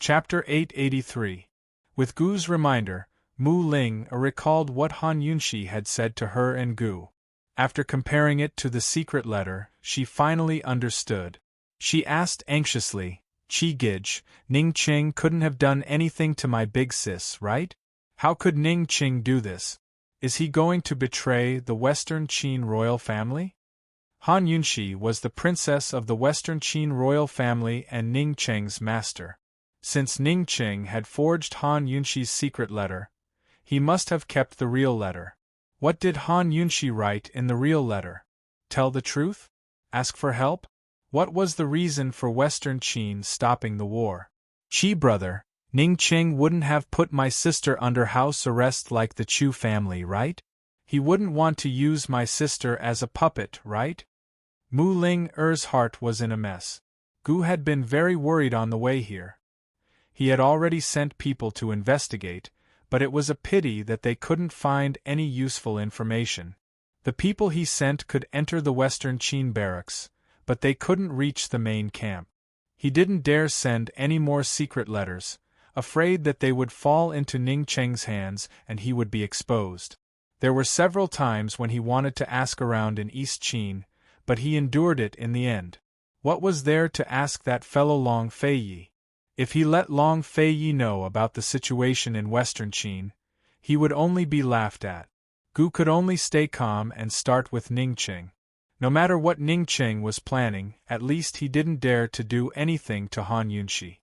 Chapter 883. With Gu's reminder, Mu Ling recalled what Han Yunxi had said to her and Gu. After comparing it to the secret letter, she finally understood. She asked anxiously, "Qi Gij, Ning Qing couldn't have done anything to my big sis, right? How could Ning Qing do this? Is he going to betray the Western Qin royal family?" Han Yunxi was the princess of the Western Qin royal family and Ning Qing's master. Since Ning Qing had forged Han Yunxi's secret letter, he must have kept the real letter. What did Han Yunxi write in the real letter? Tell the truth? Ask for help? What was the reason for Western Qin stopping the war? "Qi brother, Ning Qing wouldn't have put my sister under house arrest like the Chu family, right? He wouldn't want to use my sister as a puppet, right?" Mu Ling Er's heart was in a mess. Gu had been very worried on the way here. He had already sent people to investigate, but it was a pity that they couldn't find any useful information. The people he sent could enter the Western Qin barracks, but they couldn't reach the main camp. He didn't dare send any more secret letters, afraid that they would fall into Ning Qing's hands and he would be exposed. There were several times when he wanted to ask around in East Qin, but he endured it in the end. What was there to ask that fellow Long Feiyi? If he let Long Feiyi know about the situation in Western Qin, he would only be laughed at. Gu could only stay calm and start with Ning Qing. No matter what Ning Qing was planning, at least he didn't dare to do anything to Han Yunxi.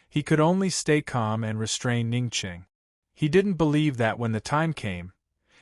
He could only stay calm and restrain Ning Qing. He didn't believe that when the time came,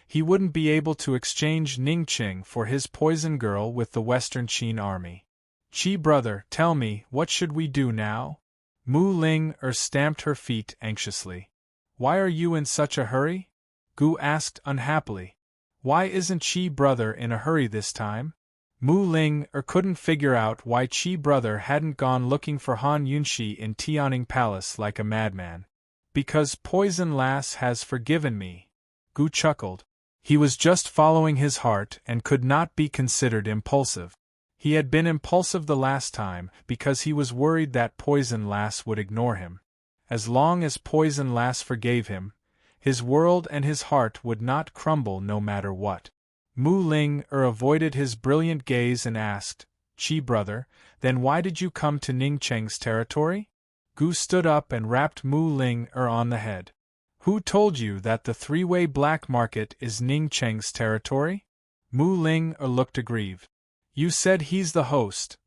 he wouldn't be able to exchange Ning Qing for his poison girl with the Western Qin army. "Qi brother, tell me, what should we do now?" Mu Ling stamped her feet anxiously. "Why are you in such a hurry?" Gu asked unhappily. "Why isn't Qi brother in a hurry this time?" Mu Ling couldn't figure out why Qi brother hadn't gone looking for Han Yunxi in Tianning Palace like a madman. "Because Poison Lass has forgiven me." Gu chuckled. He was just following his heart and could not be considered impulsive. He had been impulsive the last time because he was worried that Poison Lass would ignore him. As long as Poison Lass forgave him, his world and his heart would not crumble no matter what. Mu Ling avoided his brilliant gaze and asked, "Qi brother, then why did you come to Ning Qing's territory?" Gu stood up and rapped Mu Ling on the head. "Who told you that the three-way black market is Ning Qing's territory?" Mu Ling looked aggrieved. "You said he's the host."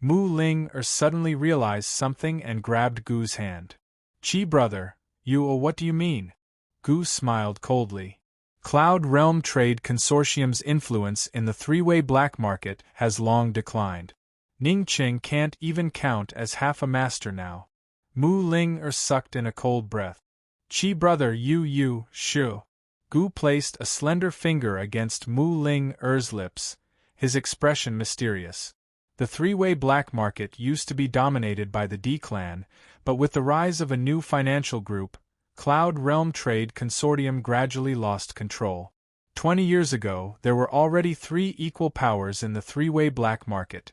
Mu Ling suddenly realized something and grabbed Gu's hand. "Qi brother, what do you mean?" Gu smiled coldly. "Cloud Realm Trade Consortium's influence in the three-way black market has long declined. Ning Qing can't even count as half a master now." Mu Ling sucked in a cold breath. "Qi brother, shu." Gu placed a slender finger against Mu Ling's lips, his expression mysterious. The three-way black market used to be dominated by the D clan, but with the rise of a new financial group, Cloud Realm Trade Consortium gradually lost control. 20 years ago, there were already 3 equal powers in the three-way black market.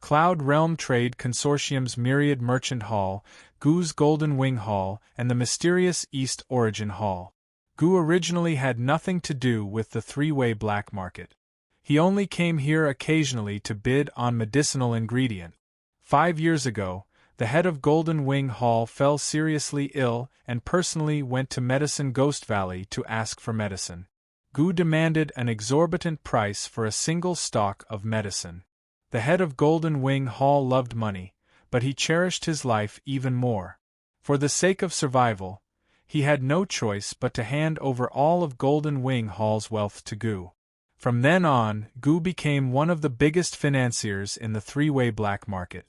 Cloud Realm Trade Consortium's Myriad Merchant Hall, Gu's Golden Wing Hall, and the mysterious East Origin Hall. Gu originally had nothing to do with the three-way black market. He only came here occasionally to bid on medicinal ingredient. 5 years ago, the head of Golden Wing Hall fell seriously ill and personally went to Medicine Ghost Valley to ask for medicine. Gu demanded an exorbitant price for a single stalk of medicine. The head of Golden Wing Hall loved money, but he cherished his life even more. For the sake of survival, he had no choice but to hand over all of Golden Wing Hall's wealth to Gu. From then on, Gu became one of the biggest financiers in the three-way black market.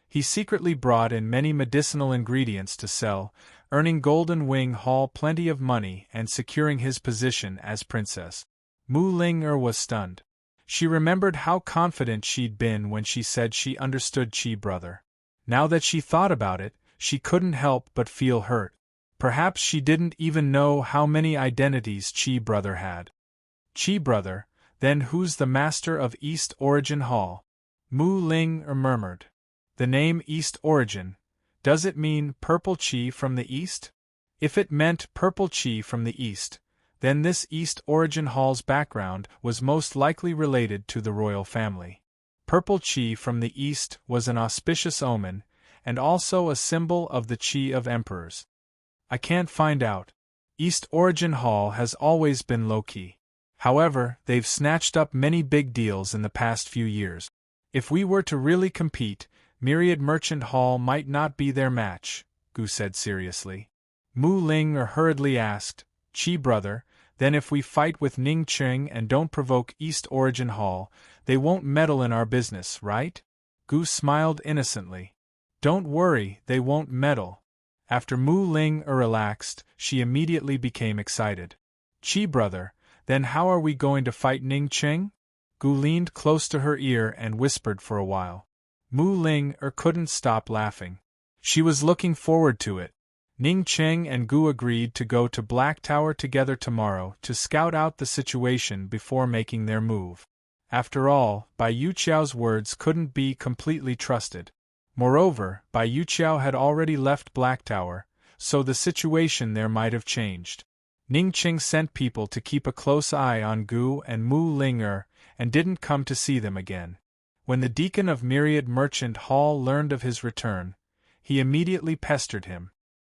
He secretly brought in many medicinal ingredients to sell, earning Golden Wing Hall plenty of money and securing his position as princess. Mu Ling was stunned. She remembered how confident she'd been when she said she understood Qi brother. Now that she thought about it, she couldn't help but feel hurt. Perhaps she didn't even know how many identities Qi brother had. "Qi brother, then who's the master of East Origin Hall?" Mu Ling murmured. The name East Origin, Does it mean purple chi from the east? If it meant purple chi from the east, then this East Origin Hall's background was most likely related to the royal family. Purple chi from the east was an auspicious omen, and also a symbol of the chi of emperors. I can't find out. East Origin Hall has always been low-key. However, they've snatched up many big deals in the past few years. If we were to really compete, Myriad Merchant Hall might not be their match, Gu said seriously. Mu Ling hurriedly asked, Chi brother, then if we fight with Ning Qing and don't provoke East Origin Hall, they won't meddle in our business, right? Gu smiled innocently. Don't worry, they won't meddle. After Mu Ling relaxed, she immediately became excited. Chi brother, then how are we going to fight Ning Qing? Gu leaned close to her ear and whispered for a while. Mu Ling couldn't stop laughing. She was looking forward to it. Ning Qing and Gu agreed to go to Black Tower together tomorrow to scout out the situation before making their move. After all, Bai Yuqiao's words couldn't be completely trusted. Moreover, Bai Yuqiao had already left Black Tower, so the situation there might have changed. Ning Qing sent people to keep a close eye on Gu and Mu Ling and didn't come to see them again. When the deacon of Myriad Merchant Hall learned of his return, he immediately pestered him.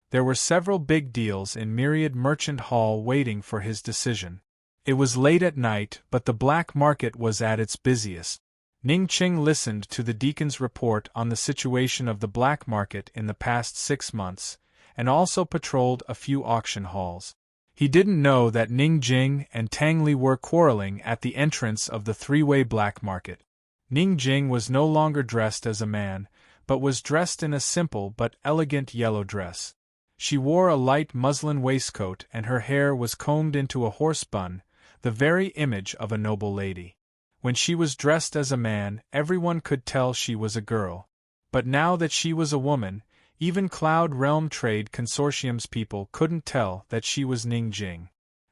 There were several big deals in Myriad Merchant Hall waiting for his decision. It was late at night, but the black market was at its busiest. Ning Qing listened to the deacon's report on the situation of the black market in the past 6 months, and also patrolled a few auction halls. He didn't know that Ning Jing and Tang Li were quarreling at the entrance of the three-way black market. Ning Jing was no longer dressed as a man, but was dressed in a simple but elegant yellow dress. She wore a light muslin waistcoat and her hair was combed into a horse bun, the very image of a noble lady. When she was dressed as a man, everyone could tell she was a girl. But now that she was a woman, even Cloud Realm Trade Consortium's people couldn't tell that she was Ning Jing.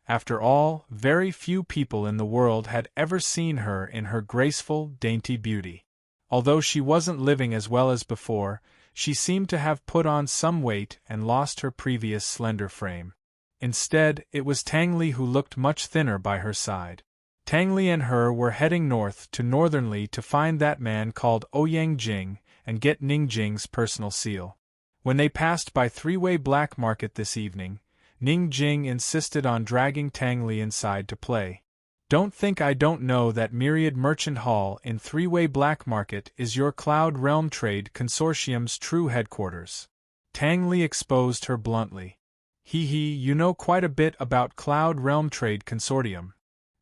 After all, very few people in the world had ever seen her in her graceful, dainty beauty. Although she wasn't living as well as before, she seemed to have put on some weight and lost her previous slender frame. Instead, it was Tang Li who looked much thinner by her side. Tang Li and her were heading north to Northern Li to find that man called Ouyang Jing and get Ning Jing's personal seal. When they passed by three-way black market this evening, Ning Jing insisted on dragging Tang Li inside to play. Don't think I don't know that Myriad Merchant Hall in three-way black market is your Cloud Realm Trade Consortium's true headquarters. Tang Li exposed her bluntly. You know quite a bit about Cloud Realm Trade Consortium.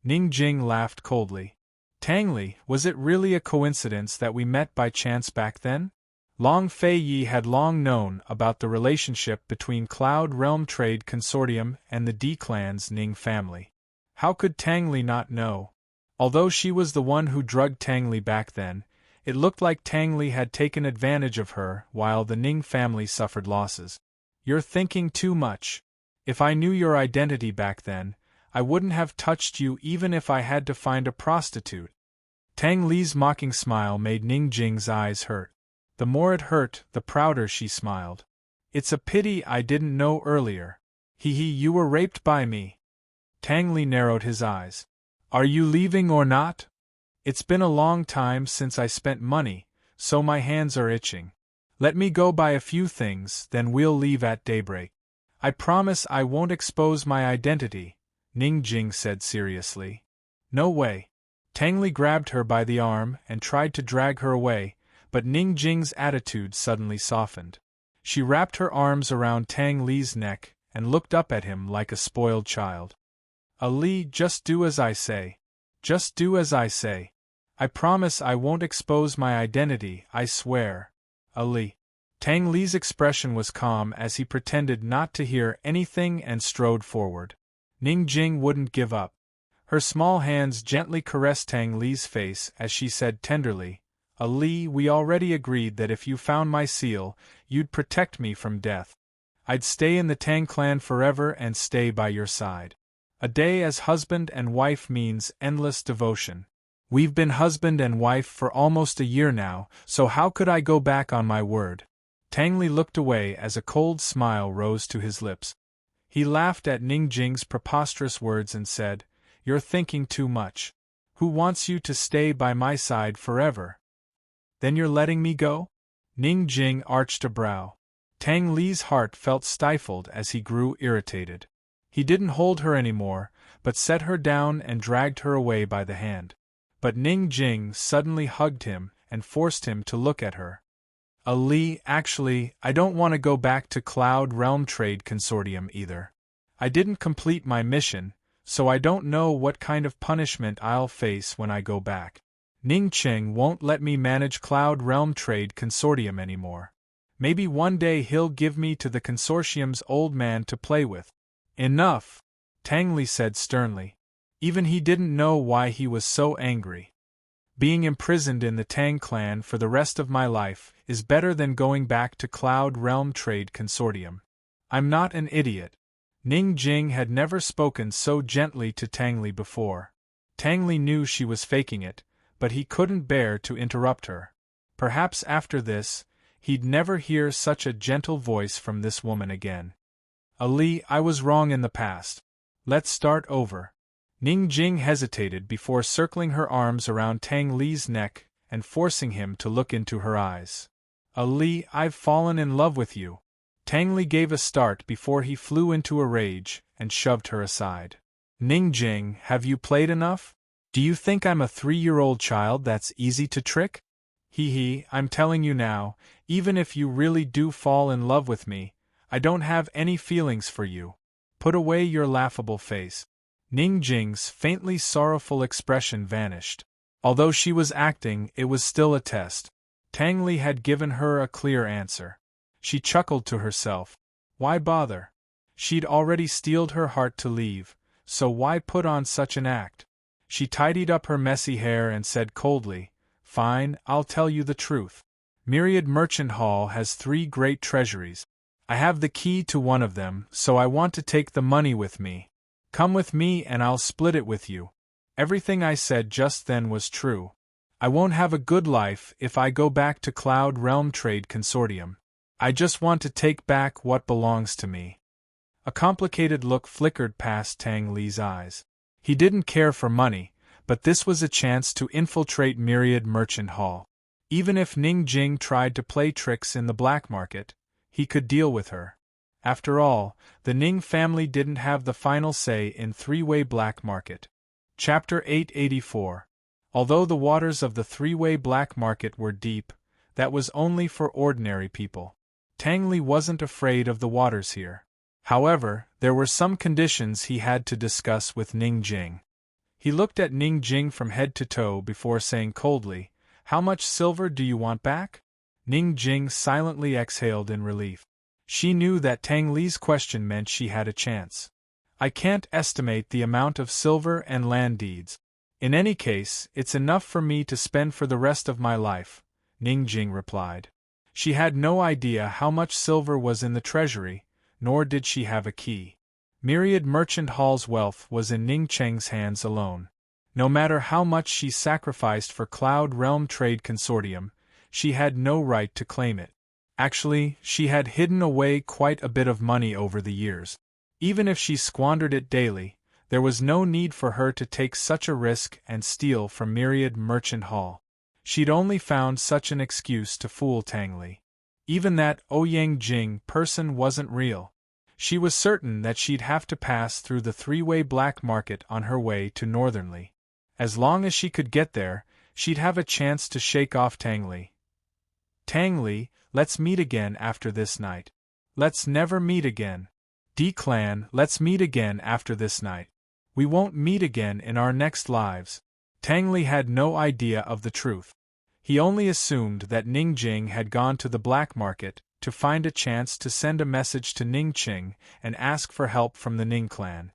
Ning Jing laughed coldly. Tang Li, was it really a coincidence that we met by chance back then? Long Fei Yi had long known about the relationship between Cloud Realm Trade Consortium and the D-Clan's Ning family. How could Tang Li not know? Although she was the one who drugged Tang Li back then, it looked like Tang Li had taken advantage of her while the Ning family suffered losses. You're thinking too much. If I knew your identity back then, I wouldn't have touched you even if I had to find a prostitute. Tang Li's mocking smile made Ning Jing's eyes hurt. The more it hurt, the prouder she smiled. It's a pity I didn't know earlier. You were raped by me. Tang Li narrowed his eyes. Are you leaving or not? It's been a long time since I spent money, so my hands are itching. Let me go buy a few things, then we'll leave at daybreak. I promise I won't expose my identity, Ning Jing said seriously. No way. Tang Li grabbed her by the arm and tried to drag her away, but Ning Jing's attitude suddenly softened. She wrapped her arms around Tang Li's neck and looked up at him like a spoiled child. Ali, just do as I say. Just do as I say. I promise I won't expose my identity, I swear. Ali. Tang Li's expression was calm as he pretended not to hear anything and strode forward. Ning Jing wouldn't give up. Her small hands gently caressed Tang Li's face as she said tenderly, Ali, we already agreed that if you found my seal, you'd protect me from death. I'd stay in the Tang clan forever and stay by your side. A day as husband and wife means endless devotion. We've been husband and wife for almost a year now, so how could I go back on my word? Tang Li looked away as a cold smile rose to his lips. He laughed at Ning Jing's preposterous words and said, "You're thinking too much. Who wants you to stay by my side forever?" "Then you're letting me go?" Ning Jing arched a brow. Tang Li's heart felt stifled as he grew irritated. He didn't hold her anymore, but set her down and dragged her away by the hand. But Ning Jing suddenly hugged him and forced him to look at her. "Ali, actually, I don't want to go back to Cloud Realm Trade Consortium either. I didn't complete my mission, so I don't know what kind of punishment I'll face when I go back. Ning Cheng won't let me manage Cloud Realm Trade Consortium anymore. Maybe one day he'll give me to the consortium's old man to play with." "Enough," Tang Li said sternly. Even he didn't know why he was so angry. "Being imprisoned in the Tang clan for the rest of my life is better than going back to Cloud Realm Trade Consortium. I'm not an idiot." Ning Jing had never spoken so gently to Tang Li before. Tang Li knew she was faking it, but he couldn't bear to interrupt her. Perhaps after this, he'd never hear such a gentle voice from this woman again. "Ali, I was wrong in the past. Let's start over." Ning Jing hesitated before circling her arms around Tang Li's neck and forcing him to look into her eyes. "Ali, I've fallen in love with you." Tang Li gave a start before he flew into a rage and shoved her aside. "Ning Jing, have you played enough? Do you think I'm a 3-year-old child that's easy to trick? I'm telling you now, even if you really do fall in love with me, I don't have any feelings for you. Put away your laughable face." Ning Jing's faintly sorrowful expression vanished. Although she was acting, it was still a test. Tang Li had given her a clear answer. She chuckled to herself. Why bother? She'd already steeled her heart to leave, so why put on such an act? She tidied up her messy hair and said coldly, "Fine, I'll tell you the truth. Myriad Merchant Hall has 3 great treasuries. I have the key to one of them, so I want to take the money with me. Come with me and I'll split it with you." Everything I said just then was true. I won't have a good life if I go back to Cloud Realm Trade Consortium. I just want to take back what belongs to me. A complicated look flickered past Tang Li's eyes. He didn't care for money, but this was a chance to infiltrate Myriad Merchant Hall. Even if Ning Jing tried to play tricks in the black market, he could deal with her. After all, the Ning family didn't have the final say in three-way black market. Chapter 884. Although the waters of the three-way black market were deep, that was only for ordinary people. Tang Li wasn't afraid of the waters here. However, there were some conditions he had to discuss with Ning Jing. He looked at Ning Jing from head to toe before saying coldly, "How much silver do you want back?" Ning Jing silently exhaled in relief. She knew that Tang Li's question meant she had a chance. "I can't estimate the amount of silver and land deeds. In any case, it's enough for me to spend for the rest of my life," Ning Jing replied. She had no idea how much silver was in the treasury, nor did she have a key. Myriad Merchant Hall's wealth was in Ning Cheng's hands alone. No matter how much she sacrificed for Cloud Realm Trade Consortium, she had no right to claim it. Actually, she had hidden away quite a bit of money over the years. Even if she squandered it daily, there was no need for her to take such a risk and steal from Myriad Merchant Hall. She'd only found such an excuse to fool Tang Li. Even that Ouyang Jing person wasn't real. She was certain that she'd have to pass through the three-way black market on her way to Northernly. As long as she could get there, she'd have a chance to shake off Tang Li. "Tang Li, let's meet again after this night." "Let's never meet again." "D-Clan, let's meet again after this night." "We won't meet again in our next lives." Tang Li had no idea of the truth. He only assumed that Ning Jing had gone to the black market to find a chance to send a message to Ning Qing and ask for help from the Ning clan.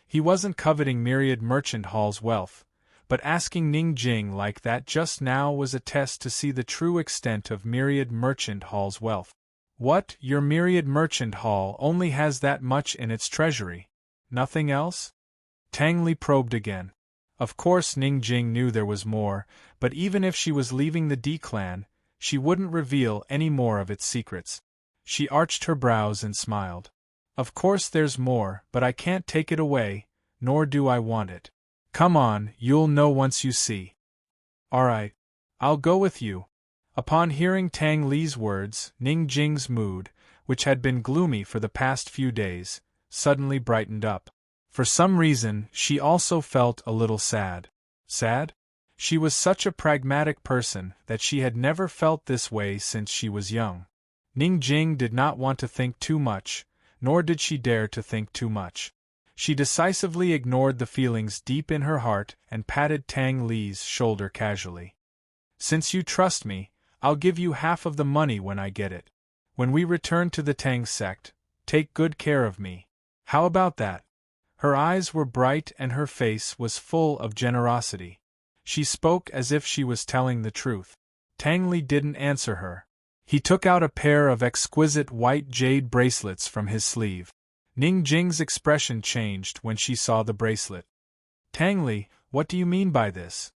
He wasn't coveting Myriad Merchant Hall's wealth, but asking Ning Jing like that just now was a test to see the true extent of Myriad Merchant Hall's wealth. "What, your Myriad Merchant Hall only has that much in its treasury? Nothing else?" Tang Li probed again. Of course Ning Jing knew there was more, but even if she was leaving the D-Clan, she wouldn't reveal any more of its secrets. She arched her brows and smiled. Of course there's more, but I can't take it away, nor do I want it. Come on, you'll know once you see. Alright. I'll go with you. Upon hearing Tang Li's words, Ning Jing's mood, which had been gloomy for the past few days, suddenly brightened up. For some reason, she also felt a little sad. Sad? She was such a pragmatic person that she had never felt this way since she was young. Ning Jing did not want to think too much, nor did she dare to think too much. She decisively ignored the feelings deep in her heart and patted Tang Li's shoulder casually. Since you trust me, I'll give you half of the money when I get it. When we return to the Tang sect, take good care of me. How about that? Her eyes were bright and her face was full of generosity. She spoke as if she was telling the truth. Tang Li didn't answer her. He took out a pair of exquisite white jade bracelets from his sleeve. Ning Jing's expression changed when she saw the bracelet. Tang Li, what do you mean by this?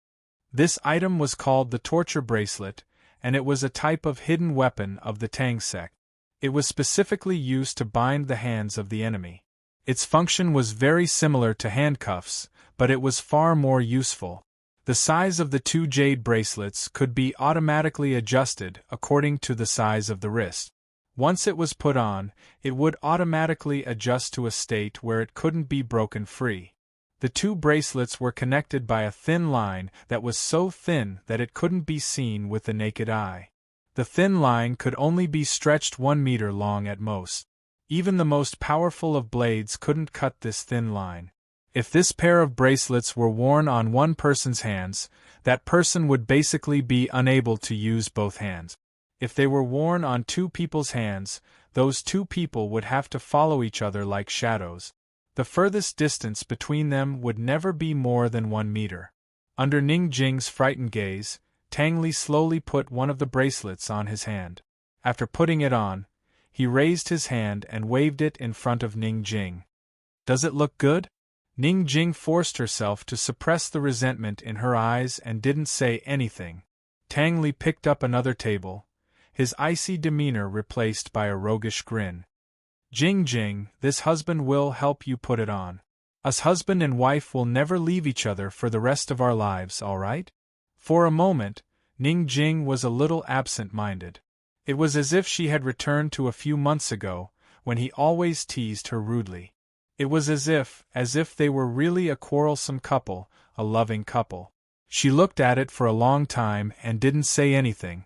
This item was called the torture bracelet, and it was a type of hidden weapon of the Tang sect. It was specifically used to bind the hands of the enemy. Its function was very similar to handcuffs, but it was far more useful. The size of the two jade bracelets could be automatically adjusted according to the size of the wrist. Once it was put on, it would automatically adjust to a state where it couldn't be broken free. The two bracelets were connected by a thin line that was so thin that it couldn't be seen with the naked eye. The thin line could only be stretched 1 meter long at most. Even the most powerful of blades couldn't cut this thin line. If this pair of bracelets were worn on one person's hands, that person would basically be unable to use both hands. If they were worn on two people's hands, those two people would have to follow each other like shadows. The furthest distance between them would never be more than 1 meter. Under Ning Jing's frightened gaze, Tang Li slowly put one of the bracelets on his hand. After putting it on, he raised his hand and waved it in front of Ning Jing. Does it look good? Ning Jing forced herself to suppress the resentment in her eyes and didn't say anything. Tang Li picked up another table, his icy demeanor replaced by a roguish grin. Jing, this husband will help you put it on. Us husband and wife will never leave each other for the rest of our lives, all right? For a moment, Ning Jing was a little absent-minded. It was as if she had returned to a few months ago, when he always teased her rudely. It was as if they were really a quarrelsome couple, a loving couple. She looked at it for a long time and didn't say anything.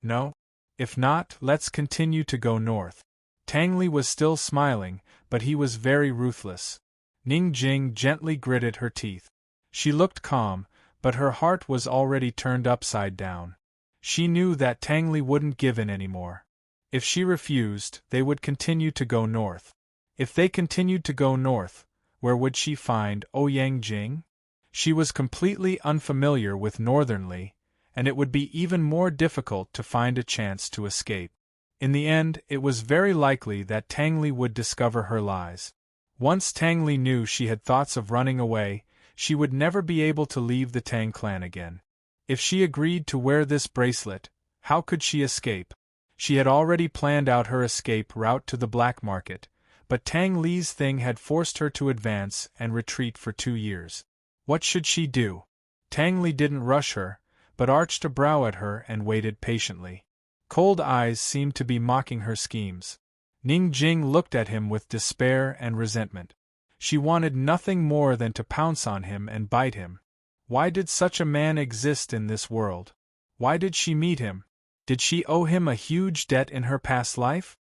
No? If not, let's continue to go north. Tang Li was still smiling, but he was very ruthless. Ning Jing gently gritted her teeth. She looked calm, but her heart was already turned upside down. She knew that Tang Li wouldn't give in anymore. If she refused, they would continue to go north. If they continued to go north, where would she find Ouyang Jing? She was completely unfamiliar with Northern Li, and it would be even more difficult to find a chance to escape. In the end, it was very likely that Tang Li would discover her lies. Once Tang Li knew she had thoughts of running away, she would never be able to leave the Tang clan again. If she agreed to wear this bracelet, how could she escape? She had already planned out her escape route to the black market, but Tang Li's thing had forced her to advance and retreat for 2 years. What should she do? Tang Li didn't rush her, but arched a brow at her and waited patiently. Cold eyes seemed to be mocking her schemes. Ning Jing looked at him with despair and resentment. She wanted nothing more than to pounce on him and bite him. Why did such a man exist in this world? Why did she meet him? Did she owe him a huge debt in her past life?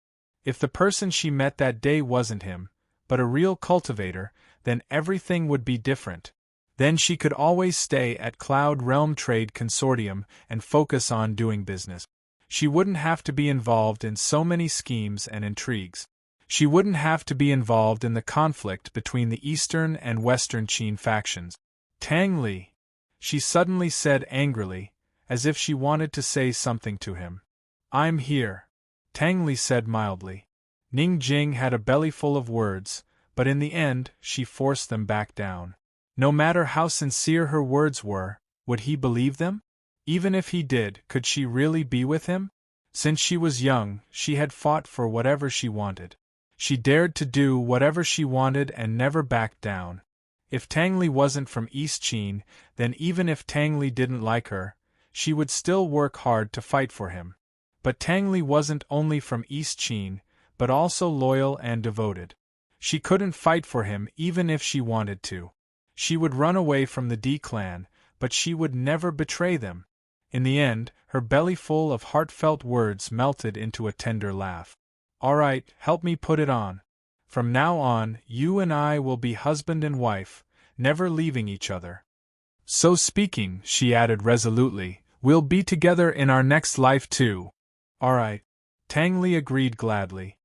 If the person she met that day wasn't him, but a real cultivator, then everything would be different. Then she could always stay at Cloud Realm Trade Consortium and focus on doing business. She wouldn't have to be involved in so many schemes and intrigues. She wouldn't have to be involved in the conflict between the Eastern and Western Qin factions. Tang Li, she suddenly said angrily, as if she wanted to say something to him. I'm here, Tang Li said mildly. Ning Jing had a belly full of words, but in the end she forced them back down. No matter how sincere her words were, would he believe them? Even if he did, could she really be with him? Since she was young, she had fought for whatever she wanted. She dared to do whatever she wanted and never backed down. If Tangli wasn't from East Chin, then even if Tangli didn't like her, she would still work hard to fight for him. But Tangli wasn't only from East Chin, but also loyal and devoted. She couldn't fight for him even if she wanted to. She would run away from the D clan, but she would never betray them. In the end, her belly full of heartfelt words melted into a tender laugh. All right, help me put it on. From now on, you and I will be husband and wife, never leaving each other. So speaking, she added resolutely, we'll be together in our next life too. All right. Tangli agreed gladly.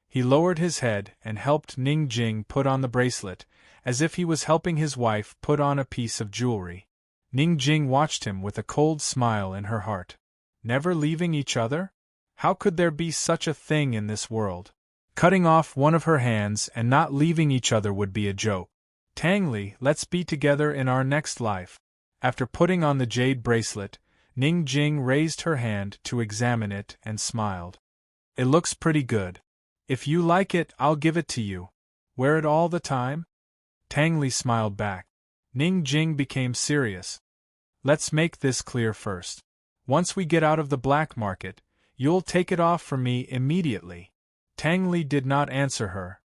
He lowered his head and helped Ning Jing put on the bracelet, as if he was helping his wife put on a piece of jewelry. Ning Jing watched him with a cold smile in her heart. Never leaving each other? How could there be such a thing in this world? Cutting off one of her hands and not leaving each other would be a joke. Tangli, let's be together in our next life. After putting on the jade bracelet, Ning Jing raised her hand to examine it and smiled. It looks pretty good. If you like it, I'll give it to you. Wear it all the time? Tangli smiled back. Ning Jing became serious. Let's make this clear first. Once we get out of the black market, you'll take it off for me immediately. Tangli did not answer her.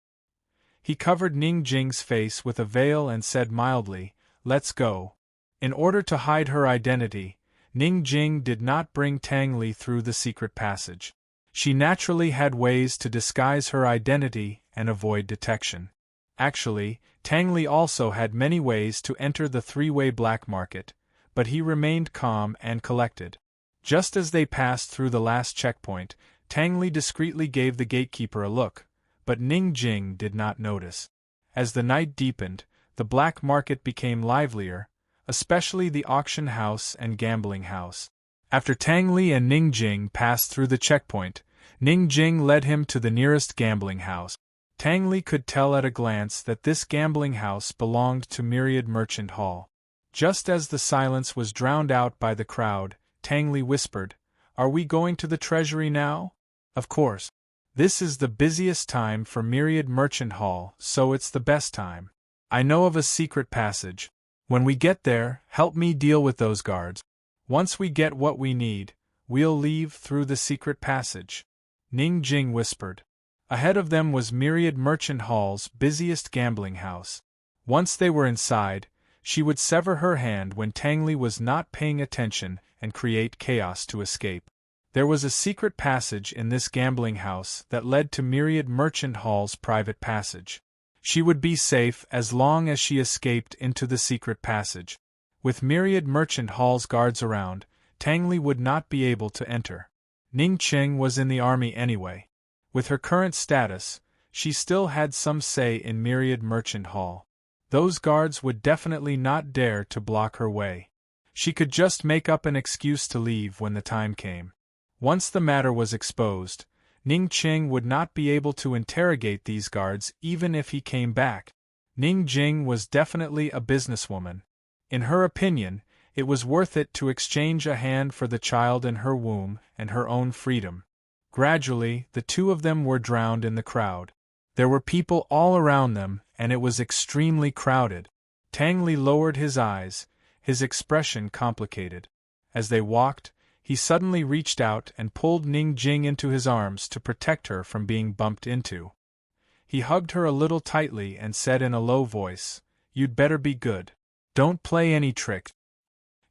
He covered Ning Jing's face with a veil and said mildly, let's go. In order to hide her identity, Ning Jing did not bring Tangli through the secret passage. She naturally had ways to disguise her identity and avoid detection. Actually, Tangli also had many ways to enter the three-way black market, but he remained calm and collected. Just as they passed through the last checkpoint, Tangli discreetly gave the gatekeeper a look, but Ning Jing did not notice. As the night deepened, the black market became livelier, especially the auction house and gambling house. After Tangli and Ning Jing passed through the checkpoint, Ning Jing led him to the nearest gambling house. Tangli could tell at a glance that this gambling house belonged to Myriad Merchant Hall. Just as the silence was drowned out by the crowd, Tangli whispered, "Are we going to the treasury now?" "Of course. This is the busiest time for Myriad Merchant Hall, so it's the best time. I know of a secret passage. When we get there, help me deal with those guards. Once we get what we need, we'll leave through the secret passage," Ning Jing whispered. Ahead of them was Myriad Merchant Hall's busiest gambling house. Once they were inside, she would sever her hand when Tangli was not paying attention and create chaos to escape. There was a secret passage in this gambling house that led to Myriad Merchant Hall's private passage. She would be safe as long as she escaped into the secret passage. With Myriad Merchant Hall's guards around, Tangli would not be able to enter. Ning Qing was in the army anyway. With her current status, she still had some say in Myriad Merchant Hall. Those guards would definitely not dare to block her way. She could just make up an excuse to leave when the time came. Once the matter was exposed, Ning Qing would not be able to interrogate these guards even if he came back. Ning Jing was definitely a businesswoman. In her opinion, it was worth it to exchange a hand for the child in her womb and her own freedom. Gradually, the two of them were drowned in the crowd. There were people all around them, and it was extremely crowded. Tangli lowered his eyes, his expression complicated. As they walked, he suddenly reached out and pulled Ning Jing into his arms to protect her from being bumped into. He hugged her a little tightly and said in a low voice, "You'd better be good. Don't play any trick."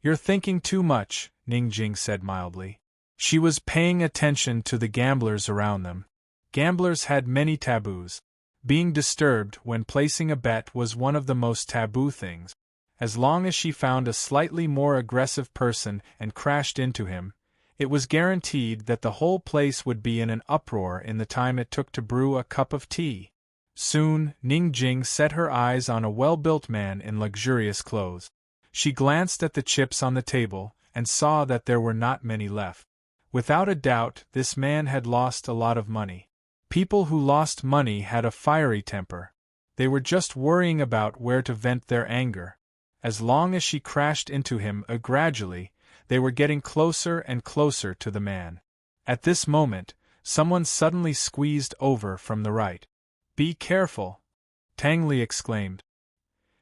"You're thinking too much," Ning Jing said mildly. She was paying attention to the gamblers around them. Gamblers had many taboos. Being disturbed when placing a bet was one of the most taboo things. As long as she found a slightly more aggressive person and crashed into him, it was guaranteed that the whole place would be in an uproar in the time it took to brew a cup of tea. Soon, Ning Jing set her eyes on a well-built man in luxurious clothes. She glanced at the chips on the table and saw that there were not many left. Without a doubt, this man had lost a lot of money. People who lost money had a fiery temper. They were just worrying about where to vent their anger. As long as she crashed into him gradually, They were getting closer and closer to the man. At this moment, someone suddenly squeezed over from the right. "Be careful!" Tang Li exclaimed.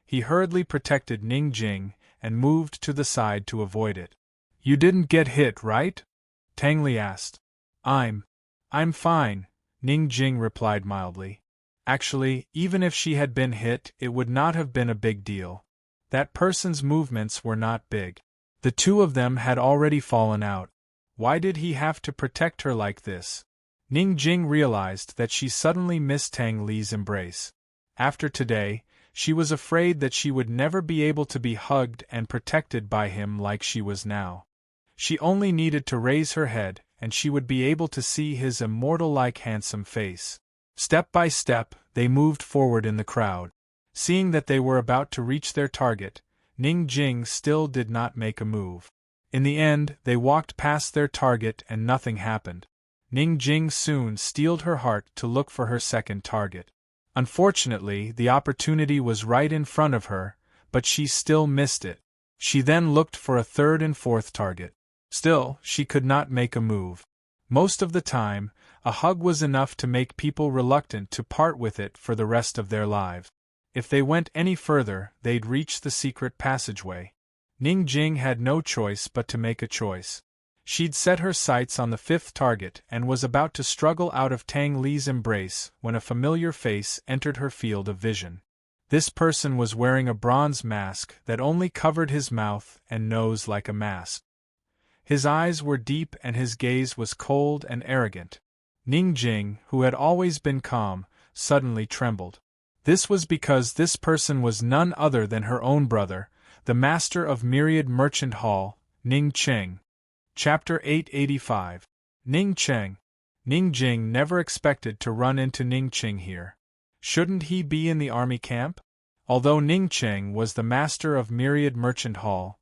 He hurriedly protected Ning Jing and moved to the side to avoid it. "You didn't get hit, right?" Tang Li asked. I'm fine," Ning Jing replied mildly. Actually, even if she had been hit, it would not have been a big deal. That person's movements were not big. The two of them had already fallen out. Why did he have to protect her like this? Ning Jing realized that she suddenly missed Tang Li's embrace. After today, she was afraid that she would never be able to be hugged and protected by him like she was now. She only needed to raise her head, and she would be able to see his immortal-like handsome face. Step by step, they moved forward in the crowd. Seeing that they were about to reach their target, Ning Jing still did not make a move. In the end, they walked past their target and nothing happened. Ning Jing soon steeled her heart to look for her second target. Unfortunately, the opportunity was right in front of her, but she still missed it. She then looked for a third and fourth target. Still, she could not make a move. Most of the time, a hug was enough to make people reluctant to part with it for the rest of their lives. If they went any further, they'd reach the secret passageway. Ning Jing had no choice but to make a choice. She'd set her sights on the fifth target and was about to struggle out of Tang Li's embrace when a familiar face entered her field of vision. This person was wearing a bronze mask that only covered his mouth and nose like a mask. His eyes were deep and his gaze was cold and arrogant. Ning Jing, who had always been calm, suddenly trembled. This was because this person was none other than her own brother, the master of Myriad Merchant Hall, Ning Cheng. Chapter 885. Ning Cheng. Ning Jing never expected to run into Ning Cheng here. Shouldn't he be in the army camp? Although Ning Cheng was the master of Myriad Merchant Hall,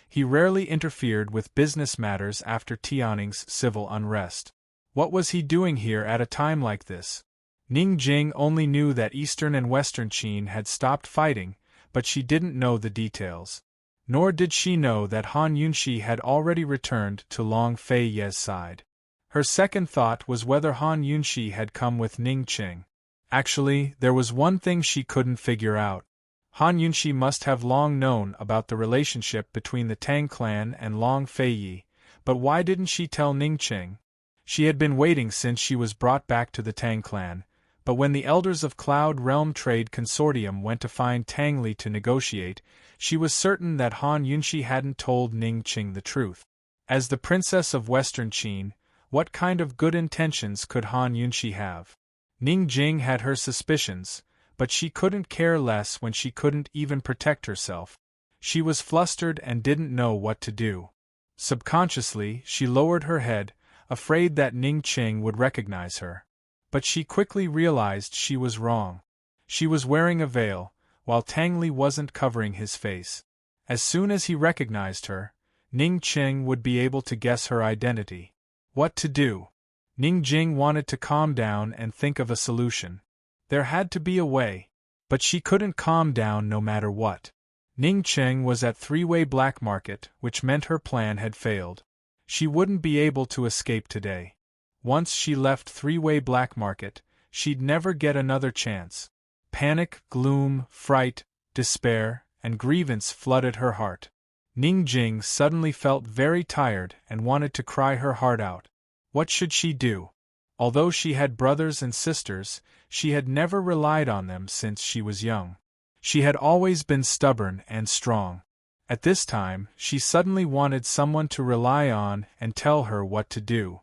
he rarely interfered with business matters after Tianning's civil unrest. What was he doing here at a time like this? Ning Jing only knew that Eastern and Western Qin had stopped fighting, but she didn't know the details. Nor did she know that Han Yunxi had already returned to Long Fei Ye's side. Her second thought was whether Han Yunxi had come with Ning Cheng. Actually, there was one thing she couldn't figure out. Han Yunxi must have long known about the relationship between the Tang clan and Long Fei Yi, but why didn't she tell Ning Cheng? She had been waiting since she was brought back to the Tang clan, but when the elders of Cloud Realm Trade Consortium went to find Tang Li to negotiate, she was certain that Han Yunxi hadn't told Ning Cheng the truth. As the princess of Western Qin, what kind of good intentions could Han Yunxi have? Ning Jing had her suspicions, but she couldn't care less when she couldn't even protect herself. She was flustered and didn't know what to do. Subconsciously, she lowered her head, afraid that Ning Cheng would recognize her. But she quickly realized she was wrong. She was wearing a veil, while Tang Li wasn't covering his face. As soon as he recognized her, Ning Cheng would be able to guess her identity. What to do? Ning Jing wanted to calm down and think of a solution. There had to be a way, but she couldn't calm down no matter what. Ning Cheng was at three-way black market, which meant her plan had failed. She wouldn't be able to escape today. Once she left three-way black market, she'd never get another chance. Panic, gloom, fright, despair, and grievance flooded her heart. Ning Jing suddenly felt very tired and wanted to cry her heart out. What should she do? Although she had brothers and sisters, she had never relied on them since she was young. She had always been stubborn and strong. At this time, she suddenly wanted someone to rely on and tell her what to do.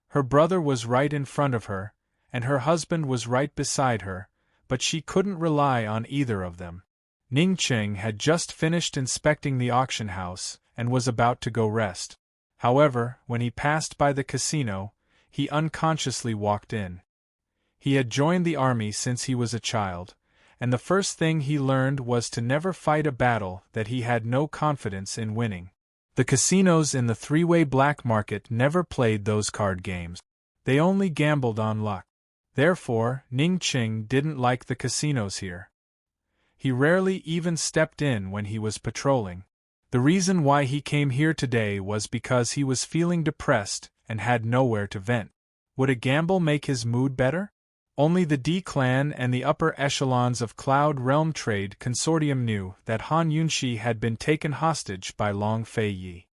Her brother was right in front of her, and her husband was right beside her, but she couldn't rely on either of them. Ning Cheng had just finished inspecting the auction house and was about to go rest. However, when he passed by the casino, he unconsciously walked in. He had joined the army since he was a child, and the first thing he learned was to never fight a battle that he had no confidence in winning. The casinos in the three-way black market never played those card games. They only gambled on luck. Therefore, Ning Cheng didn't like the casinos here. He rarely even stepped in when he was patrolling. The reason why he came here today was because he was feeling depressed and had nowhere to vent. Would a gamble make his mood better? Only the D-clan and the upper echelons of Cloud Realm Trade Consortium knew that Han Yunshi had been taken hostage by Long Fei Yi.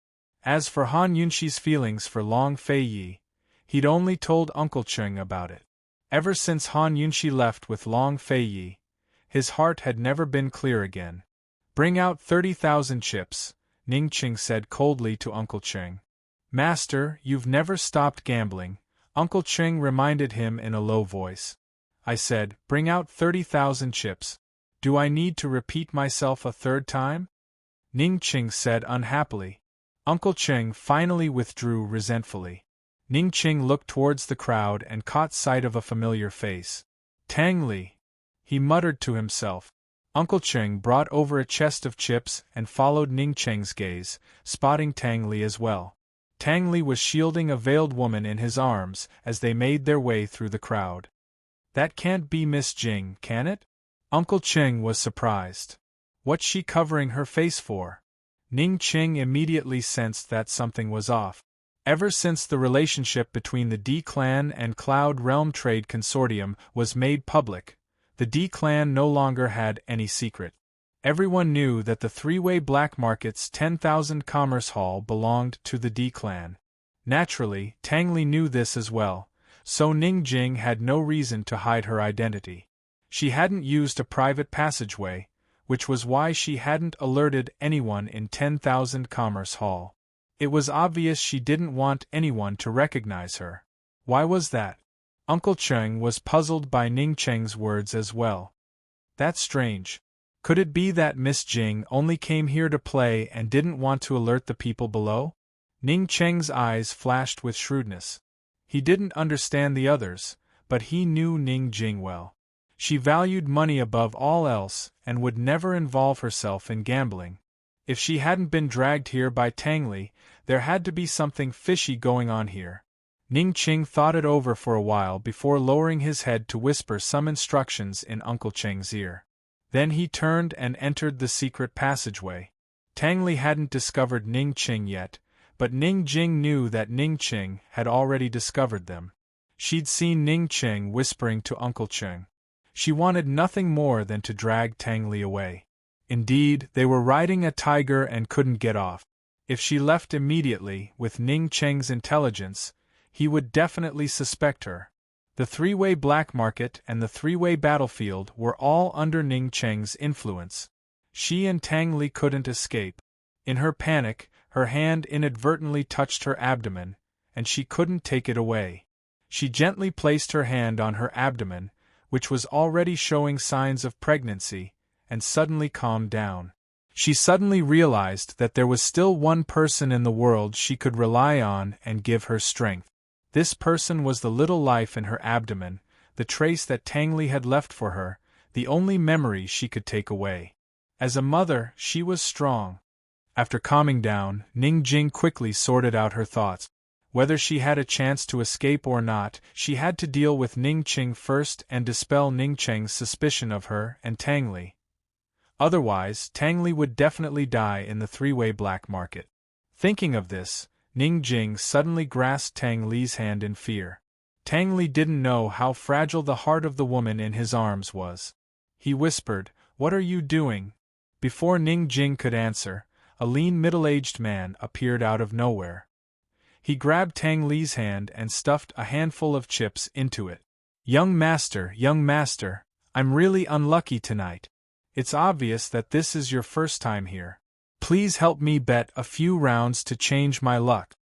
As for Han Yunshi's feelings for Long Fei Yi, he'd only told Uncle Cheng about it. Ever since Han Yunshi left with Long Fei Yi, his heart had never been clear again. Bring out 30,000 chips, Ning Ching said coldly to Uncle Cheng. Master, you've never stopped gambling, Uncle Cheng reminded him in a low voice. I said, bring out 30,000 chips. Do I need to repeat myself a third time? Ning Ching said unhappily. Uncle Cheng finally withdrew resentfully. Ning Ching looked towards the crowd and caught sight of a familiar face. Tang Li, he muttered to himself. Uncle Cheng brought over a chest of chips and followed Ning Cheng's gaze, spotting Tang Li as well. Tang Li was shielding a veiled woman in his arms as they made their way through the crowd. That can't be Miss Jing, can it? Uncle Cheng was surprised. What's she covering her face for? Ning Ching immediately sensed that something was off. Ever since the relationship between the D-clan and Cloud Realm Trade Consortium was made public, the D-clan no longer had any secret. Everyone knew that the three-way black market's 10,000 commerce hall belonged to the D-clan. Naturally, Tang Li knew this as well, so Ning Jing had no reason to hide her identity. She hadn't used a private passageway, which was why she hadn't alerted anyone in 10,000 commerce hall. It was obvious she didn't want anyone to recognize her. Why was that? Uncle Cheng was puzzled by Ning Cheng's words as well. That's strange. Could it be that Miss Jing only came here to play and didn't want to alert the people below? Ning Cheng's eyes flashed with shrewdness. He didn't understand the others, but he knew Ning Jing well. She valued money above all else and would never involve herself in gambling. If she hadn't been dragged here by Tang Li, there had to be something fishy going on here. Ning Ching thought it over for a while before lowering his head to whisper some instructions in Uncle Cheng's ear. Then he turned and entered the secret passageway. Tang Li hadn't discovered Ning Ching yet, but Ning Jing knew that Ning Ching had already discovered them. She'd seen Ning Ching whispering to Uncle Cheng. She wanted nothing more than to drag Tang Li away. Indeed, they were riding a tiger and couldn't get off. If she left immediately, with Ning Cheng's intelligence, he would definitely suspect her. The three-way black market and the three-way battlefield were all under Ning Cheng's influence. She and Tang Li couldn't escape. In her panic, her hand inadvertently touched her abdomen, and she couldn't take it away. She gently placed her hand on her abdomen, which was already showing signs of pregnancy, and suddenly calmed down. She suddenly realized that there was still one person in the world she could rely on and give her strength. This person was the little life in her abdomen, the trace that Tang Li had left for her, the only memory she could take away. As a mother, she was strong. After calming down, Ning Jing quickly sorted out her thoughts. Whether she had a chance to escape or not, she had to deal with Ning Ching first and dispel Ning Cheng's suspicion of her and Tang Li. Otherwise, Tang Li would definitely die in the three-way black market. Thinking of this, Ning Jing suddenly grasped Tang Li's hand in fear. Tang Li didn't know how fragile the heart of the woman in his arms was. He whispered, "What are you doing?" Before Ning Jing could answer, a lean middle-aged man appeared out of nowhere. He grabbed Tang Li's hand and stuffed a handful of chips into it. Young master, I'm really unlucky tonight. It's obvious that this is your first time here. Please help me bet a few rounds to change my luck."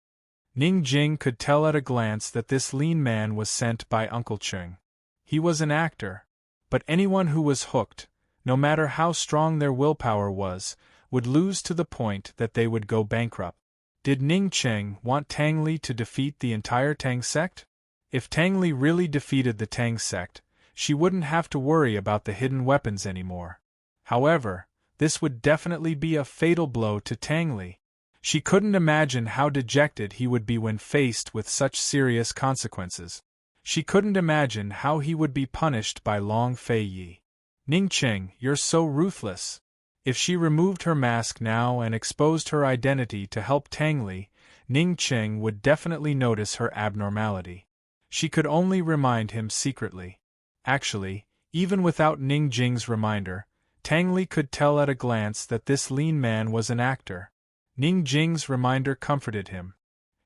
Ning Jing could tell at a glance that this lean man was sent by Uncle Cheng. He was an actor, but anyone who was hooked, no matter how strong their willpower was, would lose to the point that they would go bankrupt. Did Ning Cheng want Tang Li to defeat the entire Tang sect? If Tang Li really defeated the Tang sect, she wouldn't have to worry about the hidden weapons anymore. However, this would definitely be a fatal blow to Tang Li. She couldn't imagine how dejected he would be when faced with such serious consequences. She couldn't imagine how he would be punished by Long Fei Yi. "Ning Cheng, you're so ruthless. If she removed her mask now and exposed her identity to help Tang Li, Ning Qing would definitely notice her abnormality. She could only remind him secretly. Actually, even without Ning Jing's reminder, Tang Li could tell at a glance that this lean man was an actor. Ning Jing's reminder comforted him.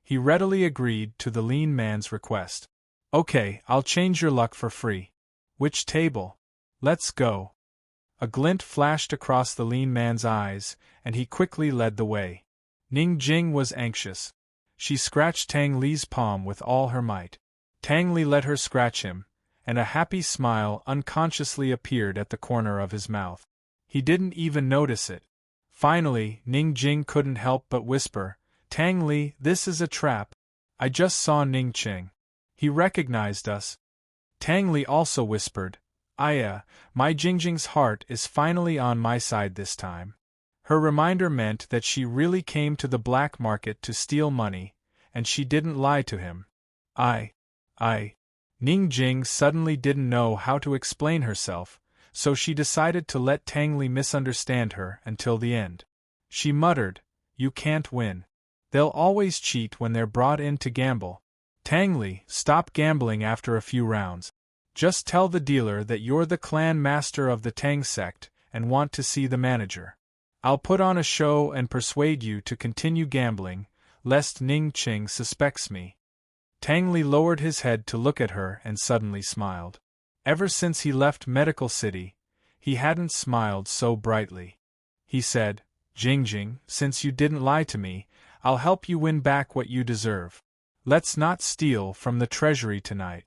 He readily agreed to the lean man's request. Okay, I'll change your luck for free. Which table? Let's go. A glint flashed across the lean man's eyes, and he quickly led the way. Ning Jing was anxious. She scratched Tang Li's palm with all her might. Tang Li let her scratch him, and a happy smile unconsciously appeared at the corner of his mouth. He didn't even notice it. Finally, Ning Jing couldn't help but whisper, "Tang Li, this is a trap. I just saw Ning Qing. He recognized us." Tang Li also whispered, my Jingjing's heart is finally on my side this time." Her reminder meant that she really came to the black market to steal money, and she didn't lie to him. Ning Jing suddenly didn't know how to explain herself, so she decided to let Tang Li misunderstand her until the end. She muttered, "You can't win. They'll always cheat when they're brought in to gamble. Tang Li, stop gambling after a few rounds. Just tell the dealer that you're the clan master of the Tang sect and want to see the manager. I'll put on a show and persuade you to continue gambling, lest Ning Qing suspects me." Tang Li lowered his head to look at her and suddenly smiled. Ever since he left Medical City, he hadn't smiled so brightly. He said, "Jingjing, since you didn't lie to me, I'll help you win back what you deserve. Let's not steal from the treasury tonight."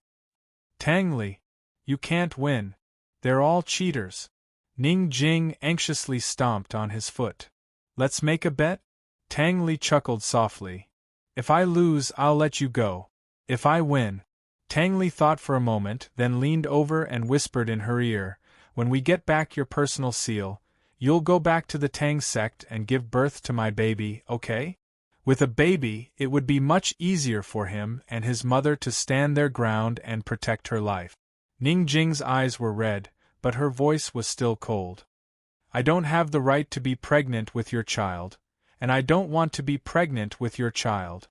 "Tang Li, you can't win. They're all cheaters." Ning Jing anxiously stomped on his foot. "Let's make a bet?" Tang Li chuckled softly. "If I lose, I'll let you go. If I win..." Tang Li thought for a moment, then leaned over and whispered in her ear, "When we get back your personal seal, you'll go back to the Tang sect and give birth to my baby, okay?" With a baby, it would be much easier for him and his mother to stand their ground and protect her life. Ning Jing's eyes were red, but her voice was still cold. "I don't have the right to be pregnant with your child, and I don't want to be pregnant with your child.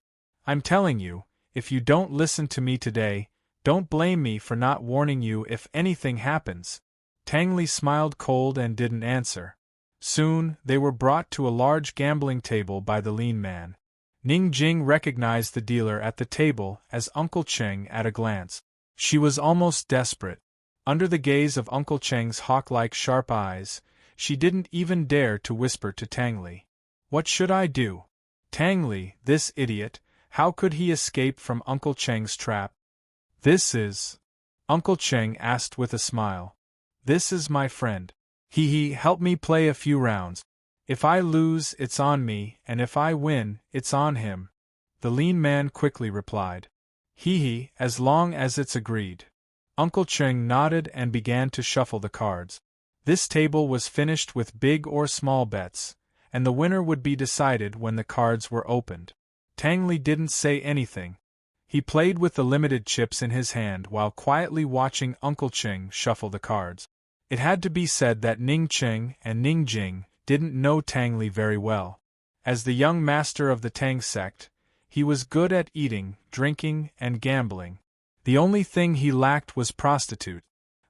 I'm telling you, if you don't listen to me today, don't blame me for not warning you if anything happens." Tang Li smiled cold and didn't answer. Soon, they were brought to a large gambling table by the lean man. Ning Jing recognized the dealer at the table as Uncle Cheng at a glance. She was almost desperate. Under the gaze of Uncle Cheng's hawk-like sharp eyes, she didn't even dare to whisper to Tang Li. "What should I do? Tang Li, this idiot, how could he escape from Uncle Cheng's trap?" "This is..." Uncle Cheng asked with a smile. "This is my friend. He helped me play a few rounds. If I lose, it's on me, and if I win, it's on him," the lean man quickly replied. As long as it's agreed." Uncle Cheng nodded and began to shuffle the cards. This table was finished with big or small bets, and the winner would be decided when the cards were opened. Tang Li didn't say anything. He played with the limited chips in his hand while quietly watching Uncle Cheng shuffle the cards. It had to be said that Ning Qing and Ning Jing didn't know Tang Li very well. As the young master of the Tang sect, he was good at eating, drinking, and gambling. The only thing he lacked was prostitute.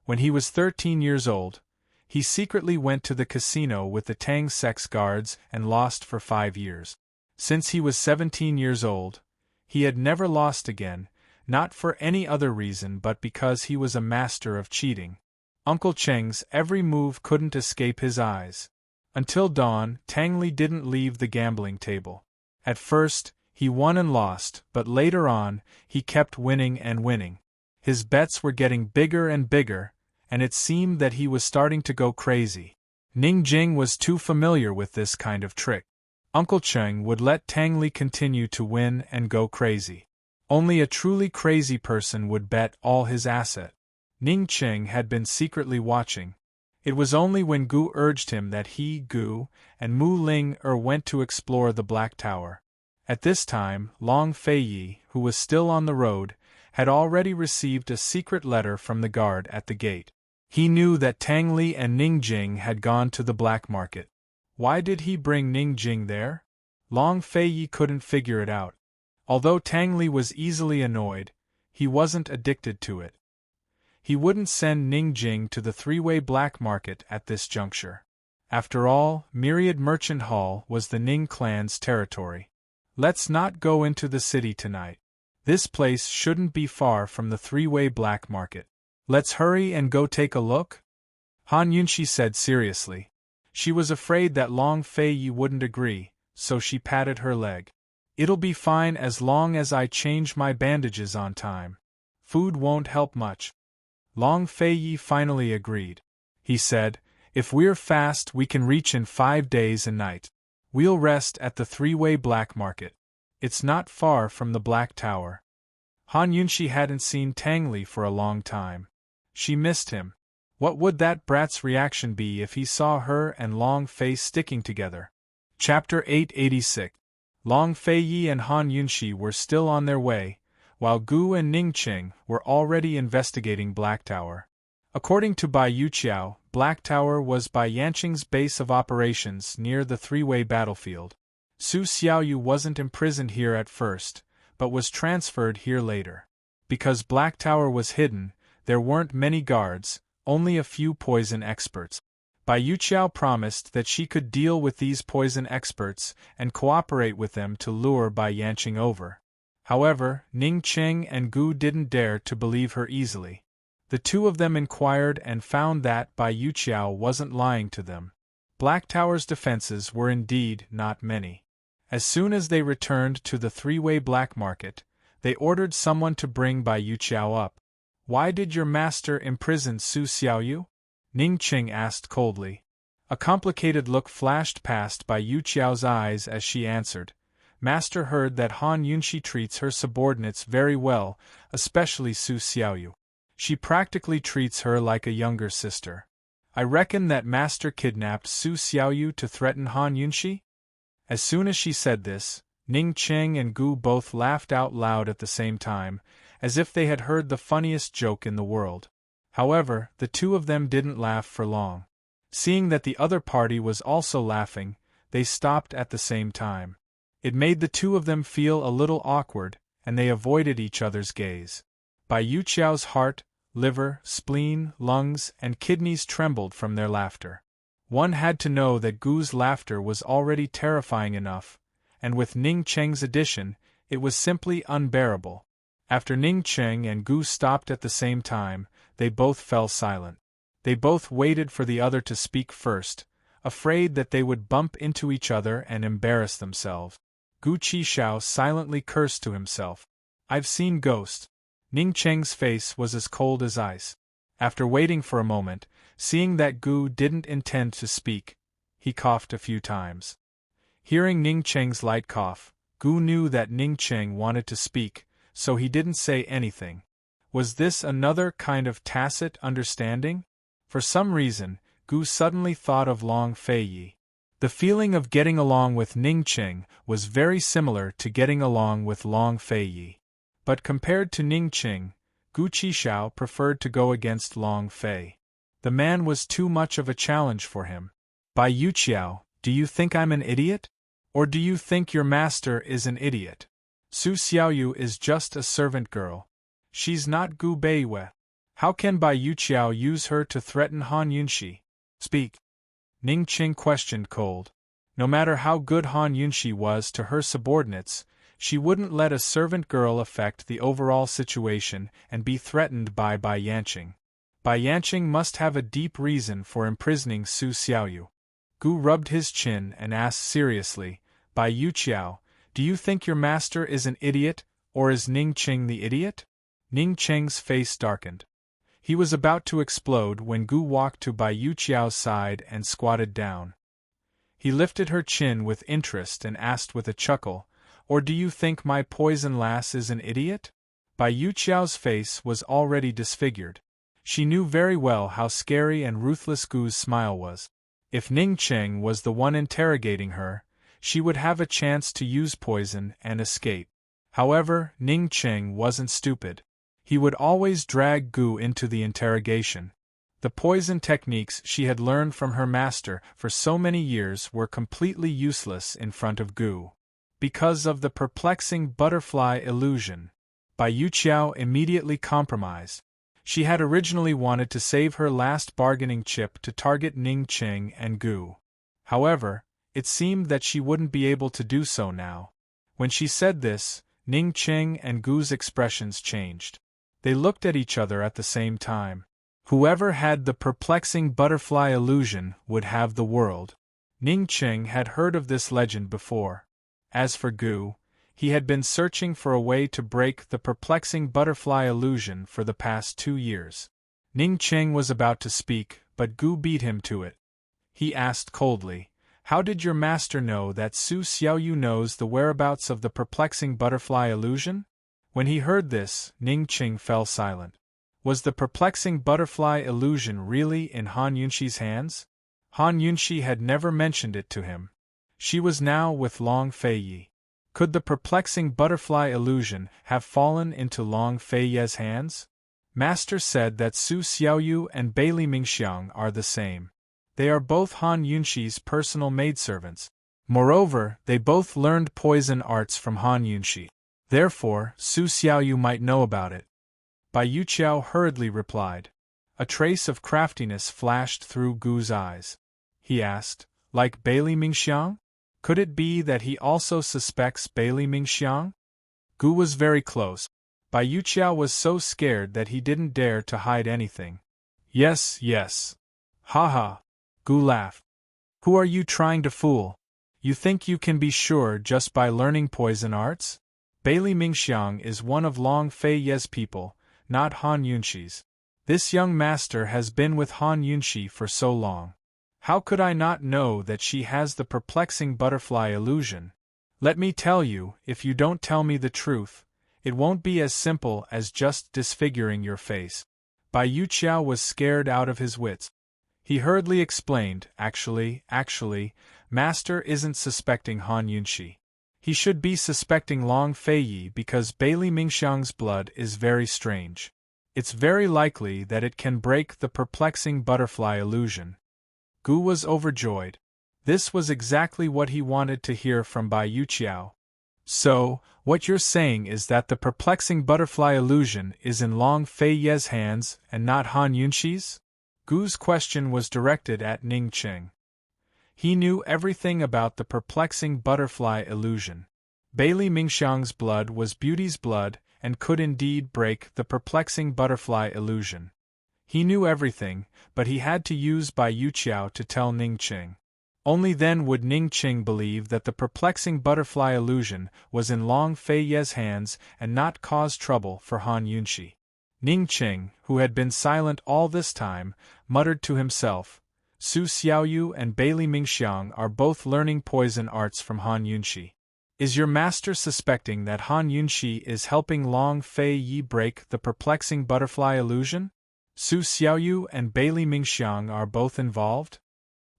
When he was 13 years old, he secretly went to the casino with the Tang sect's guards and lost for 5 years. Since he was 17 years old, he had never lost again, not for any other reason but because he was a master of cheating. Uncle Cheng's every move couldn't escape his eyes. Until dawn, Tang Li didn't leave the gambling table. At first, he won and lost, but later on, he kept winning and winning. His bets were getting bigger and bigger, and it seemed that he was starting to go crazy. Ning Jing was too familiar with this kind of trick. Uncle Cheng would let Tang Li continue to win and go crazy. Only a truly crazy person would bet all his asset. Ning Qing had been secretly watching. It was only when Gu urged him that he, Gu, and Mu Ling went to explore the Black Tower. At this time, Long Feiyi, who was still on the road, had already received a secret letter from the guard at the gate. He knew that Tang Li and Ning Jing had gone to the black market. Why did he bring Ning Jing there? Long Feiyi couldn't figure it out. Although Tang Li was easily annoyed, he wasn't addicted to it. He wouldn't send Ning Jing to the three-way black market at this juncture. After all, Myriad Merchant Hall was the Ning clan's territory. Let's not go into the city tonight. This place shouldn't be far from the three-way black market. Let's hurry and go take a look? Han Yunxi said seriously. She was afraid that Long Feiyi wouldn't agree, so she patted her leg. It'll be fine as long as I change my bandages on time. Food won't help much. Long Feiyi finally agreed. He said, if we're fast we can reach in 5 days a night. We'll rest at the three-way black market. It's not far from the Black Tower. Han Yunxi hadn't seen Tang Li for a long time. She missed him. What would that brat's reaction be if he saw her and Long Fei sticking together? Chapter 886. Long Feiyi and Han Yunxi were still on their way, while Gu and Ning Qing were already investigating Black Tower. According to Bai Yuqiao, Black Tower was Bai Yanqing's base of operations near the three-way battlefield. Su Xiaoyu wasn't imprisoned here at first, but was transferred here later. Because Black Tower was hidden, there weren't many guards, only a few poison experts. Bai Yuqiao promised that she could deal with these poison experts and cooperate with them to lure Bai Yanqing over. However, Ning Qing and Gu didn't dare to believe her easily. The two of them inquired and found that Bai Yuqiao wasn't lying to them. Black Tower's defenses were indeed not many. As soon as they returned to the three-way black market, they ordered someone to bring Bai Yuqiao up. Why did your master imprison Su Xiaoyu? Ning Qing asked coldly. A complicated look flashed past Bai Yuqiao's eyes as she answered. Master heard that Han Yunxi treats her subordinates very well, especially Su Xiaoyu. She practically treats her like a younger sister. I reckon that Master kidnapped Su Xiaoyu to threaten Han Yunxi? As soon as she said this, Ning Qing and Gu both laughed out loud at the same time, as if they had heard the funniest joke in the world. However, the two of them didn't laugh for long. Seeing that the other party was also laughing, they stopped at the same time. It made the two of them feel a little awkward, and they avoided each other's gaze. Bai Yuqiao's heart, liver, spleen, lungs, and kidneys trembled from their laughter. One had to know that Gu's laughter was already terrifying enough, and with Ning Qing's addition, it was simply unbearable. After Ning Qing and Gu stopped at the same time, they both fell silent. They both waited for the other to speak first, afraid that they would bump into each other and embarrass themselves. Gu Qishao silently cursed to himself. I've seen ghosts. Ning Qing's face was as cold as ice. After waiting for a moment, seeing that Gu didn't intend to speak, he coughed a few times. Hearing Ning Qing's light cough, Gu knew that Ning Qing wanted to speak, so he didn't say anything. Was this another kind of tacit understanding? For some reason, Gu suddenly thought of Long Feiyi. The feeling of getting along with Ning Qing was very similar to getting along with Long Feiyi. But compared to Ning Qing, Gu Qishao preferred to go against Long Fei. The man was too much of a challenge for him. Bai Yuqiao, do you think I'm an idiot? Or do you think your master is an idiot? Su Xiaoyu is just a servant girl. She's not Gu Beiwei. How can Bai Yuqiao use her to threaten Han Yunxi? Speak. Ning Qing questioned cold. No matter how good Han Yunxi was to her subordinates, she wouldn't let a servant girl affect the overall situation and be threatened by Bai Yanqing. Bai Yanqing must have a deep reason for imprisoning Su Xiaoyu. Gu rubbed his chin and asked seriously, Bai Yuqiao, do you think your master is an idiot, or is Ning Qing the idiot? Ning Qing's face darkened. He was about to explode when Gu walked to Bai Yuqiao's side and squatted down. He lifted her chin with interest and asked with a chuckle, or do you think my poison lass is an idiot? Bai Yuqiao's face was already disfigured. She knew very well how scary and ruthless Gu's smile was. If Ning Qing was the one interrogating her, she would have a chance to use poison and escape. However, Ning Qing wasn't stupid. He would always drag Gu into the interrogation. The poison techniques she had learned from her master for so many years were completely useless in front of Gu. Because of the perplexing butterfly illusion, Bai Yuqiao immediately compromised. She had originally wanted to save her last bargaining chip to target Ning Qing and Gu. However, it seemed that she wouldn't be able to do so now. When she said this, Ning Qing and Gu's expressions changed. They looked at each other at the same time. Whoever had the perplexing butterfly illusion would have the world. Ning Qing had heard of this legend before. As for Gu, he had been searching for a way to break the perplexing butterfly illusion for the past 2 years. Ning Qing was about to speak, but Gu beat him to it. He asked coldly, "How did your master know that Su Xiaoyu knows the whereabouts of the perplexing butterfly illusion?" When he heard this, Ning Qing fell silent. Was the perplexing butterfly illusion really in Han Yunxi's hands? Han Yunxi had never mentioned it to him. She was now with Long Feiyi. Could the perplexing butterfly illusion have fallen into Long Feiyi's hands? Master said that Su Xiaoyu and Bailey Mingxiang are the same. They are both Han Yunxi's personal maidservants. Moreover, they both learned poison arts from Han Yunxi. Therefore, Su Xiaoyu might know about it. Bai Yuqiao hurriedly replied. A trace of craftiness flashed through Gu's eyes. He asked, "Like Bailey Mingxiang? Could it be that he also suspects Bailey Mingxiang?" Gu was very close. Bai Yuqiao was so scared that he didn't dare to hide anything. "Yes, yes. Ha ha." Gu laughed. "Who are you trying to fool? You think you can be sure just by learning poison arts? Bailey Mingxiang is one of Long Feiyi's people, not Han Yunxi's. This young master has been with Han Yunxi for so long. How could I not know that she has the perplexing butterfly illusion? Let me tell you, if you don't tell me the truth, it won't be as simple as just disfiguring your face." Bai Yuqiao was scared out of his wits. He hurriedly explained, Actually, Master isn't suspecting Han Yunxi. He should be suspecting Long Feiyi because Bailey Mingxiang's blood is very strange. It's very likely that it can break the perplexing butterfly illusion." Gu was overjoyed. This was exactly what he wanted to hear from Bai Yuqiao. "So, what you're saying is that the perplexing butterfly illusion is in Long Feiyi's hands and not Han Yunxi's?" Gu's question was directed at Ning Qing. He knew everything about the perplexing butterfly illusion. Bailey Mingxiang's blood was beauty's blood and could indeed break the perplexing butterfly illusion. He knew everything, but he had to use Bai Yuqiao to tell Ning Qing. Only then would Ning Qing believe that the perplexing butterfly illusion was in Long Feiyi's hands and not cause trouble for Han Yunxi. Ning Qing, who had been silent all this time, muttered to himself, "Su Xiaoyu and Bailey Mingxiang are both learning poison arts from Han Yunxi. Is your master suspecting that Han Yunxi is helping Long Feiyi break the perplexing butterfly illusion? Su Xiaoyu and Bailey Mingxiang are both involved?"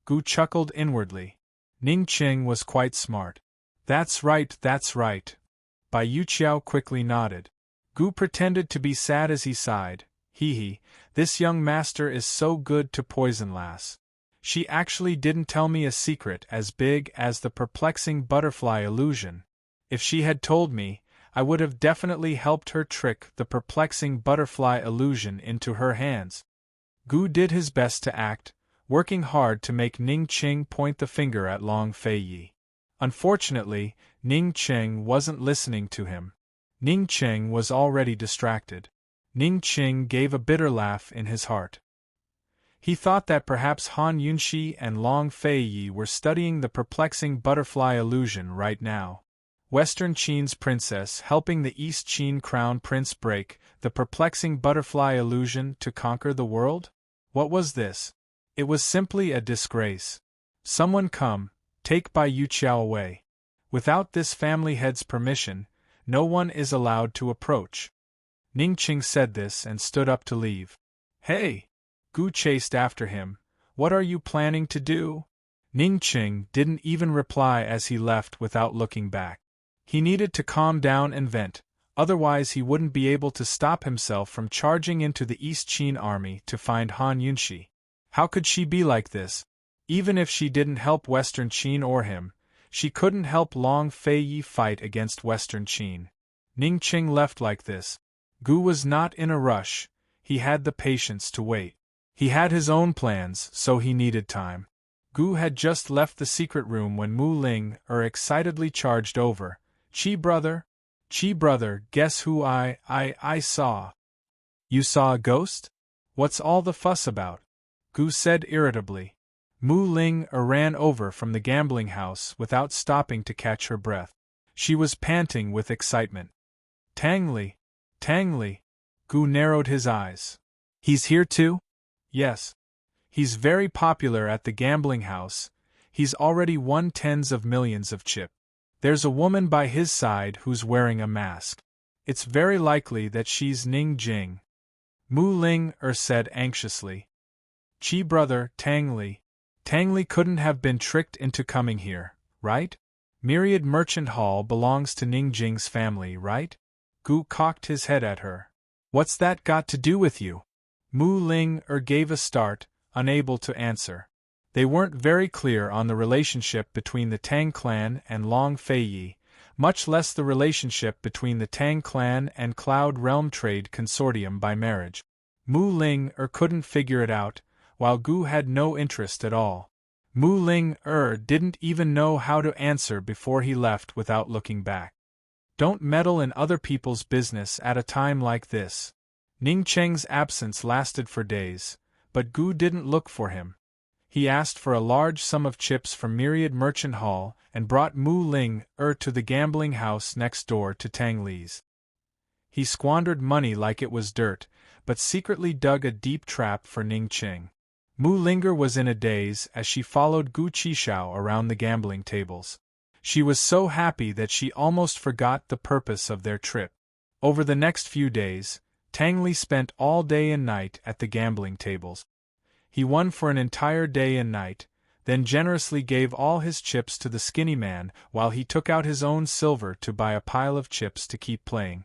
Gu chuckled inwardly. Ning Qing was quite smart. That's right. Bai Yuqiao quickly nodded. Gu pretended to be sad as he sighed. Hee, this young master is so good to poison lass. She actually didn't tell me a secret as big as the perplexing butterfly illusion. If she had told me, I would have definitely helped her trick the perplexing butterfly illusion into her hands. Gu did his best to act, working hard to make Ning Qing point the finger at Long Feiyi. Unfortunately, Ning Qing wasn't listening to him. Ning Qing was already distracted. Ning Qing gave a bitter laugh in his heart. He thought that perhaps Han Yunxi and Long Feiyi were studying the perplexing butterfly illusion right now. Western Qin's princess helping the East Qin crown prince break the perplexing butterfly illusion to conquer the world? What was this? It was simply a disgrace. Someone come, take Bai Yuqiao away. Without this family head's permission, no one is allowed to approach. Ning Qing said this and stood up to leave. Hey! Gu chased after him. What are you planning to do? Ning Qing didn't even reply as he left without looking back. He needed to calm down and vent. Otherwise he wouldn't be able to stop himself from charging into the East Qin army to find Han Yunshi. How could she be like this? Even if she didn't help Western Qin or him, she couldn't help Long Feiyi fight against Western Qin. Ning Qing left like this. Gu was not in a rush, he had the patience to wait. He had his own plans, so he needed time. Gu had just left the secret room when Mu Ling excitedly charged over. Qi brother, guess who I saw. You saw a ghost? What's all the fuss about? Gu said irritably. Mu Ling ran over from the gambling house without stopping to catch her breath. She was panting with excitement. Tang Li. Gu narrowed his eyes. He's here too? Yes. He's very popular at the gambling house. He's already won tens of millions of chip. There's a woman by his side who's wearing a mask. It's very likely that she's Ning Jing. Mu Ling said anxiously. Qi brother, Tang Li couldn't have been tricked into coming here, right? Myriad Merchant Hall belongs to Ning Jing's family, right? Gu cocked his head at her. What's that got to do with you? Mu Ling gave a start, unable to answer. They weren't very clear on the relationship between the Tang clan and Long Feiyi, much less the relationship between the Tang clan and Cloud Realm Trade Consortium by marriage. Mu Ling couldn't figure it out, while Gu had no interest at all. Mu Ling didn't even know how to answer before he left without looking back. Don't meddle in other people's business at a time like this. Ning Cheng's absence lasted for days, but Gu didn't look for him. He asked for a large sum of chips from Myriad Merchant Hall and brought Mu Ling to the gambling house next door to Tang Li's. He squandered money like it was dirt, but secretly dug a deep trap for Ning Cheng. Mu Linger was in a daze as she followed Gu Qishao around the gambling tables. She was so happy that she almost forgot the purpose of their trip. Over the next few days, Tang Li spent all day and night at the gambling tables. He won for an entire day and night, then generously gave all his chips to the skinny man while he took out his own silver to buy a pile of chips to keep playing.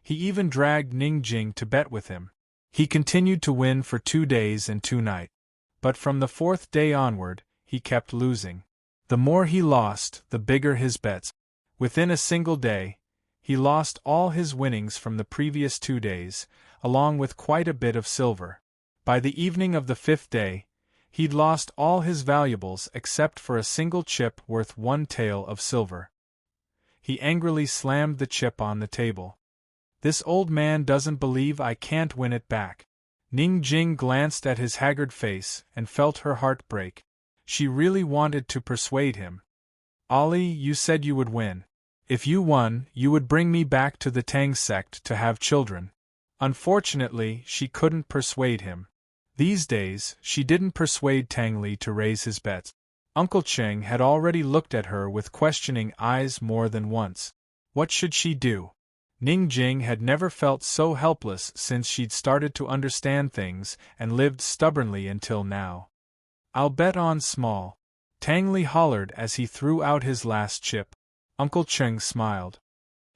He even dragged Ning Jing to bet with him. He continued to win for 2 days and 2 nights. But from the 4th day onward, he kept losing. The more he lost, the bigger his bets. Within a single day, he lost all his winnings from the previous 2 days, along with quite a bit of silver. By the evening of the 5th day, he'd lost all his valuables except for a single chip worth 1 tael of silver. He angrily slammed the chip on the table. This old man doesn't believe I can't win it back. Ning Jing glanced at his haggard face and felt her heart break. She really wanted to persuade him. Ali, you said you would win. If you won, you would bring me back to the Tang sect to have children. Unfortunately, she couldn't persuade him. These days, she didn't persuade Tang Li to raise his bets. Uncle Cheng had already looked at her with questioning eyes more than once. What should she do? Ning Jing had never felt so helpless since she'd started to understand things and lived stubbornly until now. I'll bet on small. Tang Li hollered as he threw out his last chip. Uncle Cheng smiled.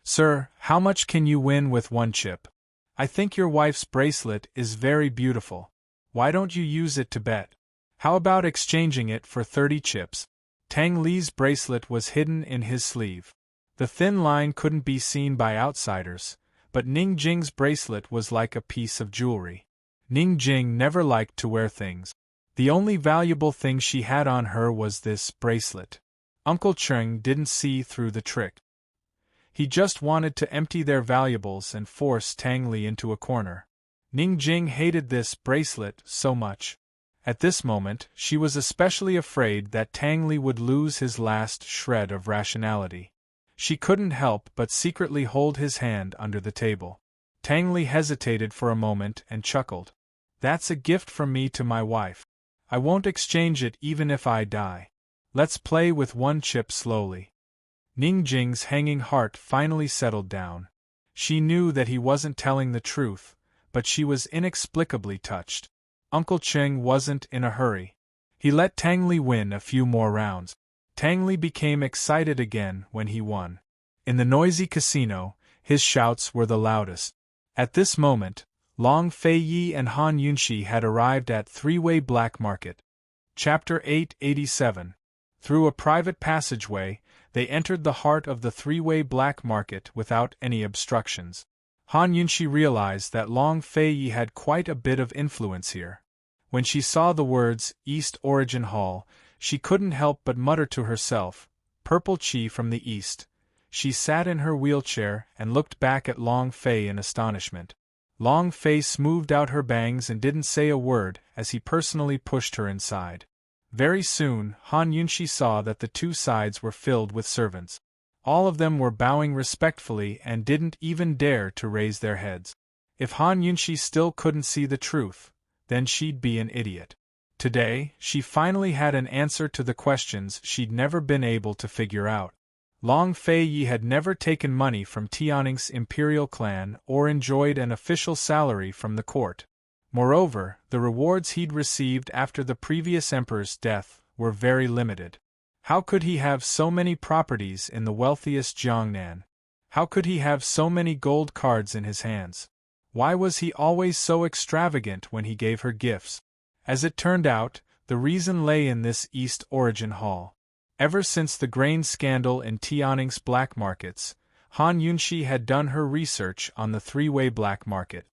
Sir, how much can you win with 1 chip? I think your wife's bracelet is very beautiful. Why don't you use it to bet? How about exchanging it for 30 chips? Tang Li's bracelet was hidden in his sleeve. The thin line couldn't be seen by outsiders, but Ning Jing's bracelet was like a piece of jewelry. Ning Jing never liked to wear things. The only valuable thing she had on her was this bracelet. Uncle Cheng didn't see through the trick. He just wanted to empty their valuables and force Tang Li into a corner. Ning Jing hated this bracelet so much. At this moment, she was especially afraid that Tang Li would lose his last shred of rationality. She couldn't help but secretly hold his hand under the table. Tang Li hesitated for a moment and chuckled. That's a gift from me to my wife. I won't exchange it even if I die. Let's play with 1 chip slowly. Ning Jing's hanging heart finally settled down. She knew that he wasn't telling the truth, but she was inexplicably touched. Uncle Cheng wasn't in a hurry. He let Tang Li win a few more rounds. Tang Li became excited again when he won. In the noisy casino, His shouts were the loudest. At this moment, Long Fei-yi and Han Yunshi had arrived at Three-Way Black Market. Chapter 887. Through a private passageway, they entered the heart of the Three-Way Black Market without any obstructions. Han Yunshi realized that Long Fei-yi had quite a bit of influence here. When she saw the words, East Origin Hall, she couldn't help but mutter to herself, Purple Chi from the East. She sat in her wheelchair and looked back at Long Fei in astonishment. Long Fei smoothed out her bangs and didn't say a word as he personally pushed her inside. Very soon, Han Yunshi saw that the two sides were filled with servants. All of them were bowing respectfully and didn't even dare to raise their heads. If Han Yunshi still couldn't see the truth, then she'd be an idiot. Today, she finally had an answer to the questions she'd never been able to figure out. Long Fei-yi had never taken money from Tianning's imperial clan or enjoyed an official salary from the court. Moreover, the rewards he'd received after the previous emperor's death were very limited. How could he have so many properties in the wealthiest Jiangnan? How could he have so many gold cards in his hands? Why was he always so extravagant when he gave her gifts? As it turned out, the reason lay in this East Origin Hall. Ever since the grain scandal in Tianning's black markets, Han Yunshi had done her research on the Three-Way Black Market.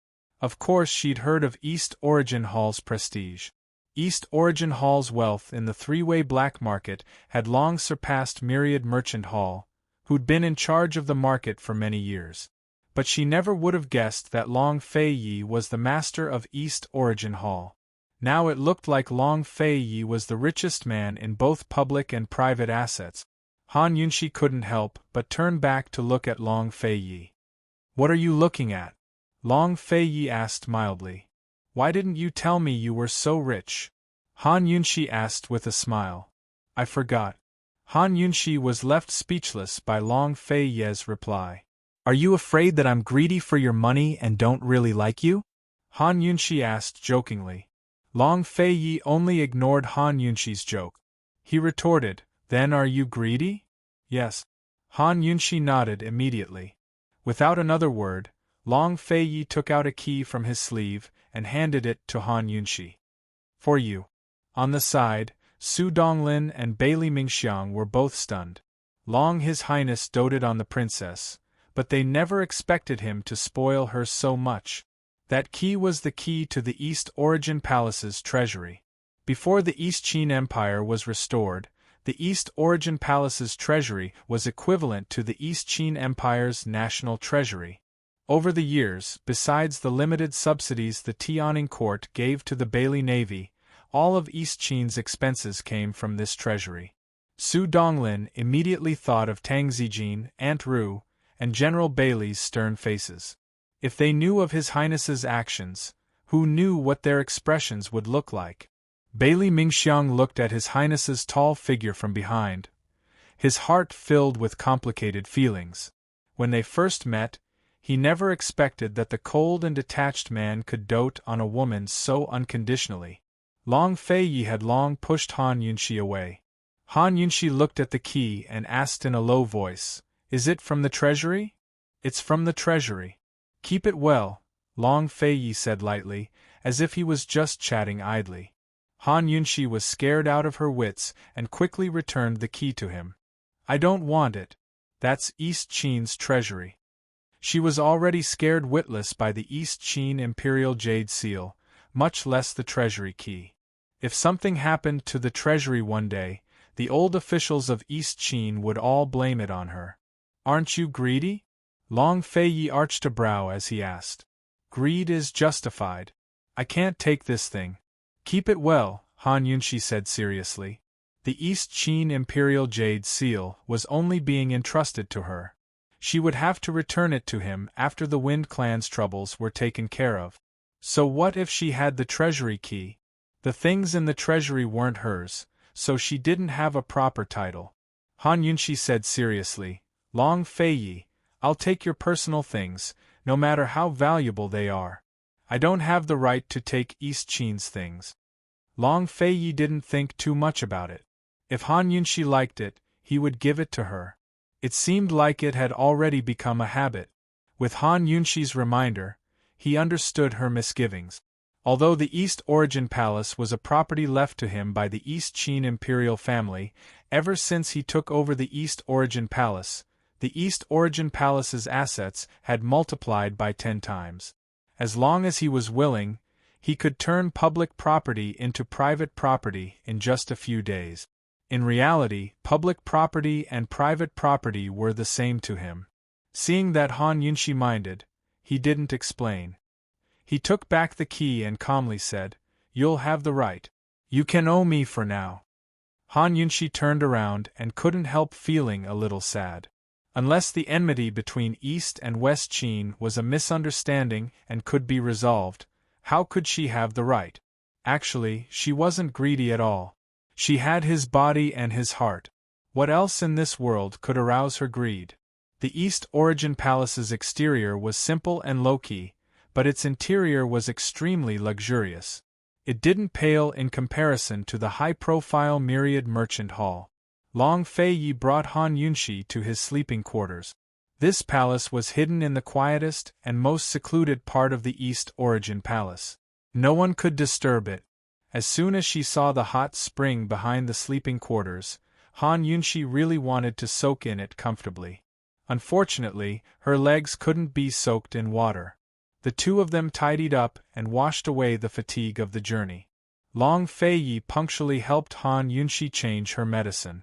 Of course she'd heard of East Origin Hall's prestige. East Origin Hall's wealth in the Three-Way Black Market had long surpassed Myriad Merchant Hall, who'd been in charge of the market for many years. But she never would have guessed that Long Fei-yi was the master of East Origin Hall. Now it looked like Long Fei-yi was the richest man in both public and private assets. Han Yunshi couldn't help but turn back to look at Long Fei-yi. "What are you looking at?" Long Fei-yi asked mildly. "Why didn't you tell me you were so rich?" Han Yunshi asked with a smile. "I forgot." Han Yunshi was left speechless by Long Fei-yi's reply. "Are you afraid that I'm greedy for your money and don't really like you?" Han Yunshi asked jokingly. Long Fei-yi only ignored Han Yunshi's joke. He retorted, "Then are you greedy?" "Yes." Han Yunshi nodded immediately. Without another word, Long Fei-yi took out a key from his sleeve and handed it to Han Yunshi. "For you." On the side, Su Donglin and Bailey Mingxiang were both stunned. Long His Highness doted on the princess, but they never expected him to spoil her so much. That key was the key to the East Origin Palace's treasury. Before the East Qin Empire was restored, the East Origin Palace's treasury was equivalent to the East Qin Empire's national treasury. Over the years, besides the limited subsidies the Tianning court gave to the Bailey Navy, all of East Qin's expenses came from this treasury. Su Donglin immediately thought of Tang Zijin, Aunt Ru, and General Bailey's stern faces. If they knew of His Highness's actions, who knew what their expressions would look like? Bailey Mingxiang looked at His Highness's tall figure from behind, his heart filled with complicated feelings. When they first met, he never expected that the cold and detached man could dote on a woman so unconditionally. Long Fei-yi had long pushed Han Yunshi away. Han Yunshi looked at the key and asked in a low voice, "Is it from the treasury?" "It's from the treasury." "Keep it well," Long Fei-yi said lightly, as if he was just chatting idly. Han Yunshi was scared out of her wits and quickly returned the key to him. "I don't want it. That's East Qin's treasury." She was already scared witless by the East Qin imperial jade seal, much less the treasury key. If something happened to the treasury one day, the old officials of East Qin would all blame it on her. "Aren't you greedy?" Long Fei-yi arched a brow as he asked. "Greed is justified. I can't take this thing." "Keep it well," Han Yunshi said seriously. The East Qin imperial jade seal was only being entrusted to her. She would have to return it to him after the Wind Clan's troubles were taken care of. So what if she had the treasury key? The things in the treasury weren't hers, so she didn't have a proper title. Han Yunshi said seriously, "Long Fei-yi, I'll take your personal things, no matter how valuable they are. I don't have the right to take East Qin's things." Long Fei-yi didn't think too much about it. If Han Yunshi liked it, he would give it to her. It seemed like it had already become a habit. With Han Yunshi's reminder, he understood her misgivings. Although the East Origin Palace was a property left to him by the East Qin imperial family, ever since he took over the East Origin Palace, the East Origin Palace's assets had multiplied by 10 times. As long as he was willing, he could turn public property into private property in just a few days. In reality, public property and private property were the same to him. Seeing that Han Yunshi minded, he didn't explain. He took back the key and calmly said, "You'll have the right. You can owe me for now." Han Yunshi turned around and couldn't help feeling a little sad. Unless the enmity between East and West Qin was a misunderstanding and could be resolved, how could she have the right? Actually, she wasn't greedy at all. She had his body and his heart. What else in this world could arouse her greed? The East Origin Palace's exterior was simple and low-key, but its interior was extremely luxurious. It didn't pale in comparison to the high-profile Myriad Merchant Hall. Long Feiyi brought Han Yunshi to his sleeping quarters. This palace was hidden in the quietest and most secluded part of the East Origin Palace. No one could disturb it. As soon as she saw the hot spring behind the sleeping quarters, Han Yunshi really wanted to soak in it comfortably. Unfortunately, her legs couldn't be soaked in water. The two of them tidied up and washed away the fatigue of the journey. Long Feiyi punctually helped Han Yunshi change her medicine.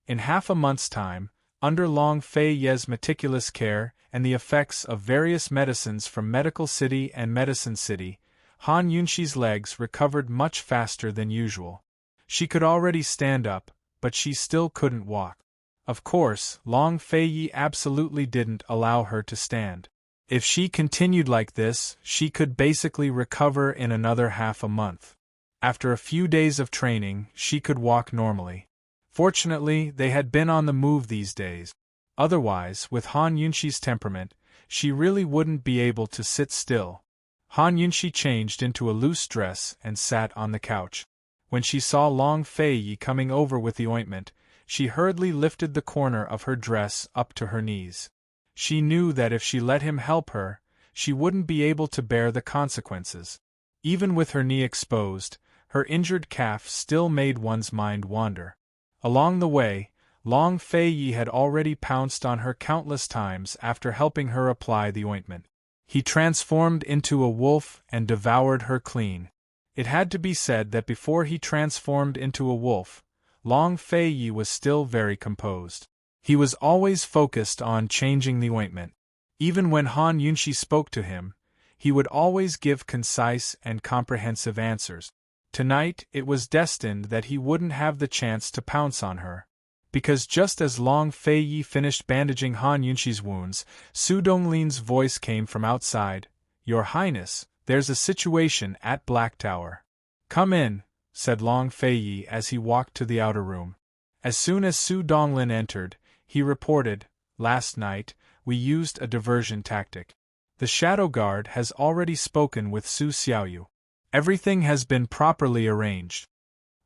In half a month's time, under Long Feiyi's meticulous care and the effects of various medicines from Medical City and Medicine City, Han Yunshi's legs recovered much faster than usual. She could already stand up, but she still couldn't walk. Of course, Long Feiyi absolutely didn't allow her to stand. If she continued like this, she could basically recover in another half a month. After a few days of training, she could walk normally. Fortunately, they had been on the move these days. Otherwise, with Han Yunshi's temperament, she really wouldn't be able to sit still. Han Yunshi changed into a loose dress and sat on the couch. When she saw Long Feiyi coming over with the ointment, she hurriedly lifted the corner of her dress up to her knees. She knew that if she let him help her, she wouldn't be able to bear the consequences. Even with her knee exposed, her injured calf still made one's mind wander. Along the way, Long Feiyi had already pounced on her countless times after helping her apply the ointment. He transformed into a wolf and devoured her clean. It had to be said that before he transformed into a wolf, Long Feiyi was still very composed. He was always focused on changing the ointment. Even when Han Yunshi spoke to him, he would always give concise and comprehensive answers. Tonight it was destined that he wouldn't have the chance to pounce on her. Because just as Long Feiyi finished bandaging Han Yunshi's wounds, Su Donglin's voice came from outside. "Your Highness, there's a situation at Black Tower." "Come in," said Long Feiyi as he walked to the outer room. As soon as Su Donglin entered, he reported, "Last night, we used a diversion tactic. The Shadow Guard has already spoken with Su Xiaoyu. Everything has been properly arranged."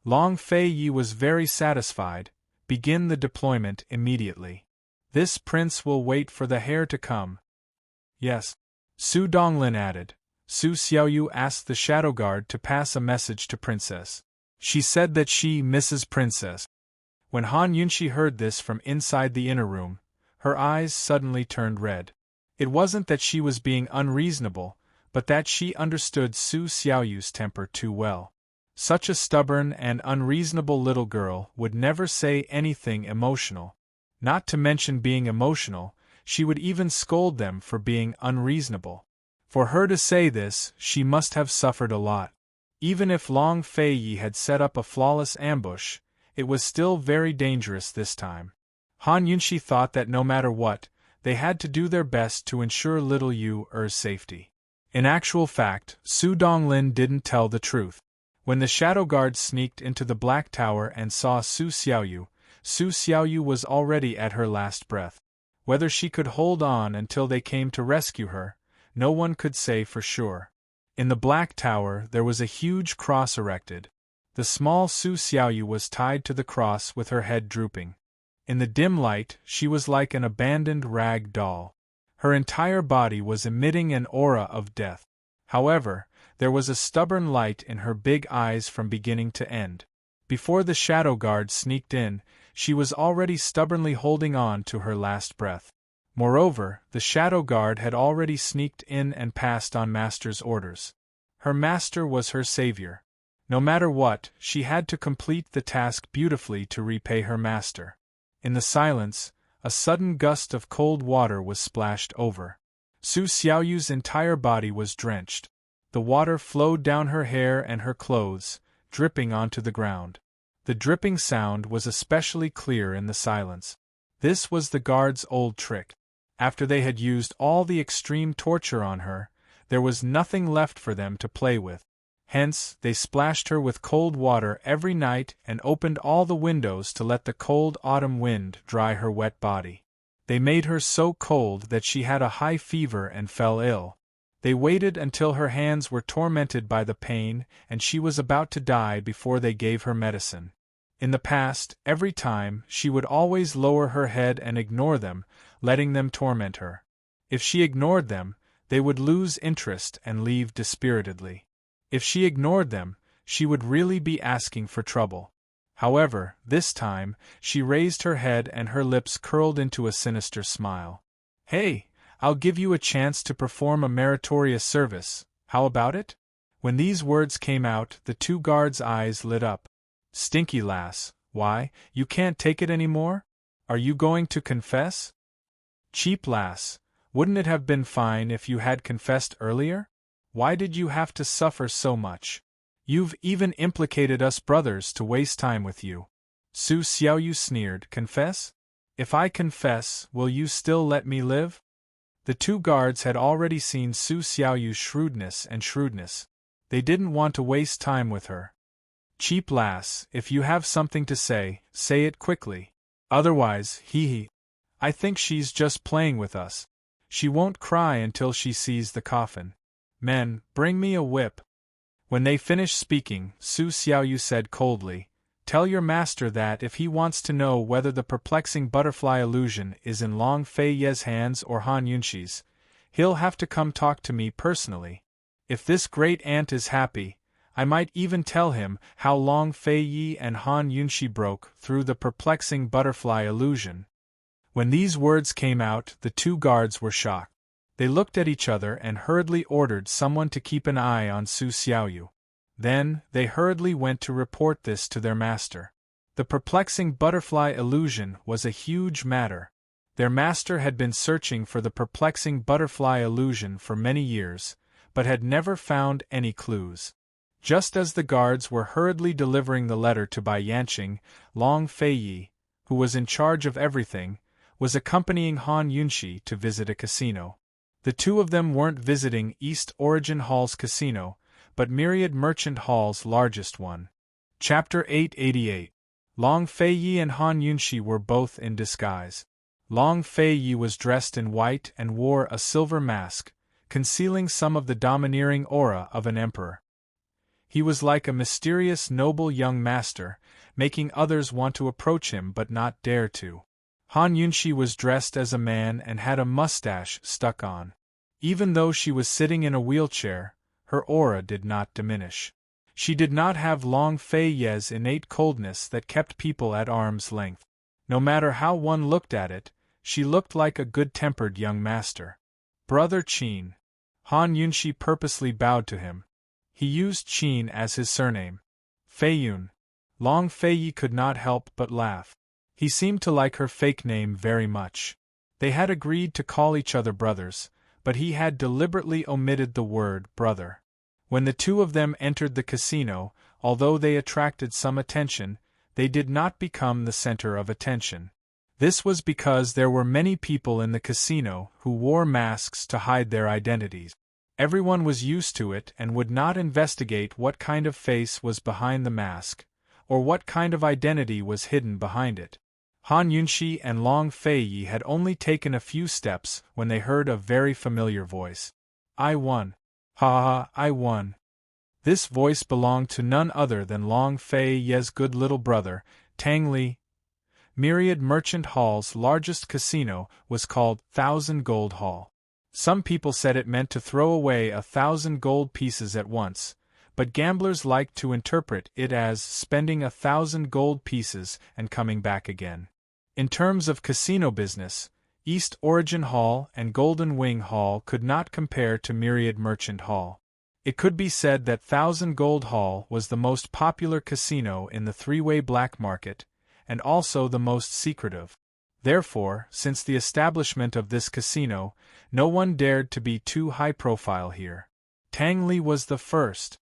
Long Feiyi was very satisfied. "Begin the deployment immediately. This prince will wait for the heir to come." "Yes," Su Donglin added. Su Xiaoyu asked the Shadow Guard to pass a message to Princess. She said that she, Mrs. Princess. When Han Yunshi heard this from inside the inner room, her eyes suddenly turned red. It wasn't that she was being unreasonable, but that she understood Su Xiaoyu's temper too well. Such a stubborn and unreasonable little girl would never say anything emotional. Not to mention being emotional, she would even scold them for being unreasonable. For her to say this, she must have suffered a lot. Even if Long Feiyi had set up a flawless ambush, it was still very dangerous this time. Han Yunshi thought that no matter what, they had to do their best to ensure little Yu Er's safety. In actual fact, Su Donglin didn't tell the truth. When the Shadow Guard sneaked into the Black Tower and saw Su Xiaoyu was already at her last breath. Whether she could hold on until they came to rescue her, no one could say for sure. In the Black Tower there was a huge cross erected. The small Su Xiaoyu was tied to the cross with her head drooping. In the dim light, she was like an abandoned rag doll. Her entire body was emitting an aura of death. However, there was a stubborn light in her big eyes from beginning to end. Before the shadow guard sneaked in, she was already stubbornly holding on to her last breath. Moreover, the shadow guard had already sneaked in and passed on Master's orders. Her master was her savior. No matter what, she had to complete the task beautifully to repay her master. In the silence, a sudden gust of cold water was splashed over. Su Xiaoyu's entire body was drenched. The water flowed down her hair and her clothes, dripping onto the ground. The dripping sound was especially clear in the silence. This was the guard's old trick. After they had used all the extreme torture on her, there was nothing left for them to play with. Hence, they splashed her with cold water every night and opened all the windows to let the cold autumn wind dry her wet body. They made her so cold that she had a high fever and fell ill. They waited until her hands were tormented by the pain and she was about to die before they gave her medicine. In the past, every time, she would always lower her head and ignore them, letting them torment her. If she ignored them, they would lose interest and leave dispiritedly. If she ignored them, she would really be asking for trouble. However, this time, she raised her head and her lips curled into a sinister smile. "Hey, I'll give you a chance to perform a meritorious service, how about it?" When these words came out, the two guards' eyes lit up. "Stinky lass, why, you can't take it anymore? Are you going to confess?" "Cheap lass, wouldn't it have been fine if you had confessed earlier? Why did you have to suffer so much? You've even implicated us brothers to waste time with you." Su Xiaoyu sneered. "Confess? If I confess, will you still let me live?" The two guards had already seen Su Xiaoyu's shrewdness. They didn't want to waste time with her. "Cheap lass, if you have something to say it quickly. Otherwise, I think she's just playing with us. She won't cry until she sees the coffin. Men, bring me a whip." When they finished speaking, Su Xiaoyu said coldly, "Tell your master that if he wants to know whether the perplexing butterfly illusion is in Long Fei Ye's hands or Han Yunshi's, he'll have to come talk to me personally. If this great aunt is happy, I might even tell him how Long Fei Yi and Han Yunshi broke through the perplexing butterfly illusion." When these words came out, the two guards were shocked. They looked at each other and hurriedly ordered someone to keep an eye on Su Xiaoyu. Then, they hurriedly went to report this to their master. The perplexing butterfly illusion was a huge matter. Their master had been searching for the perplexing butterfly illusion for many years, but had never found any clues. Just as the guards were hurriedly delivering the letter to Bai Yanqing, Long Fei Yi, who was in charge of everything, was accompanying Han Yunshi to visit a casino. The two of them weren't visiting East Origin Hall's casino, but Myriad Merchant Hall's largest one. Chapter 888. Long Fei Yi and Han Yunshi were both in disguise. Long Fei Yi was dressed in white and wore a silver mask, concealing some of the domineering aura of an emperor. He was like a mysterious noble young master, making others want to approach him but not dare to. Han Yunshi was dressed as a man and had a mustache stuck on. Even though she was sitting in a wheelchair, her aura did not diminish. She did not have Long Fei Ye's innate coldness that kept people at arm's length. No matter how one looked at it, she looked like a good-tempered young master. "Brother Qin." Han Yunshi purposely bowed to him. He used Qin as his surname. "Feiyun." Long Fei Yi could not help but laugh. He seemed to like her fake name very much. They had agreed to call each other brothers, but he had deliberately omitted the word brother. When the two of them entered the casino, although they attracted some attention, they did not become the center of attention. This was because there were many people in the casino who wore masks to hide their identities. Everyone was used to it and would not investigate what kind of face was behind the mask, or what kind of identity was hidden behind it. Han Yunshi and Long Fei Yi had only taken a few steps when they heard a very familiar voice. "I won. Ha ha, I won." This voice belonged to none other than Long Fei Ye's good little brother, Tang Li. Myriad Merchant Hall's largest casino was called 1,000 Gold Hall. Some people said it meant to throw away 1,000 gold pieces at once, but gamblers liked to interpret it as spending 1,000 gold pieces and coming back again. In terms of casino business, East Origin Hall and Golden Wing Hall could not compare to Myriad Merchant Hall. It could be said that Thousand Gold Hall was the most popular casino in the three-way black market, and also the most secretive. Therefore, since the establishment of this casino, no one dared to be too high-profile here. Tang Li was the first.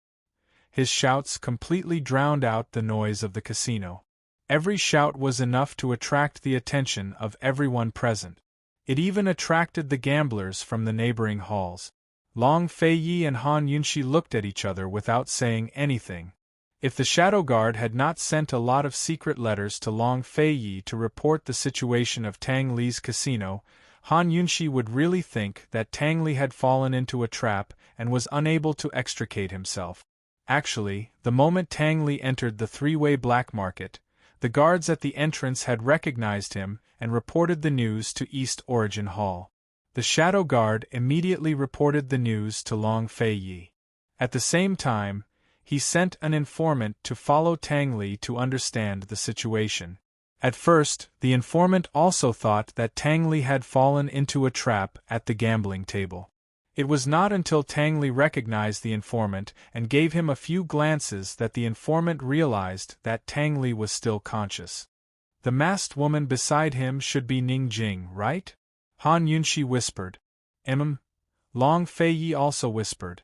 His shouts completely drowned out the noise of the casino. Every shout was enough to attract the attention of everyone present. It even attracted the gamblers from the neighboring halls. Long Feiyi and Han Yunxi looked at each other without saying anything. If the Shadow Guard had not sent a lot of secret letters to Long Feiyi to report the situation of Tang Li's casino, Han Yunxi would really think that Tang Li had fallen into a trap and was unable to extricate himself. Actually, the moment Tang Li entered the three-way black market, the guards at the entrance had recognized him and reported the news to East Origin Hall. The Shadow Guard immediately reported the news to Long Feiyi. At the same time, he sent an informant to follow Tang Li to understand the situation. At first, the informant also thought that Tang Li had fallen into a trap at the gambling table. It was not until Tang Li recognized the informant and gave him a few glances that the informant realized that Tang Li was still conscious. The masked woman beside him should be Ning Jing, right? Han Yunxi whispered. Long Feiyi also whispered.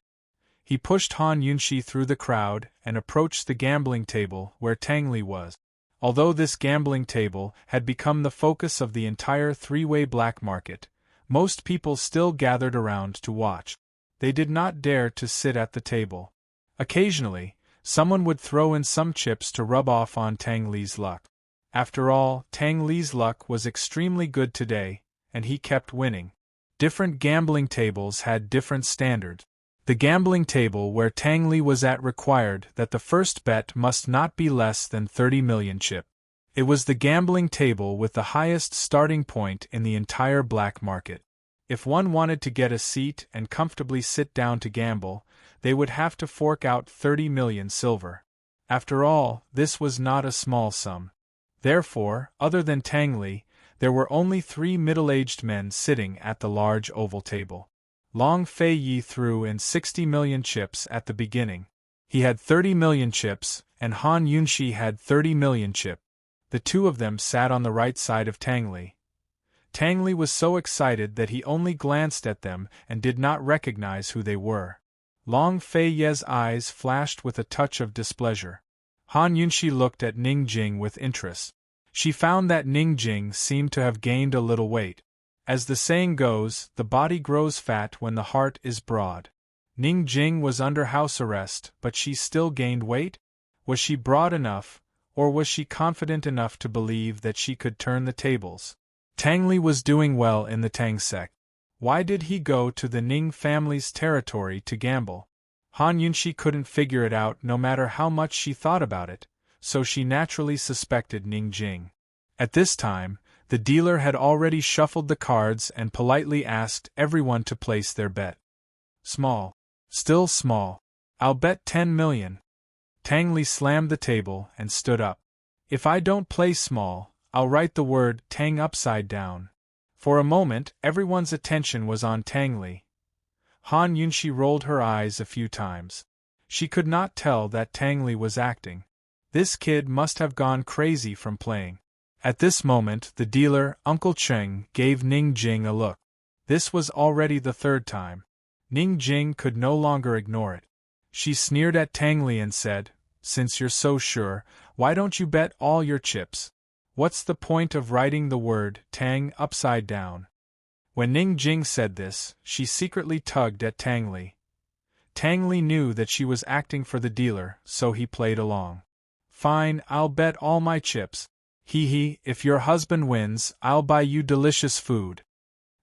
He pushed Han Yunxi through the crowd and approached the gambling table where Tang Li was. Although this gambling table had become the focus of the entire three-way black market, most people still gathered around to watch. They did not dare to sit at the table. Occasionally, someone would throw in some chips to rub off on Tang Li's luck. After all, Tang Li's luck was extremely good today, and he kept winning. Different gambling tables had different standards. The gambling table where Tang Li was at required that the first bet must not be less than 30 million chip. It was the gambling table with the highest starting point in the entire black market. If one wanted to get a seat and comfortably sit down to gamble, they would have to fork out 30 million silver. After all, this was not a small sum. Therefore, other than Tang Li, there were only 3 middle-aged men sitting at the large oval table. Long Feiyi threw in 60 million chips at the beginning. He had 30 million chips, and Han Yunxi had 30 million chip. The two of them sat on the right side of Tang Li. Tang Li was so excited that he only glanced at them and did not recognize who they were. Long Feiyi's eyes flashed with a touch of displeasure. Han Yunxi looked at Ning Jing with interest. She found that Ning Jing seemed to have gained a little weight. As the saying goes, the body grows fat when the heart is broad. Ning Jing was under house arrest, but she still gained weight? Was she broad enough, or was she confident enough to believe that she could turn the tables? Tang Li was doing well in the Tang sect. Why did he go to the Ning family's territory to gamble? Han Yunxi couldn't figure it out no matter how much she thought about it, so she naturally suspected Ning Jing. At this time, the dealer had already shuffled the cards and politely asked everyone to place their bet. Small. Still small. I'll bet 10 million. Tang Li slammed the table and stood up. If I don't play small, I'll write the word Tang upside down. For a moment, everyone's attention was on Tang Li. Han Yunxi rolled her eyes a few times. She could not tell that Tang Li was acting. This kid must have gone crazy from playing. At this moment, the dealer, Uncle Cheng, gave Ning Jing a look. This was already the third time. Ning Jing could no longer ignore it. She sneered at Tang Li and said, "Since you're so sure, why don't you bet all your chips? What's the point of writing the word Tang upside down?" When Ning Jing said this, she secretly tugged at Tang Li. Tang Li knew that she was acting for the dealer, so he played along. "Fine, I'll bet all my chips. Hee, if your husband wins, I'll buy you delicious food."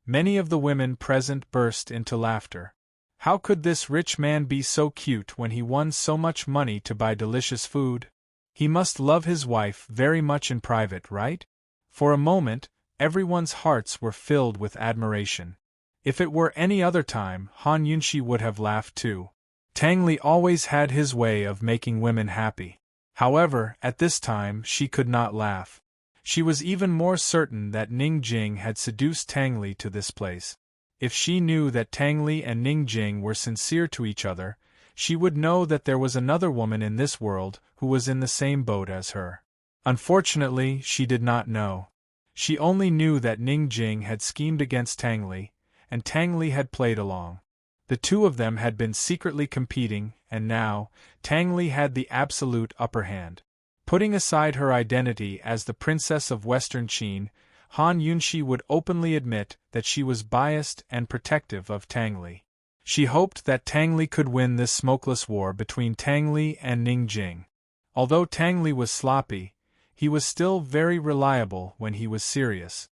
Many of the women present burst into laughter. How could this rich man be so cute when he won so much money to buy delicious food? He must love his wife very much in private, right? For a moment, everyone's hearts were filled with admiration. If it were any other time, Han Yunshi would have laughed too. Tang Li always had his way of making women happy. However, at this time she could not laugh. She was even more certain that Ning Jing had seduced Tang Li to this place. If she knew that Tang Li and Ning Jing were sincere to each other, she would know that there was another woman in this world who was in the same boat as her. Unfortunately, she did not know. She only knew that Ning Jing had schemed against Tang Li, and Tang Li had played along. The two of them had been secretly competing, and now, Tang Li had the absolute upper hand. Putting aside her identity as the Princess of Western Qin, Han Yunshi would openly admit that she was biased and protective of Tang Li. She hoped that Tang Li could win this smokeless war between Tang Li and Ning Jing. Although Tang Li was sloppy, he was still very reliable when he was serious.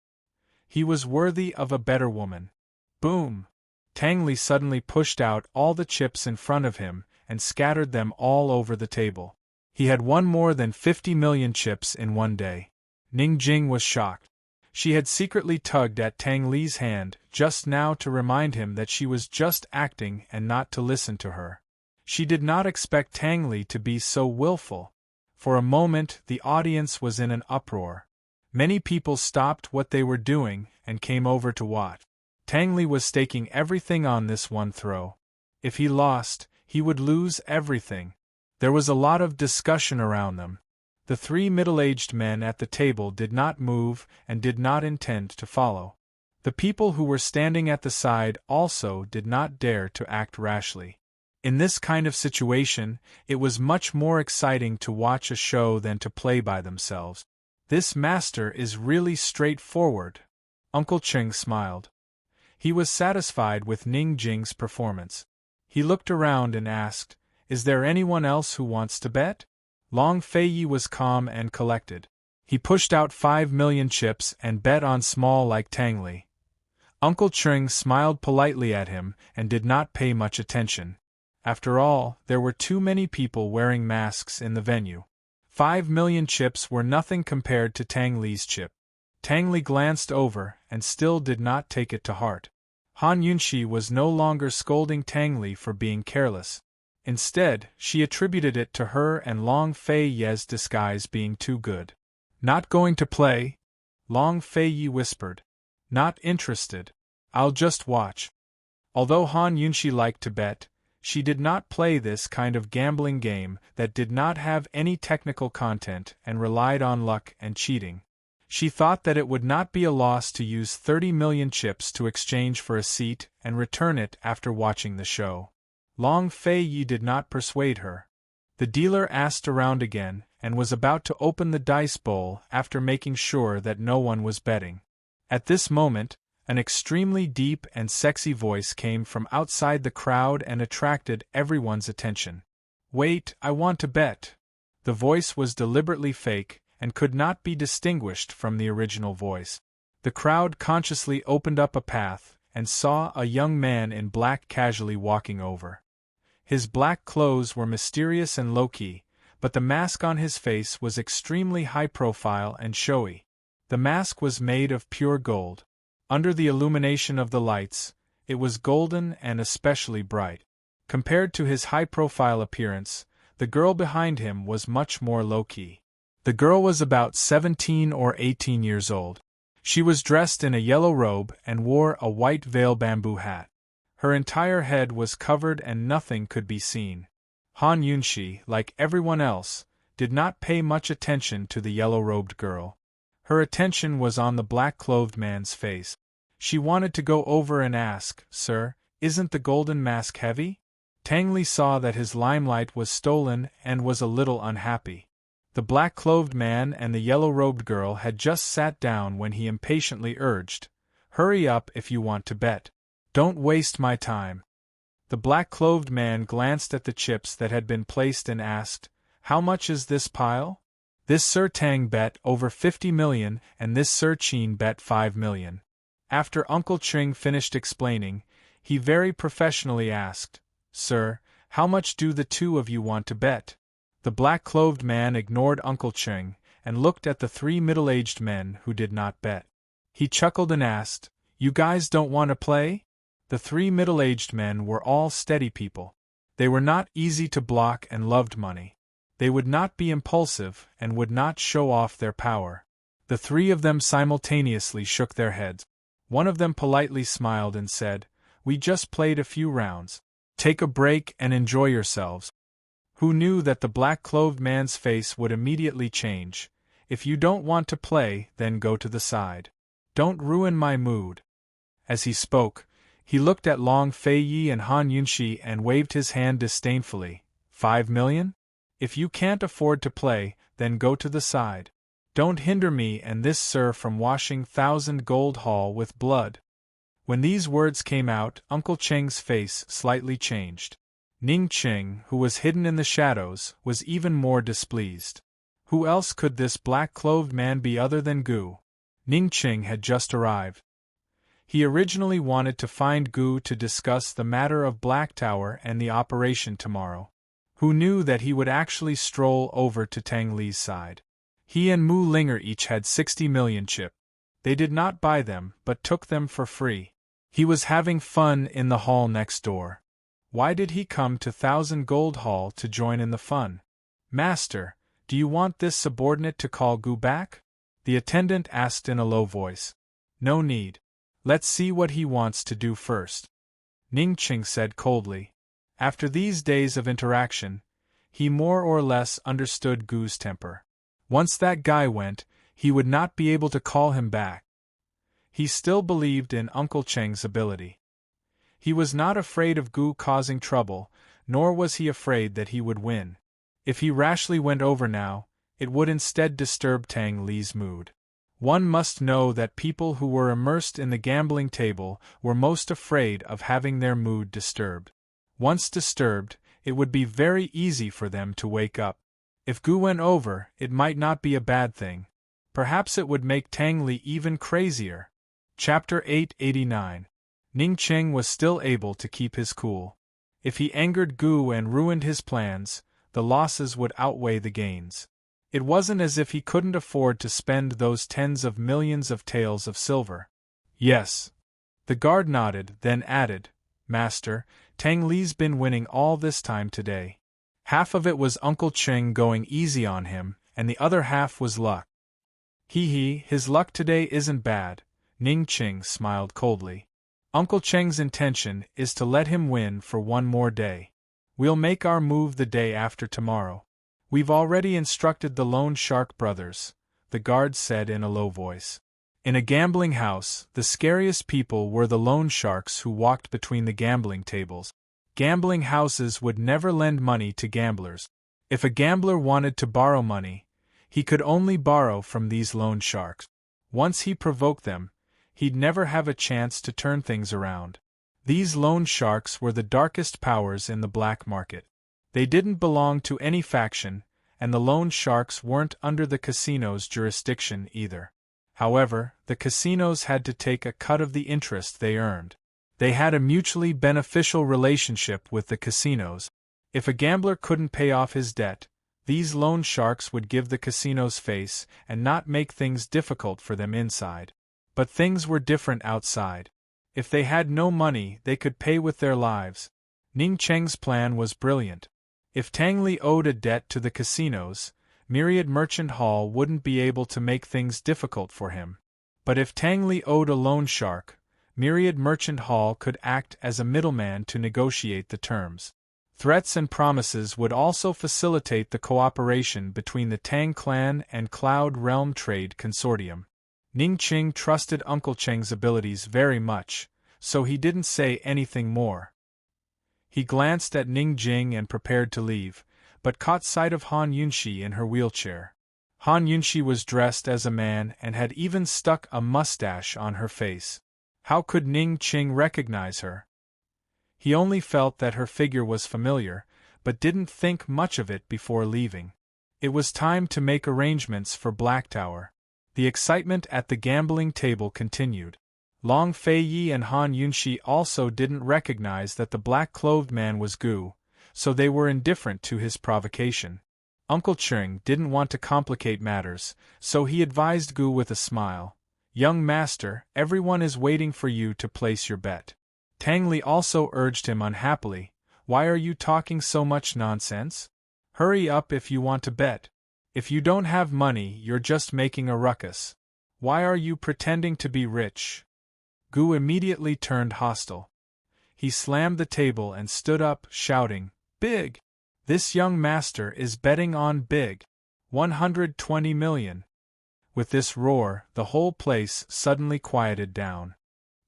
He was worthy of a better woman. Boom! Tang Li suddenly pushed out all the chips in front of him and scattered them all over the table. He had won more than 50 million chips in one day. Ning Jing was shocked. She had secretly tugged at Tang Li's hand just now to remind him that she was just acting and not to listen to her. She did not expect Tang Li to be so willful. For a moment the audience was in an uproar. Many people stopped what they were doing and came over to watch. Tang Li was staking everything on this one throw. If he lost, he would lose everything. There was a lot of discussion around them. The three middle-aged men at the table did not move and did not intend to follow. The people who were standing at the side also did not dare to act rashly. In this kind of situation, it was much more exciting to watch a show than to play by themselves. This master is really straightforward. Uncle Cheng smiled. He was satisfied with Ning Jing's performance. He looked around and asked, "Is there anyone else who wants to bet?" Long Feiyi was calm and collected. He pushed out 5 million chips and bet on small like Tang Li. Uncle Cheng smiled politely at him and did not pay much attention. After all, there were too many people wearing masks in the venue. 5 million chips were nothing compared to Tang Li's chip. Tang Li glanced over and still did not take it to heart. Han Yunshi was no longer scolding Tang Li for being careless. Instead, she attributed it to her and Long Feiyi's disguise being too good. "Not going to play?" Long Feiyi whispered. "Not interested. I'll just watch." Although Han Yunshi liked to bet, she did not play this kind of gambling game that did not have any technical content and relied on luck and cheating. She thought that it would not be a loss to use 30 million chips to exchange for a seat and return it after watching the show. Long Feiyi did not persuade her. The dealer asked around again and was about to open the dice bowl after making sure that no one was betting. At this moment, an extremely deep and sexy voice came from outside the crowd and attracted everyone's attention. "Wait, I want to bet." The voice was deliberately fake and could not be distinguished from the original voice. The crowd consciously opened up a path and saw a young man in black casually walking over. His black clothes were mysterious and low-key, but the mask on his face was extremely high-profile and showy. The mask was made of pure gold. Under the illumination of the lights, it was golden and especially bright. Compared to his high-profile appearance, the girl behind him was much more low-key. The girl was about 17 or 18 years old. She was dressed in a yellow robe and wore a white veil bamboo hat. Her entire head was covered and nothing could be seen. Han Yunshi, like everyone else, did not pay much attention to the yellow-robed girl. Her attention was on the black-clothed man's face. She wanted to go over and ask, "Sir, isn't the golden mask heavy?" Tang Li saw that his limelight was stolen and was a little unhappy. The black-clothed man and the yellow-robed girl had just sat down when he impatiently urged, "Hurry up if you want to bet. Don't waste my time." The black-clothed man glanced at the chips that had been placed and asked, "How much is this pile?" "This Sir Tang bet over 50 million and this Sir Qin bet 5 million. After Uncle Cheng finished explaining, he very professionally asked, "Sir, how much do the two of you want to bet?" The black-clothed man ignored Uncle Cheng and looked at the three middle-aged men who did not bet. He chuckled and asked, "You guys don't want to play?" The three middle-aged men were all steady people. They were not easy to block and loved money. They would not be impulsive and would not show off their power. The three of them simultaneously shook their heads. One of them politely smiled and said, "We just played a few rounds. Take a break and enjoy yourselves." Who knew that the black-clothed man's face would immediately change? "If you don't want to play, then go to the side. Don't ruin my mood." As he spoke, he looked at Long Fei and Han Yunxi and waved his hand disdainfully. 5 million? If you can't afford to play, then go to the side. Don't hinder me and this sir from washing 1,000 gold hall with blood. When these words came out, Uncle Cheng's face slightly changed. Ning Ching, who was hidden in the shadows, was even more displeased. Who else could this black-clothed man be other than Gu? Ning Ching had just arrived. He originally wanted to find Gu to discuss the matter of Black Tower and the operation tomorrow. Who knew that he would actually stroll over to Tang Li's side? He and Mu Linger each had 60 million chip. They did not buy them, but took them for free. He was having fun in the hall next door. Why did he come to 1,000 Gold Hall to join in the fun? "Master, do you want this subordinate to call Gu back?" the attendant asked in a low voice. "No need. Let's see what he wants to do first," Ning Ching said coldly. After these days of interaction, he more or less understood Gu's temper. Once that guy went, he would not be able to call him back. He still believed in Uncle Cheng's ability. He was not afraid of Gu causing trouble, nor was he afraid that he would win. If he rashly went over now, it would instead disturb Tang Li's mood. One must know that people who were immersed in the gambling table were most afraid of having their mood disturbed. Once disturbed, it would be very easy for them to wake up. If Gu went over, it might not be a bad thing. Perhaps it would make Tang Li even crazier. Chapter 889. Ning Ching was still able to keep his cool. If he angered Gu and ruined his plans, the losses would outweigh the gains. It wasn't as if he couldn't afford to spend those tens of millions of taels of silver. "Yes." The guard nodded, then added, "Master, Tang Li's been winning all this time today. Half of it was Uncle Cheng going easy on him, and the other half was luck." His luck today isn't bad," Ning Ching smiled coldly. "Uncle Cheng's intention is to let him win for one more day. We'll make our move the day after tomorrow. We've already instructed the Loan Shark brothers," the guard said in a low voice. In a gambling house, the scariest people were the loan sharks who walked between the gambling tables. Gambling houses would never lend money to gamblers. If a gambler wanted to borrow money, he could only borrow from these loan sharks. Once he provoked them, he'd never have a chance to turn things around. These loan sharks were the darkest powers in the black market. They didn't belong to any faction, and the loan sharks weren't under the casino's jurisdiction either. However, the casinos had to take a cut of the interest they earned. They had a mutually beneficial relationship with the casinos. If a gambler couldn't pay off his debt, these loan sharks would give the casinos face and not make things difficult for them inside. But things were different outside. If they had no money, they could pay with their lives. Ning Cheng's plan was brilliant. If Tang Li owed a debt to the casinos, Myriad Merchant Hall wouldn't be able to make things difficult for him. But if Tang Li owed a loan shark, Myriad Merchant Hall could act as a middleman to negotiate the terms. Threats and promises would also facilitate the cooperation between the Tang Clan and Cloud Realm Trade Consortium. Ning Ching trusted Uncle Cheng's abilities very much, so he didn't say anything more. He glanced at Ning Jing and prepared to leave, but caught sight of Han Yunxi in her wheelchair. Han Yunxi was dressed as a man and had even stuck a mustache on her face. How could Ning Ching recognize her? He only felt that her figure was familiar, but didn't think much of it before leaving. It was time to make arrangements for Black Tower. The excitement at the gambling table continued. Long Fei and Han Yunxi also didn't recognize that the black-clothed man was Gu, so they were indifferent to his provocation. Uncle Cheng didn't want to complicate matters, so he advised Gu with a smile, "Young master, everyone is waiting for you to place your bet. Tang Li also urged him unhappily, "Why are you talking so much nonsense? Hurry up if you want to bet. If you don't have money, you're just making a ruckus. Why are you pretending to be rich?" Gu immediately turned hostile. He slammed the table and stood up, shouting, "Big! This young master is betting on big. 120 million. With this roar, the whole place suddenly quieted down.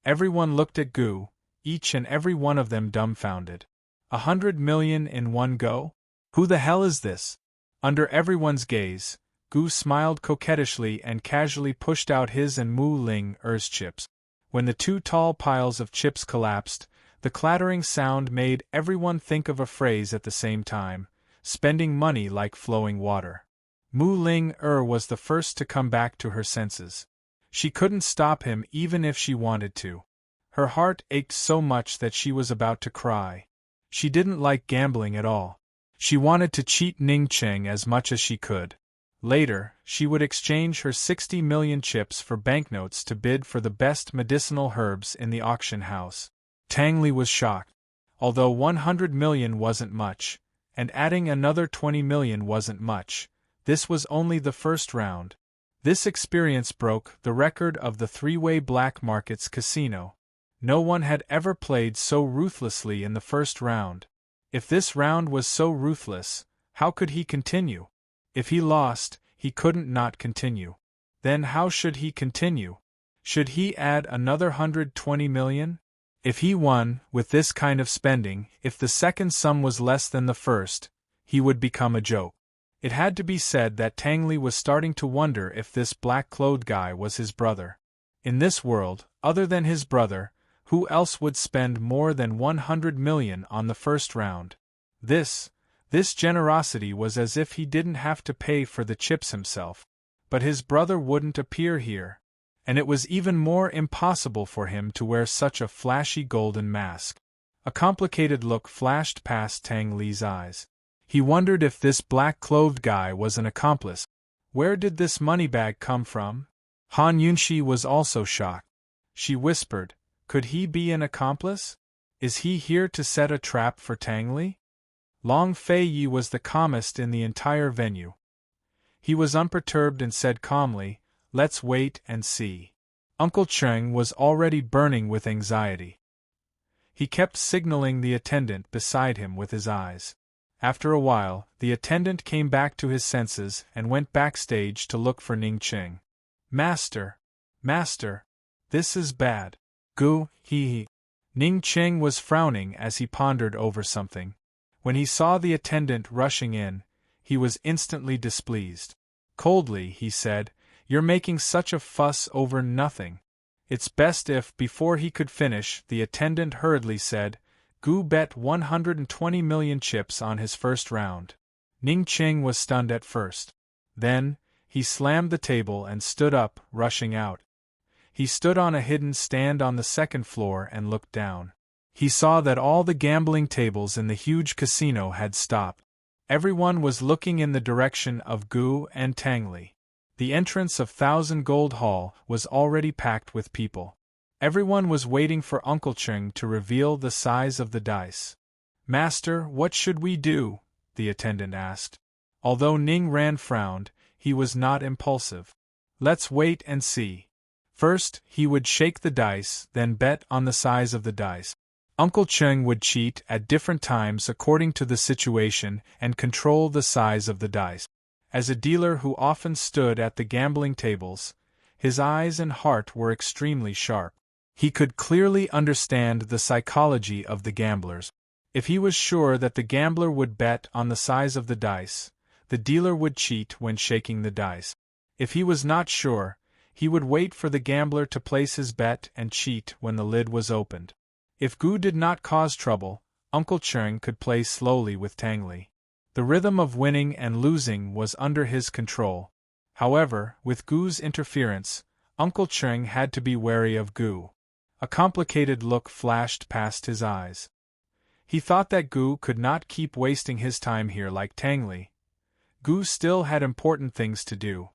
Everyone looked at Gu, each and every one of them dumbfounded. 100 million in one go? Who the hell is this? Under everyone's gaze, Gu smiled coquettishly and casually pushed out his and Mu Ling Er's chips. When the two tall piles of chips collapsed, the clattering sound made everyone think of a phrase at the same time: spending money like flowing water. Mu Ling was the first to come back to her senses. She couldn't stop him even if she wanted to. Her heart ached so much that she was about to cry. She didn't like gambling at all. She wanted to cheat Ning Cheng as much as she could. Later, she would exchange her 60 million chips for banknotes to bid for the best medicinal herbs in the auction house. Tang Li was shocked. Although 100 million wasn't much, and adding another 20 million wasn't much, this was only the first round. This experience broke the record of the three-way black markets casino. No one had ever played so ruthlessly in the first round. If this round was so ruthless, how could he continue? If he lost, he couldn't not continue. Then how should he continue? Should he add another 120 million? If he won, with this kind of spending, if the second sum was less than the first, he would become a joke. It had to be said that Tang Li was starting to wonder if this black-clothed guy was his brother. In this world, other than his brother, who else would spend more than 100 million on the first round? This generosity was as if he didn't have to pay for the chips himself. But his brother wouldn't appear here. And it was even more impossible for him to wear such a flashy golden mask. A complicated look flashed past Tang Li's eyes. He wondered if this black-clothed guy was an accomplice. Where did this money bag come from? Han Yunxi was also shocked. She whispered, "Could he be an accomplice? Is he here to set a trap for Tang Li?" Long Fei Yi was the calmest in the entire venue. He was unperturbed and said calmly, "Let's wait and see." Uncle Cheng was already burning with anxiety. He kept signaling the attendant beside him with his eyes. After a while, the attendant came back to his senses and went backstage to look for Ning Cheng. Master, this is bad. Gu, he. Ning Cheng was frowning as he pondered over something. When he saw the attendant rushing in, he was instantly displeased. Coldly, he said, "You're making such a fuss over nothing. It's best if," before he could finish, the attendant hurriedly said, "Gu bet 120 million chips on his first round." Ning Cheng was stunned at first. Then, he slammed the table and stood up, rushing out. He stood on a hidden stand on the second floor and looked down. He saw that all the gambling tables in the huge casino had stopped. Everyone was looking in the direction of Gu and Tang Li. The entrance of Thousand Gold Hall was already packed with people. Everyone was waiting for Uncle Cheng to reveal the size of the dice. "Master, what should we do?" the attendant asked. Although Ning Ran frowned, he was not impulsive. "Let's wait and see." First, he would shake the dice, then bet on the size of the dice. Uncle Cheng would cheat at different times according to the situation and control the size of the dice. As a dealer who often stood at the gambling tables, his eyes and heart were extremely sharp. He could clearly understand the psychology of the gamblers. If he was sure that the gambler would bet on the size of the dice, the dealer would cheat when shaking the dice. If he was not sure, he would wait for the gambler to place his bet and cheat when the lid was opened. If Gu did not cause trouble, Uncle Cheng could play slowly with Tang Li. The rhythm of winning and losing was under his control. However, with Gu's interference, Uncle Cheng had to be wary of Gu. A complicated look flashed past his eyes. He thought that Gu could not keep wasting his time here like Tang Li. Gu still had important things to do.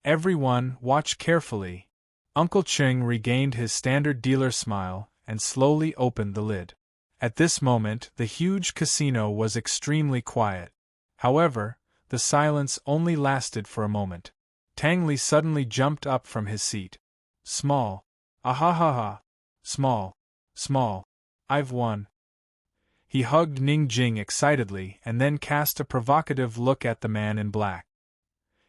"Everyone, watch carefully." Uncle Cheng regained his standard dealer smile and slowly opened the lid. At this moment, the huge casino was extremely quiet. However, the silence only lasted for a moment. Tang Li suddenly jumped up from his seat. Small. Ahahaha. Small. Small. I've won. He hugged Ning Jing excitedly and then cast a provocative look at the man in black.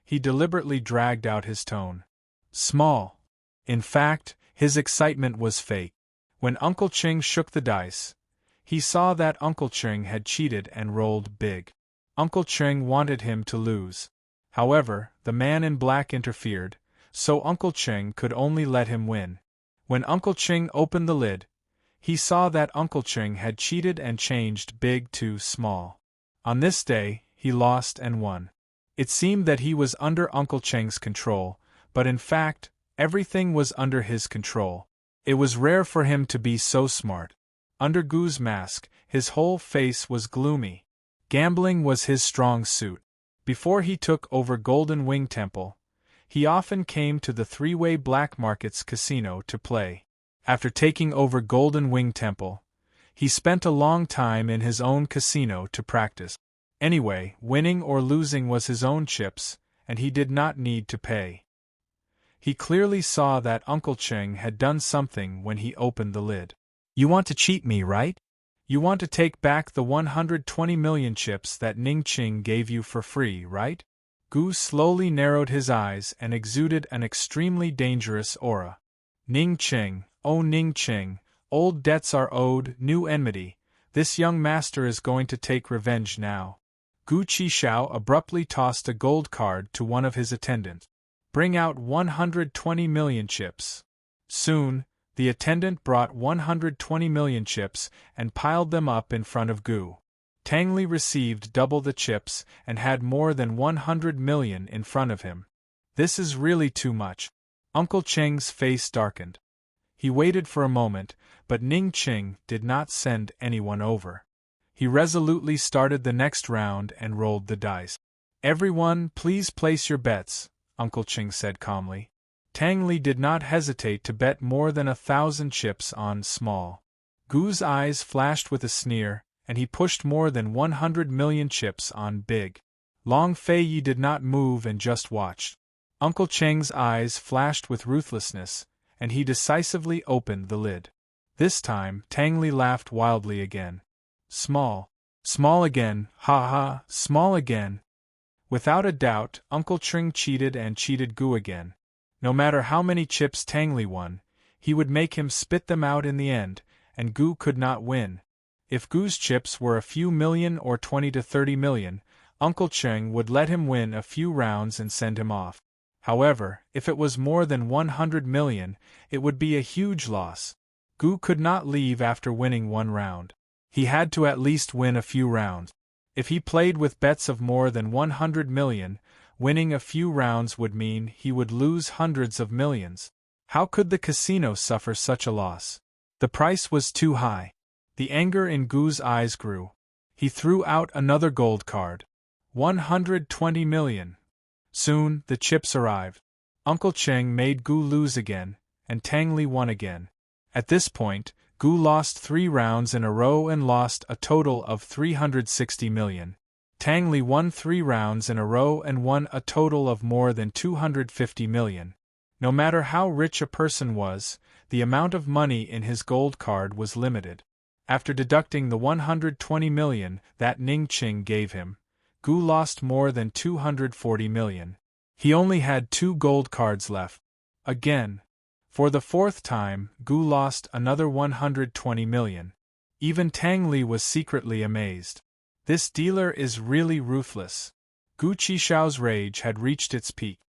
He deliberately dragged out his tone. Small. In fact, his excitement was fake. When Uncle Ching shook the dice, he saw that Uncle Ching had cheated and rolled big. Uncle Ching wanted him to lose. However, the man in black interfered, so Uncle Ching could only let him win. When Uncle Ching opened the lid, he saw that Uncle Ching had cheated and changed big to small. On this day, he lost and won. It seemed that he was under Uncle Ching's control, but in fact, everything was under his control. It was rare for him to be so smart. Under Gu's mask, his whole face was gloomy. Gambling was his strong suit. Before he took over Golden Wing Temple, he often came to the three-way black markets casino to play. After taking over Golden Wing Temple, he spent a long time in his own casino to practice. Anyway, winning or losing was his own chips, and he did not need to pay. He clearly saw that Uncle Ching had done something when he opened the lid. You want to cheat me, right? You want to take back the 120 million chips that Ning Ching gave you for free, right? Gu slowly narrowed his eyes and exuded an extremely dangerous aura. Ning Ching, oh Ning Ching, old debts are owed, new enmity. This young master is going to take revenge now. Gu Qixiao abruptly tossed a gold card to one of his attendants. Bring out 120 million chips. Soon, the attendant brought 120 million chips and piled them up in front of Gu. Tang Li received double the chips and had more than 100 million in front of him. This is really too much. Uncle Cheng's face darkened. He waited for a moment, but Ning Ching did not send anyone over. He resolutely started the next round and rolled the dice. Everyone, please place your bets, Uncle Ching said calmly. Tang Li did not hesitate to bet more than 1,000 chips on small. Gu's eyes flashed with a sneer, and he pushed more than 100 million chips on big. Long Fei Yi did not move and just watched. Uncle Cheng's eyes flashed with ruthlessness, and he decisively opened the lid. This time, Tang Li laughed wildly again. Small. Small again, ha ha, small again. Without a doubt, Uncle Ching cheated and cheated Gu again. No matter how many chips Tang Li won, he would make him spit them out in the end, and Gu could not win. If Gu's chips were a few million or 20 to 30 million, Uncle Ching would let him win a few rounds and send him off. However, if it was more than 100 million, it would be a huge loss. Gu could not leave after winning one round. He had to at least win a few rounds. If he played with bets of more than 100 million, winning a few rounds would mean he would lose hundreds of millions. How could the casino suffer such a loss? The price was too high. The anger in Gu's eyes grew. He threw out another gold card. 120 million. Soon, the chips arrived. Uncle Cheng made Gu lose again, and Tang Li won again. At this point, Gu lost 3 rounds in a row and lost a total of 360 million. Tang Li won 3 rounds in a row and won a total of more than 250 million. No matter how rich a person was, the amount of money in his gold card was limited. After deducting the 120 million that Ning Ching gave him, Gu lost more than 240 million. He only had 2 gold cards left. Again. For the 4th time, Gu lost another 120 million. Even Tang Li was secretly amazed. This dealer is really ruthless. Gu Qixiao's rage had reached its peak.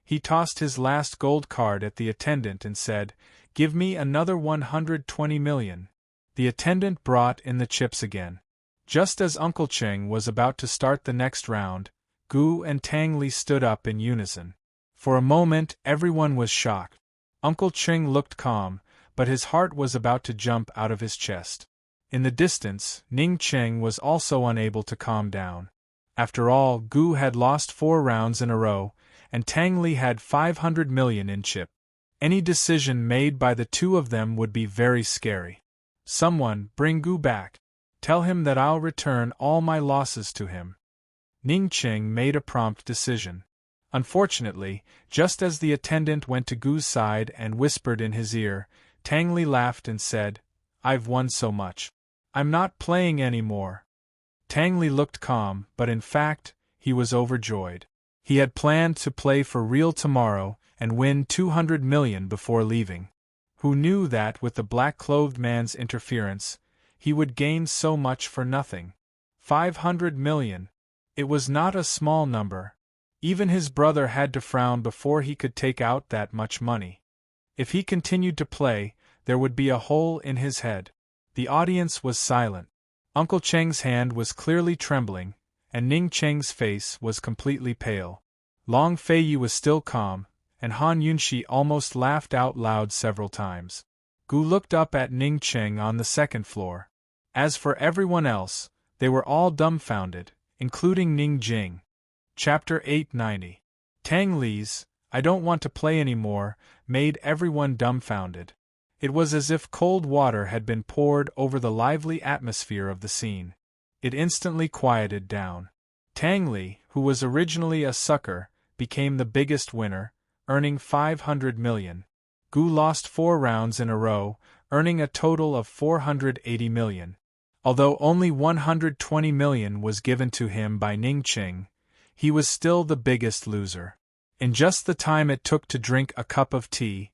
He tossed his last gold card at the attendant and said, "Give me another 120 million. The attendant brought in the chips again. Just as Uncle Cheng was about to start the next round, Gu and Tang Li stood up in unison. For a moment, everyone was shocked. Uncle Cheng looked calm, but his heart was about to jump out of his chest. In the distance, Ning Cheng was also unable to calm down. After all, Gu had lost 4 rounds in a row, and Tang Li had 500 million in chip. Any decision made by the two of them would be very scary. Someone, bring Gu back. Tell him that I'll return all my losses to him. Ning Qing made a prompt decision. Unfortunately, just as the attendant went to Gu's side and whispered in his ear, Tang Li laughed and said, "I've won so much. I'm not playing any more." Tang Li looked calm, but in fact, he was overjoyed. He had planned to play for real tomorrow and win 200 million before leaving. Who knew that with the black-clothed man's interference, he would gain so much for nothing? 500 million. It was not a small number. Even his brother had to frown before he could take out that much money. If he continued to play, there would be a hole in his head. The audience was silent. Uncle Cheng's hand was clearly trembling, and Ning Cheng's face was completely pale. Long Feiyi was still calm, and Han Yunxi almost laughed out loud several times. Gu looked up at Ning Cheng on the second floor. As for everyone else, they were all dumbfounded, including Ning Jing. Chapter 890. Tang Li's "I don't want to play anymore" made everyone dumbfounded. It was as if cold water had been poured over the lively atmosphere of the scene. It instantly quieted down. Tang Li, who was originally a sucker, became the biggest winner, earning 500 million. Gu lost 4 rounds in a row, earning a total of 480 million. Although only 120 million was given to him by Ning Qing, he was still the biggest loser. In just the time it took to drink a cup of tea,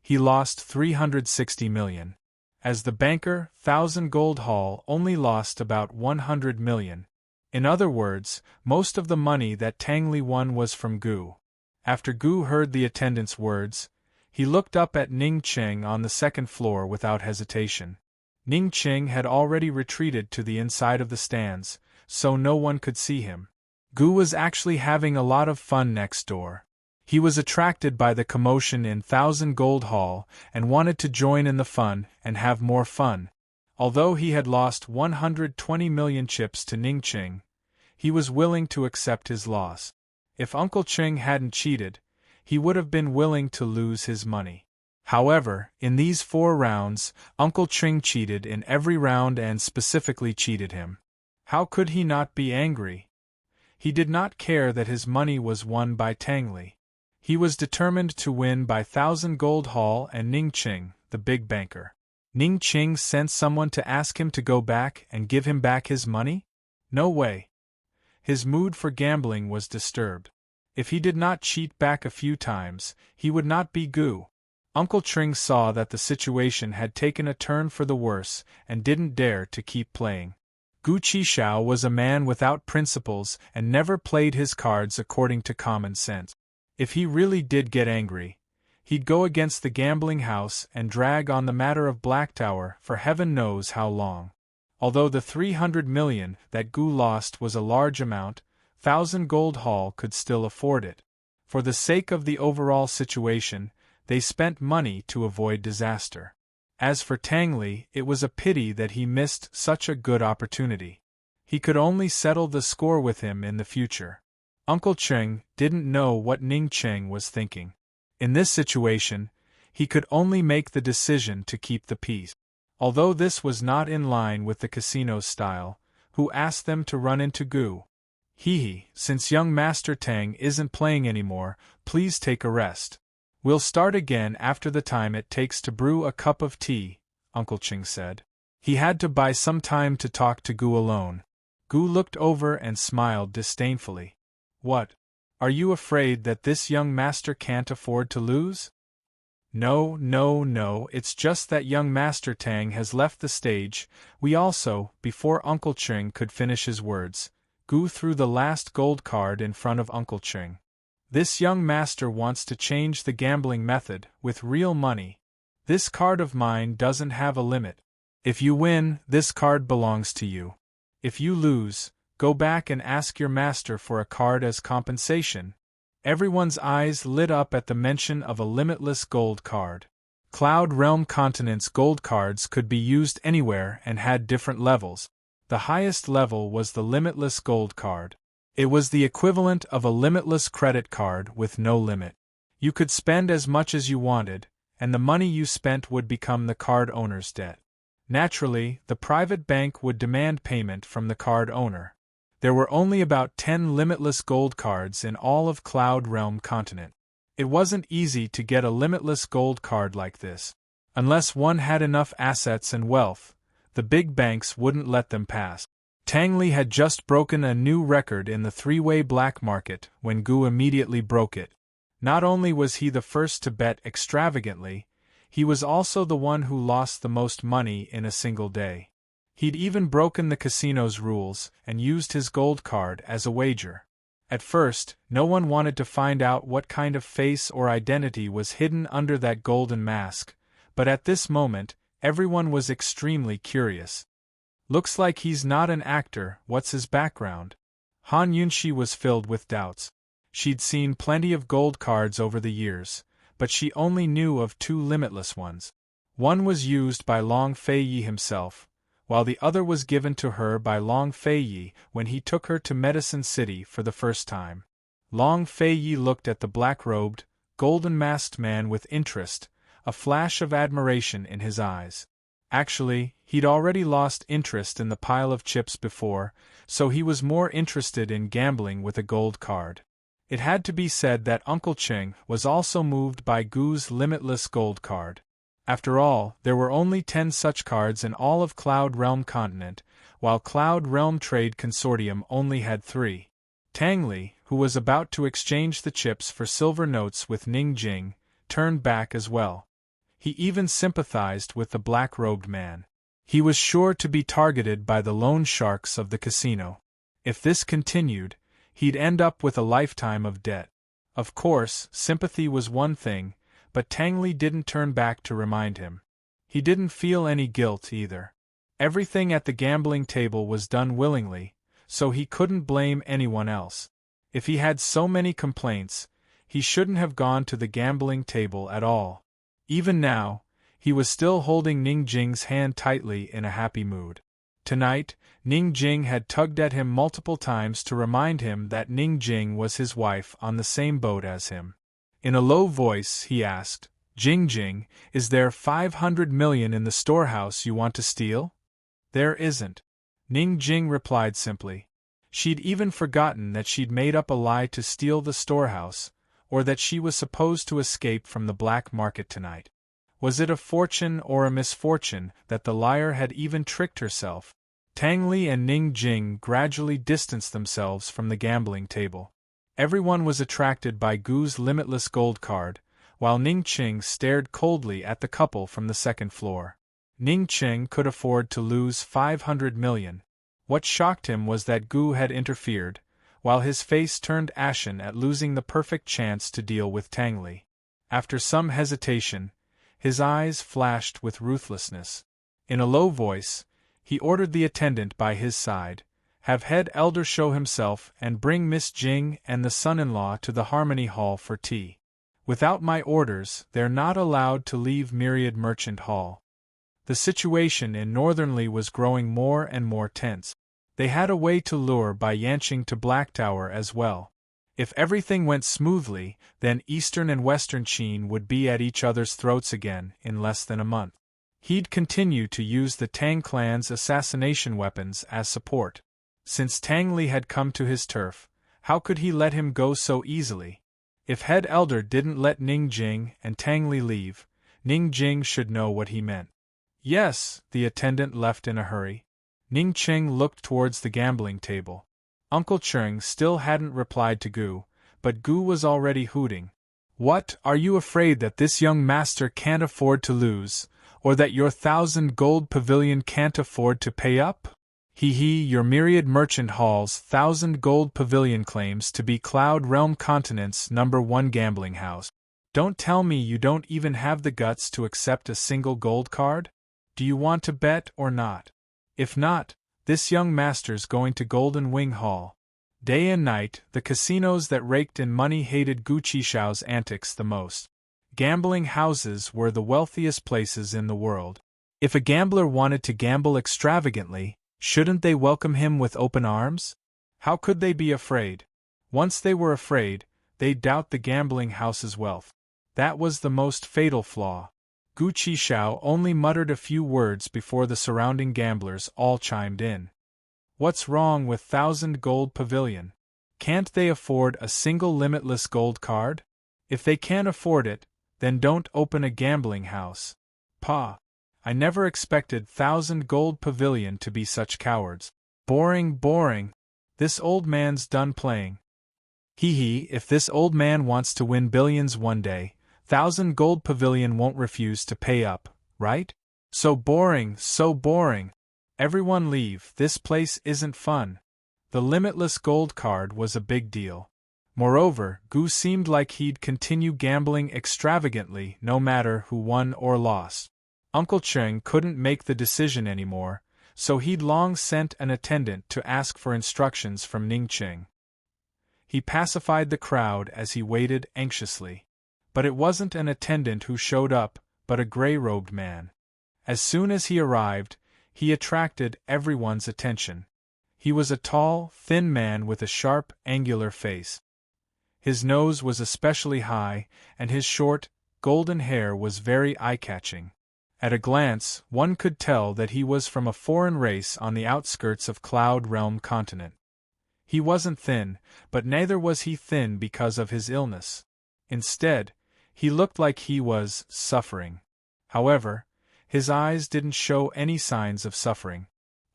he lost 360 million. As the banker, 1,000 Gold Hall only lost about 100 million. In other words, most of the money that Tang Li won was from Gu. After Gu heard the attendant's words, he looked up at Ning Qing on the second floor without hesitation. Ning Qing had already retreated to the inside of the stands, so no one could see him. Gu was actually having a lot of fun next door. He was attracted by the commotion in 1,000 Gold Hall and wanted to join in the fun and have more fun. Although he had lost 120 million chips to Ning Qing, he was willing to accept his loss. If Uncle Qing hadn't cheated, he would have been willing to lose his money. However, in these 4 rounds, Uncle Qing cheated in every round and specifically cheated him. How could he not be angry? He did not care that his money was won by Tang Li. He was determined to win by 1,000 Gold Hall and Ning Qing, the big banker. Ning Qing sent someone to ask him to go back and give him back his money? No way. His mood for gambling was disturbed. If he did not cheat back a few times, he would not be Gu. Uncle Qing saw that the situation had taken a turn for the worse and didn't dare to keep playing. Gu Qixiao was a man without principles and never played his cards according to common sense. If he really did get angry, he'd go against the gambling house and drag on the matter of Black Tower for heaven knows how long. Although the 300 million that Gu lost was a large amount, 1,000 Gold Hall could still afford it. For the sake of the overall situation, they spent money to avoid disaster. As for Tang Li, it was a pity that he missed such a good opportunity. He could only settle the score with him in the future. Uncle Qing didn't know what Ning Qing was thinking. In this situation, he could only make the decision to keep the peace. Although this was not in line with the casino's style, who asked them to run into Gu? Since young Master Tang isn't playing anymore, please take a rest. We'll start again after the time it takes to brew a cup of tea, Uncle Qing said. He had to buy some time to talk to Gu alone. Gu looked over and smiled disdainfully. What? Are you afraid that this young master can't afford to lose? No, it's just that young Master Tang has left the stage. We also, before Uncle Qing could finish his words, Gu threw the last gold card in front of Uncle Qing. This young master wants to change the gambling method with real money. This card of mine doesn't have a limit. If you win, this card belongs to you. If you lose, go back and ask your master for a card as compensation. Everyone's eyes lit up at the mention of a limitless gold card. Cloud Realm Continent's gold cards could be used anywhere and had different levels. The highest level was the limitless gold card. It was the equivalent of a limitless credit card with no limit. You could spend as much as you wanted, and the money you spent would become the card owner's debt. Naturally, the private bank would demand payment from the card owner. There were only about 10 limitless gold cards in all of Cloud Realm continent. It wasn't easy to get a limitless gold card like this. Unless one had enough assets and wealth, the big banks wouldn't let them pass. Tang Li had just broken a new record in the three-way black market when Gu immediately broke it. Not only was he the first to bet extravagantly, he was also the one who lost the most money in a single day. He'd even broken the casino's rules and used his gold card as a wager. At first, no one wanted to find out what kind of face or identity was hidden under that golden mask, but at this moment, everyone was extremely curious. Looks like he's not an actor, what's his background? Han Yunxi was filled with doubts. She'd seen plenty of gold cards over the years, but she only knew of 2 limitless ones. One was used by Long Feiyi himself, while the other was given to her by Long Feiyi when he took her to Medicine City for the first time. Long Feiyi looked at the black-robed, golden-masked man with interest, a flash of admiration in his eyes. Actually, he'd already lost interest in the pile of chips before, so he was more interested in gambling with a gold card. It had to be said that Uncle Cheng was also moved by Gu's limitless gold card. After all, there were only 10 such cards in all of Cloud Realm continent, while Cloud Realm Trade Consortium only had 3. Tang Li, who was about to exchange the chips for silver notes with Ning Jing, turned back as well. He even sympathized with the black-robed man. He was sure to be targeted by the loan sharks of the casino. If this continued, he'd end up with a lifetime of debt. Of course, sympathy was one thing, but Tang Li didn't turn back to remind him. He didn't feel any guilt either. Everything at the gambling table was done willingly, so he couldn't blame anyone else. If he had so many complaints, he shouldn't have gone to the gambling table at all. Even now, he was still holding Ning Jing's hand tightly in a happy mood. Tonight, Ning Jing had tugged at him multiple times to remind him that Ning Jing was his wife on the same boat as him. In a low voice, he asked, Jing, is there 500 million in the storehouse you want to steal? There isn't. Ning Jing replied simply. She'd even forgotten that she'd made up a lie to steal the storehouse, or that she was supposed to escape from the black market tonight. Was it a fortune or a misfortune that the liar had even tricked herself? Tang Li and Ning Jing gradually distanced themselves from the gambling table. Everyone was attracted by Gu's limitless gold card, while Ning Qing stared coldly at the couple from the second floor. Ning Qing could afford to lose 500 million. What shocked him was that Gu had interfered, while his face turned ashen at losing the perfect chance to deal with Tang Li. After some hesitation, his eyes flashed with ruthlessness. In a low voice, he ordered the attendant by his side, "Have head elder show himself and bring Miss Jing and the son-in-law to the Harmony Hall for tea. Without my orders, they're not allowed to leave Myriad Merchant Hall." The situation in Northernly was growing more and more tense. They had a way to lure by Yanqing to Black Tower as well. If everything went smoothly, then Eastern and Western Qin would be at each other's throats again in less than a month. He'd continue to use the Tang clan's assassination weapons as support. Since Tang Li had come to his turf, how could he let him go so easily? If head elder didn't let Ning Jing and Tang Li leave, Ning Jing should know what he meant. Yes, the attendant left in a hurry. Ning Qing looked towards the gambling table. Uncle Cheng still hadn't replied to Gu, but Gu was already hooting. "What, are you afraid that this young master can't afford to lose, or that your 1,000 gold pavilion can't afford to pay up? Your Myriad Merchant Hall's 1,000 gold pavilion claims to be Cloud Realm Continent's #1 gambling house. Don't tell me you don't even have the guts to accept a single gold card? Do you want to bet or not? If not, this young master's going to Golden Wing Hall." Day and night, the casinos that raked in money hated Gu Qishao's antics the most. Gambling houses were the wealthiest places in the world. If a gambler wanted to gamble extravagantly, shouldn't they welcome him with open arms? How could they be afraid? Once they were afraid, they'd doubt the gambling house's wealth. That was the most fatal flaw. Gu Qishao only muttered a few words before the surrounding gamblers all chimed in. What's wrong with 1,000 gold pavilion? Can't they afford a single limitless gold card? If they can't afford it, then don't open a gambling house. Pa! I never expected 1,000 gold pavilion to be such cowards. Boring, boring. This old man's done playing. Hee, if this old man wants to win billions one day, 1,000 gold pavilion won't refuse to pay up, right? So boring, so boring. Everyone leave, this place isn't fun. The limitless gold card was a big deal. Moreover, Gu seemed like he'd continue gambling extravagantly no matter who won or lost. Uncle Cheng couldn't make the decision anymore, so he'd long sent an attendant to ask for instructions from Ning Qing. He pacified the crowd as he waited anxiously. But it wasn't an attendant who showed up, but a gray-robed man. As soon as he arrived, he attracted everyone's attention. He was a tall, thin man with a sharp, angular face. His nose was especially high, and his short, golden hair was very eye-catching. At a glance, one could tell that he was from a foreign race on the outskirts of Cloud Realm continent. He wasn't thin, but neither was he thin because of his illness. Instead, he looked like he was suffering. However, his eyes didn't show any signs of suffering.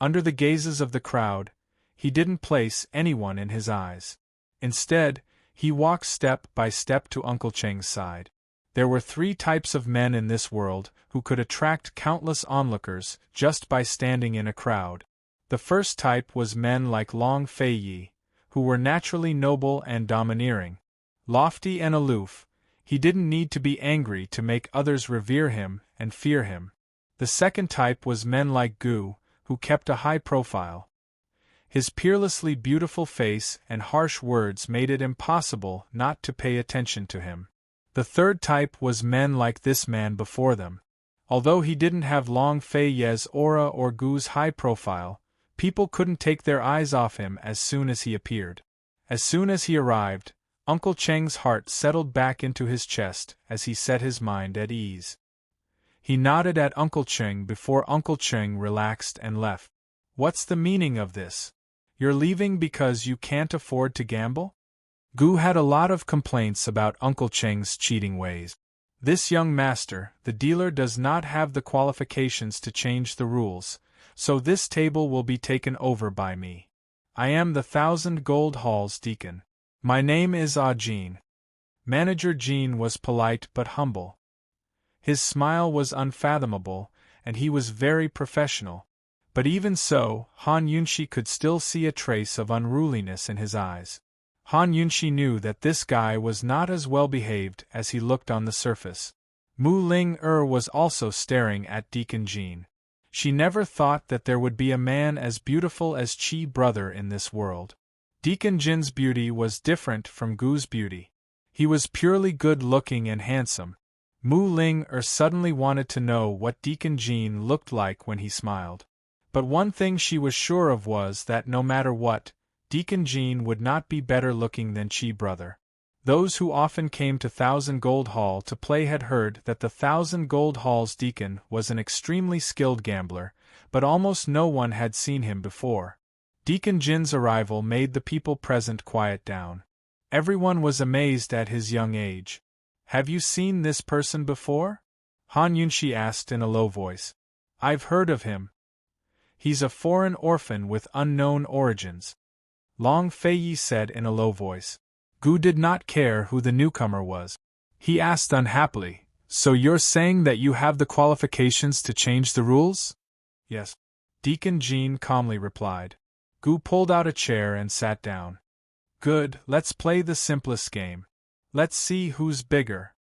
Under the gazes of the crowd, he didn't place anyone in his eyes. Instead, he walked step by step to Uncle Cheng's side. There were 3 types of men in this world who could attract countless onlookers just by standing in a crowd. The first type was men like Long Fei Yi, who were naturally noble and domineering. Lofty and aloof, he didn't need to be angry to make others revere him and fear him. The second type was men like Gu, who kept a high profile. His peerlessly beautiful face and harsh words made it impossible not to pay attention to him. The third type was men like this man before them. Although he didn't have Long Fei Ye's aura or Gu's high profile, people couldn't take their eyes off him as soon as he appeared. As soon as he arrived, Uncle Cheng's heart settled back into his chest as he set his mind at ease. He nodded at Uncle Cheng before Uncle Cheng relaxed and left. What's the meaning of this? You're leaving because you can't afford to gamble? Gu had a lot of complaints about Uncle Cheng's cheating ways. This young master, the dealer, does not have the qualifications to change the rules, so this table will be taken over by me. I am the 1,000 Gold Hall's deacon. My name is Jean. Manager Jean was polite but humble. His smile was unfathomable, and he was very professional. But even so, Han Yunshi could still see a trace of unruliness in his eyes. Han Yunshi knew that this guy was not as well behaved as he looked on the surface. Mu Ling was also staring at Deacon Jean. She never thought that there would be a man as beautiful as Chi brother in this world. Deacon Jin's beauty was different from Gu's beauty. He was purely good-looking and handsome. Mu Ling suddenly wanted to know what Deacon Jean looked like when he smiled. But one thing she was sure of was that no matter what, Deacon Jean would not be better looking than Chi brother. Those who often came to 1,000 Gold Hall to play had heard that the 1,000 Gold Hall's deacon was an extremely skilled gambler, but almost no one had seen him before. Deacon Jin's arrival made the people present quiet down. Everyone was amazed at his young age. Have you seen this person before? Han Yunshi asked in a low voice. I've heard of him. He's a foreign orphan with unknown origins. Long Fei Yi said in a low voice. Gu did not care who the newcomer was. He asked unhappily, so you're saying that you have the qualifications to change the rules? Yes. Deacon Jean calmly replied. Gu pulled out a chair and sat down. Good, let's play the simplest game. Let's see who's bigger.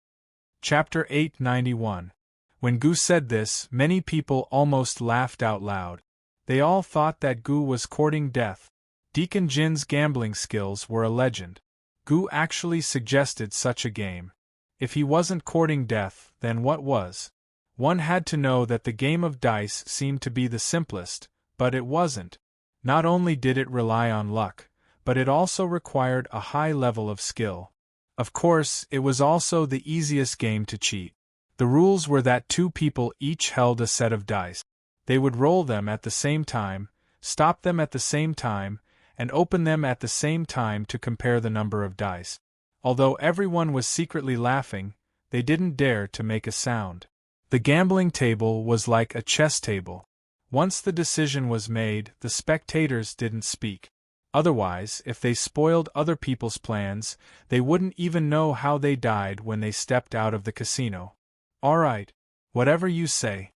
Chapter 891. When Gu said this, many people almost laughed out loud. They all thought that Gu was courting death. Deacon Jin's gambling skills were a legend. Gu actually suggested such a game. If he wasn't courting death, then what was? One had to know that the game of dice seemed to be the simplest, but it wasn't. Not only did it rely on luck, but it also required a high level of skill. Of course, it was also the easiest game to cheat. The rules were that 2 people each held a set of dice. They would roll them at the same time, stop them at the same time, and open them at the same time to compare the number of dice. Although everyone was secretly laughing, they didn't dare to make a sound. The gambling table was like a chess table. Once the decision was made, the spectators didn't speak. Otherwise, if they spoiled other people's plans, they wouldn't even know how they died when they stepped out of the casino. All right, whatever you say.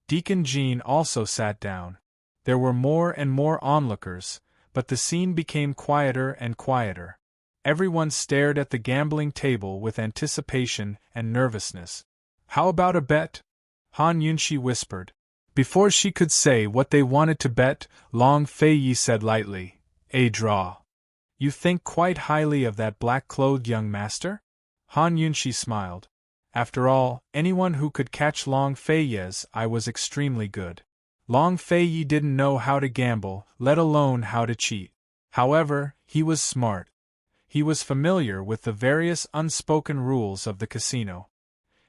Deacon Jean also sat down. There were more and more onlookers, but the scene became quieter and quieter. Everyone stared at the gambling table with anticipation and nervousness. How about a bet? Han Yunxi whispered. Before she could say what they wanted to bet, Long Feiyi said lightly, "A draw." You think quite highly of that black-clothed young master? Han Yunxi smiled. After all, anyone who could catch Long Feiyi's eye was extremely good. Long Feiyi didn't know how to gamble, let alone how to cheat. However, he was smart. He was familiar with the various unspoken rules of the casino.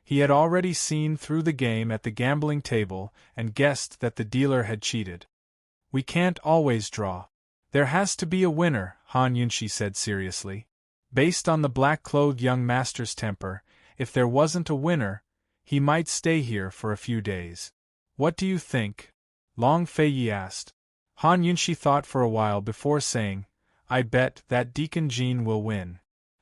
He had already seen through the game at the gambling table and guessed that the dealer had cheated. We can't always draw. There has to be a winner, Han Yunxi said seriously. Based on the black-clothed young master's temper, if there wasn't a winner, he might stay here for a few days. What do you think? Long Feiyi asked. Han Yunxi thought for a while before saying, I bet that Deacon Jean will win.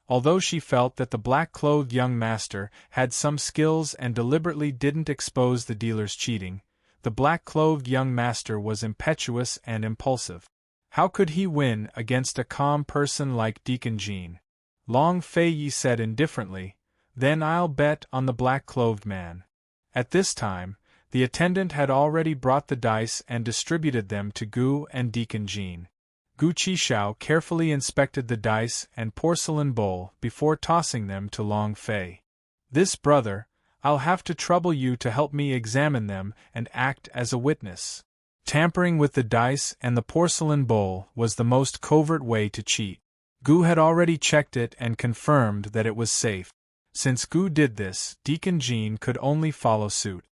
Although she felt that the black-clothed young master had some skills and deliberately didn't expose the dealer's cheating, the black-clothed young master was impetuous and impulsive. How could he win against a calm person like Deacon Jean? Long Feiyi said indifferently, Then I'll bet on the black-clothed man. At this time, the attendant had already brought the dice and distributed them to Gu and Deacon Jean. Gu Qishao carefully inspected the dice and porcelain bowl before tossing them to Long Fei. This, brother, I'll have to trouble you to help me examine them and act as a witness. Tampering with the dice and the porcelain bowl was the most covert way to cheat. Gu had already checked it and confirmed that it was safe. Since Gu did this, Deacon Jean could only follow suit.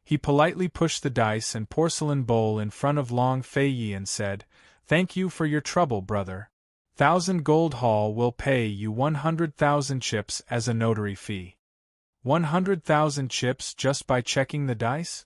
He politely pushed the dice and porcelain bowl in front of Long Feiyi and said, Thank you for your trouble, brother. 1,000 gold haul will pay you 100,000 chips as a notary fee. 100,000 chips just by checking the dice?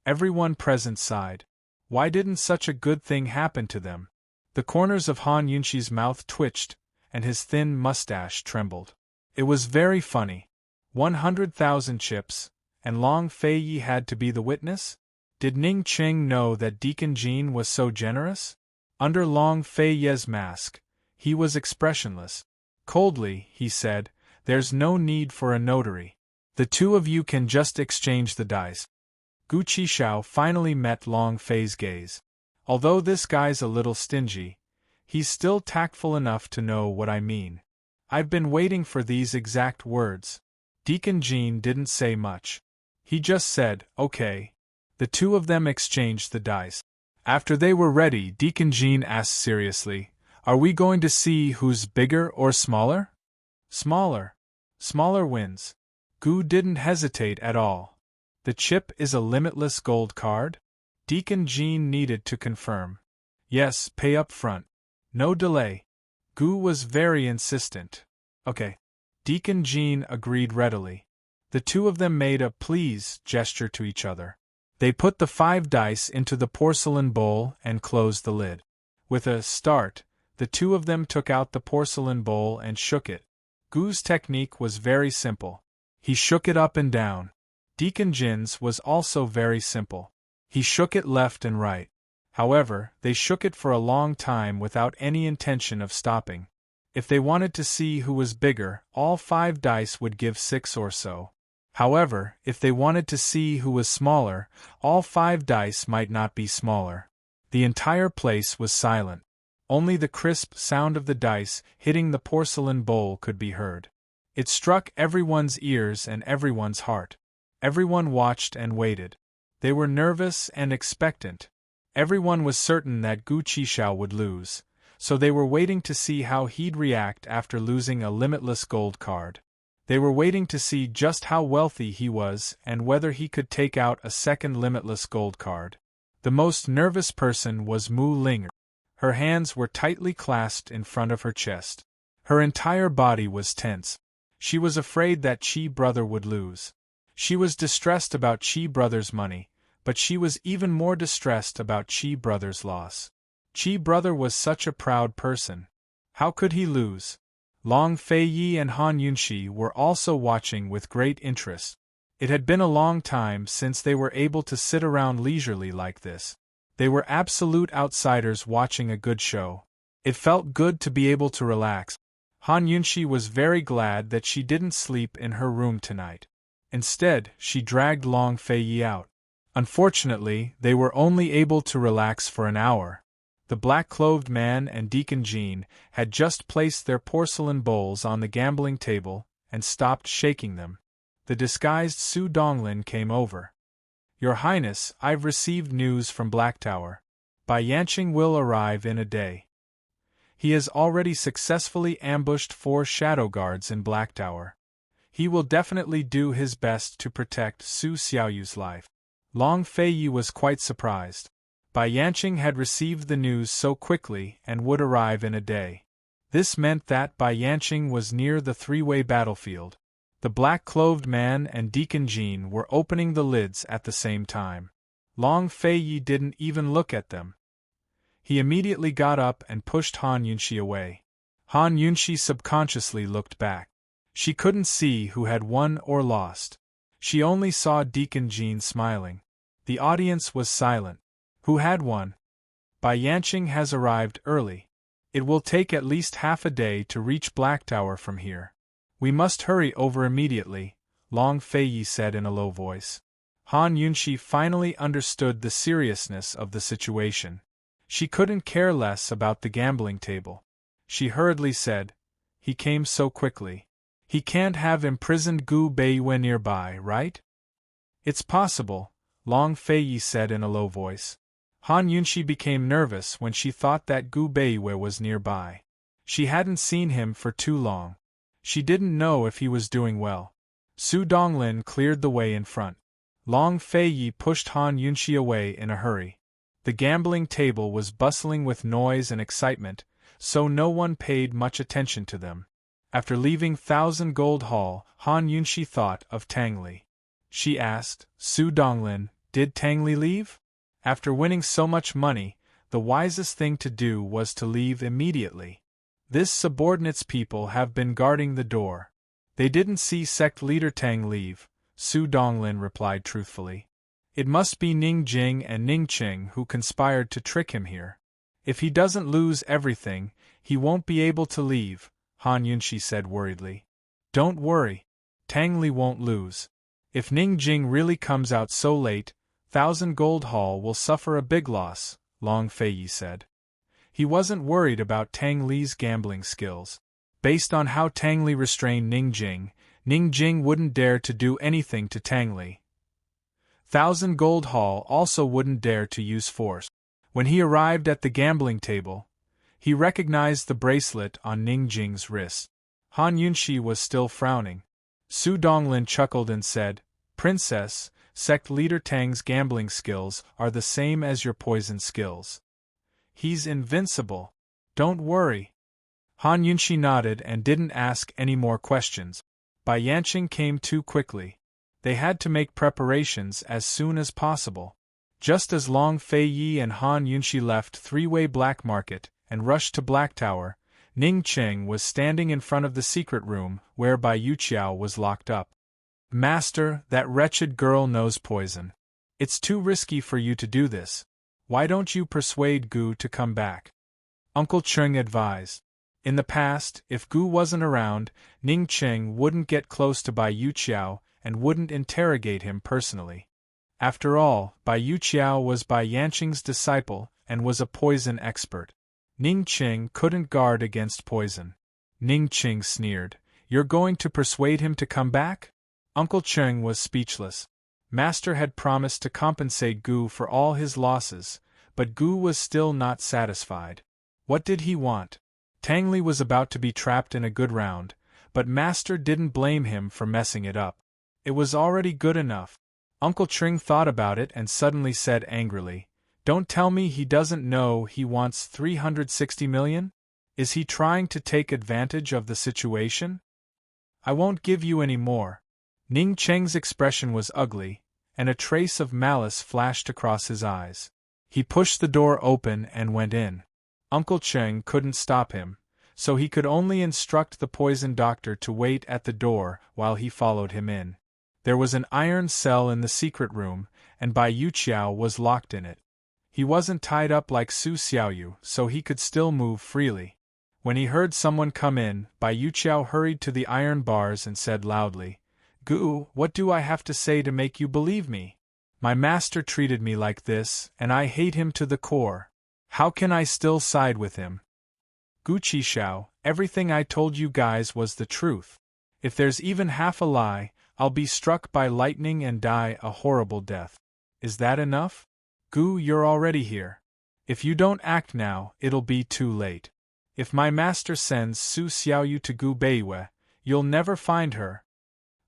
Everyone present sighed. Why didn't such a good thing happen to them? The corners of Han Yunxi's mouth twitched, and his thin mustache trembled. It was very funny. 100,000 chips, and Long Feiyi had to be the witness? Did Ning Qing know that Deacon Jean was so generous? Under Long Feiyi's mask, he was expressionless. Coldly, he said, There's no need for a notary. The two of you can just exchange the dice. Gu Qishao finally met Long Fei's gaze. Although this guy's a little stingy, he's still tactful enough to know what I mean. I've been waiting for these exact words. Deacon Jean didn't say much. He just said, okay. The two of them exchanged the dice. After they were ready, Deacon Jean asked seriously, Are we going to see who's bigger or smaller? Smaller. Smaller wins. Gu didn't hesitate at all. The chip is a limitless gold card? Deacon Jean needed to confirm. Yes, pay up front. No delay. Gu was very insistent. Okay. Deacon Jean agreed readily. The two of them made a please gesture to each other. They put the 5 dice into the porcelain bowl and closed the lid. With a start, the two of them took out the porcelain bowl and shook it. Gu's technique was very simple. He shook it up and down. Deacon Jin's was also very simple. He shook it left and right. However, they shook it for a long time without any intention of stopping. If they wanted to see who was bigger, all 5 dice would give 6 or so. However, if they wanted to see who was smaller, all 5 dice might not be smaller. The entire place was silent. Only the crisp sound of the dice hitting the porcelain bowl could be heard. It struck everyone's ears and everyone's heart. Everyone watched and waited. They were nervous and expectant. Everyone was certain that Gu Qishao would lose, so they were waiting to see how he'd react after losing a limitless gold card. They were waiting to see just how wealthy he was and whether he could take out a second limitless gold card. The most nervous person was Mu Ling. Her hands were tightly clasped in front of her chest. Her entire body was tense. She was afraid that Chi Brother would lose. She was distressed about Chi Brother's money, but she was even more distressed about Chi Brother's loss. Chi Brother was such a proud person. How could he lose? Long Fei Yi and Han Yunxi were also watching with great interest. It had been a long time since they were able to sit around leisurely like this. They were absolute outsiders watching a good show. It felt good to be able to relax. Han Yunxi was very glad that she didn't sleep in her room tonight. Instead, she dragged Long Fei Yi out. Unfortunately, they were only able to relax for an hour. The black-clothed man and Deacon Jean had just placed their porcelain bowls on the gambling table and stopped shaking them. The disguised Su Donglin came over. "Your Highness, I've received news from Black Tower. Bai Yanqing will arrive in a day. He has already successfully ambushed 4 shadow guards in Black Tower. He will definitely do his best to protect Su Xiaoyu's life." Long Fei Yi was quite surprised. Bai Yanqing had received the news so quickly and would arrive in a day. This meant that Bai Yanqing was near the three-way battlefield. The black-clothed man and Deacon Jean were opening the lids at the same time. Long Fei Yi didn't even look at them. He immediately got up and pushed Han Yunxi away. Han Yunxi subconsciously looked back. She couldn't see who had won or lost. She only saw Deacon Jean smiling. The audience was silent. Who had won? Bai Yanqing has arrived early. It will take at least half a day to reach Black Tower from here. We must hurry over immediately, Long Fei Yi said in a low voice. Han Yunxi finally understood the seriousness of the situation. She couldn't care less about the gambling table. She hurriedly said, "He came so quickly. He can't have imprisoned Gu Beiyue nearby, right?" "It's possible," Long Fei Yi said in a low voice. Han Yunxi became nervous when she thought that Gu Beiyue was nearby. She hadn't seen him for too long. She didn't know if he was doing well. Su Donglin cleared the way in front. Long Fei Yi pushed Han Yunxi away in a hurry. The gambling table was bustling with noise and excitement, so no one paid much attention to them. After leaving Thousand Gold Hall, Han Yunxi thought of Tang Li. She asked, "Su Donglin, did Tang Li leave?" After winning so much money, the wisest thing to do was to leave immediately. This subordinate's people have been guarding the door. They didn't see sect leader Tang leave, Su Donglin replied truthfully. It must be Ning Jing and Ning Qing who conspired to trick him here. If he doesn't lose everything, he won't be able to leave, Han Yunxi said worriedly. Don't worry. Tang Li won't lose. If Ning Jing really comes out so late, Thousand Gold Hall will suffer a big loss, Long Fei Yi said. He wasn't worried about Tang Li's gambling skills. Based on how Tang Li restrained Ning Jing wouldn't dare to do anything to Tang Li. Thousand Gold Hall also wouldn't dare to use force. When he arrived at the gambling table, he recognized the bracelet on Ning Jing's wrist. Han Yunxi was still frowning. Su Donglin chuckled and said, "Princess, sect leader Tang's gambling skills are the same as your poison skills. He's invincible. Don't worry." Han Yunxi nodded and didn't ask any more questions. Bai Yanqing came too quickly. They had to make preparations as soon as possible. Just as Long Fei Yi and Han Yunxi left Three-Way Black Market and rushed to Black Tower, Ning Qing was standing in front of the secret room where Bai Yuqiao was locked up. "Master, that wretched girl knows poison. It's too risky for you to do this. Why don't you persuade Gu to come back?" Uncle Qing advised. In the past, if Gu wasn't around, Ning Qing wouldn't get close to Bai Yuqiao and wouldn't interrogate him personally. After all, Bai Yuqiao was Bai Yanqing's disciple and was a poison expert. Ning Qing couldn't guard against poison. Ning Qing sneered, "You're going to persuade him to come back?" Uncle Qing was speechless. Master had promised to compensate Gu for all his losses, but Gu was still not satisfied. What did he want? Tang Li was about to be trapped in a good round, but Master didn't blame him for messing it up. It was already good enough. Uncle Tring thought about it and suddenly said angrily, "Don't tell me he doesn't know he wants 360 million? Is he trying to take advantage of the situation? I won't give you any more." Ning Cheng's expression was ugly, and a trace of malice flashed across his eyes. He pushed the door open and went in. Uncle Cheng couldn't stop him, so he could only instruct the poison doctor to wait at the door while he followed him in. There was an iron cell in the secret room, and Bai Yuqiao was locked in it. He wasn't tied up like Su Xiaoyu, so he could still move freely. When he heard someone come in, Bai Yuqiao hurried to the iron bars and said loudly, "Gu, what do I have to say to make you believe me? My master treated me like this, and I hate him to the core. How can I still side with him? Gu Qishao, everything I told you guys was the truth. If there's even half a lie, I'll be struck by lightning and die a horrible death. Is that enough? Gu, you're already here. If you don't act now, it'll be too late. If my master sends Su Xiaoyu to Gu Beiwei, you'll never find her."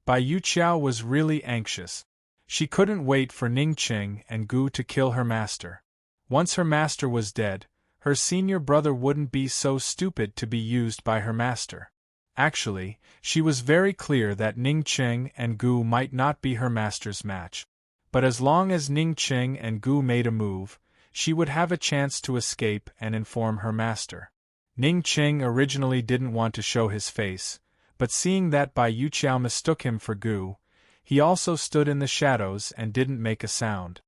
Bai Yuqiao was really anxious. She couldn't wait for Ning Qing and Gu to kill her master. Once her master was dead, her senior brother wouldn't be so stupid to be used by her master. Actually, she was very clear that Ning Qing and Gu might not be her master's match. But as long as Ning Qing and Gu made a move, she would have a chance to escape and inform her master. Ning Qing originally didn't want to show his face, but seeing that Bai Yuqiao mistook him for Gu, he also stood in the shadows and didn't make a sound.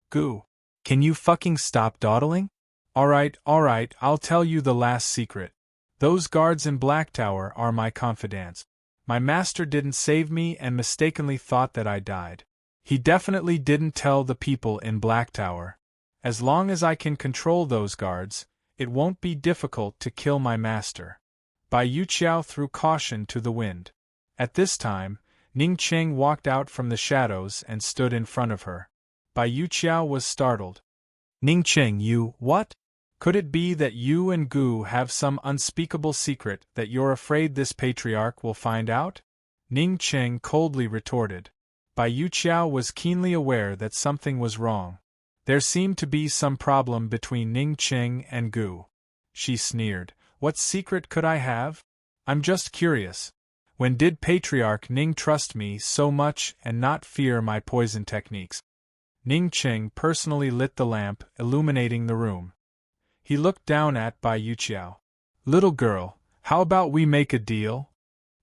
"Gu, can you fucking stop dawdling? Alright, I'll tell you the last secret. Those guards in Black Tower are my confidants. My master didn't save me and mistakenly thought that I died. He definitely didn't tell the people in Black Tower. As long as I can control those guards, it won't be difficult to kill my master." Bai Yuqiao threw caution to the wind. At this time, Ning Qing walked out from the shadows and stood in front of her. Bai Yuqiao was startled. "Ning Qing, you, what? Could it be that you and Gu have some unspeakable secret that you're afraid this patriarch will find out?" Ning Qing coldly retorted. Bai Yuqiao was keenly aware that something was wrong. There seemed to be some problem between Ning Qing and Gu. She sneered. "What secret could I have? I'm just curious. When did Patriarch Ning trust me so much and not fear my poison techniques?" Ning Qing personally lit the lamp, illuminating the room. He looked down at Bai Yuqiao. "Little girl, how about we make a deal?"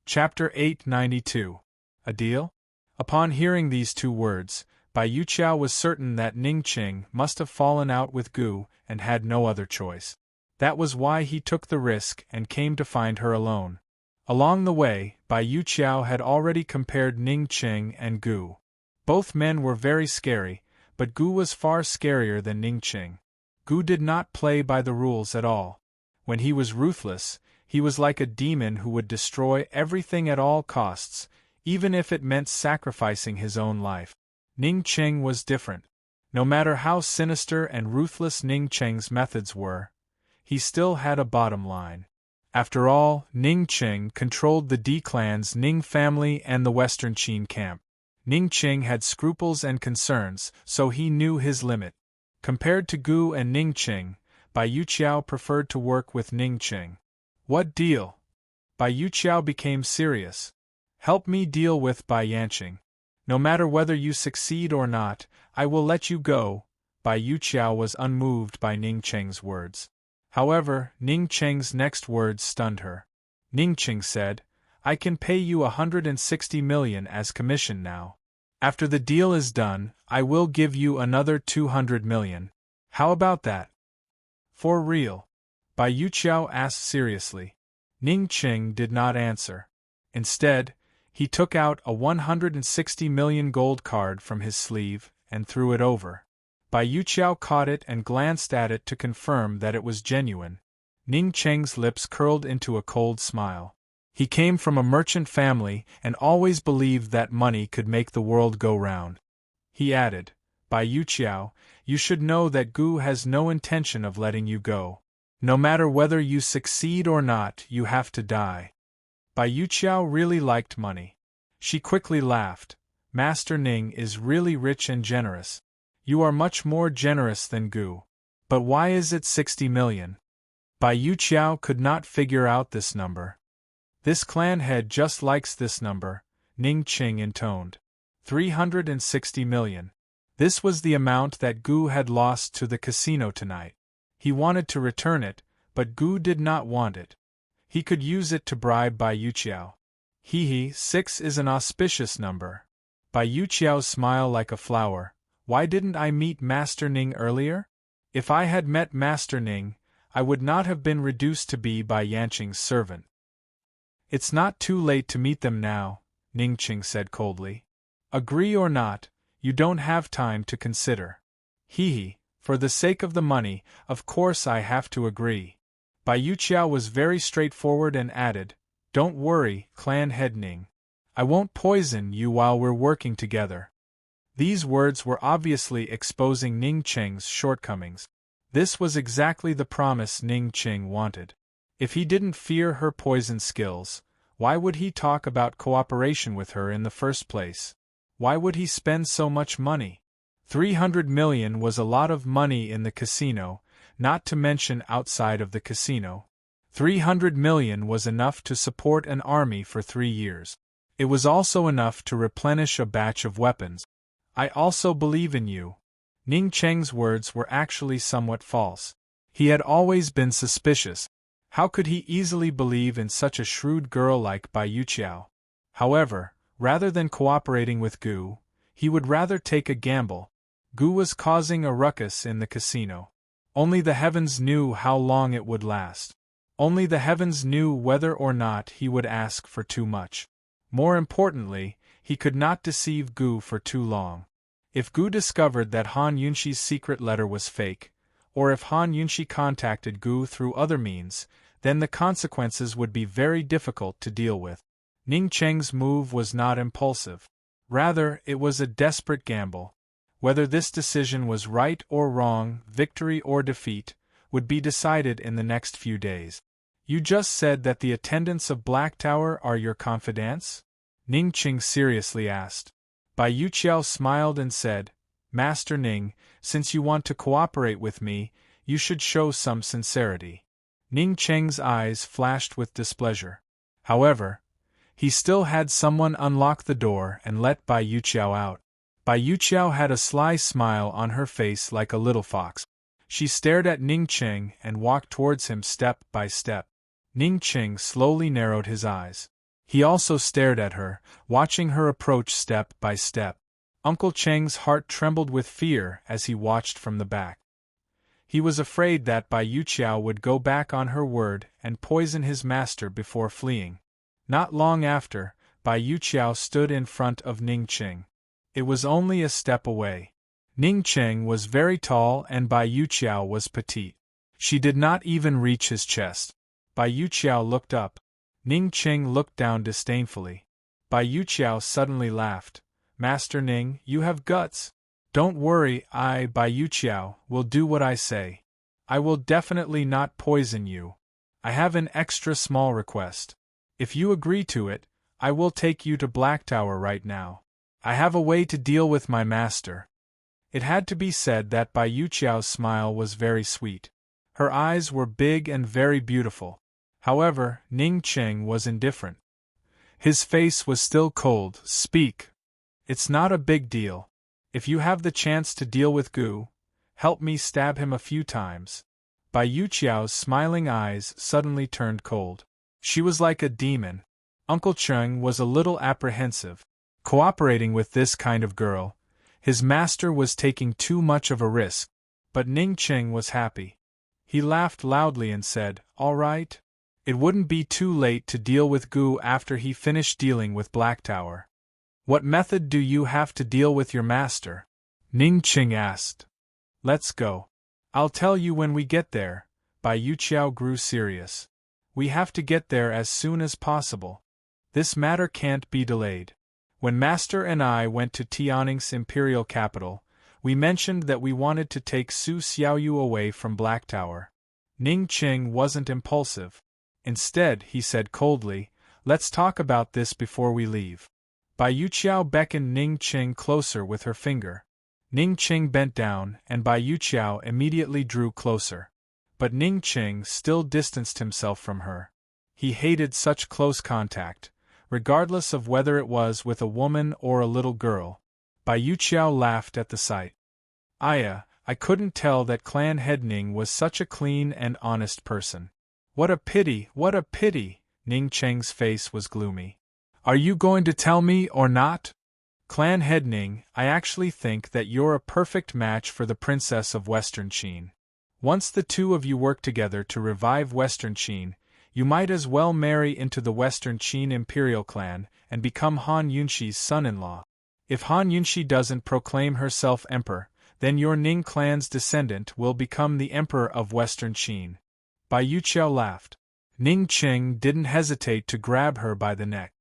Chapter 892. A deal? Upon hearing these two words, Bai Yuqiao was certain that Ning Qing must have fallen out with Gu and had no other choice. That was why he took the risk and came to find her alone. Along the way, Bai Yuqiao had already compared Ning Qing and Gu. Both men were very scary, but Gu was far scarier than Ning Qing. Gu did not play by the rules at all. When he was ruthless, he was like a demon who would destroy everything at all costs, even if it meant sacrificing his own life. Ning Qing was different. No matter how sinister and ruthless Ning Qing's methods were, he still had a bottom line. After all, Ning Qing controlled the D clan's Ning family and the Western Qin camp. Ning Qing had scruples and concerns, so he knew his limit. Compared to Gu and Ning Qing, Bai Yuqiao preferred to work with Ning Qing. "What deal?" Bai Yuqiao became serious. "Help me deal with Bai Yanqing. No matter whether you succeed or not, I will let you go." Bai Yuqiao was unmoved by Ning Qing's words. However, Ning Qing's next words stunned her. Ning Qing said, "I can pay you 160 million as commission now. After the deal is done, I will give you another 200 million. How about that?" "For real?" Bai Yuqiao asked seriously. Ning Qing did not answer. Instead, he took out a 160 million gold card from his sleeve and threw it over. Bai Yuqiao caught it and glanced at it to confirm that it was genuine. Ning Qing's lips curled into a cold smile. He came from a merchant family and always believed that money could make the world go round. He added, "Bai Yuqiao, you should know that Gu has no intention of letting you go. No matter whether you succeed or not, you have to die." Bai Yuqiao really liked money. She quickly laughed. Master Ning is really rich and generous. You are much more generous than Gu. But why is it 60 million? Bai Yuqiao could not figure out this number. This clan head just likes this number, Ning Qing intoned. 360 million. This was the amount that Gu had lost to the casino tonight. He wanted to return it, but Gu did not want it. He could use it to bribe Bai Yuqiao. Hehe, 6 is an auspicious number. Bai Yuqiao's smile like a flower. Why didn't I meet Master Ning earlier? If I had met Master Ning, I would not have been reduced to be Bai Yanqing's servant. It's not too late to meet them now, Ning Qing said coldly. Agree or not, you don't have time to consider. Hehe, for the sake of the money, of course I have to agree. Bai Yuqiao was very straightforward and added, Don't worry, clan head Ning. I won't poison you while we're working together. These words were obviously exposing Ning Qing's shortcomings. This was exactly the promise Ning Qing wanted. If he didn't fear her poison skills, why would he talk about cooperation with her in the first place? Why would he spend so much money? 300 million was a lot of money in the casino, not to mention outside of the casino. 300 million was enough to support an army for 3 years. It was also enough to replenish a batch of weapons. I also believe in you. Ning Cheng's words were actually somewhat false. He had always been suspicious. How could he easily believe in such a shrewd girl like Bai Yuqiao? However, rather than cooperating with Gu, he would rather take a gamble. Gu was causing a ruckus in the casino. Only the heavens knew how long it would last. Only the heavens knew whether or not he would ask for too much. More importantly, he could not deceive Gu for too long. If Gu discovered that Han Yunxi's secret letter was fake, or if Han Yunxi contacted Gu through other means, then the consequences would be very difficult to deal with. Ning Cheng's move was not impulsive. Rather, it was a desperate gamble. Whether this decision was right or wrong, victory or defeat, would be decided in the next few days. You just said that the attendants of Black Tower are your confidants? Ning Qing seriously asked. Bai Yuqiao smiled and said, Master Ning, since you want to cooperate with me, you should show some sincerity. Ning Cheng's eyes flashed with displeasure. However, he still had someone unlock the door and let Bai Yuqiao out. Bai Yuqiao had a sly smile on her face like a little fox. She stared at Ning Qing and walked towards him step by step. Ning Qing slowly narrowed his eyes. He also stared at her, watching her approach step by step. Uncle Cheng's heart trembled with fear as he watched from the back. He was afraid that Bai Yuqiao would go back on her word and poison his master before fleeing. Not long after, Bai Yuqiao stood in front of Ning Qing. It was only a step away. Ning Qing was very tall and Bai Yuqiao was petite. She did not even reach his chest. Bai Yuqiao looked up. Ning Qing looked down disdainfully. Bai Yuqiao suddenly laughed. Master Ning, you have guts. Don't worry, Bai Yuqiao, will do what I say. I will definitely not poison you. I have an extra small request. If you agree to it, I will take you to Black Tower right now. I have a way to deal with my master. It had to be said that Bai Yuqiao's smile was very sweet. Her eyes were big and very beautiful. However, Ning Qing was indifferent. His face was still cold. Speak. It's not a big deal. If you have the chance to deal with Gu, help me stab him a few times. Bai Yuqiao's smiling eyes suddenly turned cold. She was like a demon. Uncle Cheng was a little apprehensive. Cooperating with this kind of girl, his master was taking too much of a risk, but Ning Qing was happy. He laughed loudly and said, All right. It wouldn't be too late to deal with Gu after he finished dealing with Black Tower. What method do you have to deal with your master? Ning Qing asked. Let's go. I'll tell you when we get there. Bai Yuqiao grew serious. We have to get there as soon as possible. This matter can't be delayed. When Master and I went to Tianning's imperial capital, we mentioned that we wanted to take Su Xiaoyu away from Black Tower. Ning Qing wasn't impulsive. Instead, he said coldly, Let's talk about this before we leave. Bai Yuqiao beckoned Ning Qing closer with her finger. Ning Qing bent down, and Bai Yuqiao immediately drew closer. But Ning Qing still distanced himself from her. He hated such close contact, regardless of whether it was with a woman or a little girl. Bai Yuqiao laughed at the sight. I couldn't tell that clan head Ning was such a clean and honest person. What a pity, what a pity! Ning Qing's face was gloomy. Are you going to tell me or not? Clan head Ning, I actually think that you're a perfect match for the princess of Western Qin. Once the two of you work together to revive Western Qin, you might as well marry into the Western Qin imperial clan and become Han Yunxi's son-in-law. If Han Yunxi doesn't proclaim herself emperor, then your Ning clan's descendant will become the emperor of Western Qin. Bai Yuqiao laughed. Ning Qing didn't hesitate to grab her by the neck.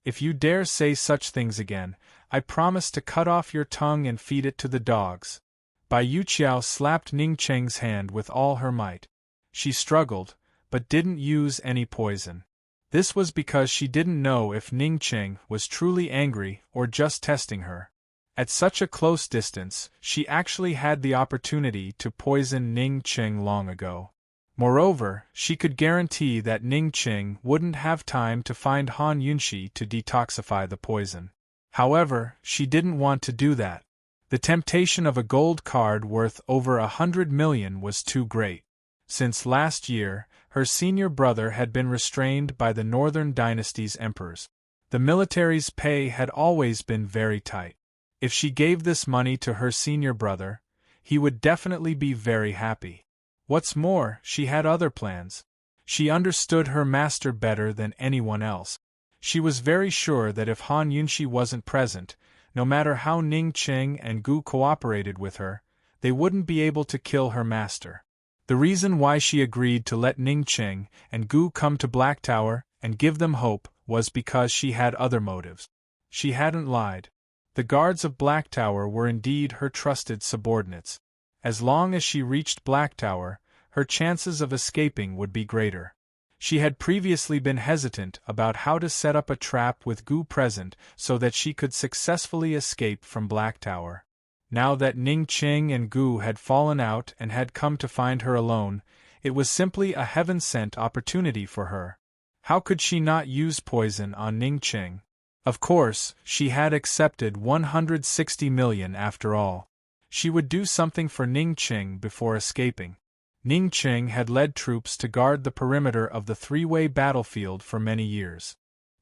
If you dare say such things again, I promise to cut off your tongue and feed it to the dogs. Bai Yuqiao slapped Ning Qing's hand with all her might. She struggled, but didn't use any poison. This was because she didn't know if Ning Qing was truly angry or just testing her. At such a close distance, she actually had the opportunity to poison Ning Qing long ago. Moreover, she could guarantee that Ning Qing wouldn't have time to find Han Yunxi to detoxify the poison. However, she didn't want to do that. The temptation of a gold card worth over 100 million was too great. Since last year, her senior brother had been restrained by the Northern Dynasty's emperors. The military's pay had always been very tight. If she gave this money to her senior brother, he would definitely be very happy. What's more, she had other plans. She understood her master better than anyone else. She was very sure that if Han Yunxi wasn't present, no matter how Ning Qing and Gu cooperated with her, they wouldn't be able to kill her master. The reason why she agreed to let Ning Qing and Gu come to Black Tower and give them hope was because she had other motives. She hadn't lied. The guards of Black Tower were indeed her trusted subordinates. As long as she reached Black Tower, her chances of escaping would be greater. She had previously been hesitant about how to set up a trap with Gu present so that she could successfully escape from Black Tower. Now that Ning Qing and Gu had fallen out and had come to find her alone, it was simply a heaven-sent opportunity for her. How could she not use poison on Ning Qing? Of course, she had accepted 160 million after all. She would do something for Ning Qing before escaping. Ning Qing had led troops to guard the perimeter of the three-way battlefield for many years.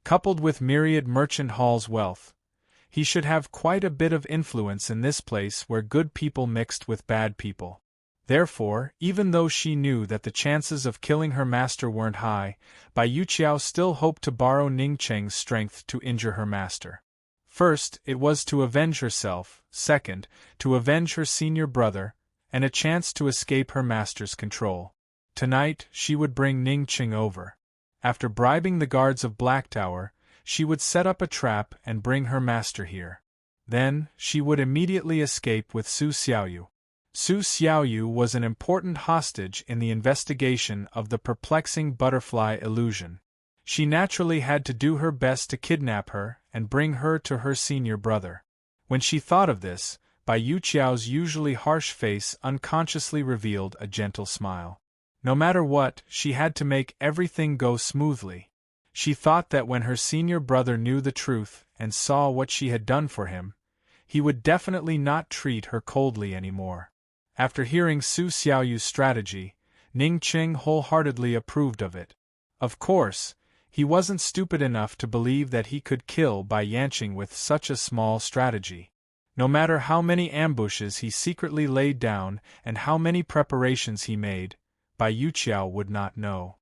Coupled with myriad merchant hall's wealth, he should have quite a bit of influence in this place where good people mixed with bad people. Therefore, even though she knew that the chances of killing her master weren't high, Bai Yuqiao still hoped to borrow Ning Qing's strength to injure her master. First, it was to avenge herself, second, to avenge her senior brother, and a chance to escape her master's control. Tonight, she would bring Ning Qing over. After bribing the guards of Black Tower, she would set up a trap and bring her master here. Then, she would immediately escape with Su Xiaoyu. Su Xiaoyu was an important hostage in the investigation of the perplexing butterfly illusion. She naturally had to do her best to kidnap her and bring her to her senior brother. When she thought of this, Bai Yuqiao's usually harsh face unconsciously revealed a gentle smile. No matter what, she had to make everything go smoothly. She thought that when her senior brother knew the truth and saw what she had done for him, he would definitely not treat her coldly anymore. After hearing Su Xiaoyu's strategy, Ning Qing wholeheartedly approved of it. Of course, he wasn't stupid enough to believe that he could kill Bai Yanqing with such a small strategy. No matter how many ambushes he secretly laid down and how many preparations he made, Bai Yuqiao would not know.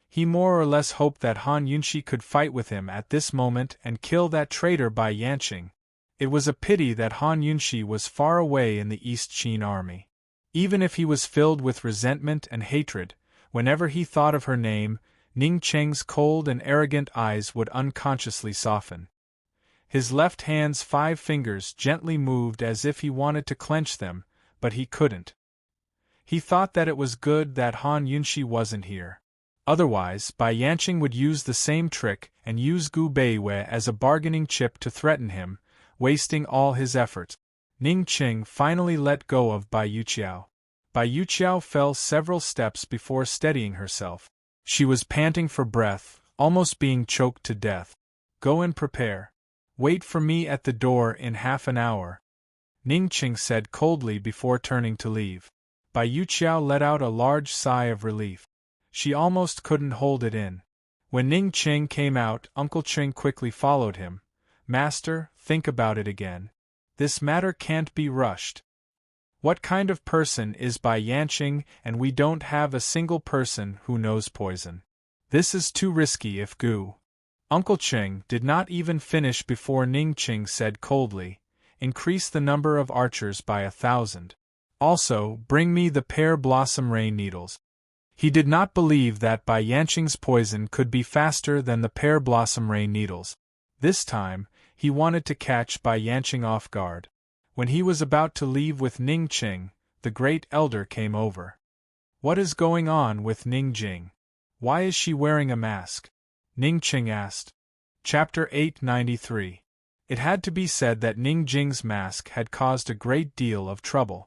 He more or less hoped that Han Yunxi could fight with him at this moment and kill that traitor Bai Yanqing. It was a pity that Han Yunxi was far away in the East Qin army. Even if he was filled with resentment and hatred, whenever he thought of her name, Ning Qing's cold and arrogant eyes would unconsciously soften. His left hand's 5 fingers gently moved as if he wanted to clench them, but he couldn't. He thought that it was good that Han Yunxi wasn't here. Otherwise, Bai Yanqing would use the same trick and use Gu Beiwei as a bargaining chip to threaten him, wasting all his efforts. Ning Qing finally let go of Bai Yuqiao. Bai Yuqiao fell several steps before steadying herself. She was panting for breath, almost being choked to death. Go and prepare. Wait for me at the door in half an hour, Ning Qing said coldly before turning to leave. Bai Yuqiao let out a large sigh of relief. She almost couldn't hold it in. When Ning Qing came out, Uncle Qing quickly followed him. Master, think about it again. This matter can't be rushed. What kind of person is Bai Yanqing, and we don't have a single person who knows poison. This is too risky if Gu. Uncle Qing did not even finish before Ning Qing said coldly, increase the number of archers by 1,000. Also, bring me the pear blossom rain needles. He did not believe that Bai Yanqing's poison could be faster than the pear blossom rain needles. This time, he wanted to catch Bai Yanqing off guard. When he was about to leave with Ning Qing, the great elder came over. What is going on with Ning Jing? Why is she wearing a mask? Ning Qing asked. Chapter 893. It had to be said that Ning Jing's mask had caused a great deal of trouble.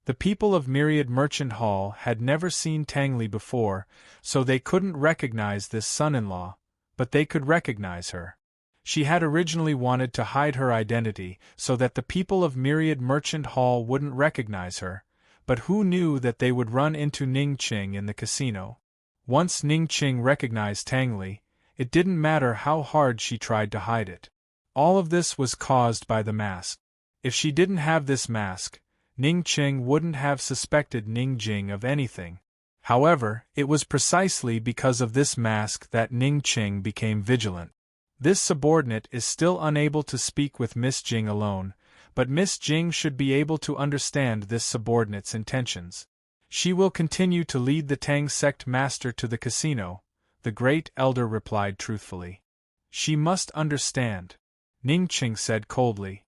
The people of Myriad Merchant Hall had never seen Tang Li before, so they couldn't recognize this son-in-law, but they could recognize her. She had originally wanted to hide her identity so that the people of Myriad Merchant Hall wouldn't recognize her, but who knew that they would run into Ning Qing in the casino? Once Ning Qing recognized Tang Li, it didn't matter how hard she tried to hide it. All of this was caused by the mask. If she didn't have this mask, Ning Qing wouldn't have suspected Ning Jing of anything. However, it was precisely because of this mask that Ning Qing became vigilant. This subordinate is still unable to speak with Miss Jing alone, but Miss Jing should be able to understand this subordinate's intentions. She will continue to lead the Tang sect master to the casino, the great elder replied truthfully. She must understand, Ning Qing said coldly.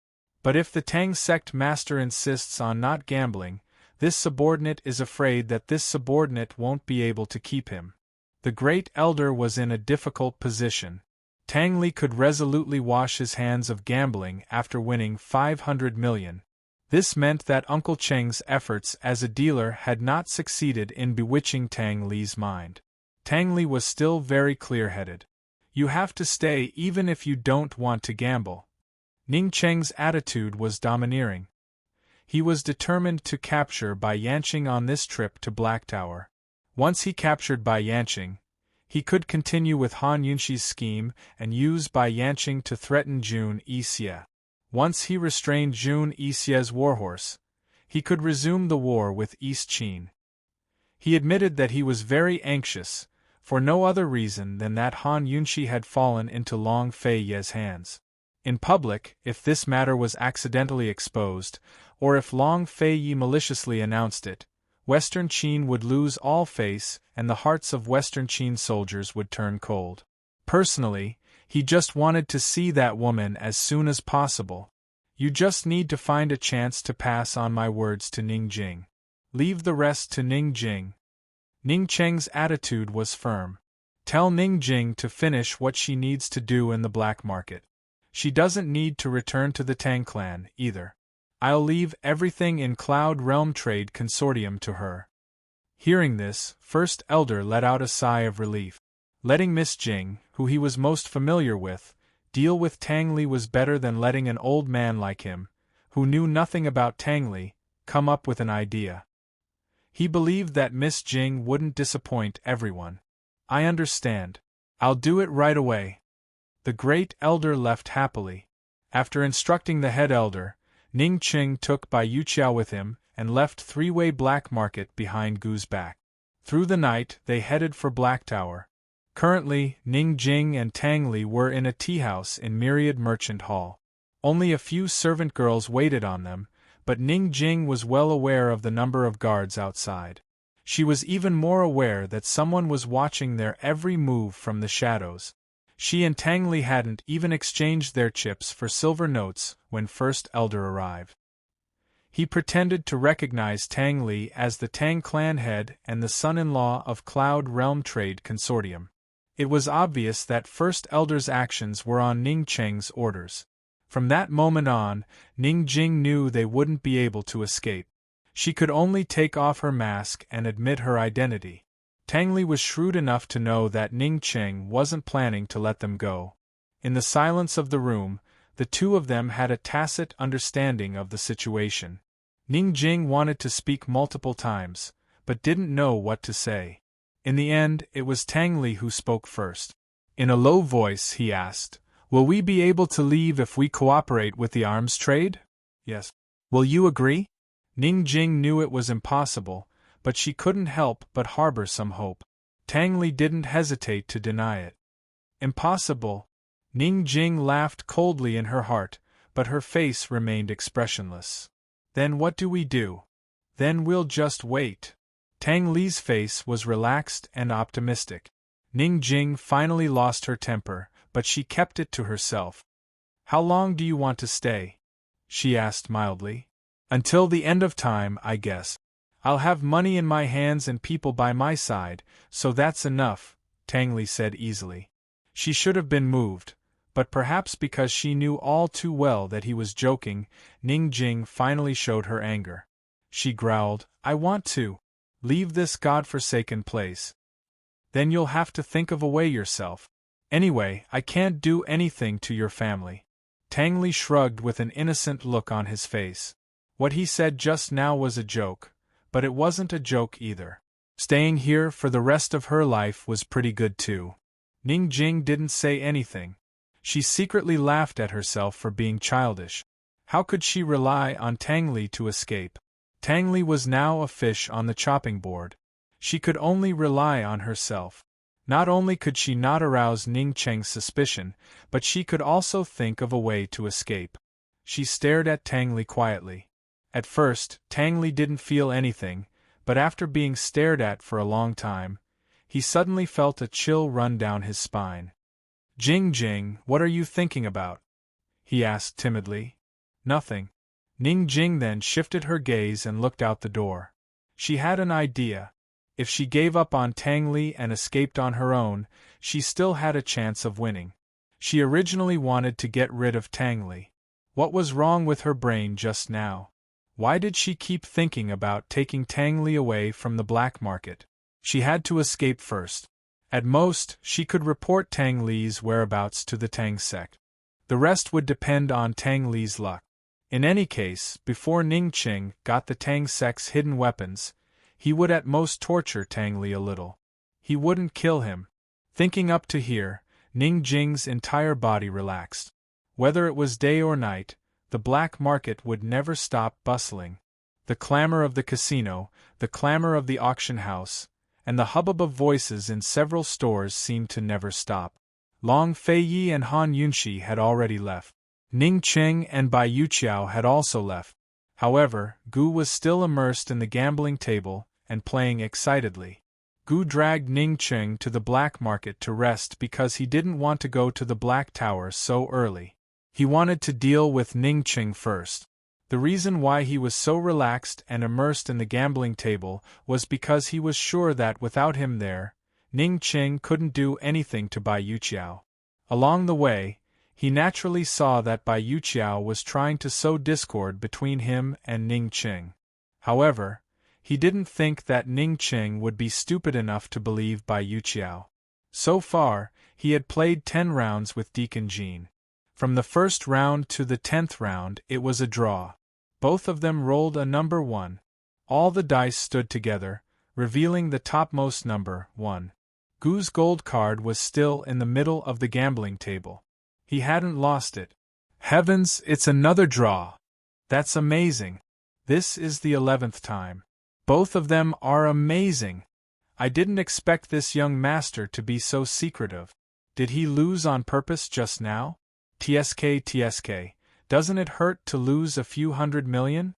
But if the Tang sect master insists on not gambling, this subordinate is afraid that this subordinate won't be able to keep him. The great elder was in a difficult position. Tang Li could resolutely wash his hands of gambling after winning 500 million. This meant that Uncle Cheng's efforts as a dealer had not succeeded in bewitching Tang Li's mind. Tang Li was still very clear-headed. You have to stay even if you don't want to gamble. Ning Cheng's attitude was domineering. He was determined to capture Bai Yanqing on this trip to Black Tower. Once he captured Bai Yanqing, he could continue with Han Yunxi's scheme and use Bai Yanqing to threaten Jun Yixie. Once he restrained Jun Yixie's warhorse, he could resume the war with East Qin. He admitted that he was very anxious, for no other reason than that Han Yunxi had fallen into Long Fei Ye's hands. In public, if this matter was accidentally exposed, or if Long Fei Ye maliciously announced it, Western Qin would lose all face and the hearts of Western Qin soldiers would turn cold. Personally, he just wanted to see that woman as soon as possible. You just need to find a chance to pass on my words to Ning Jing. Leave the rest to Ning Jing. Ning Cheng's attitude was firm. Tell Ning Jing to finish what she needs to do in the black market. She doesn't need to return to the Tang clan, either. I'll leave everything in Cloud Realm Trade Consortium to her. Hearing this, First Elder let out a sigh of relief. Letting Miss Jing, who he was most familiar with, deal with Tang Li was better than letting an old man like him, who knew nothing about Tang Li, come up with an idea. He believed that Miss Jing wouldn't disappoint everyone. I understand. I'll do it right away. The great elder left happily. After instructing the head elder, Ning Qing took Bai Yuqiao with him and left three-way black market behind Gu's back. Through the night, they headed for Black Tower. Currently, Ning Jing and Tang Li were in a tea-house in Myriad Merchant Hall. Only a few servant girls waited on them, but Ning Jing was well aware of the number of guards outside. She was even more aware that someone was watching their every move from the shadows. She and Tang Li hadn't even exchanged their chips for silver notes when First Elder arrived. He pretended to recognize Tang Li as the Tang clan head and the son-in-law of Cloud Realm Trade Consortium. It was obvious that First Elder's actions were on Ning Cheng's orders. From that moment on, Ning Jing knew they wouldn't be able to escape. She could only take off her mask and admit her identity. Tang Li was shrewd enough to know that Ning Cheng wasn't planning to let them go. In the silence of the room, the two of them had a tacit understanding of the situation. Ning Jing wanted to speak multiple times, but didn't know what to say. In the end, it was Tang Li who spoke first. In a low voice, he asked, "Will we be able to leave if we cooperate with the arms trade?" "Yes." "Will you agree?" Ning Jing knew it was impossible, but she couldn't help but harbor some hope. Tang Li didn't hesitate to deny it. "Impossible." Ning Jing laughed coldly in her heart, but her face remained expressionless. "Then what do we do?" "Then we'll just wait." Tang Li's face was relaxed and optimistic. Ning Jing finally lost her temper, but she kept it to herself. "How long do you want to stay?" she asked mildly. "Until the end of time, I guess. I'll have money in my hands and people by my side, so that's enough," Tang Li said easily. She should have been moved, but perhaps because she knew all too well that he was joking, Ning Jing finally showed her anger. She growled, "I want to leave this godforsaken place." "Then you'll have to think of a way yourself. Anyway, I can't do anything to your family." Tang Li shrugged with an innocent look on his face. What he said just now was a joke, but it wasn't a joke either. Staying here for the rest of her life was pretty good too. Ning Jing didn't say anything. She secretly laughed at herself for being childish. How could she rely on Tang Li to escape? Tang Li was now a fish on the chopping board. She could only rely on herself. Not only could she not arouse Ning Cheng's suspicion, but she could also think of a way to escape. She stared at Tang Li quietly. At first, Tang Li didn't feel anything, but after being stared at for a long time, he suddenly felt a chill run down his spine. "Jing, what are you thinking about?" he asked timidly. "Nothing." Ning Jing then shifted her gaze and looked out the door. She had an idea. If she gave up on Tang Li and escaped on her own, she still had a chance of winning. She originally wanted to get rid of Tang Li. What was wrong with her brain just now? Why did she keep thinking about taking Tang Li away from the black market? She had to escape first. At most, she could report Tang Li's whereabouts to the Tang sect. The rest would depend on Tang Li's luck. In any case, before Ning Cheng got the Tang sect's hidden weapons, he would at most torture Tang Li a little. He wouldn't kill him. Thinking up to here, Ning Jing's entire body relaxed. Whether it was day or night, the black market would never stop bustling. The clamor of the casino, the clamor of the auction house, and the hubbub of voices in several stores seemed to never stop. Long Feiyi and Han Yunxi had already left. Ning Cheng and Bai Yuqiao had also left. However, Gu was still immersed in the gambling table and playing excitedly. Gu dragged Ning Cheng to the black market to rest because he didn't want to go to the Black Tower so early. He wanted to deal with Ning Cheng first. The reason why he was so relaxed and immersed in the gambling table was because he was sure that without him there, Ning Cheng couldn't do anything to Bai Yuqiao. Along the way, he naturally saw that Bai Yuqiao was trying to sow discord between him and Ning Cheng. However, he didn't think that Ning Cheng would be stupid enough to believe Bai Yuqiao. So far, he had played 10 rounds with Deacon Jean. From the first round to the 10th round, it was a draw. Both of them rolled a number 1. All the dice stood together, revealing the topmost number, 1. Gu's gold card was still in the middle of the gambling table. He hadn't lost it. Heavens, it's another draw! That's amazing. This is the 11th time. Both of them are amazing. I didn't expect this young master to be so secretive. Did he lose on purpose just now? TSK, doesn't it hurt to lose a few $100 million?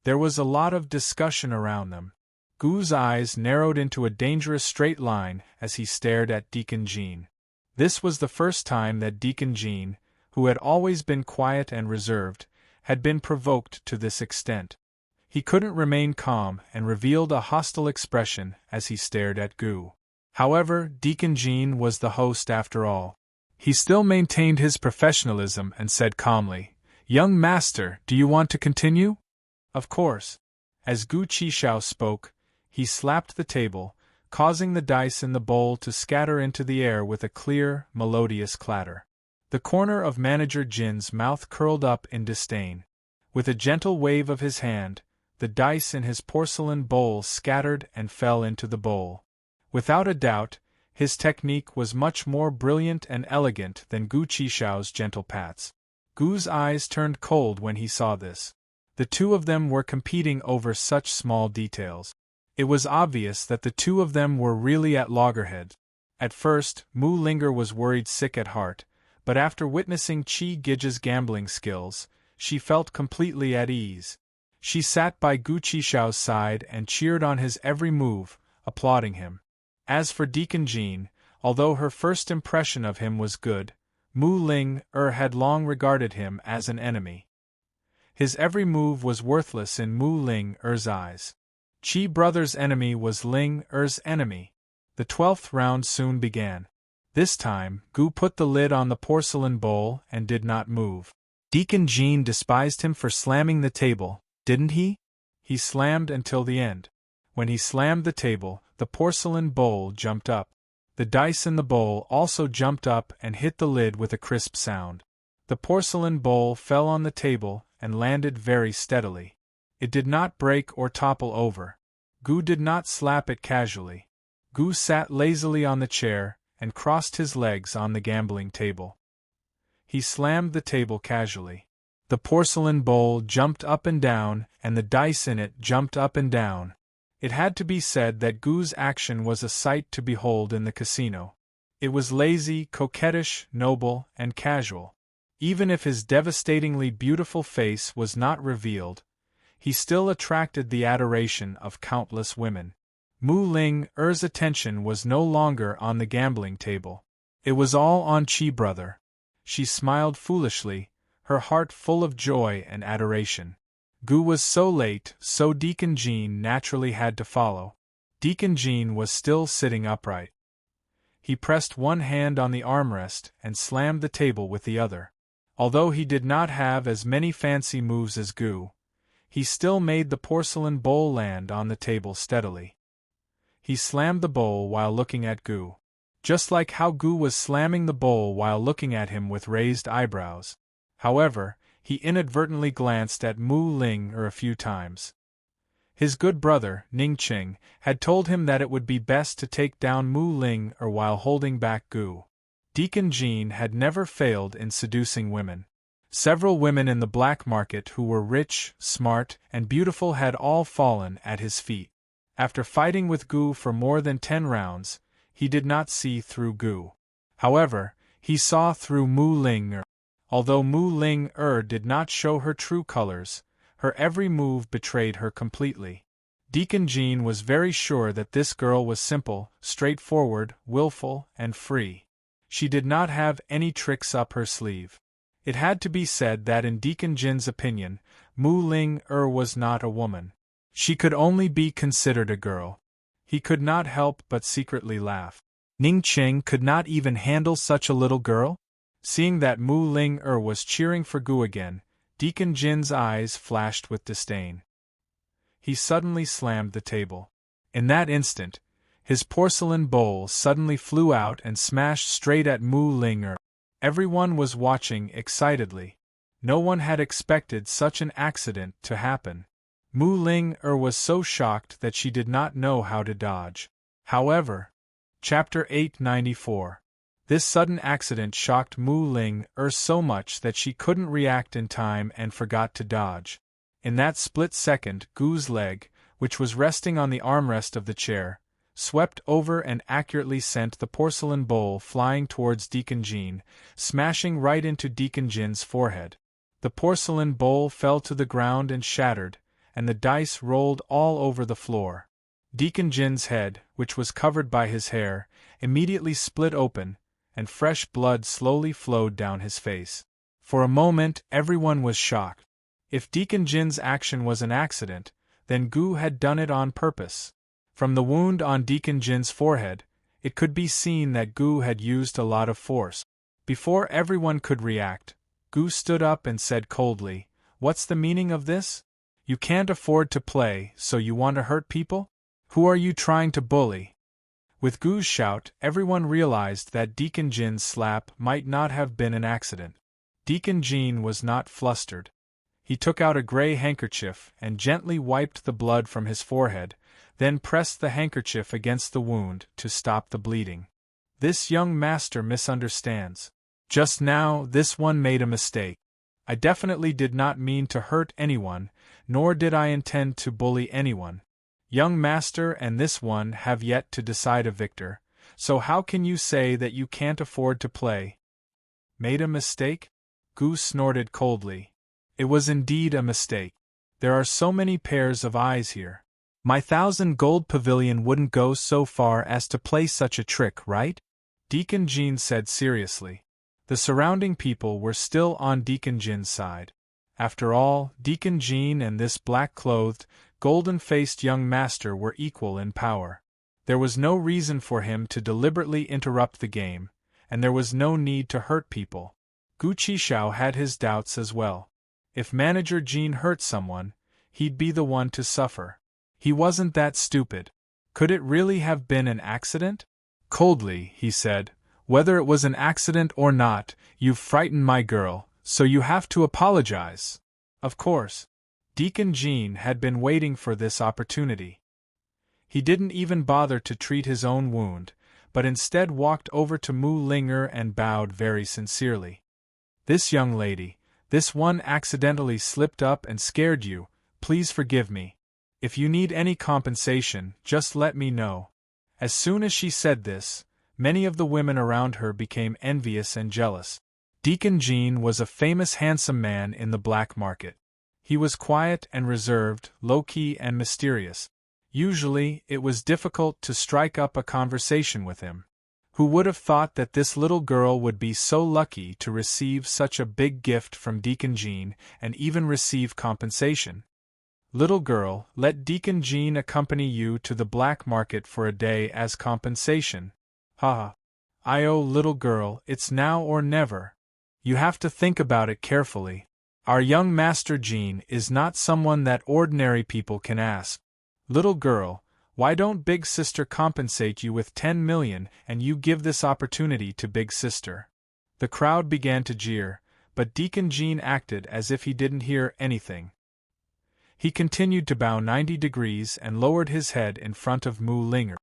There was a lot of discussion around them. Gu's eyes narrowed into a dangerous straight line as he stared at Deacon Jean. This was the first time that Deacon Jean, who had always been quiet and reserved, had been provoked to this extent. He couldn't remain calm and revealed a hostile expression as he stared at Gu. However, Deacon Jean was the host after all. He still maintained his professionalism and said calmly, "Young master, do you want to continue?" "Of course." As Gu Qishao spoke, he slapped the table, causing the dice in the bowl to scatter into the air with a clear, melodious clatter. The corner of Manager Jin's mouth curled up in disdain. With a gentle wave of his hand, the dice in his porcelain bowl scattered and fell into the bowl. Without a doubt, his technique was much more brilliant and elegant than Gu Qishao's gentle pats. Gu's eyes turned cold when he saw this. The two of them were competing over such small details. It was obvious that the two of them were really at loggerheads. At first, Mu Linger was worried sick at heart, but after witnessing Qi Gige's gambling skills, she felt completely at ease. She sat by Gu Qishao's side and cheered on his every move, applauding him. As for Deacon Jean, although her first impression of him was good, Mu Ling had long regarded him as an enemy. His every move was worthless in Mu Ling-er's eyes. Qi Brother's enemy was Ling-er's enemy. The 12th round soon began. This time, Gu put the lid on the porcelain bowl and did not move. Deacon Jean despised him for slamming the table, didn't he? He slammed until the end. When he slammed the table, the porcelain bowl jumped up. The dice in the bowl also jumped up and hit the lid with a crisp sound. The porcelain bowl fell on the table and landed very steadily. It did not break or topple over. Gu did not slap it casually. Gu sat lazily on the chair and crossed his legs on the gambling table. He slammed the table casually. The porcelain bowl jumped up and down, and the dice in it jumped up and down. It had to be said that Gu's action was a sight to behold in the casino. It was lazy, coquettish, noble, and casual. Even if his devastatingly beautiful face was not revealed, he still attracted the adoration of countless women. Mu Ling-er's attention was no longer on the gambling table. It was all on Qi Brother. She smiled foolishly, her heart full of joy and adoration. Gu was so late, so Deacon Jean naturally had to follow. Deacon Jean was still sitting upright. He pressed one hand on the armrest and slammed the table with the other. Although he did not have as many fancy moves as Gu, he still made the porcelain bowl land on the table steadily. He slammed the bowl while looking at Gu, just like how Gu was slamming the bowl while looking at him with raised eyebrows. However, he inadvertently glanced at Mu Ling-er a few times. His good brother, Ning Qing, had told him that it would be best to take down Mu Ling-er while holding back Gu. Deacon Jean had never failed in seducing women. Several women in the black market who were rich, smart, and beautiful had all fallen at his feet. After fighting with Gu for more than 10 rounds, he did not see through Gu. However, he saw through Mu Ling-er. Although Mu Ling-er did not show her true colors, her every move betrayed her completely. Deacon Jean was very sure that this girl was simple, straightforward, willful, and free. She did not have any tricks up her sleeve. It had to be said that in Deacon Jin's opinion, Mu Ling-er was not a woman. She could only be considered a girl. He could not help but secretly laugh. Ning Qing could not even handle such a little girl? Seeing that Mu Ling-er was cheering for Gu again, Deacon Jin's eyes flashed with disdain. He suddenly slammed the table. In that instant, his porcelain bowl suddenly flew out and smashed straight at Mu Ling-er. Everyone was watching excitedly. No one had expected such an accident to happen. Mu Ling-er was so shocked that she did not know how to dodge. However, Chapter 894. This sudden accident shocked Mu Ling-er so much that she couldn't react in time and forgot to dodge. In that split second, Gu's leg, which was resting on the armrest of the chair, swept over and accurately sent the porcelain bowl flying towards Deacon Jean, smashing right into Deacon Jin's forehead. The porcelain bowl fell to the ground and shattered, and the dice rolled all over the floor. Deacon Jin's head, which was covered by his hair, immediately split open, and fresh blood slowly flowed down his face. For a moment everyone was shocked. If Deacon Jin's action was an accident, then Gu had done it on purpose. From the wound on Deacon Jin's forehead, it could be seen that Gu had used a lot of force. Before everyone could react, Gu stood up and said coldly, "What's the meaning of this? You can't afford to play, so you want to hurt people? Who are you trying to bully?" With Gu's shout, everyone realized that Deacon Jin's slap might not have been an accident. Deacon Jin was not flustered. He took out a gray handkerchief and gently wiped the blood from his forehead, then pressed the handkerchief against the wound to stop the bleeding. "This young master misunderstands. Just now, this one made a mistake. I definitely did not mean to hurt anyone, nor did I intend to bully anyone. Young master and this one have yet to decide a victor, so how can you say that you can't afford to play?" "Made a mistake?" Gu snorted coldly. "It was indeed a mistake. There are so many pairs of eyes here. My 1,000 gold pavilion wouldn't go so far as to play such a trick, right?" Deacon Jin said seriously. The surrounding people were still on Deacon Jin's side. After all, Deacon Jin and this black-clothed, golden-faced young master were equal in power. There was no reason for him to deliberately interrupt the game, and there was no need to hurt people. Gu Qixiao had his doubts as well. If Manager Jin hurt someone, he'd be the one to suffer. He wasn't that stupid. Could it really have been an accident? Coldly, he said, "Whether it was an accident or not, you've frightened my girl, so you have to apologize." Of course. Deacon Jin had been waiting for this opportunity. He didn't even bother to treat his own wound, but instead walked over to Mu Linger and bowed very sincerely. "This young lady, this one accidentally slipped up and scared you, please forgive me. If you need any compensation, just let me know." As soon as she said this, many of the women around her became envious and jealous. Deacon Jin was a famous handsome man in the black market. He was quiet and reserved, low-key and mysterious. Usually, it was difficult to strike up a conversation with him. Who would have thought that this little girl would be so lucky to receive such a big gift from Deacon Jin and even receive compensation? "Little girl, let Deacon Jin accompany you to the black market for a day as compensation." "Ha ha. Little girl, it's now or never. You have to think about it carefully. Our young Master Jin is not someone that ordinary people can ask. Little girl, why don't Big Sister compensate you with 10 million and you give this opportunity to Big Sister?" The crowd began to jeer, but Deacon Jin acted as if he didn't hear anything. He continued to bow 90 degrees and lowered his head in front of Mu Linger.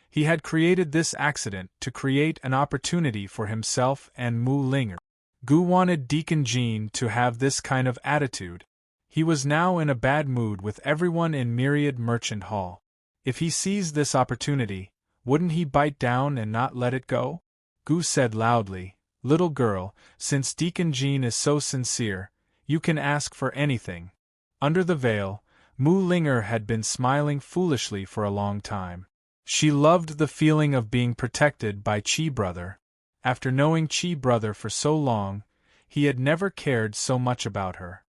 He had created this accident to create an opportunity for himself and Mu Linger. Gu wanted Deacon Jin to have this kind of attitude. He was now in a bad mood with everyone in Myriad Merchant Hall. If he seized this opportunity, wouldn't he bite down and not let it go? Gu said loudly, "Little girl, since Deacon Jin is so sincere, you can ask for anything." Under the veil, Mu Linger had been smiling foolishly for a long time. She loved the feeling of being protected by Chi Brother. After knowing Chi Brother for so long, he had never cared so much about her.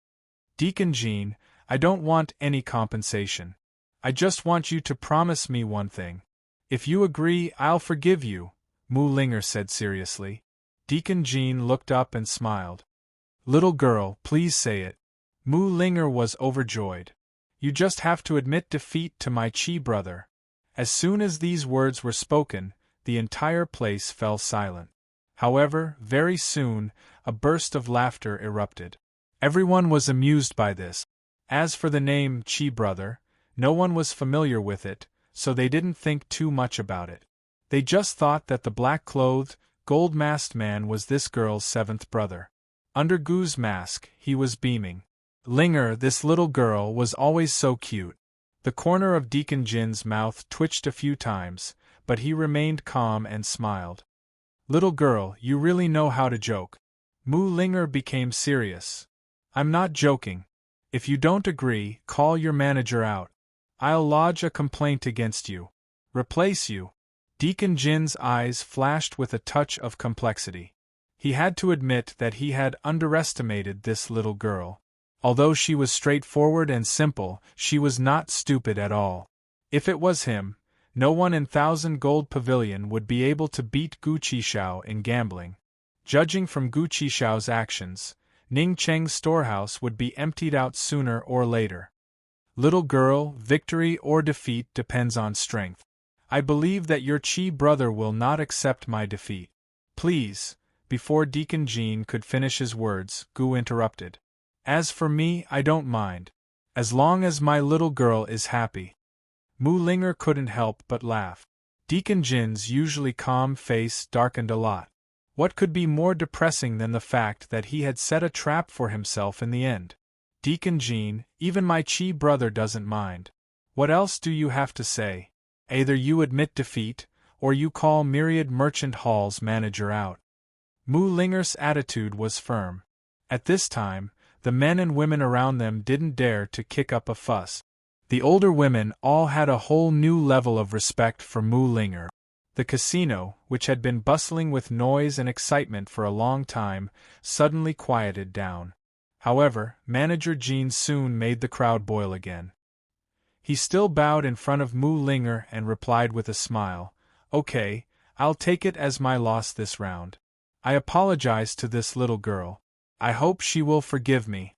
"Deacon Jin, I don't want any compensation. I just want you to promise me one thing. If you agree, I'll forgive you," Mu Linger said seriously. Deacon Jin looked up and smiled. "Little girl, please say it." Mu Linger was overjoyed. "You just have to admit defeat to my Chi Brother." As soon as these words were spoken, the entire place fell silent. However, very soon, a burst of laughter erupted. Everyone was amused by this. As for the name Chi Brother, no one was familiar with it, so they didn't think too much about it. They just thought that the black-clothed, gold-masked man was this girl's seventh brother. Under Gu's mask, he was beaming. Linger, this little girl, was always so cute. The corner of Deacon Jin's mouth twitched a few times, but he remained calm and smiled. "Little girl, you really know how to joke." Mu Linger became serious. "I'm not joking. If you don't agree, call your manager out. I'll lodge a complaint against you. Replace you." Deacon Jin's eyes flashed with a touch of complexity. He had to admit that he had underestimated this little girl. Although she was straightforward and simple, she was not stupid at all. If it was him, no one in Thousand Gold Pavilion would be able to beat Gu Qishao in gambling. Judging from Gu Qishao's actions, Ning Cheng's storehouse would be emptied out sooner or later. Little girl, victory or defeat depends on strength. I believe that your Qi brother will not accept my defeat. Please. Before Deacon Jean could finish his words, Gu interrupted. As for me, I don't mind. As long as my little girl is happy. Mu Linger couldn't help but laugh. Deacon Jin's usually calm face darkened a lot. What could be more depressing than the fact that he had set a trap for himself in the end? Deacon Jean, even my Qi brother doesn't mind. What else do you have to say? Either you admit defeat, or you call Myriad Merchant Hall's manager out. Mu Linger's attitude was firm. At this time, the men and women around them didn't dare to kick up a fuss. The older women all had a whole new level of respect for Mu Linger. The casino, which had been bustling with noise and excitement for a long time, suddenly quieted down. However, Manager Jean soon made the crowd boil again. He still bowed in front of Mu Linger and replied with a smile, "Okay, I'll take it as my loss this round. I apologize to this little girl. I hope she will forgive me."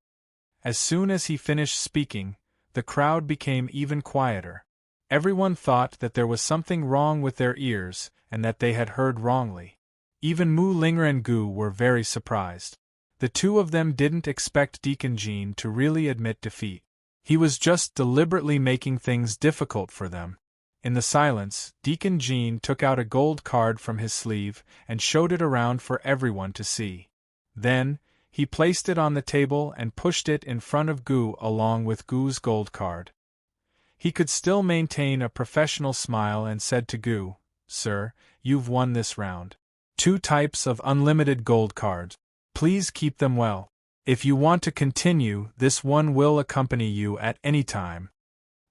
As soon as he finished speaking, the crowd became even quieter. Everyone thought that there was something wrong with their ears and that they had heard wrongly. Even Mu Linger and Gu were very surprised. The two of them didn't expect Deacon Jean to really admit defeat. He was just deliberately making things difficult for them. In the silence, Deacon Jean took out a gold card from his sleeve and showed it around for everyone to see. Then, he placed it on the table and pushed it in front of Gu along with Gu's gold card. He could still maintain a professional smile and said to Gu, "Sir, you've won this round. 2 types of unlimited gold cards. Please keep them well. If you want to continue, this one will accompany you at any time."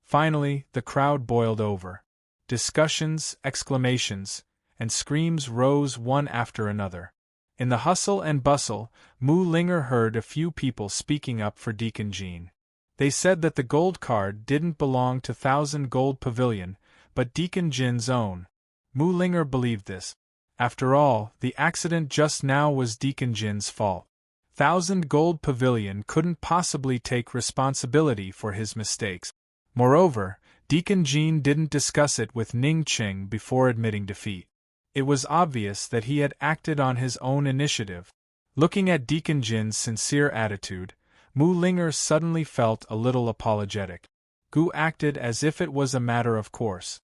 Finally, the crowd boiled over. Discussions, exclamations, and screams rose one after another. In the hustle and bustle, Mu Linger heard a few people speaking up for Deacon Jean. They said that the gold card didn't belong to Thousand Gold Pavilion, but Deacon Jin's own. Mu Linger believed this. After all, the accident just now was Deacon Jin's fault. Thousand Gold Pavilion couldn't possibly take responsibility for his mistakes. Moreover, Deacon Jean didn't discuss it with Ning Cheng before admitting defeat. It was obvious that he had acted on his own initiative. Looking at Deacon Jin's sincere attitude, Mu Linger suddenly felt a little apologetic. Gu acted as if it was a matter of course.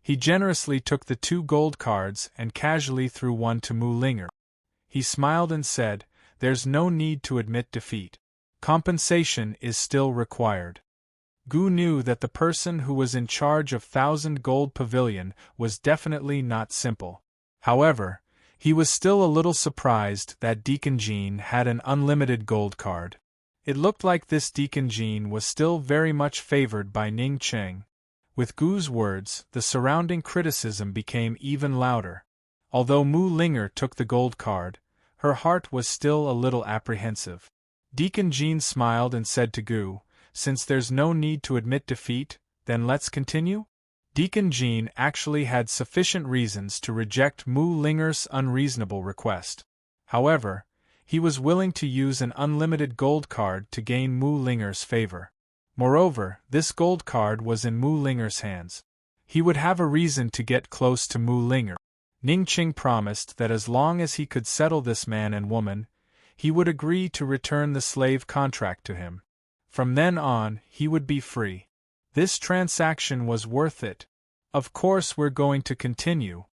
He generously took the 2 gold cards and casually threw one to Mu Linger. He smiled and said, "There's no need to admit defeat. Compensation is still required." Gu knew that the person who was in charge of Thousand Gold Pavilion was definitely not simple. However, he was still a little surprised that Deacon Jean had an unlimited gold card. It looked like this Deacon Jean was still very much favored by Ning Cheng. With Gu's words, the surrounding criticism became even louder. Although Mu Linger took the gold card, her heart was still a little apprehensive. Deacon Jean smiled and said to Gu, "Since there's no need to admit defeat, then let's continue?" Deacon Jean actually had sufficient reasons to reject Mu Linger's unreasonable request. However, he was willing to use an unlimited gold card to gain Mu Linger's favor. Moreover, this gold card was in Mu Linger's hands. He would have a reason to get close to Mu Linger. Ning Cheng promised that as long as he could settle this man and woman, he would agree to return the slave contract to him. From then on, he would be free. This transaction was worth it. "Of course we're going to continue."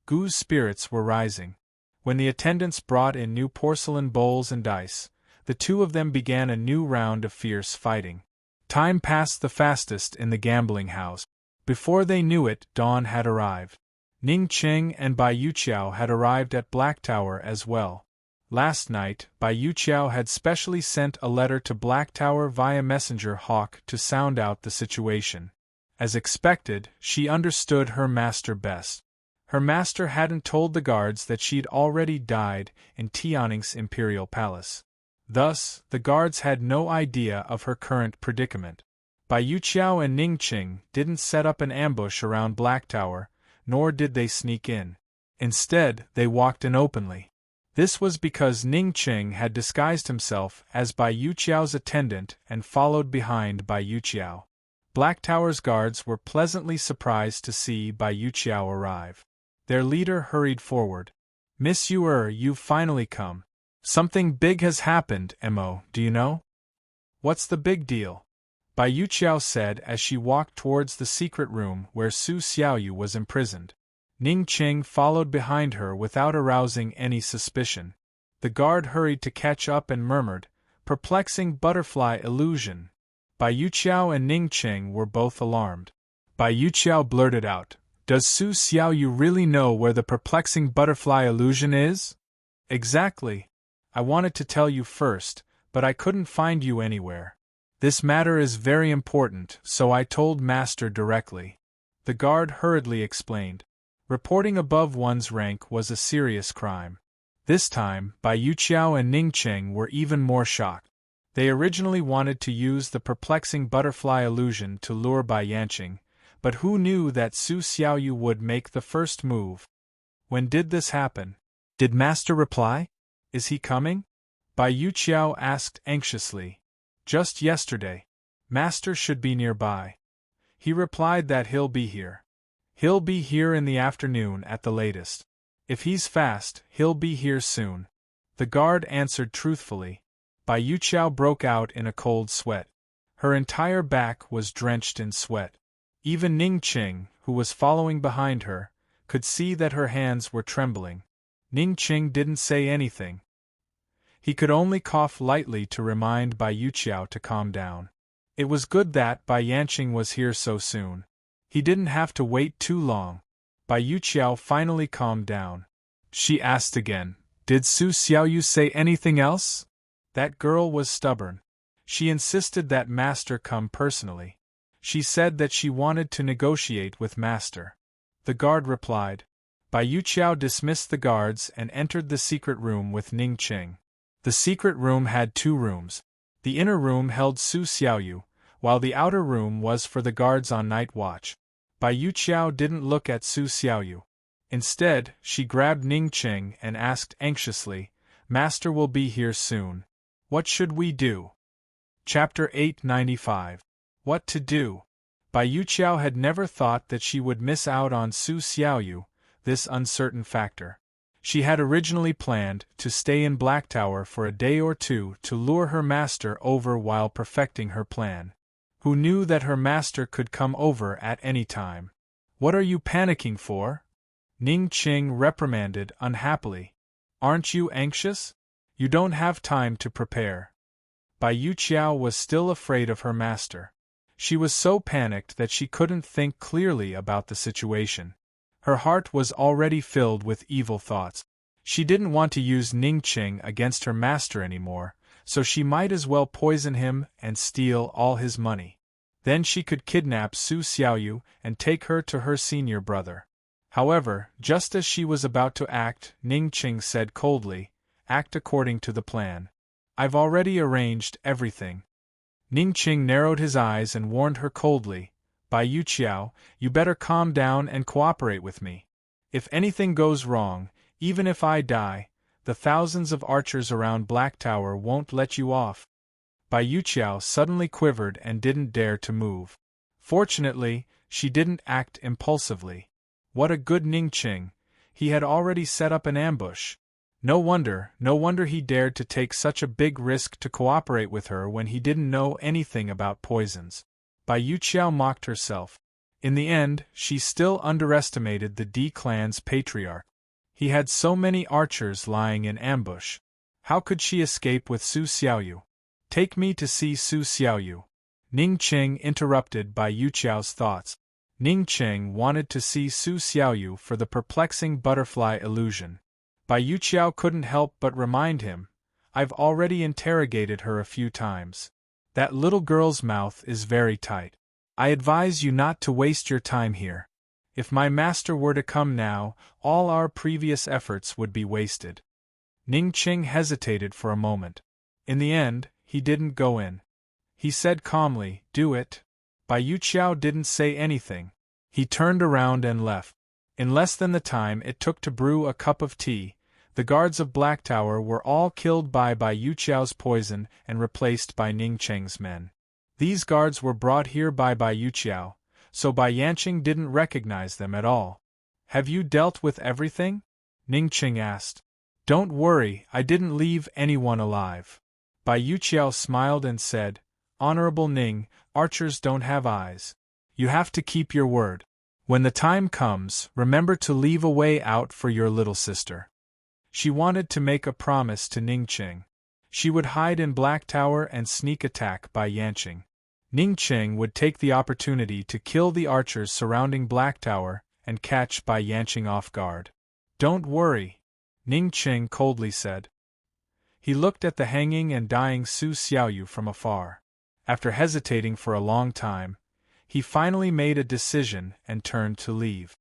Gu's spirits were rising. When the attendants brought in new porcelain bowls and dice, the two of them began a new round of fierce fighting. Time passed the fastest in the gambling house. Before they knew it, dawn had arrived. Ning Cheng and Bai Yuqiao had arrived at Black Tower as well. Last night, Bai Yuqiao had specially sent a letter to Black Tower via Messenger Hawk to sound out the situation. As expected, she understood her master best. Her master hadn't told the guards that she'd already died in Tianning's imperial palace. Thus, the guards had no idea of her current predicament. Bai Yuqiao and Ning Qing didn't set up an ambush around Black Tower, nor did they sneak in. Instead, they walked in openly. This was because Ning Qing had disguised himself as Bai Yuqiao's attendant and followed behind Bai Yuqiao. Black Tower's guards were pleasantly surprised to see Bai Yuqiao arrive. Their leader hurried forward. "Miss Yu, you've finally come. Something big has happened, Mo, do you know?" "What's the big deal?" Bai Yuqiao said as she walked towards the secret room where Su Xiaoyu was imprisoned. Ning Qing followed behind her without arousing any suspicion. The guard hurried to catch up and murmured, "Perplexing butterfly illusion." Bai Yuqiao and Ning Qing were both alarmed. Bai Yuqiao blurted out, "Does Su Xiaoyu really know where the perplexing butterfly illusion is?" "Exactly. I wanted to tell you first, but I couldn't find you anywhere. This matter is very important, so I told Master directly." The guard hurriedly explained. Reporting above one's rank was a serious crime. This time, Bai Yuqiao and Ning Qing were even more shocked. They originally wanted to use the perplexing butterfly illusion to lure Bai Yanqing, but who knew that Su Xiaoyu would make the first move? "When did this happen? Did Master reply? Is he coming?" Bai Yuqiao asked anxiously. "Just yesterday. Master should be nearby. He replied that he'll be here. He'll be here in the afternoon at the latest. If he's fast, he'll be here soon." The guard answered truthfully. Bai Yuqiao broke out in a cold sweat. Her entire back was drenched in sweat. Even Ning Qing, who was following behind her, could see that her hands were trembling. Ning Qing didn't say anything. He could only cough lightly to remind Bai Yuqiao to calm down. It was good that Bai Yanqing was here so soon. He didn't have to wait too long. Bai Yuqiao finally calmed down. She asked again, "Did Su Xiaoyu say anything else?" That girl was stubborn. She insisted that Master come personally. She said that she wanted to negotiate with Master. The guard replied. Bai Yuqiao dismissed the guards and entered the secret room with Ning Qing. The secret room had 2 rooms. The inner room held Su Xiaoyu, while the outer room was for the guards on night watch. Bai Yuqiao didn't look at Su Xiaoyu. Instead, she grabbed Ning Qing and asked anxiously, "Master will be here soon. What should we do?" Chapter 895. What to do? Bai Yuqiao had never thought that she would miss out on Su Xiaoyu, this uncertain factor. She had originally planned to stay in Black Tower for a day or two to lure her master over while perfecting her plan. Who knew that her master could come over at any time? "What are you panicking for?" Ning Qing reprimanded unhappily. "Aren't you anxious? You don't have time to prepare." Bai Yuqiao was still afraid of her master. She was so panicked that she couldn't think clearly about the situation. Her heart was already filled with evil thoughts. She didn't want to use Ning Qing against her master anymore, so she might as well poison him and steal all his money. Then she could kidnap Su Xiaoyu and take her to her senior brother. However, just as she was about to act, Ning Qing said coldly, "Act according to the plan. I've already arranged everything." Ning Qing narrowed his eyes and warned her coldly, "Bai Yuqiao, you better calm down and cooperate with me. If anything goes wrong, even if I die, the thousands of archers around Black Tower won't let you off." Bai Yuqiao suddenly quivered and didn't dare to move. Fortunately, she didn't act impulsively. What a good Ning Qing! He had already set up an ambush. No wonder he dared to take such a big risk to cooperate with her when he didn't know anything about poisons. Bai Yuqiao mocked herself. In the end, she still underestimated the D clan's patriarch. He had so many archers lying in ambush. How could she escape with Su Xiaoyu? "Take me to see Su Xiaoyu." Ning Qing interrupted Bai Yuqiao's thoughts. Ning Qing wanted to see Su Xiaoyu for the perplexing butterfly illusion. Bai Yuqiao couldn't help but remind him, "I've already interrogated her a few times. That little girl's mouth is very tight. I advise you not to waste your time here. If my master were to come now, all our previous efforts would be wasted." Ning Qing hesitated for a moment. In the end, he didn't go in. He said calmly, "Do it." Bai Yuqiao didn't say anything. He turned around and left. In less than the time it took to brew a cup of tea, the guards of Black Tower were all killed by Bai Yuqiao's poison and replaced by Ning Cheng's men. These guards were brought here by Bai Yuqiao, so Bai Yanqing didn't recognize them at all. "Have you dealt with everything?" Ning Cheng asked. "Don't worry, I didn't leave anyone alive." Bai Yuqiao smiled and said, "Honorable Ning, archers don't have eyes. You have to keep your word. When the time comes, remember to leave a way out for your little sister." She wanted to make a promise to Ning Cheng. She would hide in Black Tower and sneak attack Bai Yanqing. Ning Cheng would take the opportunity to kill the archers surrounding Black Tower and catch Bai Yanqing off guard. "Don't worry," Ning Cheng coldly said. He looked at the hanging and dying Su Xiaoyu from afar. After hesitating for a long time, he finally made a decision and turned to leave.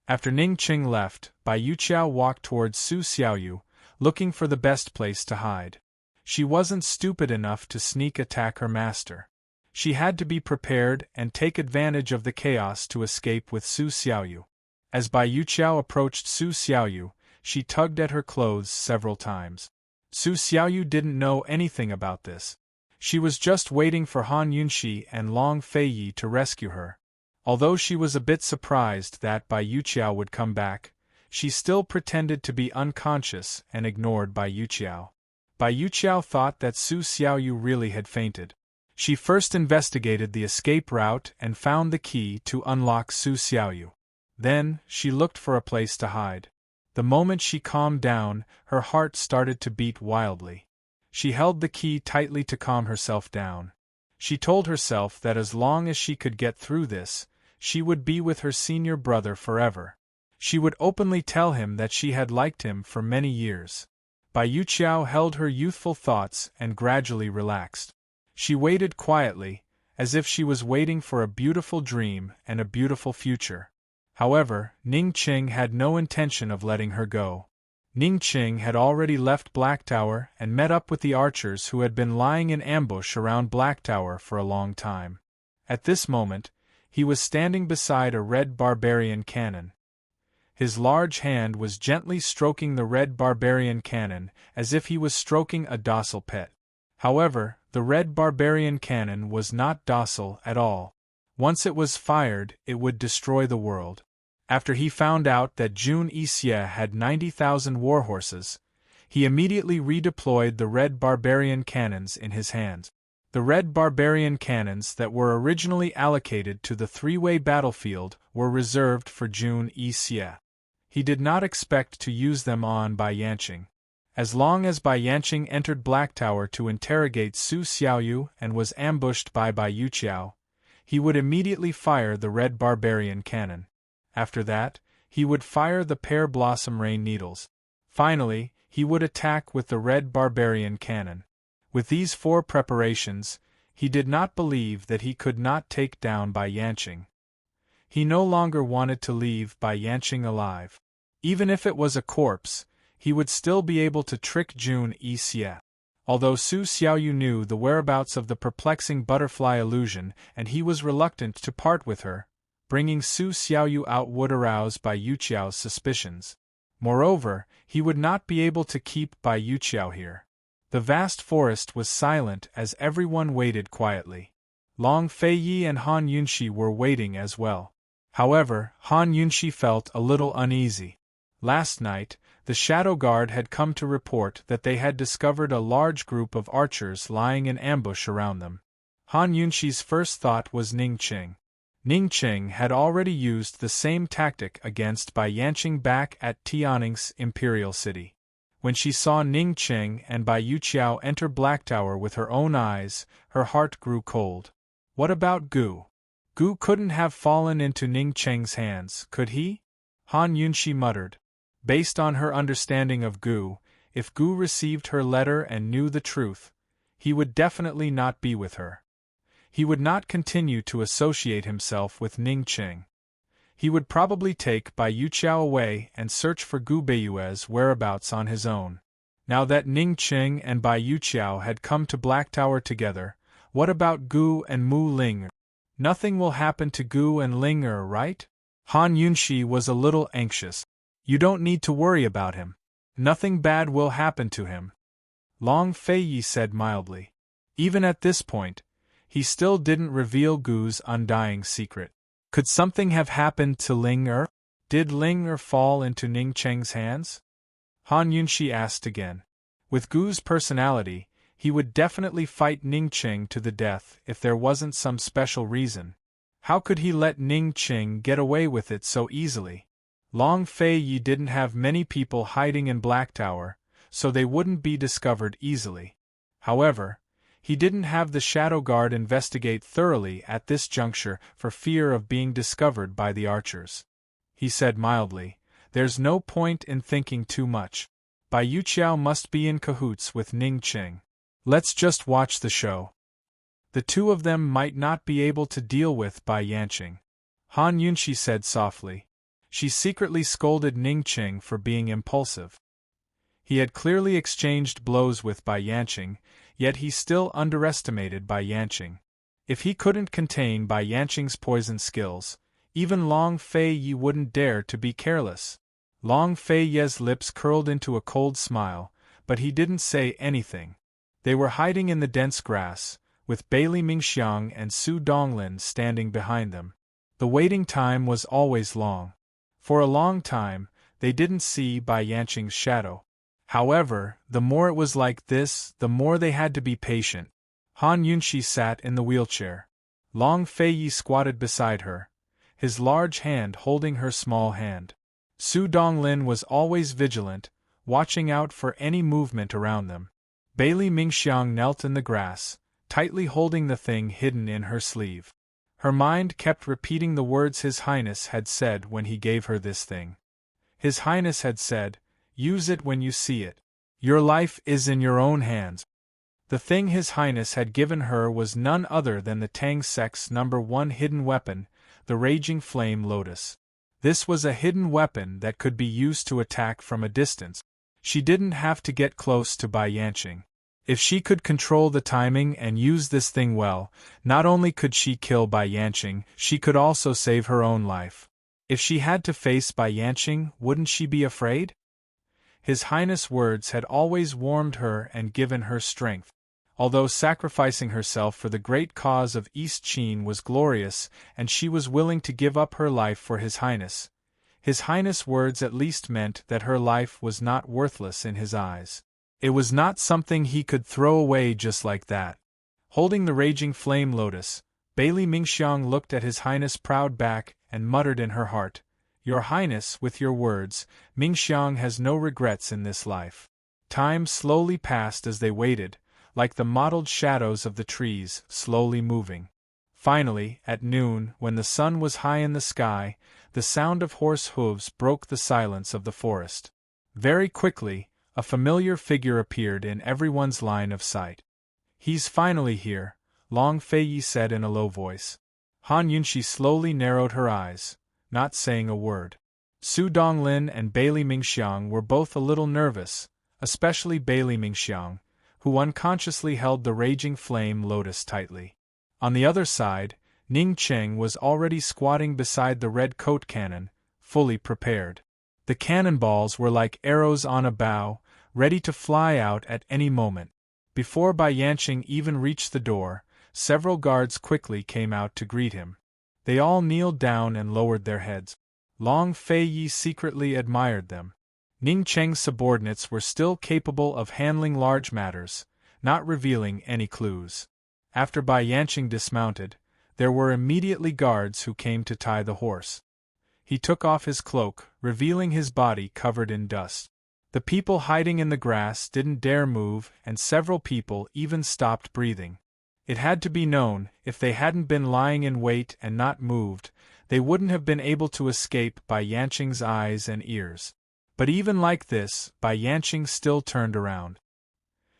After Ning Cheng left, Bai Yuqiao walked towards Su Xiaoyu, looking for the best place to hide. She wasn't stupid enough to sneak attack her master. She had to be prepared and take advantage of the chaos to escape with Su Xiaoyu. As Bai Yuqiao approached Su Xiaoyu, she tugged at her clothes several times. Su Xiaoyu didn't know anything about this. She was just waiting for Han Yunxi and Long Feiyi to rescue her. Although she was a bit surprised that Bai Yuqiao would come back, she still pretended to be unconscious and ignored Bai Yuqiao. Bai Yuqiao thought that Su Xiaoyu really had fainted. She first investigated the escape route and found the key to unlock Su Xiaoyu. Then, she looked for a place to hide. The moment she calmed down, her heart started to beat wildly. She held the key tightly to calm herself down. She told herself that as long as she could get through this, she would be with her senior brother forever. She would openly tell him that she had liked him for many years. Bai Yuqiao held her youthful thoughts and gradually relaxed. She waited quietly, as if she was waiting for a beautiful dream and a beautiful future. However, Ning Cheng had no intention of letting her go. Ning Cheng had already left Black Tower and met up with the archers who had been lying in ambush around Black Tower for a long time. At this moment, he was standing beside a red barbarian cannon. His large hand was gently stroking the red barbarian cannon as if he was stroking a docile pet. However, the red barbarian cannon was not docile at all. Once it was fired, it would destroy the world. After he found out that Jun Yixie had 90,000 warhorses, he immediately redeployed the red barbarian cannons in his hands. The red barbarian cannons that were originally allocated to the three-way battlefield were reserved for Jun Yixie. He did not expect to use them on Bai Yanqing. As long as Bai Yanqing entered Black Tower to interrogate Su Xiaoyu and was ambushed by Bai Yuqiao, he would immediately fire the red barbarian cannon. After that, he would fire the pear blossom rain needles. Finally, he would attack with the red barbarian cannon. With these four preparations, he did not believe that he could not take down Bai Yanqing. He no longer wanted to leave Bai Yanqing alive. Even if it was a corpse, he would still be able to trick Jun Yixie. Although Su Xiaoyu knew the whereabouts of the perplexing butterfly illusion and he was reluctant to part with her, bringing Su Xiaoyu out would arouse Bai Yuqiao's suspicions. Moreover, he would not be able to keep Bai Yuqiao here. The vast forest was silent as everyone waited quietly. Long Feiyi and Han Yunxi were waiting as well. However, Han Yunxi felt a little uneasy. Last night, the Shadow Guard had come to report that they had discovered a large group of archers lying in ambush around them. Han Yunxi's first thought was Ning Cheng. Ning Cheng had already used the same tactic against Bai Yanqing back at Tianning's Imperial City. When she saw Ning Cheng and Bai Yuqiao enter Black Tower with her own eyes, her heart grew cold. What about Gu? Gu couldn't have fallen into Ning Cheng's hands, could he? Han Yunxi muttered. Based on her understanding of Gu, if Gu received her letter and knew the truth, he would definitely not be with her. He would not continue to associate himself with Ning Cheng. He would probably take Bai Yuqiao away and search for Gu Beiyue's whereabouts on his own. Now that Ning Qing and Bai Yuqiao had come to Black Tower together, what about Gu and Mu Ling? Nothing will happen to Gu and Ling, right? Han Yunshi was a little anxious. You don't need to worry about him. Nothing bad will happen to him, Long Feiyi said mildly. Even at this point, he still didn't reveal Gu's undying secret. Could something have happened to Ling Er? Did Ling Er fall into Ning Cheng's hands? Han Yunshi asked again. With Gu's personality, he would definitely fight Ning Cheng to the death if there wasn't some special reason. How could he let Ning Cheng get away with it so easily? Long Feiyi didn't have many people hiding in Black Tower, so they wouldn't be discovered easily. However, he didn't have the Shadow Guard investigate thoroughly at this juncture for fear of being discovered by the archers. He said mildly, "There's no point in thinking too much. Bai Yuqiao must be in cahoots with Ning Cheng. Let's just watch the show. The two of them might not be able to deal with Bai Yanqing." Han Yunshi said softly. She secretly scolded Ning Cheng for being impulsive. He had clearly exchanged blows with Bai Yanqing, yet he still underestimated Bai Yanqing. If he couldn't contain Bai Yanqing's poison skills, even Long Feiyi wouldn't dare to be careless. Long Feiyi's lips curled into a cold smile, but he didn't say anything. They were hiding in the dense grass, with Bailey Mingxiang and Su Donglin standing behind them. The waiting time was always long. For a long time, they didn't see Bai Yanqing's shadow. However, the more it was like this, the more they had to be patient. Han Yunshi sat in the wheelchair. Long Feiyi squatted beside her, his large hand holding her small hand. Su Donglin was always vigilant, watching out for any movement around them. Bailey Mingxiang knelt in the grass, tightly holding the thing hidden in her sleeve. Her mind kept repeating the words His Highness had said when he gave her this thing. His Highness had said, "Use it when you see it. Your life is in your own hands." The thing His Highness had given her was none other than the Tang Sect's #1 hidden weapon, the Raging Flame Lotus. This was a hidden weapon that could be used to attack from a distance. She didn't have to get close to Bai Yanqing. If she could control the timing and use this thing well, not only could she kill Bai Yanqing, she could also save her own life. If she had to face Bai Yanqing, wouldn't she be afraid? His Highness' words had always warmed her and given her strength. Although sacrificing herself for the great cause of East Qin was glorious and she was willing to give up her life for His Highness words at least meant that her life was not worthless in his eyes. It was not something he could throw away just like that. Holding the Raging Flame Lotus, Bailey Mingxiang looked at His Highness' proud back and muttered in her heart, "Your Highness, with your words, Mingxiang has no regrets in this life." Time slowly passed as they waited, like the mottled shadows of the trees, slowly moving. Finally, at noon, when the sun was high in the sky, the sound of horse hooves broke the silence of the forest. Very quickly, a familiar figure appeared in everyone's line of sight. "He's finally here," Long Feiyi said in a low voice. Han Yunshi slowly narrowed her eyes, not saying a word. Su Donglin and Bailey Mingxiang were both a little nervous, especially Bailey Mingxiang, who unconsciously held the Raging Flame Lotus tightly. On the other side, Ning Cheng was already squatting beside the red coat cannon, fully prepared. The cannonballs were like arrows on a bow, ready to fly out at any moment. Before Bai Yanqing even reached the door, several guards quickly came out to greet him. They all kneeled down and lowered their heads. Long Feiyi secretly admired them. Ning Cheng's subordinates were still capable of handling large matters, not revealing any clues. After Bai Yanqing dismounted, there were immediately guards who came to tie the horse. He took off his cloak, revealing his body covered in dust. The people hiding in the grass didn't dare move, and several people even stopped breathing. It had to be known, if they hadn't been lying in wait and not moved, they wouldn't have been able to escape Bai Yanqing's eyes and ears. But even like this, Bai Yanqing still turned around.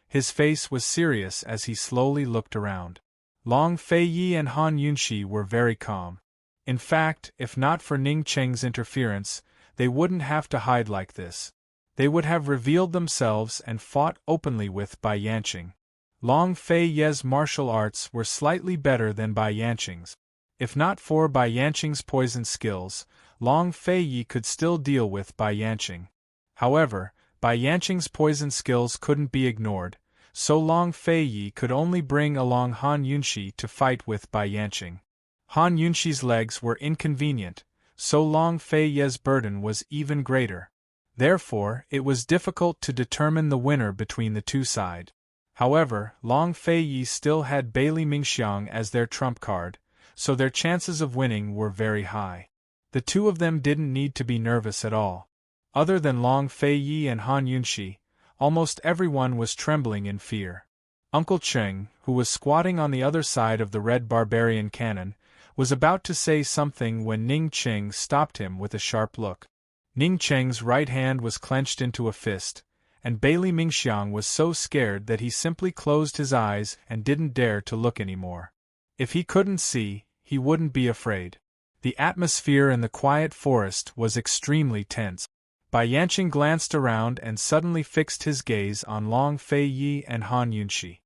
His face was serious as he slowly looked around. Long Feiyi and Han Yunshi were very calm. In fact, if not for Ning Cheng's interference, they wouldn't have to hide like this. they would have revealed themselves and fought openly with Bai Yanqing. Long Fei Ye's martial arts were slightly better than Bai Yanqing's. If not for Bai Yanqing's poison skills, Long Fei Yi could still deal with Bai Yanqing. However, Bai Yanqing's poison skills couldn't be ignored, so Long Fei Yi could only bring along Han Yunxi to fight with Bai Yanqing. Han Yunxi's legs were inconvenient, so Long Fei Ye's burden was even greater. Therefore, it was difficult to determine the winner between the two sides. However, Long Fei Yi still had Bailey Mingxiang as their trump card, so their chances of winning were very high. The two of them didn't need to be nervous at all. Other than Long Fei Yi and Han Yunxi, almost everyone was trembling in fear. Uncle Cheng, who was squatting on the other side of the red barbarian cannon, was about to say something when Ning Cheng stopped him with a sharp look. Ning Cheng's right hand was clenched into a fist, and Bailey Mingxiang was so scared that he simply closed his eyes and didn't dare to look anymore. If he couldn't see, he wouldn't be afraid. The atmosphere in the quiet forest was extremely tense. Bai Yanqing glanced around and suddenly fixed his gaze on Long Fei Yi and Han Yunxi.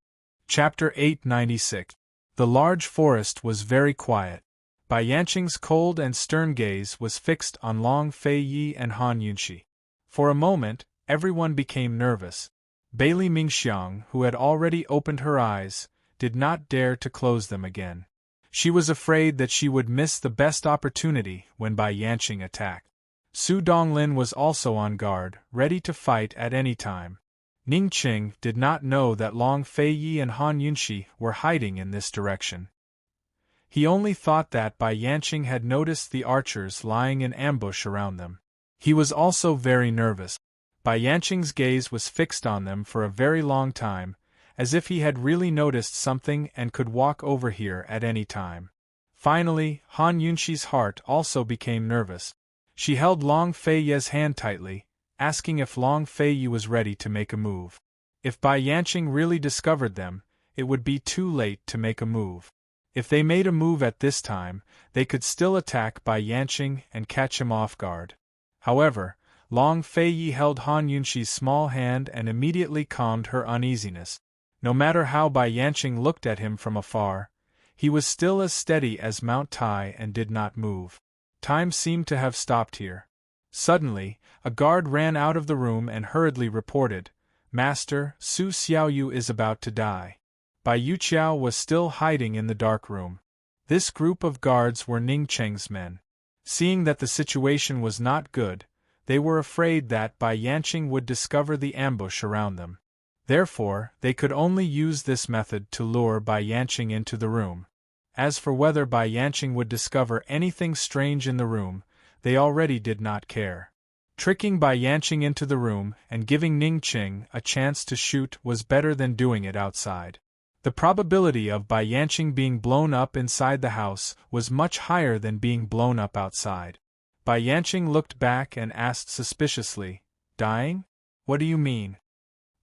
Chapter 896. The large forest was very quiet. Bai Yanqing's cold and stern gaze was fixed on Long Fei Yi and Han Yunxi. For a moment, everyone became nervous. Bailey Mingxiang, who had already opened her eyes, did not dare to close them again. She was afraid that she would miss the best opportunity when Bai Yanqing attacked. Su Donglin was also on guard, ready to fight at any time. Ning Qing did not know that Long Fei Yi and Han Yunxi were hiding in this direction. He only thought that Bai Yanqing had noticed the archers lying in ambush around them. He was also very nervous. Bai Yanqing's gaze was fixed on them for a very long time, as if he had really noticed something and could walk over here at any time. Finally, Han Yunxi's heart also became nervous. She held Long Fei Ye's hand tightly, asking if Long Fei Yi was ready to make a move. If Bai Yanqing really discovered them, it would be too late to make a move. If they made a move at this time, they could still attack Bai Yanqing and catch him off guard. However, Long Fei Yi held Han Yunxi's small hand and immediately calmed her uneasiness. No matter how Bai Yanqing looked at him from afar, he was still as steady as Mount Tai and did not move. Time seemed to have stopped here. Suddenly, a guard ran out of the room and hurriedly reported, "Master, Su Xiaoyu is about to die." Bai Yuqiao was still hiding in the dark room. This group of guards were Ning Cheng's men. Seeing that the situation was not good, they were afraid that Bai Yanqing would discover the ambush around them. Therefore, they could only use this method to lure Bai Yanqing into the room. As for whether Bai Yanqing would discover anything strange in the room, they already did not care. Tricking Bai Yanqing into the room and giving Ning Qing a chance to shoot was better than doing it outside. The probability of Bai Yanqing being blown up inside the house was much higher than being blown up outside. Bai Yanqing looked back and asked suspiciously, "Dying? What do you mean?"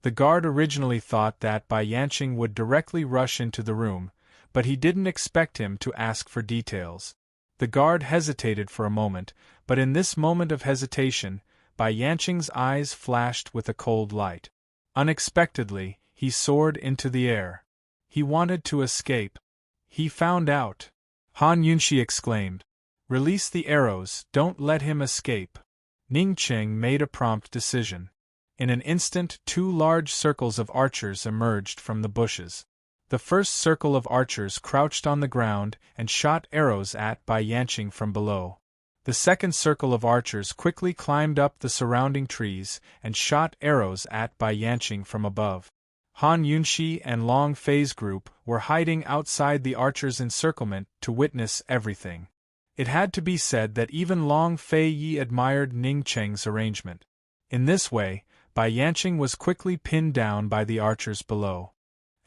The guard originally thought that Bai Yanqing would directly rush into the room, but he didn't expect him to ask for details. The guard hesitated for a moment, but in this moment of hesitation, Bai Yanqing's eyes flashed with a cold light. Unexpectedly, he soared into the air. He wanted to escape. He found out. Han Yunxi exclaimed, "Release the arrows, don't let him escape." Ning Qing made a prompt decision. In an instant, two large circles of archers emerged from the bushes. The first circle of archers crouched on the ground and shot arrows at Bai Yanqing from below. The second circle of archers quickly climbed up the surrounding trees and shot arrows at Bai Yanqing from above. Han Yunxi and Long Fei's group were hiding outside the archers' encirclement to witness everything. It had to be said that even Long Fei Yi admired Ning Cheng's arrangement. In this way, Bai Yanqing was quickly pinned down by the archers below.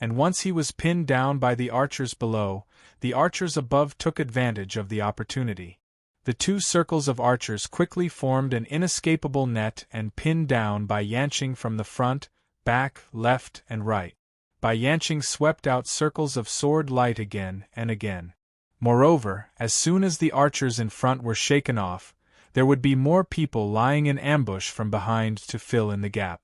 And once he was pinned down by the archers below, the archers above took advantage of the opportunity. The two circles of archers quickly formed an inescapable net and pinned down Bai Yanqing from the front, back, left, and right. Bai Yanqing swept out circles of sword light again and again. Moreover, as soon as the archers in front were shaken off, there would be more people lying in ambush from behind to fill in the gap.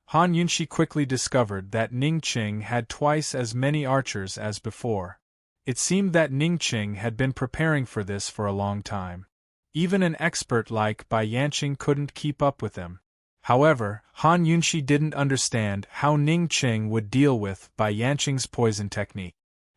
Han Yunshi quickly discovered that Ning Qing had twice as many archers as before. It seemed that Ning Qing had been preparing for this for a long time. Even an expert like Bai Yanqing couldn't keep up with them. However, Han Yunshi didn't understand how Ning Qing would deal with Bai Yanqing's poison technique.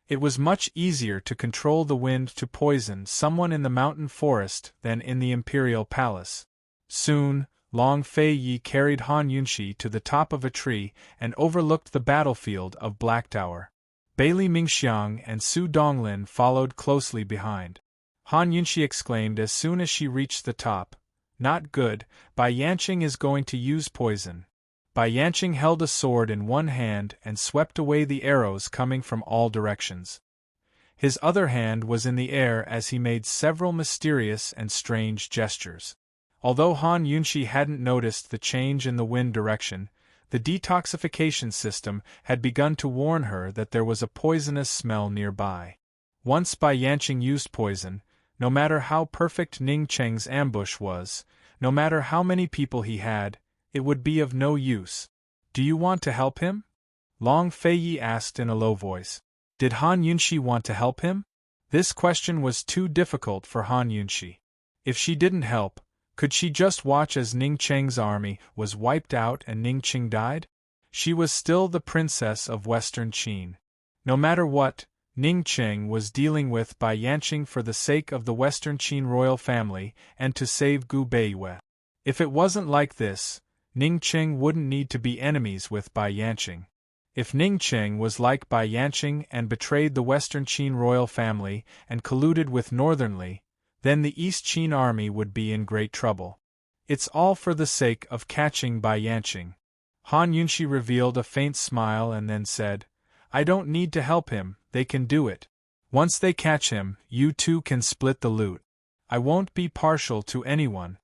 It was much easier to control the wind to poison someone in the mountain forest than in the imperial palace. Soon, Long Fei Yi carried Han Yunshi to the top of a tree and overlooked the battlefield of Black Tower. Bailey Mingxiang and Su Donglin followed closely behind. Han Yunshi exclaimed as soon as she reached the top, "Not good, Bai Yanqing is going to use poison." Bai Yanqing held a sword in one hand and swept away the arrows coming from all directions. His other hand was in the air as he made several mysterious and strange gestures. Although Han Yunshi hadn't noticed the change in the wind direction, the detoxification system had begun to warn her that there was a poisonous smell nearby. Once Bai Yanqing used poison, no matter how perfect Ning Qing's ambush was, no matter how many people he had, it would be of no use. "Do you want to help him?" Long Fei Yi asked in a low voice. Did Han Yunshi want to help him? This question was too difficult for Han Yunshi. If she didn't help, could she just watch as Ning Qing's army was wiped out and Ning Qing died? She was still the princess of Western Qin. No matter what, Ning Qing was dealing with Bai Yanqing for the sake of the Western Qin royal family and to save Gu Beiyue. If it wasn't like this, Ning Qing wouldn't need to be enemies with Bai Yanqing. If Ning Qing was like Bai Yanqing and betrayed the Western Qin royal family and colluded with Northern Li, then the East Qin army would be in great trouble. It's all for the sake of catching Bai Yanqing. Han Yunshi revealed a faint smile and then said, "I don't need to help him, they can do it. Once they catch him, you two can split the loot. I won't be partial to anyone."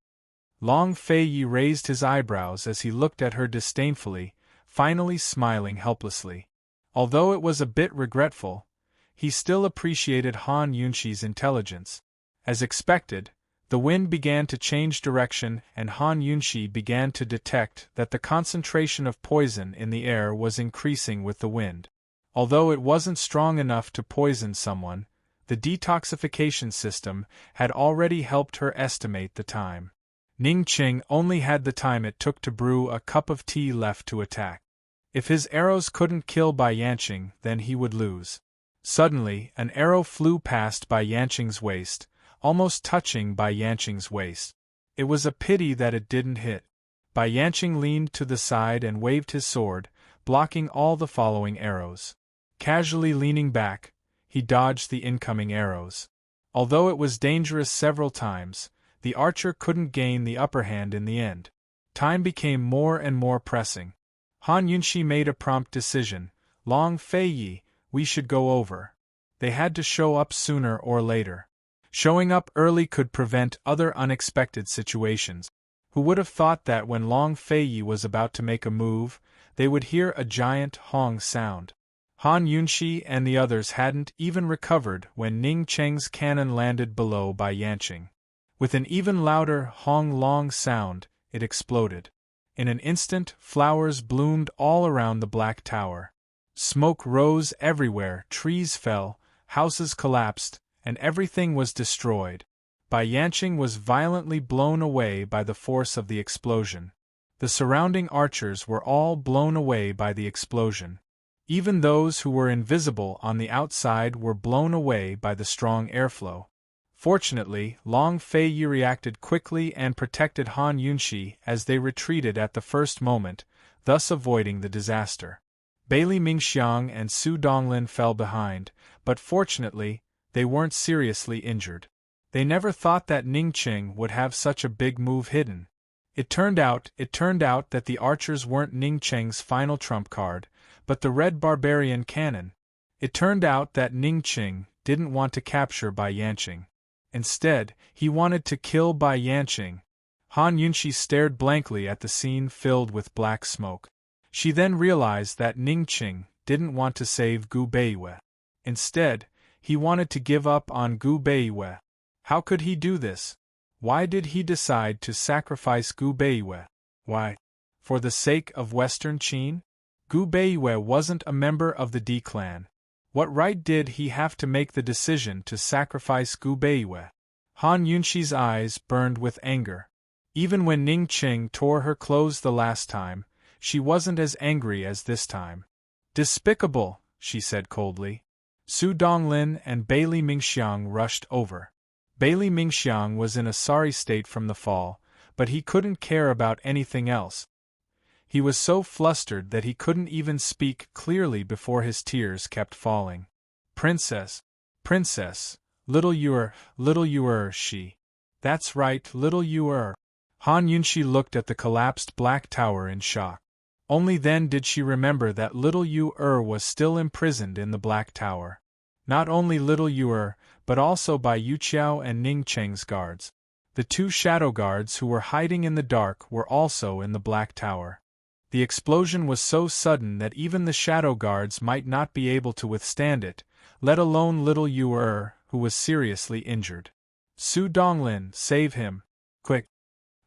Long Fei Yi raised his eyebrows as he looked at her disdainfully, finally smiling helplessly. Although it was a bit regretful, he still appreciated Han Yunshi's intelligence. As expected, the wind began to change direction and Han Yunshi began to detect that the concentration of poison in the air was increasing with the wind. Although it wasn't strong enough to poison someone, the detoxification system had already helped her estimate the time. Ning Qing only had the time it took to brew a cup of tea left to attack. If his arrows couldn't kill Bai Yanqing, then he would lose. Suddenly, an arrow flew past Bai Yanqing's waist, almost touching Bai Yanqing's waist. It was a pity that it didn't hit. Bai Yanqing leaned to the side and waved his sword, blocking all the following arrows. Casually leaning back, he dodged the incoming arrows. Although it was dangerous several times, the archer couldn't gain the upper hand in the end. Time became more and more pressing. Han Yunshi made a prompt decision. "Long Fei Yi, we should go over." They had to show up sooner or later. Showing up early could prevent other unexpected situations. Who would have thought that when Long Fei Yi was about to make a move, they would hear a giant hong sound? Han Yunshi and the others hadn't even recovered when Ning Qing's cannon landed below Bai Yanqing. With an even louder hong-long sound, it exploded. In an instant, flowers bloomed all around the Black Tower. Smoke rose everywhere, trees fell, houses collapsed, and everything was destroyed. Bai Yanqing was violently blown away by the force of the explosion. The surrounding archers were all blown away by the explosion. Even those who were invisible on the outside were blown away by the strong airflow. Fortunately, Long Fei Yi reacted quickly and protected Han Yunshi as they retreated at the first moment, thus avoiding the disaster. Bailey Mingxiang and Su Donglin fell behind, but fortunately, they weren't seriously injured. They never thought that Ning Qing would have such a big move hidden. It turned out that the archers weren't Ning Qing's final trump card, but the Red Barbarian cannon. It turned out that Ning Qing didn't want to capture Bai Yanqing. Instead, he wanted to kill Bai Yanqing. Han Yunshi stared blankly at the scene filled with black smoke. She then realized that Ning Qing didn't want to save Gu Beiyue. Instead, he wanted to give up on Gu Beiyue. How could he do this? Why did he decide to sacrifice Gu Beiwe? Why? For the sake of Western Qin? Gu Beiwe wasn't a member of the D clan. What right did he have to make the decision to sacrifice Gu Beiwe? Han Yunxi's eyes burned with anger. Even when Ning Qing tore her clothes the last time, she wasn't as angry as this time. Despicable, she said coldly. Su Donglin and Bailey Mingxiang rushed over. Bailey Mingxiang was in a sorry state from the fall, but he couldn't care about anything else. He was so flustered that he couldn't even speak clearly before his tears kept falling. Princess, Princess, little Yuer, she. That's right, little Yuer. Han Yunxi looked at the collapsed black tower in shock. Only then did she remember that little Yuer was still imprisoned in the black tower. Not only little Yuer, but also by Yu Qiao and Ning Cheng's guards. The two shadow guards who were hiding in the dark were also in the black tower. The explosion was so sudden that even the shadow guards might not be able to withstand it, let alone little Yuer, who was seriously injured. Su Donglin, save him! Quick!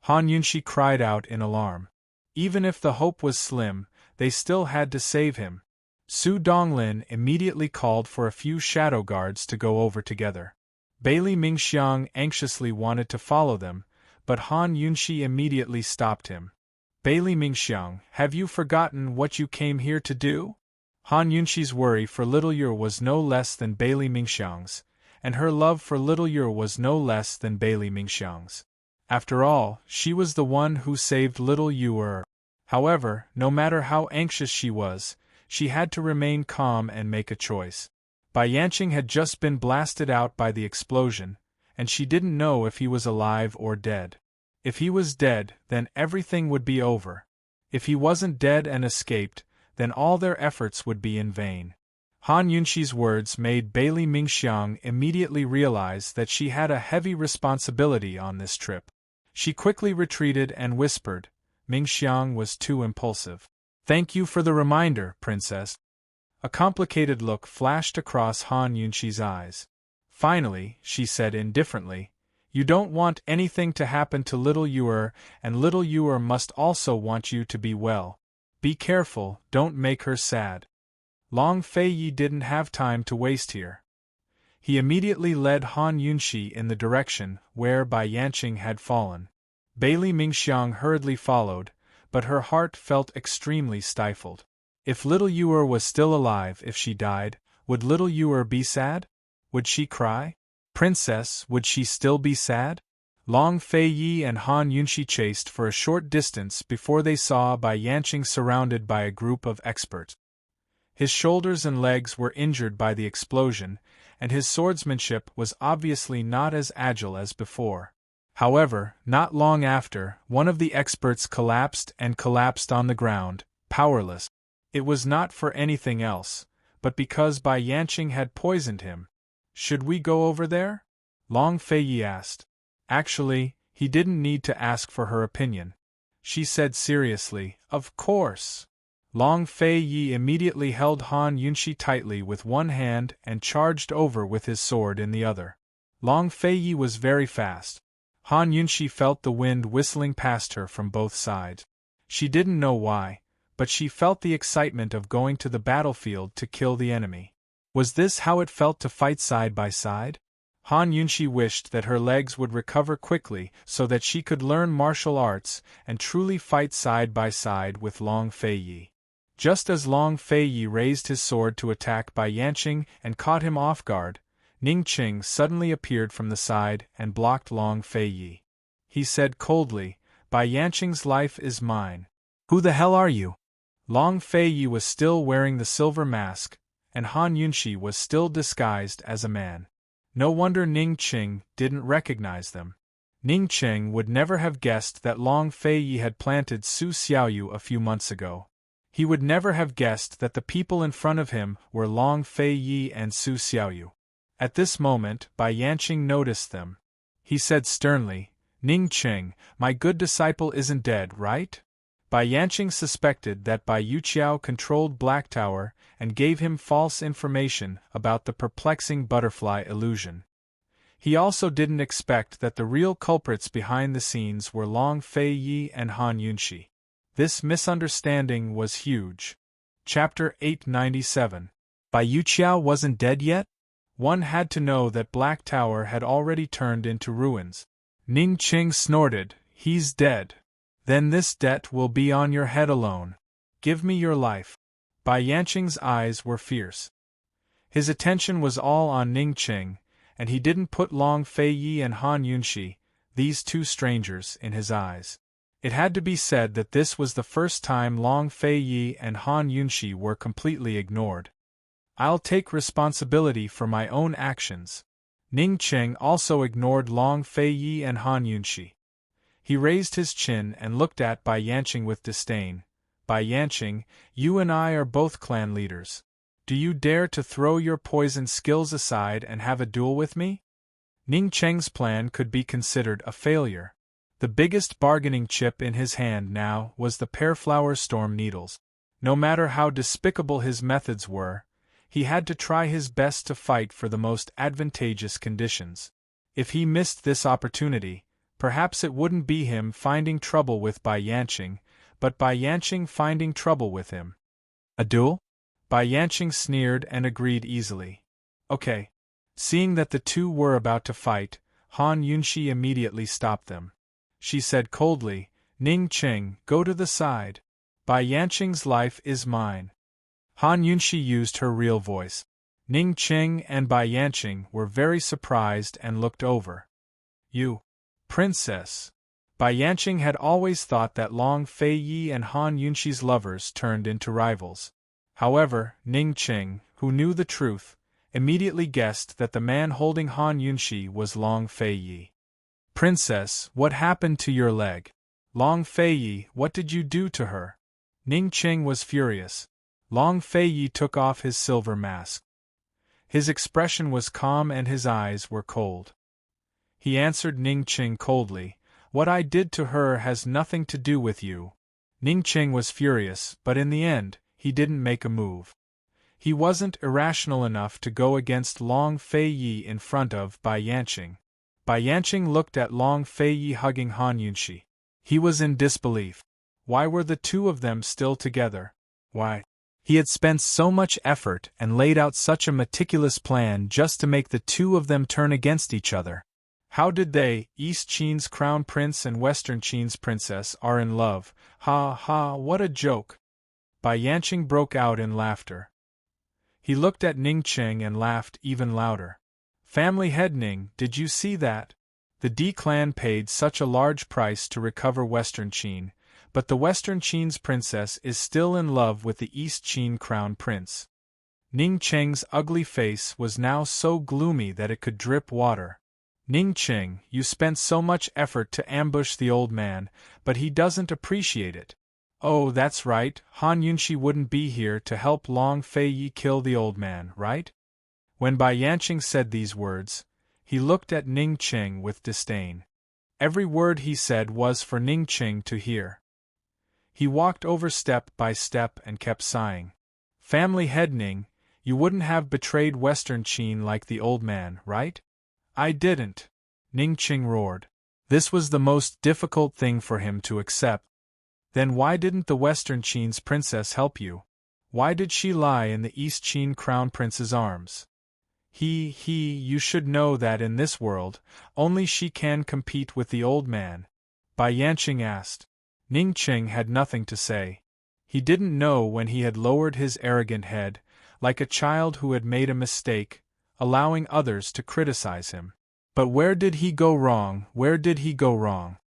Han Yunxi cried out in alarm. Even if the hope was slim, they still had to save him. Su Donglin immediately called for a few shadow guards to go over together. Bailey Mingxiang anxiously wanted to follow them, but Han Yunxi immediately stopped him. Bailey Mingxiang, have you forgotten what you came here to do? Han Yunxi's worry for little Yuer was no less than Bailey Mingxiang's, and her love for little Yuer was no less than Bailey Mingxiang's. After all, she was the one who saved little Yuer. However, no matter how anxious she was, she had to remain calm and make a choice. Bai Yanqing had just been blasted out by the explosion, and she didn't know if he was alive or dead. If he was dead, then everything would be over. If he wasn't dead and escaped, then all their efforts would be in vain. Han Yunxi's words made Bailey Mingxiang immediately realize that she had a heavy responsibility on this trip. She quickly retreated and whispered. Mingxiang was too impulsive. Thank you for the reminder, Princess. A complicated look flashed across Han Yunxi's eyes. Finally, she said indifferently, you don't want anything to happen to little Yuer, and little Yuer must also want you to be well. Be careful, don't make her sad. Long Feiyi didn't have time to waste here. He immediately led Han Yunxi in the direction where Bai Yanqing had fallen. Bailey Mingxiang hurriedly followed, but her heart felt extremely stifled. If little Yuer was still alive, if she died, would little Yuer be sad? Would she cry? Princess, would she still be sad? Long Feiyi and Han Yunxi chased for a short distance before they saw Bai Yanqing surrounded by a group of experts. His shoulders and legs were injured by the explosion, and his swordsmanship was obviously not as agile as before. However, not long after, one of the experts collapsed on the ground, powerless. It was not for anything else, but because Bai Yanqing had poisoned him. Should we go over there? Long Feiyi asked. Actually, he didn't need to ask for her opinion. She said seriously, of course. Long Feiyi immediately held Han Yunxi tightly with one hand and charged over with his sword in the other. Long Feiyi was very fast. Han Yunxi felt the wind whistling past her from both sides. She didn't know why, but she felt the excitement of going to the battlefield to kill the enemy. Was this how it felt to fight side by side? Han Yunxi wished that her legs would recover quickly so that she could learn martial arts and truly fight side by side with Long Feiyi. Just as Long Feiyi raised his sword to attack Bai Yanqing and caught him off guard, Ning Qing suddenly appeared from the side and blocked Long Feiyi. He said coldly, Bai Yanqing's life is mine. Who the hell are you? Long Feiyi was still wearing the silver mask, and Han Yunxi was still disguised as a man. No wonder Ning Qing didn't recognize them. Ning Qing would never have guessed that Long Feiyi had planted Su Xiaoyu a few months ago. He would never have guessed that the people in front of him were Long Feiyi and Su Xiaoyu. At this moment, Bai Yanqing noticed them. He said sternly, Ning Qing, my good disciple isn't dead, right? Bai Yanqing suspected that Bai Yuqiao controlled Black Tower and gave him false information about the perplexing butterfly illusion. He also didn't expect that the real culprits behind the scenes were Long Fei Yi and Han Yunxi. This misunderstanding was huge. Chapter 897. Bai Yuqiao wasn't dead yet? One had to know that Black Tower had already turned into ruins. Ning Qing snorted, "He's dead. Then this debt will be on your head alone. Give me your life." Bai Yanqing's eyes were fierce. His attention was all on Ning Qing, and he didn't put Long Fei Yi and Han Yunxi, these two strangers, in his eyes. It had to be said that this was the first time Long Fei Yi and Han Yunxi were completely ignored. "I'll take responsibility for my own actions." Ning Qing also ignored Long Fei Yi and Han Yunxi. He raised his chin and looked at Bai Yanqing with disdain. "Bai Yanqing, you and I are both clan leaders. Do you dare to throw your poison skills aside and have a duel with me?" Ning Qing's plan could be considered a failure. The biggest bargaining chip in his hand now was the Pearflower Storm Needles. No matter how despicable his methods were, he had to try his best to fight for the most advantageous conditions. If he missed this opportunity, perhaps it wouldn't be him finding trouble with Bai Yanqing, but Bai Yanqing finding trouble with him. "A duel?" Bai Yanqing sneered and agreed easily. "Okay." Seeing that the two were about to fight, Han Yunxi immediately stopped them. She said coldly, "Ning Qing, go to the side. Bai Yanqing's life is mine." Han Yunxi used her real voice. Ning Qing and Bai Yanqing were very surprised and looked over. "You, princess." Bai Yanqing had always thought that Long Fei Yi and Han Yunxi's lovers turned into rivals. However, Ning Qing, who knew the truth, immediately guessed that the man holding Han Yunxi was Long Fei Yi. "Princess, what happened to your leg? Long Fei Yi, what did you do to her?" Ning Qing was furious. Long Fei Yi took off his silver mask. His expression was calm and his eyes were cold. He answered Ning Qing coldly, "What I did to her has nothing to do with you." Ning Qing was furious, but in the end, he didn't make a move. He wasn't irrational enough to go against Long Fei Yi in front of Bai Yanqing. Bai Yanqing looked at Long Fei Yi hugging Han Yunxi. He was in disbelief. Why were the two of them still together? Why? He had spent so much effort and laid out such a meticulous plan just to make the two of them turn against each other. How did they, East Qin's crown prince and Western Qin's princess, are in love? Ha ha, what a joke! Bai Yanqing broke out in laughter. He looked at Ning Qing and laughed even louder. "Family head Ning, did you see that? The D clan paid such a large price to recover Western Qin, but the Western Qin's princess is still in love with the East Qin crown prince." Ning Qing's ugly face was now so gloomy that it could drip water. "Ning Qing, you spent so much effort to ambush the old man, but he doesn't appreciate it." "Oh, that's right, Han Yunxi wouldn't be here to help Long Fei Yi kill the old man, right?" When Bai Yanqing said these words, he looked at Ning Qing with disdain. Every word he said was for Ning Qing to hear. He walked over step by step and kept sighing. "Family head Ning, you wouldn't have betrayed Western Qin like the old man, right?" "I didn't," Ning Qing roared. This was the most difficult thing for him to accept. "Then why didn't the Western Qin's princess help you? Why did she lie in the East Qin crown prince's arms?" You should know that in this world, only she can compete with the old man," Bai Yanqing asked. Ning Qing had nothing to say. He didn't know when he had lowered his arrogant head, like a child who had made a mistake, allowing others to criticize him. But where did he go wrong? Where did he go wrong?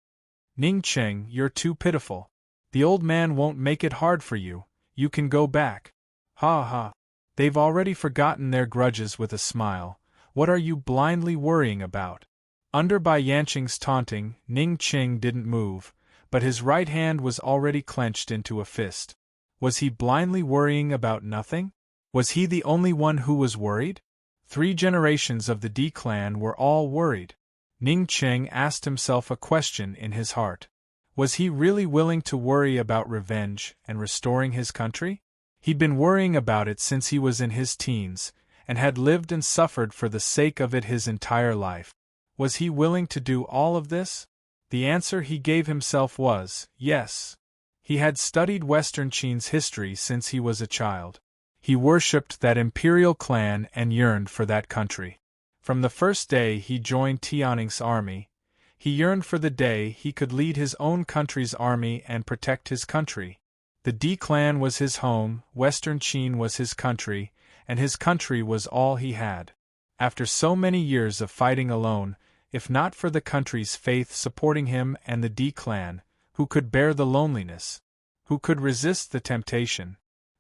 "Ning Qing, you're too pitiful. The old man won't make it hard for you. You can go back." "Ha ha. They've already forgotten their grudges." With a smile, "What are you blindly worrying about?" Under Bai Yanqing's taunting, Ning Qing didn't move, but his right hand was already clenched into a fist. Was he blindly worrying about nothing? Was he the only one who was worried? 3 generations of the D clan were all worried. Ning Qing asked himself a question in his heart. Was he really willing to worry about revenge and restoring his country? He'd been worrying about it since he was in his teens, and had lived and suffered for the sake of it his entire life. Was he willing to do all of this? The answer he gave himself was, yes. He had studied Western Qin's history since he was a child. He worshipped that imperial clan and yearned for that country. From the first day he joined Tianning's army, he yearned for the day he could lead his own country's army and protect his country. The D clan was his home, Western Qin was his country, and his country was all he had. After so many years of fighting alone, if not for the country's faith supporting him and the D clan, who could bear the loneliness? Who could resist the temptation?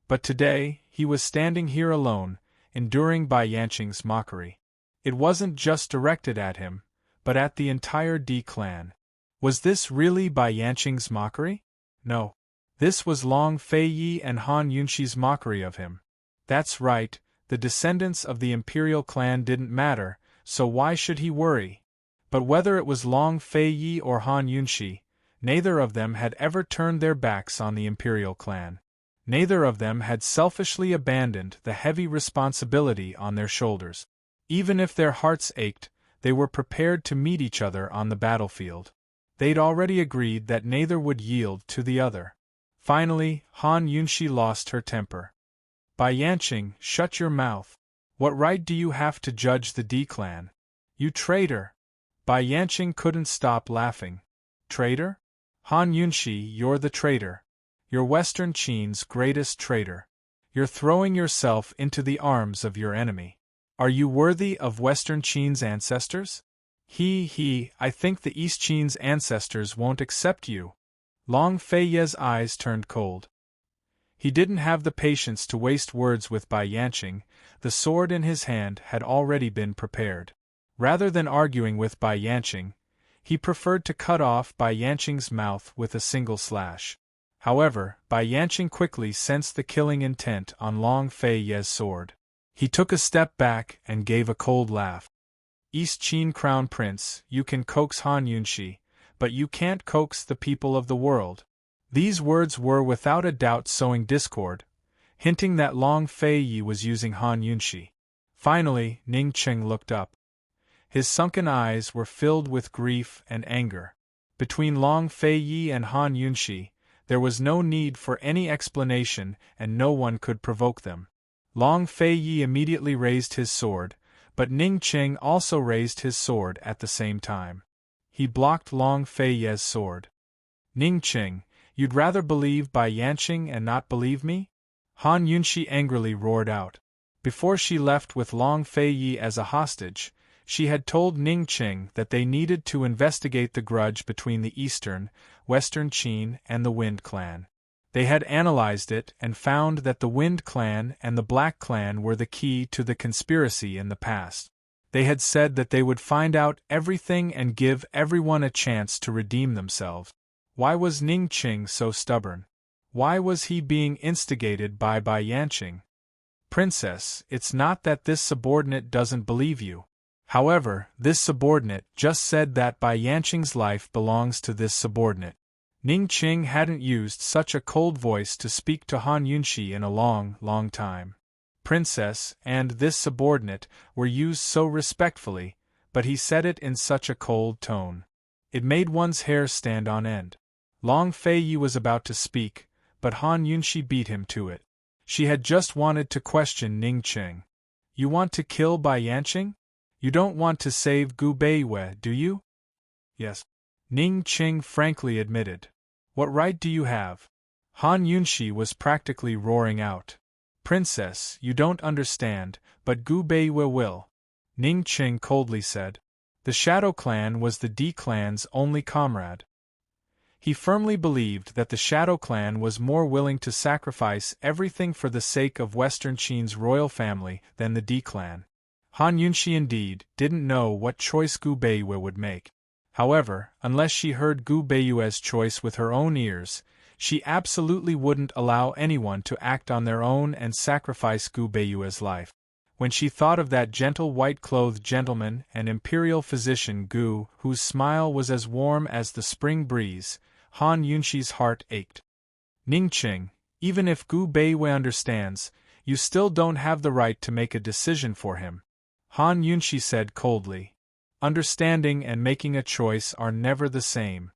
But today, he was standing here alone, enduring Bai Yanqing's mockery. It wasn't just directed at him, but at the entire D clan. Was this really Bai Yanqing's mockery? No. This was Long Feiyi and Han Yunxi's mockery of him. That's right, the descendants of the imperial clan didn't matter, so why should he worry? But whether it was Long Feiyi or Han Yunxi, neither of them had ever turned their backs on the imperial clan. Neither of them had selfishly abandoned the heavy responsibility on their shoulders. Even if their hearts ached, they were prepared to meet each other on the battlefield. They'd already agreed that neither would yield to the other. Finally, Han Yunxi lost her temper. Bai Yanqing, shut your mouth. What right do you have to judge the D clan? You traitor! Bai Yanqing couldn't stop laughing. Traitor? Han Yunxi, you're the traitor. You're Western Qin's greatest traitor. You're throwing yourself into the arms of your enemy. Are you worthy of Western Qin's ancestors? I think the East Qin's ancestors won't accept you. Long Feiyi's eyes turned cold. He didn't have the patience to waste words with Bai Yanqing, the sword in his hand had already been prepared. Rather than arguing with Bai Yanqing, he preferred to cut off Bai Yanqing's mouth with a single slash. However, Bai Yanqing quickly sensed the killing intent on Long Feiyi's sword. He took a step back and gave a cold laugh. East Qin Crown Prince, you can coax Han Yunxi, but you can't coax the people of the world. These words were without a doubt sowing discord, hinting that Long Feiyi was using Han Yunxi. Finally, Ning Qing looked up. His sunken eyes were filled with grief and anger. Between Long Feiyi and Han Yunxi, there was no need for any explanation and no one could provoke them. Long Feiyi immediately raised his sword, but Ning Qing also raised his sword at the same time. He blocked Long Feiyi's sword. Ning Qing, you'd rather believe Bai Yanqing and not believe me? Han Yunxi angrily roared out. Before she left with Long Feiyi as a hostage, she had told Ning Qing that they needed to investigate the grudge between the Eastern, Western Qin and the Wind Clan. They had analyzed it and found that the Wind Clan and the Black Clan were the key to the conspiracy in the past. They had said that they would find out everything and give everyone a chance to redeem themselves. Why was Ning Qing so stubborn? Why was he being instigated by Bai Yanqing? Princess, it's not that this subordinate doesn't believe you. However, this subordinate just said that Bai Yanqing's life belongs to this subordinate. Ning Qing hadn't used such a cold voice to speak to Han Yunxi in a long time. Princess and this subordinate were used so respectfully, but he said it in such a cold tone. It made one's hair stand on end. Long Feiyi was about to speak, but Han Yunxi beat him to it. She had just wanted to question Ning Qing. You want to kill Bai Yanqing? You don't want to save Gu Beiwei, do you? Yes. Ning Qing frankly admitted. What right do you have? Han Yunxi was practically roaring out. Princess, you don't understand, but Gu Beiwei will. Ning Qing coldly said. The Shadow Clan was the D clan's only comrade. He firmly believed that the Shadow Clan was more willing to sacrifice everything for the sake of Western Qin's royal family than the D clan. Han Yunxi indeed didn't know what choice Gu Beiwei would make. However, unless she heard Gu Beiwei's choice with her own ears, she absolutely wouldn't allow anyone to act on their own and sacrifice Gu Beiwei's life. When she thought of that gentle white-clothed gentleman and imperial physician Gu, whose smile was as warm as the spring breeze, Han Yunxi's heart ached. Ning Qing, even if Gu Beiwei understands, you still don't have the right to make a decision for him. Han Yunxi said coldly. Understanding and making a choice are never the same.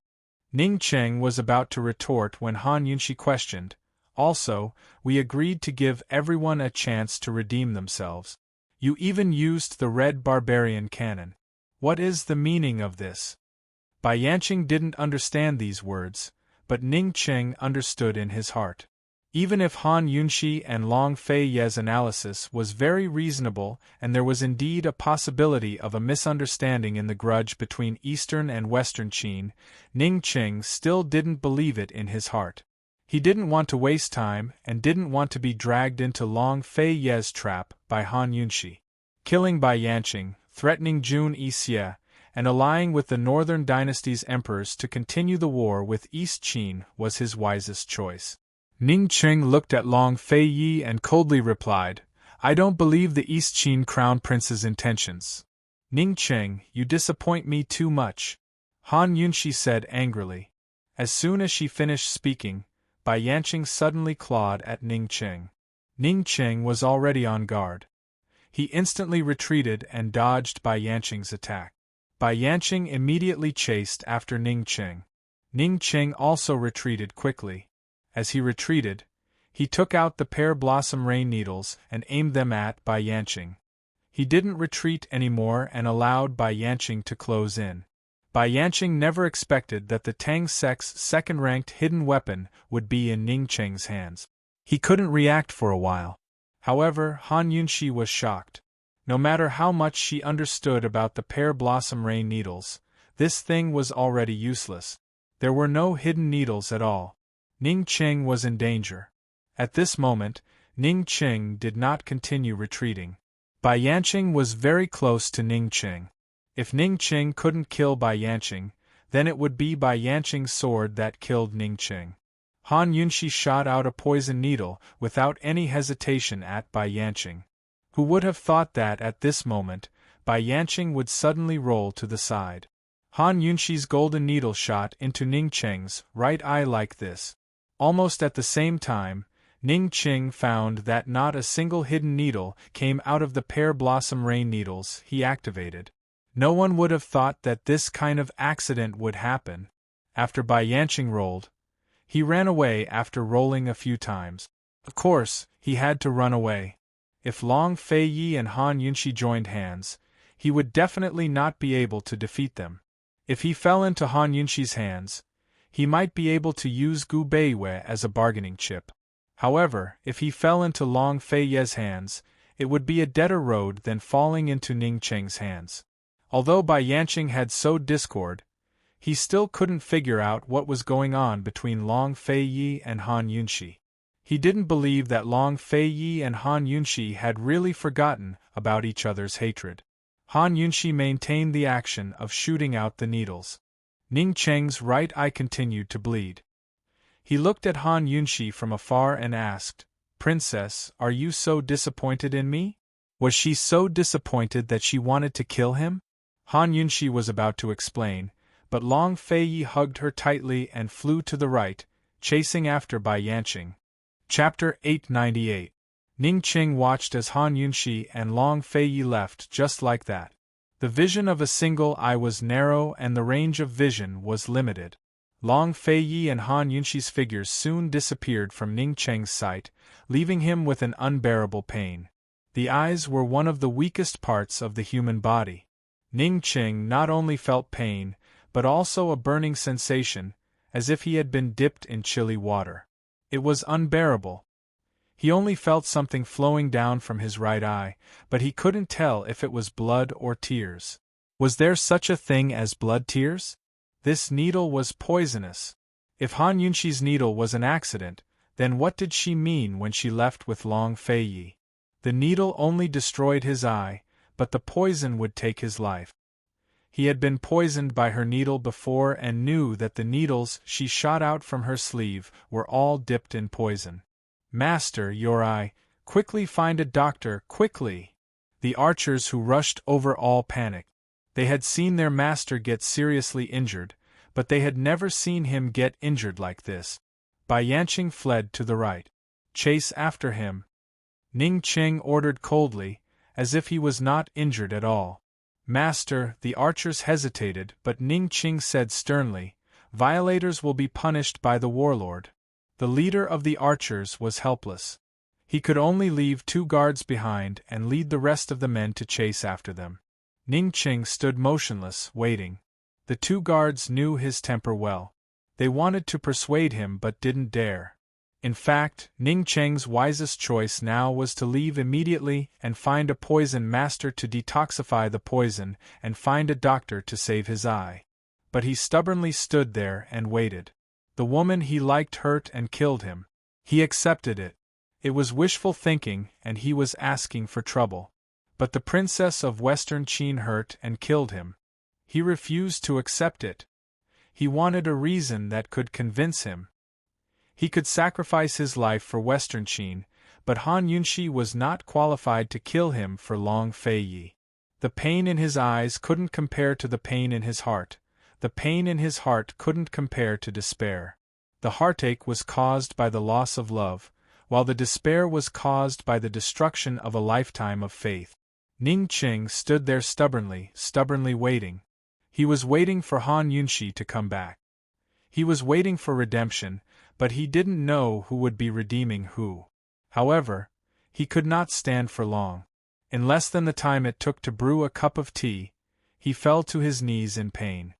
Ning Cheng was about to retort when Han Yunshi questioned, also, we agreed to give everyone a chance to redeem themselves. You even used the red barbarian cannon. What is the meaning of this? Bai Yanqing didn't understand these words, but Ning Cheng understood in his heart. Even if Han Yunshi and Long Fei Ye's analysis was very reasonable and there was indeed a possibility of a misunderstanding in the grudge between Eastern and Western Qin, Ning Cheng still didn't believe it in his heart. He didn't want to waste time and didn't want to be dragged into Long Fei Ye's trap by Han Yunshi. Killing Bai Yanqing, threatening Jun Yixie, and allying with the Northern Dynasty's emperors to continue the war with East Qin was his wisest choice. Ning Cheng looked at Long Fei Yi and coldly replied, I don't believe the East Qin Crown Prince's intentions. Ning Cheng, you disappoint me too much, Han Yunshi said angrily. As soon as she finished speaking, Bai Yanqing suddenly clawed at Ning Cheng. Ning Cheng was already on guard. He instantly retreated and dodged Bai Yanqing's attack. Bai Yanqing immediately chased after Ning Cheng. Ning Cheng also retreated quickly. As he retreated, he took out the pear blossom rain needles and aimed them at Bai Yanqing. He didn't retreat anymore and allowed Bai Yanqing to close in. Bai Yanqing never expected that the Tang sect's second-ranked hidden weapon would be in Ning Cheng's hands. He couldn't react for a while. However, Han Yunshi was shocked. No matter how much she understood about the pear blossom rain needles, this thing was already useless. There were no hidden needles at all. Ning Cheng was in danger. At this moment, Ning Cheng did not continue retreating. Bai Yanqing was very close to Ning Cheng. If Ning Cheng couldn't kill Bai Yanqing, then it would be Bai Yanqing's sword that killed Ning Cheng. Han Yunshi shot out a poison needle without any hesitation at Bai Yanqing. Who would have thought that at this moment, Bai Yanqing would suddenly roll to the side? Han Yunshi's golden needle shot into Ning Cheng's right eye like this. Almost at the same time, Ning Cheng found that not a single hidden needle came out of the pear blossom rain needles he activated. No one would have thought that this kind of accident would happen. After Bai Yanqing rolled, he ran away after rolling a few times. Of course, he had to run away. If Long Fei Yi and Han Yunshi joined hands, he would definitely not be able to defeat them. If he fell into Han Yunshi's hands, he might be able to use Gu Beiwei as a bargaining chip. However, if he fell into Long Fei Ye's hands, it would be a deader road than falling into Ning Cheng's hands. Although Bai Yanqing had sowed discord, he still couldn't figure out what was going on between Long Fei Yi and Han Yunshi. He didn't believe that Long Fei Yi and Han Yunshi had really forgotten about each other's hatred. Han Yunshi maintained the action of shooting out the needles. Ning Cheng's right eye continued to bleed. He looked at Han Yunshi from afar and asked, Princess, are you so disappointed in me? Was she so disappointed that she wanted to kill him? Han Yunshi was about to explain, but Long Fei Yi hugged her tightly and flew to the right, chasing after Bai Yanqing. Chapter 898. Ning Cheng watched as Han Yunshi and Long Fei Yi left just like that. The vision of a single eye was narrow and the range of vision was limited. Long Fei Yi and Han Yunshi's figures soon disappeared from Ning Cheng's sight, leaving him with an unbearable pain. The eyes were one of the weakest parts of the human body. Ning Cheng not only felt pain, but also a burning sensation, as if he had been dipped in chilly water. It was unbearable. He only felt something flowing down from his right eye, but he couldn't tell if it was blood or tears. Was there such a thing as blood tears? This needle was poisonous. If Han Yunshi's needle was an accident, then what did she mean when she left with Long Fei Yi? The needle only destroyed his eye, but the poison would take his life. He had been poisoned by her needle before and knew that the needles she shot out from her sleeve were all dipped in poison. Master, your eye, quickly find a doctor, quickly! The archers who rushed over all panicked. They had seen their master get seriously injured, but they had never seen him get injured like this. Bai Yanqing fled to the right. Chase after him. Ning Cheng ordered coldly, as if he was not injured at all. Master, the archers hesitated, but Ning Qing said sternly, "Violators will be punished by the warlord." The leader of the archers was helpless. He could only leave 2 guards behind and lead the rest of the men to chase after them. Ning Qing stood motionless, waiting. The 2 guards knew his temper well. They wanted to persuade him but didn't dare. In fact, Ning Qing's wisest choice now was to leave immediately and find a poison master to detoxify the poison and find a doctor to save his eye. But he stubbornly stood there and waited. The woman he liked hurt and killed him. He accepted it. It was wishful thinking and he was asking for trouble. But the princess of Western Qin hurt and killed him. He refused to accept it. He wanted a reason that could convince him. He could sacrifice his life for Western Qin, but Han Yunxi was not qualified to kill him for Long Fei Yi. The pain in his eyes couldn't compare to the pain in his heart. The pain in his heart couldn't compare to despair. The heartache was caused by the loss of love, while the despair was caused by the destruction of a lifetime of faith. Ning Qing stood there stubbornly waiting. He was waiting for Han Yunxi to come back. He was waiting for redemption, but he didn't know who would be redeeming who. However, he could not stand for long. In less than the time it took to brew a cup of tea, he fell to his knees in pain.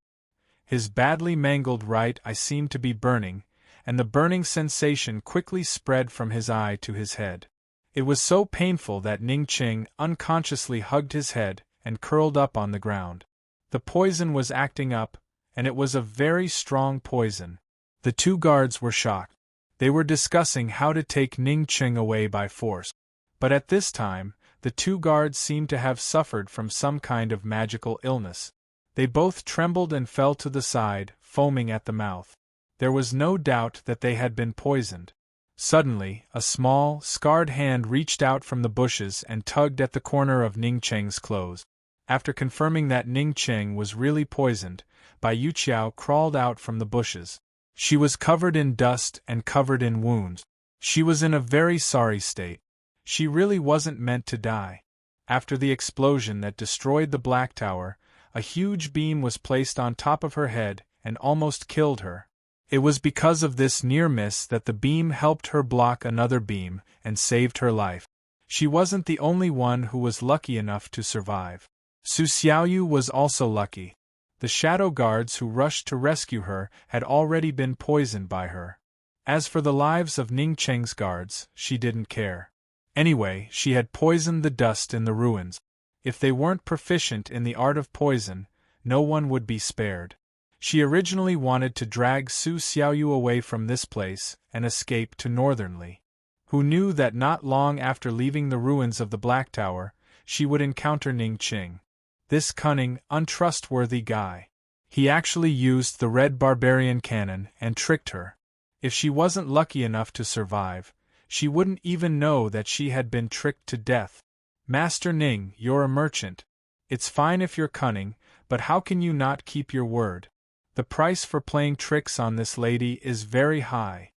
His badly mangled right eye seemed to be burning, and the burning sensation quickly spread from his eye to his head. It was so painful that Ning Qing unconsciously hugged his head and curled up on the ground. The poison was acting up, and it was a very strong poison. The 2 guards were shocked. They were discussing how to take Ning Qing away by force. But at this time, the 2 guards seemed to have suffered from some kind of magical illness. They both trembled and fell to the side, foaming at the mouth. There was no doubt that they had been poisoned. Suddenly, a small, scarred hand reached out from the bushes and tugged at the corner of Ning Qing's clothes. After confirming that Ning Qing was really poisoned, Bai Yuqiao crawled out from the bushes. She was covered in dust and covered in wounds. She was in a very sorry state. She really wasn't meant to die. After the explosion that destroyed the Black Tower, a huge beam was placed on top of her head and almost killed her. It was because of this near miss that the beam helped her block another beam and saved her life. She wasn't the only one who was lucky enough to survive. Su Xiaoyu was also lucky. The shadow guards who rushed to rescue her had already been poisoned by her. As for the lives of Ning Qing's guards, she didn't care. Anyway, she had poisoned the dust in the ruins. If they weren't proficient in the art of poison, no one would be spared. She originally wanted to drag Su Xiaoyu away from this place and escape to Northernly. Who knew that not long after leaving the ruins of the Black Tower, she would encounter Ning Qing. This cunning, untrustworthy guy. He actually used the red barbarian cannon and tricked her. If she wasn't lucky enough to survive, she wouldn't even know that she had been tricked to death. Master Ning, you're a merchant. It's fine if you're cunning, but how can you not keep your word? The price for playing tricks on this lady is very high.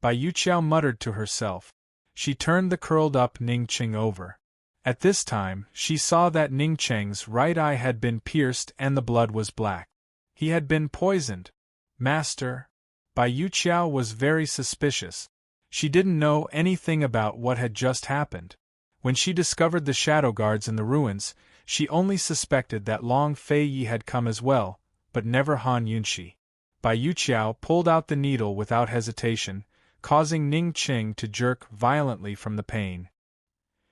Bai Yuqiao muttered to herself. She turned the curled-up Ning Qing over. At this time, she saw that Ning Qing's right eye had been pierced and the blood was black. He had been poisoned. Master. Bai Yuqiao was very suspicious. She didn't know anything about what had just happened. When she discovered the shadow guards in the ruins, she only suspected that Long Fei Yi had come as well, but never Han Yunxi. Bai Yuqiao pulled out the needle without hesitation, causing Ning Qing to jerk violently from the pain.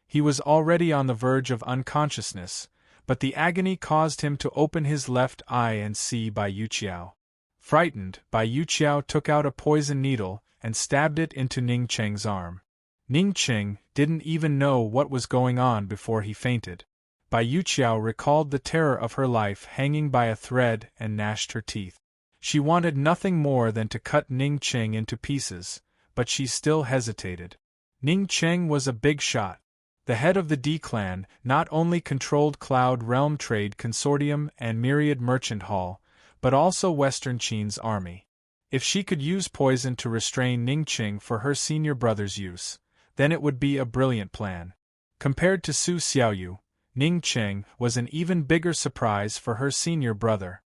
He was already on the verge of unconsciousness, but the agony caused him to open his left eye and see Bai Yuqiao. Frightened, Bai Yuqiao took out a poison needle and stabbed it into Ning Qing's arm. Ning Qing didn't even know what was going on before he fainted. Bai Yuqiao recalled the terror of her life hanging by a thread and gnashed her teeth. She wanted nothing more than to cut Ning Qing into pieces, but she still hesitated. Ning Qing was a big shot. The head of the D-clan not only controlled Cloud Realm Trade Consortium and Myriad Merchant Hall, but also Western Qin's army. If she could use poison to restrain Ning Qing for her senior brother's use, then it would be a brilliant plan. Compared to Su Xiaoyu, Ning Qing, was an even bigger surprise for her senior brother.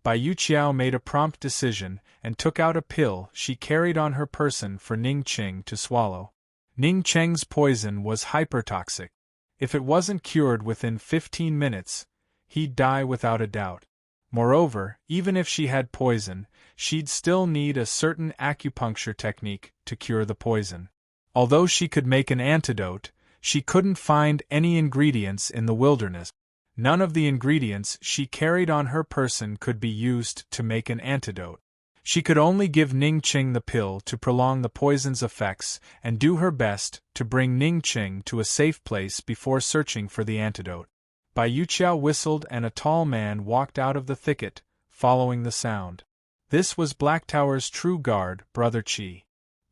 Bai Yuqiao made a prompt decision and took out a pill she carried on her person for Ning Qing to swallow. Ning Qing's poison was hypertoxic. If it wasn't cured within 15 minutes, he'd die without a doubt. Moreover, even if she had poison, she'd still need a certain acupuncture technique to cure the poison. Although she could make an antidote, she couldn't find any ingredients in the wilderness. None of the ingredients she carried on her person could be used to make an antidote. She could only give Ning Qing the pill to prolong the poison's effects and do her best to bring Ning Qing to a safe place before searching for the antidote. Bai Yuqiao whistled and a tall man walked out of the thicket, following the sound. This was Black Tower's true guard, Brother Qi.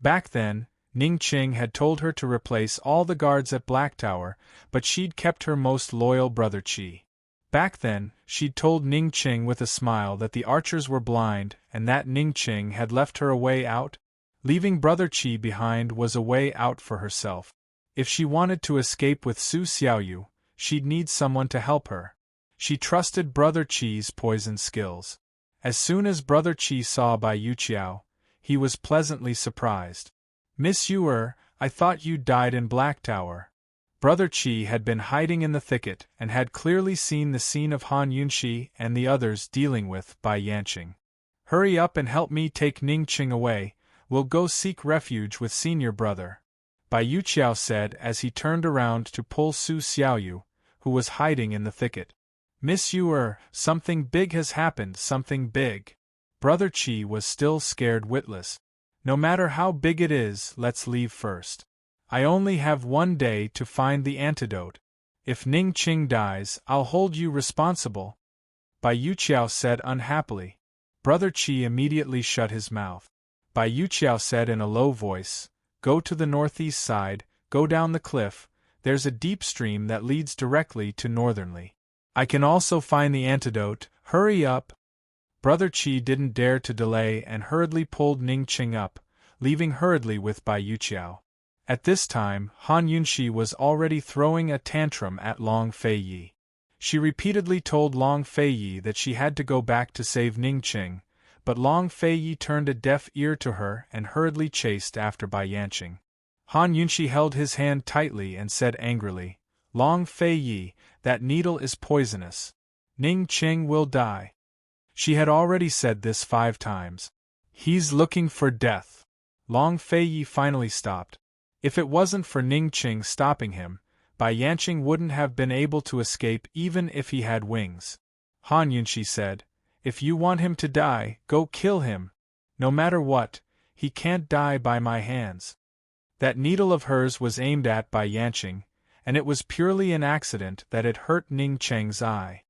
Back then, Ning Qing had told her to replace all the guards at Black Tower, but she'd kept her most loyal Brother Qi. Back then, she'd told Ning Qing with a smile that the archers were blind and that Ning Qing had left her a way out. Leaving Brother Qi behind was a way out for herself. If she wanted to escape with Su Xiaoyu, she'd need someone to help her. She trusted Brother Qi's poison skills. As soon as Brother Qi saw Bai Yuqiao, he was pleasantly surprised. "Miss Yu, I thought you died in Black Tower." Brother Qi had been hiding in the thicket and had clearly seen the scene of Han Yunxi and the others dealing with Bai Yanqing. "Hurry up and help me take Ning Qing away, we'll go seek refuge with senior brother," Bai Yuqiao said as he turned around to pull Su Xiaoyu, who was hiding in the thicket. "Miss Yu, something big has happened, something big." Brother Qi was still scared witless. "No matter how big it is, let's leave first. I only have 1 day to find the antidote. If Ning Qing dies, I'll hold you responsible," Bai Yuqiao said unhappily. Brother Qi immediately shut his mouth. Bai Yuqiao said in a low voice, "Go to the northeast side, go down the cliff, there's a deep stream that leads directly to Northernly. I can also find the antidote, hurry up." Brother Qi didn't dare to delay and hurriedly pulled Ning Qing up, leaving hurriedly with Bai Yuqiao. At this time, Han Yunxi was already throwing a tantrum at Long Feiyi. She repeatedly told Long Feiyi that she had to go back to save Ning Qing, but Long Feiyi turned a deaf ear to her and hurriedly chased after Bai Yanqing. Han Yunxi held his hand tightly and said angrily, "Long Feiyi, that needle is poisonous. Ning Qing will die." She had already said this 5 times. "He's looking for death." Long Feiyi finally stopped. If it wasn't for Ning Qing stopping him, Bai Yanqing wouldn't have been able to escape even if he had wings. Han Yunxi said, "If you want him to die, go kill him. No matter what, he can't die by my hands." That needle of hers was aimed at Bai Yanqing, and it was purely an accident that it hurt Ning Qing's eye.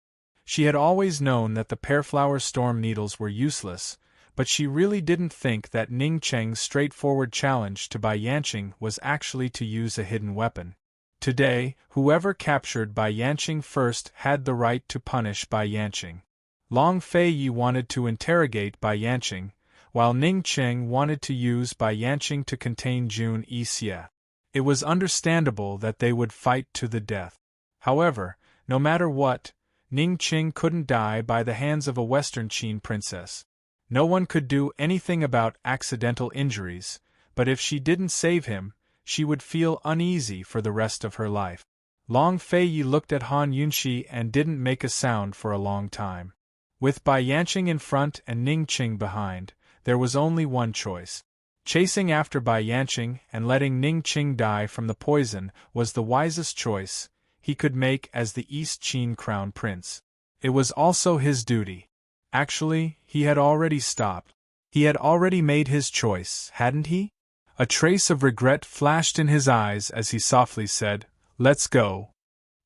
She had always known that the Pearflower Storm needles were useless, but she really didn't think that Ning Qing's straightforward challenge to Bai Yanqing was actually to use a hidden weapon. Today, whoever captured Bai Yanqing first had the right to punish Bai Yanqing. Long Feiyi wanted to interrogate Bai Yanqing, while Ning Qing wanted to use Bai Yanqing to contain Jun Yixie. It was understandable that they would fight to the death. However, no matter what, Ning Qing couldn't die by the hands of a Western Qin princess. No one could do anything about accidental injuries, but if she didn't save him, she would feel uneasy for the rest of her life. Long Feiyi looked at Han Yunxi and didn't make a sound for a long time. With Bai Yanqing in front and Ning Qing behind, there was only one choice. Chasing after Bai Yanqing and letting Ning Qing die from the poison was the wisest choice he could make as the East Qin crown prince. It was also his duty. Actually, he had already stopped. He had already made his choice, hadn't he? A trace of regret flashed in his eyes as he softly said, "Let's go."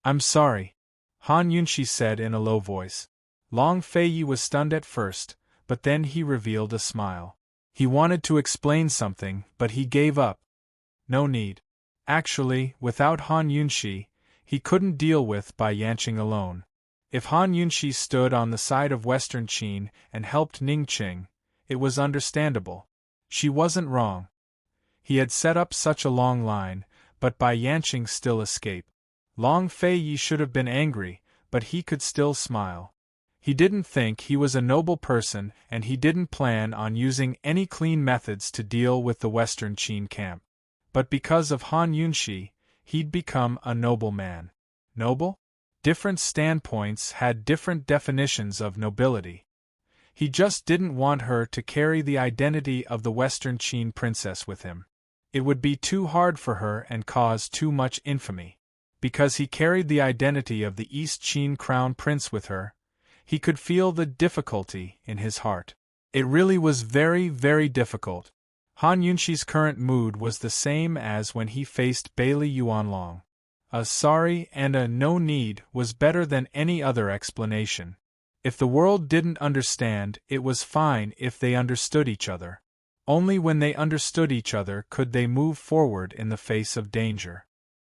"I'm sorry," Han Yunxi said in a low voice. Long Feiyi was stunned at first, but then he revealed a smile. He wanted to explain something, but he gave up. No need. Actually, without Han Yunxi, he couldn't deal with Bai Yanqing alone. If Han Yunxi stood on the side of Western Qin and helped Ning Qing, it was understandable. She wasn't wrong. He had set up such a long line, but Bai Yanqing still escaped. Long Fei should have been angry, but he could still smile. He didn't think he was a noble person, and he didn't plan on using any clean methods to deal with the Western Qin camp. But because of Han Yunshi, he'd become a noble man. Noble? Different standpoints had different definitions of nobility. He just didn't want her to carry the identity of the Western Qin princess with him. It would be too hard for her and cause too much infamy. Because he carried the identity of the East Qin crown prince with her, he could feel the difficulty in his heart. It really was very, very difficult. Han Yunshi's current mood was the same as when he faced Bailey Yuanlong. A sorry and a no need was better than any other explanation. If the world didn't understand, it was fine if they understood each other. Only when they understood each other could they move forward in the face of danger.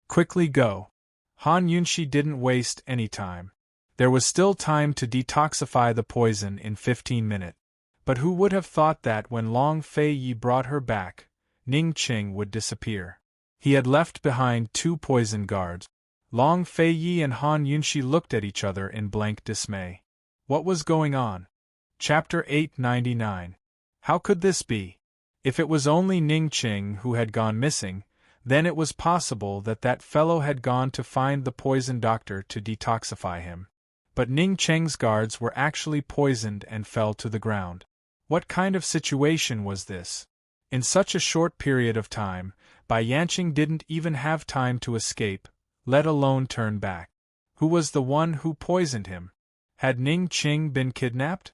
Quickly go. Han Yunshi didn't waste any time. There was still time to detoxify the poison in 15 minutes. But who would have thought that when Long Fei brought her back, Ning Qing would disappear? He had left behind 2 poison guards. Long Fei and Han Yunshi looked at each other in blank dismay. What was going on? Chapter 899. How could this be? If it was only Ning Qing who had gone missing, then it was possible that that fellow had gone to find the poison doctor to detoxify him. But Ning Qing's guards were actually poisoned and fell to the ground. What kind of situation was this? In such a short period of time, Bai Yanqing didn't even have time to escape, let alone turn back. Who was the one who poisoned him? Had Ning Qing been kidnapped?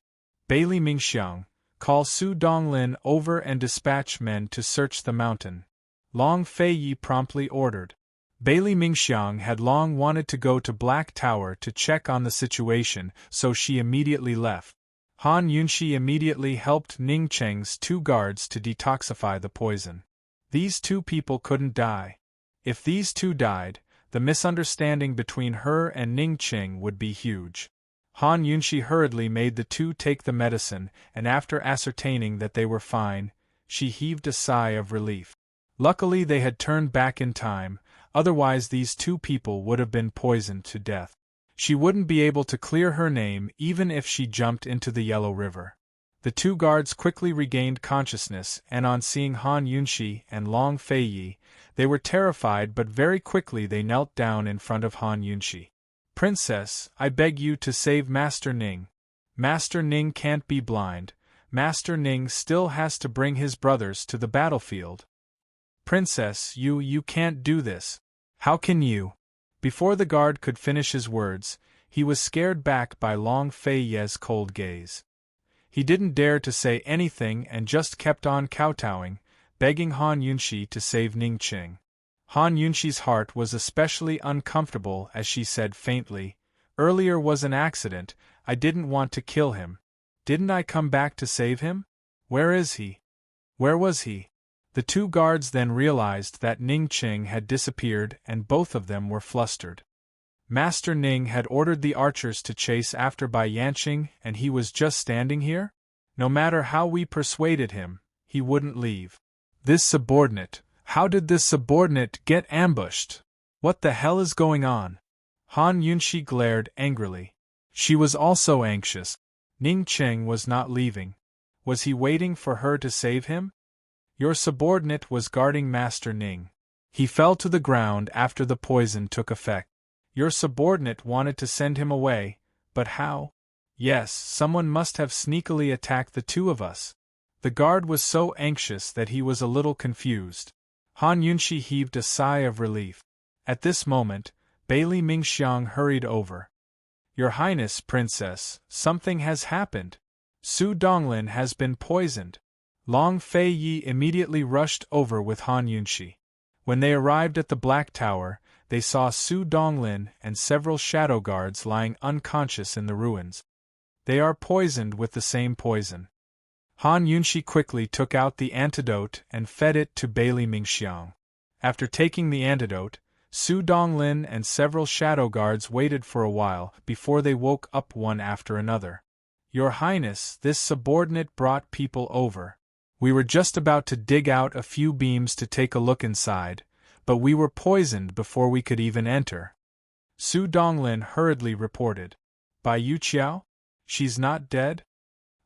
Bailey Mingxiang, call Su Donglin over and dispatch men to search the mountain. Long Fei promptly ordered. Bailey Mingxiang had long wanted to go to Black Tower to check on the situation, so she immediately left. Han Yunshi immediately helped Ning Qing's 2 guards to detoxify the poison. These 2 people couldn't die. If these 2 died, the misunderstanding between her and Ning Qing would be huge. Han Yunshi hurriedly made the 2 take the medicine, and after ascertaining that they were fine, she heaved a sigh of relief. Luckily they had turned back in time, otherwise these 2 people would have been poisoned to death. She wouldn't be able to clear her name even if she jumped into the Yellow River. The 2 guards quickly regained consciousness, and on seeing Han Yunshi and Long Fei, they were terrified, but very quickly they knelt down in front of Han Yunshi. Princess, I beg you to save Master Ning. Master Ning can't be blind. Master Ning still has to bring his brothers to the battlefield. Princess, you can't do this. How can you? Before the guard could finish his words, he was scared back by Long Fei's cold gaze. He didn't dare to say anything and just kept on kowtowing, begging Han Yunshi to save Ning Qing. Han Yunshi's heart was especially uncomfortable as she said faintly, "Earlier was an accident, I didn't want to kill him. Didn't I come back to save him? Where is he? Where was he?" The 2 guards then realized that Ning Qing had disappeared and both of them were flustered. Master Ning had ordered the archers to chase after Bai Yanqing and he was just standing here? No matter how we persuaded him, he wouldn't leave. This subordinate, how did this subordinate get ambushed? What the hell is going on? Han Yunshi glared angrily. She was also anxious. Ning Qing was not leaving. Was he waiting for her to save him? Your subordinate was guarding Master Ning. He fell to the ground after the poison took effect. Your subordinate wanted to send him away, but how? Yes, someone must have sneakily attacked the 2 of us. The guard was so anxious that he was a little confused. Han Yunshi heaved a sigh of relief. At this moment, Bailey Mingxiang hurried over. Your Highness, Princess, something has happened. Su Donglin has been poisoned. Long Fei immediately rushed over with Han Yunshi. When they arrived at the Black Tower, they saw Su Donglin and several shadow guards lying unconscious in the ruins. They are poisoned with the same poison. Han Yunshi quickly took out the antidote and fed it to Bailey Mingxiang. After taking the antidote, Su Donglin and several shadow guards waited for a while before they woke up one after another. Your Highness, this subordinate brought people over. We were just about to dig out a few beams to take a look inside, but we were poisoned before we could even enter. Su Donglin hurriedly reported. Bai Yuqiao? She's not dead?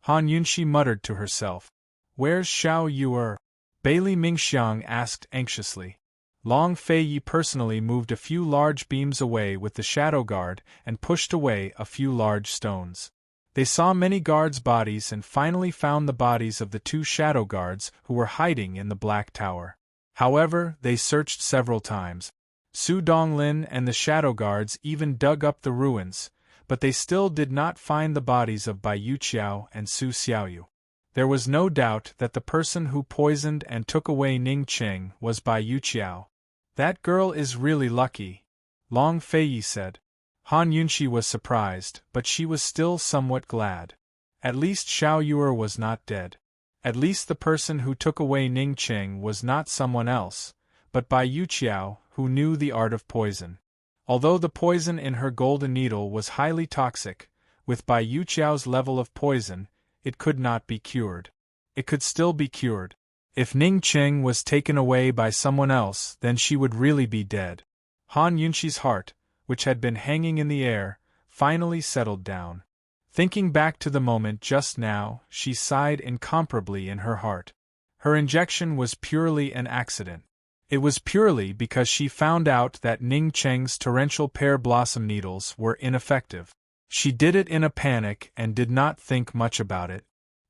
Han Yunxi muttered to herself. Where's Xiao Yuer? Bailey Mingxiang asked anxiously. Long Feiyi personally moved a few large beams away with the shadow guard and pushed away a few large stones. They saw many guards' bodies and finally found the bodies of the 2 shadow guards who were hiding in the Black Tower. However, they searched several times. Su Donglin and the shadow guards even dug up the ruins, but they still did not find the bodies of Bai Yuqiao and Su Xiaoyu. There was no doubt that the person who poisoned and took away Ning Qing was Bai Yuqiao. That girl is really lucky, Long Feiyi said. Han Yunxi was surprised, but she was still somewhat glad. At least Xiao Yuer was not dead. At least the person who took away Ning Qing was not someone else, but Bai Yuqiao, who knew the art of poison. Although the poison in her golden needle was highly toxic, with Bai Yuqiao's level of poison, it could not be cured. It could still be cured. If Ning Qing was taken away by someone else, then she would really be dead. Han Yunxi's heart, which had been hanging in the air, finally settled down. Thinking back to the moment just now, she sighed incomparably in her heart. Her injection was purely an accident. It was purely because she found out that Ning Qing's torrential pear blossom needles were ineffective. She did it in a panic and did not think much about it.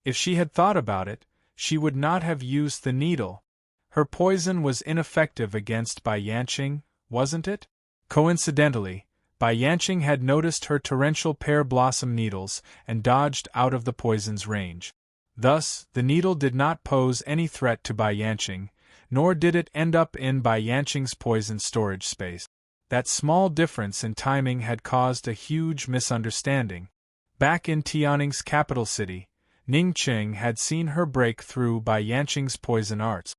If she had thought about it, she would not have used the needle. Her poison was ineffective against Bai Yanqing, wasn't it? Coincidentally, Bai Yanqing had noticed her torrential pear blossom needles and dodged out of the poison's range. Thus, the needle did not pose any threat to Bai Yanqing, nor did it end up in Bai Yanqing's poison storage space. That small difference in timing had caused a huge misunderstanding. Back in Tianning's capital city, Ning Qing had seen her break through Bai Yanqing's poison arts.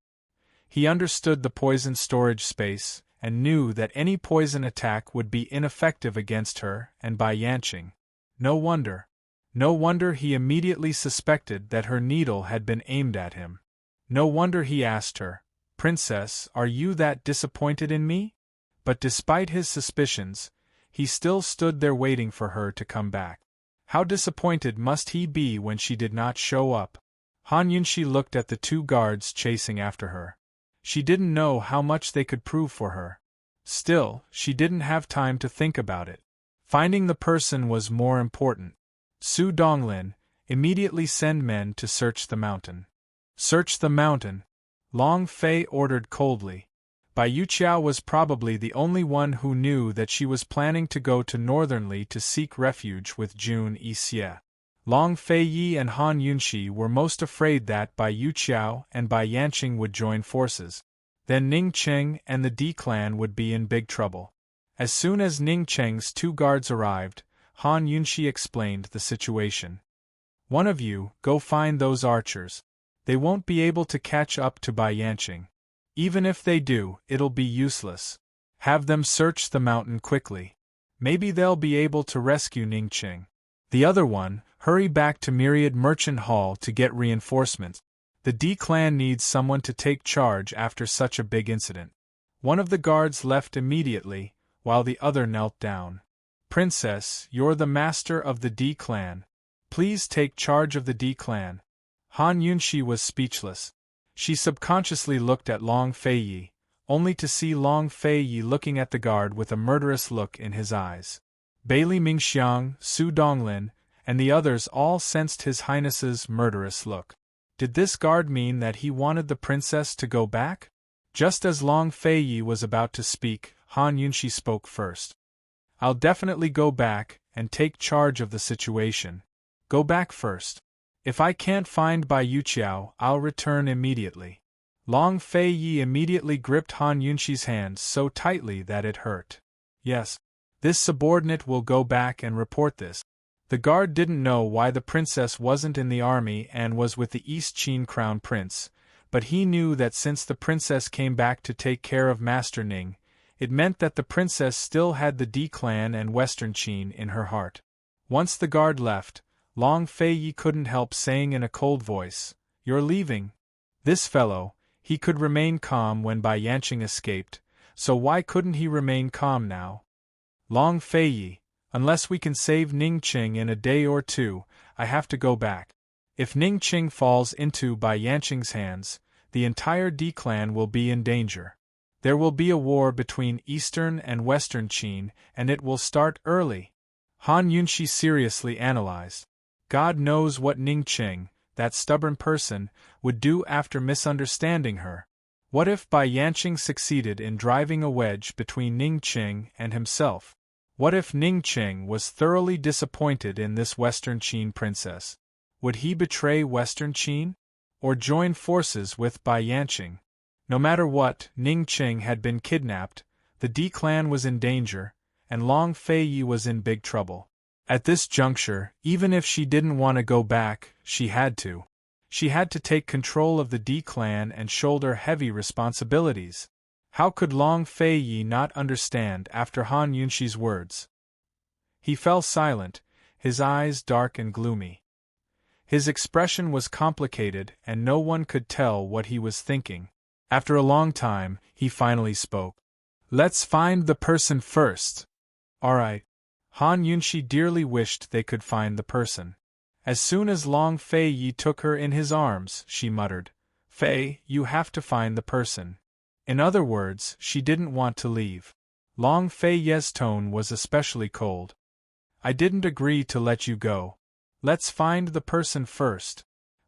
He understood the poison storage space and knew that any poison attack would be ineffective against her and Bai Yanqing. No wonder he immediately suspected that her needle had been aimed at him. No wonder he asked her, "Princess, are you that disappointed in me?" But despite his suspicions, he still stood there waiting for her to come back. How disappointed must he be when she did not show up? Han Yunxi looked at the 2 guards chasing after her. She didn't know how much they could prove for her. Still, she didn't have time to think about it. Finding the person was more important. Su Donglin, immediately send men to search the mountain. Search the mountain, Long Fei ordered coldly. Bai Yuqiao was probably the only one who knew that she was planning to go to Northernly to seek refuge with Jun Yixie. Long Feiyi and Han Yunxi were most afraid that Bai Yuqiao and Bai Yanqing would join forces. Then Ning Qing and the D clan would be in big trouble. As soon as Ning Qing's 2 guards arrived, Han Yunxi explained the situation. One of you, go find those archers. They won't be able to catch up to Bai Yanqing. Even if they do, it'll be useless. Have them search the mountain quickly. Maybe they'll be able to rescue Ning Qing. The other one, hurry back to Myriad Merchant Hall to get reinforcements. The D clan needs someone to take charge after such a big incident. One of the guards left immediately, while the other knelt down. Princess, you're the master of the D clan. Please take charge of the D clan. Han Yunxi was speechless. She subconsciously looked at Long Feiyi, only to see Long Feiyi looking at the guard with a murderous look in his eyes. Bailey Mingxiang, Su Donglin, and the others all sensed His Highness's murderous look. Did this guard mean that he wanted the princess to go back? Just as Long Feiyi was about to speak, Han Yunxi spoke first. I'll definitely go back and take charge of the situation. Go back first. If I can't find Bai Yuqiao, I'll return immediately. Long Feiyi immediately gripped Han Yunxi's hand so tightly that it hurt. Yes. This subordinate will go back and report this. The guard didn't know why the princess wasn't in the army and was with the East Qin Crown Prince, but he knew that since the princess came back to take care of Master Ning, it meant that the princess still had the D clan and Western Qin in her heart. Once the guard left, Long Feiyi couldn't help saying in a cold voice, "You're leaving." This fellow, he could remain calm when Bai Yanqing escaped, so why couldn't he remain calm now? Long Feiyi, unless we can save Ning Qing in a day or two, I have to go back. If Ning Qing falls into Bai Yanqing's hands, the entire D clan will be in danger. There will be a war between Eastern and Western Qin, and it will start early. Han Yunxi seriously analyzed. God knows what Ning Qing, that stubborn person, would do after misunderstanding her. What if Bai Yanqing succeeded in driving a wedge between Ning Qing and himself? What if Ning Qing was thoroughly disappointed in this Western Qin princess? Would he betray Western Qin? Or join forces with Bai Yanqing? No matter what, Ning Qing had been kidnapped, the D clan was in danger, and Long Feiyi was in big trouble. At this juncture, even if she didn't want to go back, she had to. She had to take control of the D clan and shoulder heavy responsibilities. How could Long Feiyi not understand after Han Yunxi's words? He fell silent, his eyes dark and gloomy. His expression was complicated and no one could tell what he was thinking. After a long time, he finally spoke. Let's find the person first. All right. Han Yunxi dearly wished they could find the person. As soon as Long Feiyi took her in his arms, she muttered, Fei, you have to find the person. In other words, she didn't want to leave. Long Feiyi's tone was especially cold. I didn't agree to let you go. Let's find the person first.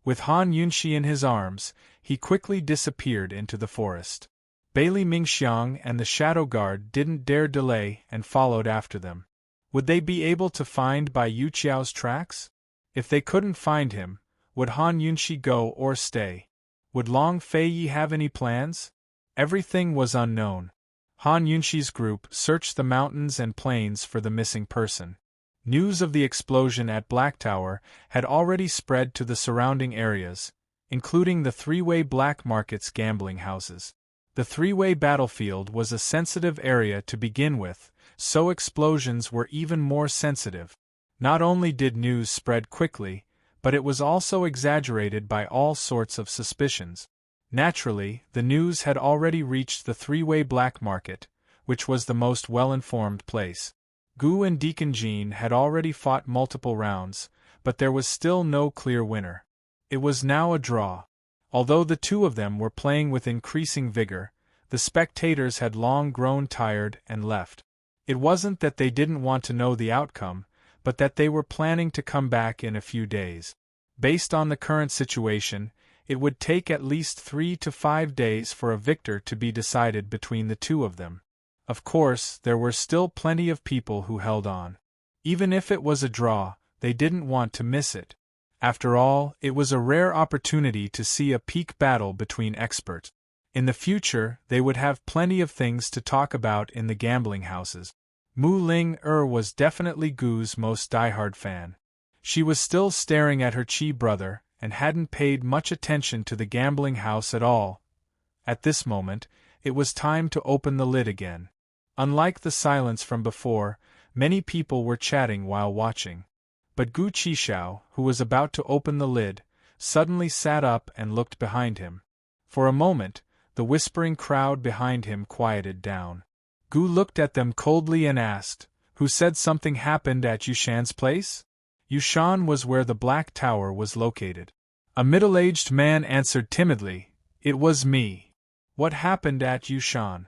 With Han Yunxi in his arms, he quickly disappeared into the forest. Bailey Mingxiang and the Shadow Guard didn't dare delay and followed after them. Would they be able to find Bai Yuqiao's tracks? If they couldn't find him, would Han Yunxi go or stay? Would Long Feiyi have any plans? Everything was unknown. Han Yunxi's group searched the mountains and plains for the missing person. News of the explosion at Black Tower had already spread to the surrounding areas, including the three-way black market's gambling houses. The three-way battlefield was a sensitive area to begin with, so explosions were even more sensitive. Not only did news spread quickly, but it was also exaggerated by all sorts of suspicions. Naturally, the news had already reached the three-way black market, which was the most well-informed place. Gu and Deacon Jean had already fought multiple rounds, but there was still no clear winner. It was now a draw. Although the two of them were playing with increasing vigor, the spectators had long grown tired and left. It wasn't that they didn't want to know the outcome, but that they were planning to come back in a few days. Based on the current situation, it would take at least 3 to 5 days for a victor to be decided between the two of them. Of course, there were still plenty of people who held on. Even if it was a draw, they didn't want to miss it. After all, it was a rare opportunity to see a peak battle between experts. In the future, they would have plenty of things to talk about in the gambling houses. Mu Ling was definitely Gu's most diehard fan. She was still staring at her Chi brother, and hadn't paid much attention to the gambling house at all. At this moment, it was time to open the lid again. Unlike the silence from before, many people were chatting while watching. But Gu Qishao, who was about to open the lid, suddenly sat up and looked behind him. For a moment, the whispering crowd behind him quieted down. Gu looked at them coldly and asked, "Who said something happened at Yushan's place?" Yushan was where the Black Tower was located. A middle-aged man answered timidly, "It was me." "What happened at Yushan?"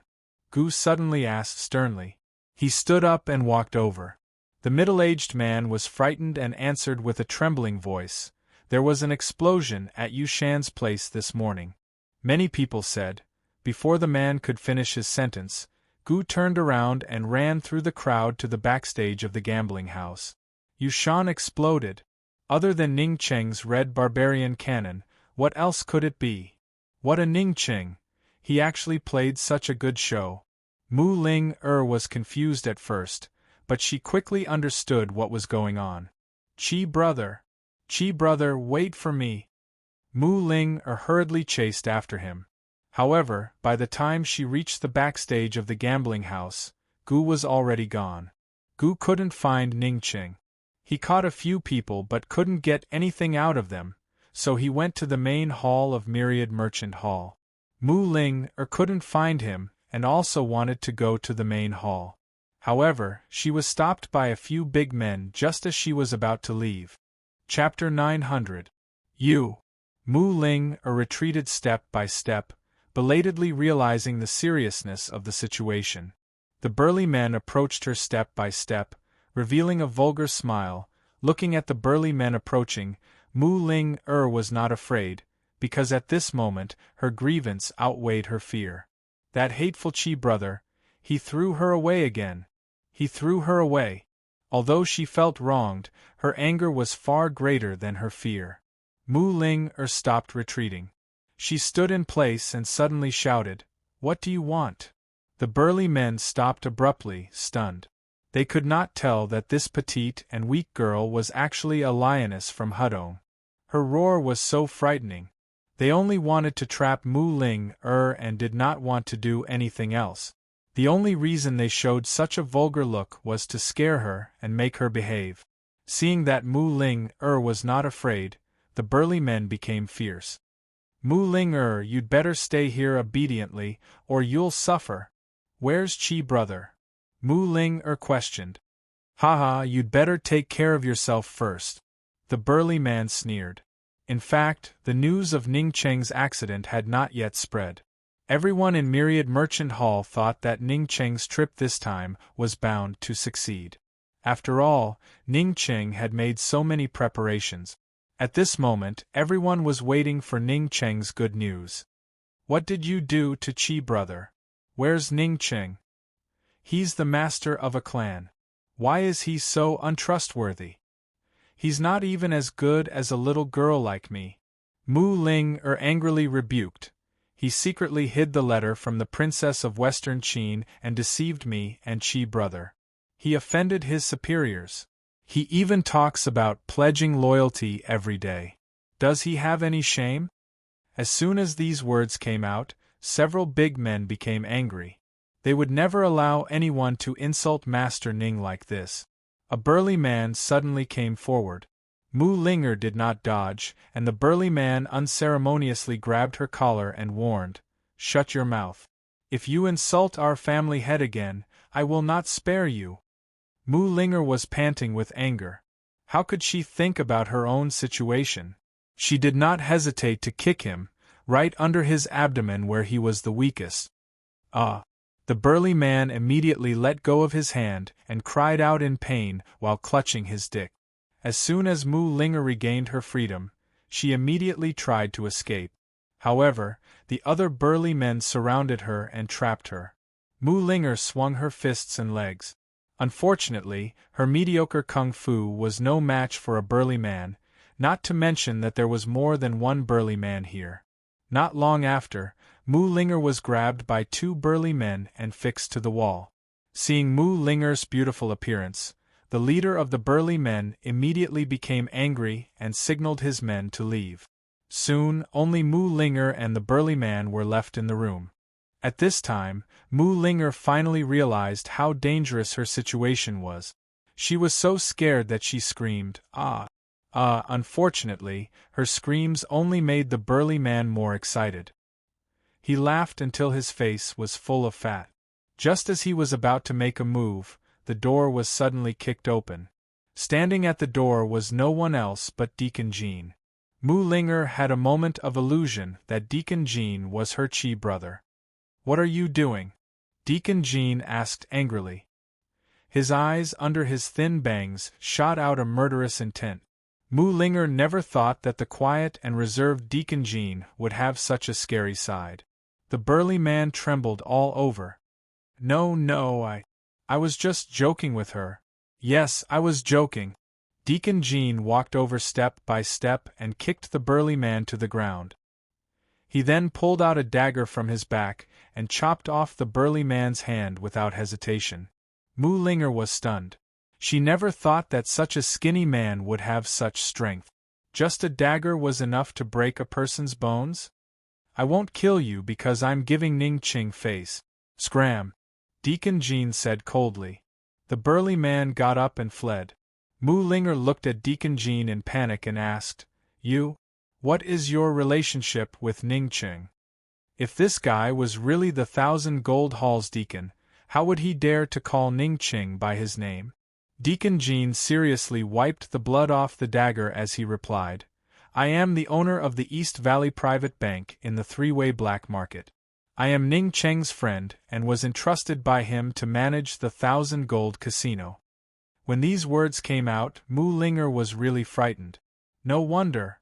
Gu suddenly asked sternly. He stood up and walked over. The middle-aged man was frightened and answered with a trembling voice, "There was an explosion at Yushan's place this morning." Many people said. Before the man could finish his sentence, Gu turned around and ran through the crowd to the backstage of the gambling house. Yushan exploded. Other than Ning Cheng's red barbarian cannon, what else could it be? What a Ning Cheng! He actually played such a good show. Mu Ling was confused at first, but she quickly understood what was going on. Chi brother, wait for me." Mu Ling hurriedly chased after him. However, by the time she reached the backstage of the gambling house, Gu was already gone. Gu couldn't find Ning Cheng. He caught a few people but couldn't get anything out of them, so he went to the main hall of Myriad Merchant Hall. Mu Ling couldn't find him and also wanted to go to the main hall. However, she was stopped by a few big men just as she was about to leave. Chapter 900. You. Mu Ling retreated step by step, belatedly realizing the seriousness of the situation. The burly men approached her step by step, revealing a vulgar smile. Looking at the burly men approaching, Mu Ling was not afraid, because at this moment her grievance outweighed her fear. That hateful Chi brother, he threw her away again. He threw her away. Although she felt wronged, her anger was far greater than her fear. Mu Ling stopped retreating. She stood in place and suddenly shouted, "What do you want?" The burly men stopped abruptly, stunned. They could not tell that this petite and weak girl was actually a lioness from Hudong. Her roar was so frightening. They only wanted to trap Mu Ling and did not want to do anything else. The only reason they showed such a vulgar look was to scare her and make her behave. Seeing that Mu Ling was not afraid, the burly men became fierce. "Mu Ling you'd better stay here obediently, or you'll suffer. Where's Chi brother?" Mu Ling questioned. "Haha, you'd better take care of yourself first." The burly man sneered. In fact, the news of Ning Cheng's accident had not yet spread. Everyone in Myriad Merchant Hall thought that Ning Cheng's trip this time was bound to succeed. After all, Ning Cheng had made so many preparations. At this moment, everyone was waiting for Ning Cheng's good news. "What did you do to Chi brother? Where's Ning Cheng? He's the master of a clan. Why is he so untrustworthy? He's not even as good as a little girl like me." Mu Ling angrily rebuked. "He secretly hid the letter from the princess of Western Qin and deceived me and Chi brother. He offended his superiors. He even talks about pledging loyalty every day. Does he have any shame?" As soon as these words came out, several big men became angry. They would never allow anyone to insult Master Ning like this. A burly man suddenly came forward. Mu Linger did not dodge, and the burly man unceremoniously grabbed her collar and warned, "Shut your mouth. If you insult our family head again, I will not spare you." Mu Linger was panting with anger. How could she think about her own situation? She did not hesitate to kick him, right under his abdomen where he was the weakest. "Ah!" The burly man immediately let go of his hand and cried out in pain while clutching his dick. As soon as Mu Linger regained her freedom, she immediately tried to escape. However, the other burly men surrounded her and trapped her. Mu Linger swung her fists and legs. Unfortunately, her mediocre kung fu was no match for a burly man, not to mention that there was more than one burly man here. Not long after, Mu Linger was grabbed by two burly men and fixed to the wall. Seeing Mu Linger's beautiful appearance, the leader of the burly men immediately became angry and signaled his men to leave. Soon, only Mu Linger and the burly man were left in the room. At this time, Mu Linger finally realized how dangerous her situation was. She was so scared that she screamed, "Ah! Ah!" Unfortunately, her screams only made the burly man more excited. He laughed until his face was full of fat. Just as he was about to make a move, the door was suddenly kicked open. Standing at the door was no one else but Deacon Jean. Mu Linger had a moment of illusion that Deacon Jean was her Chi brother. "What are you doing?" Deacon Jean asked angrily. His eyes under his thin bangs shot out a murderous intent. Mu Linger never thought that the quiet and reserved Deacon Jean would have such a scary side. The burly man trembled all over. No, I was just joking with her." "Yes, I was joking." Deacon Jean walked over step by step and kicked the burly man to the ground. He then pulled out a dagger from his back and chopped off the burly man's hand without hesitation. Mu Linger was stunned. She never thought that such a skinny man would have such strength. Just a dagger was enough to break a person's bones? "I won't kill you because I'm giving Ning Ching face." "Scram!" Deacon Jean said coldly. The burly man got up and fled. Mu Linger looked at Deacon Jean in panic and asked, "You? What is your relationship with Ning Ching?" If this guy was really the 1,000 Gold Halls deacon, How would he dare to call Ning Ching by his name? Deacon Jean seriously wiped the blood off the dagger as he replied, I am the owner of the East Valley Private Bank in the three-way black market. I am Ning Cheng's friend and was entrusted by him to manage the 1,000 gold casino. When these words came out, Mu Linger was really frightened. No wonder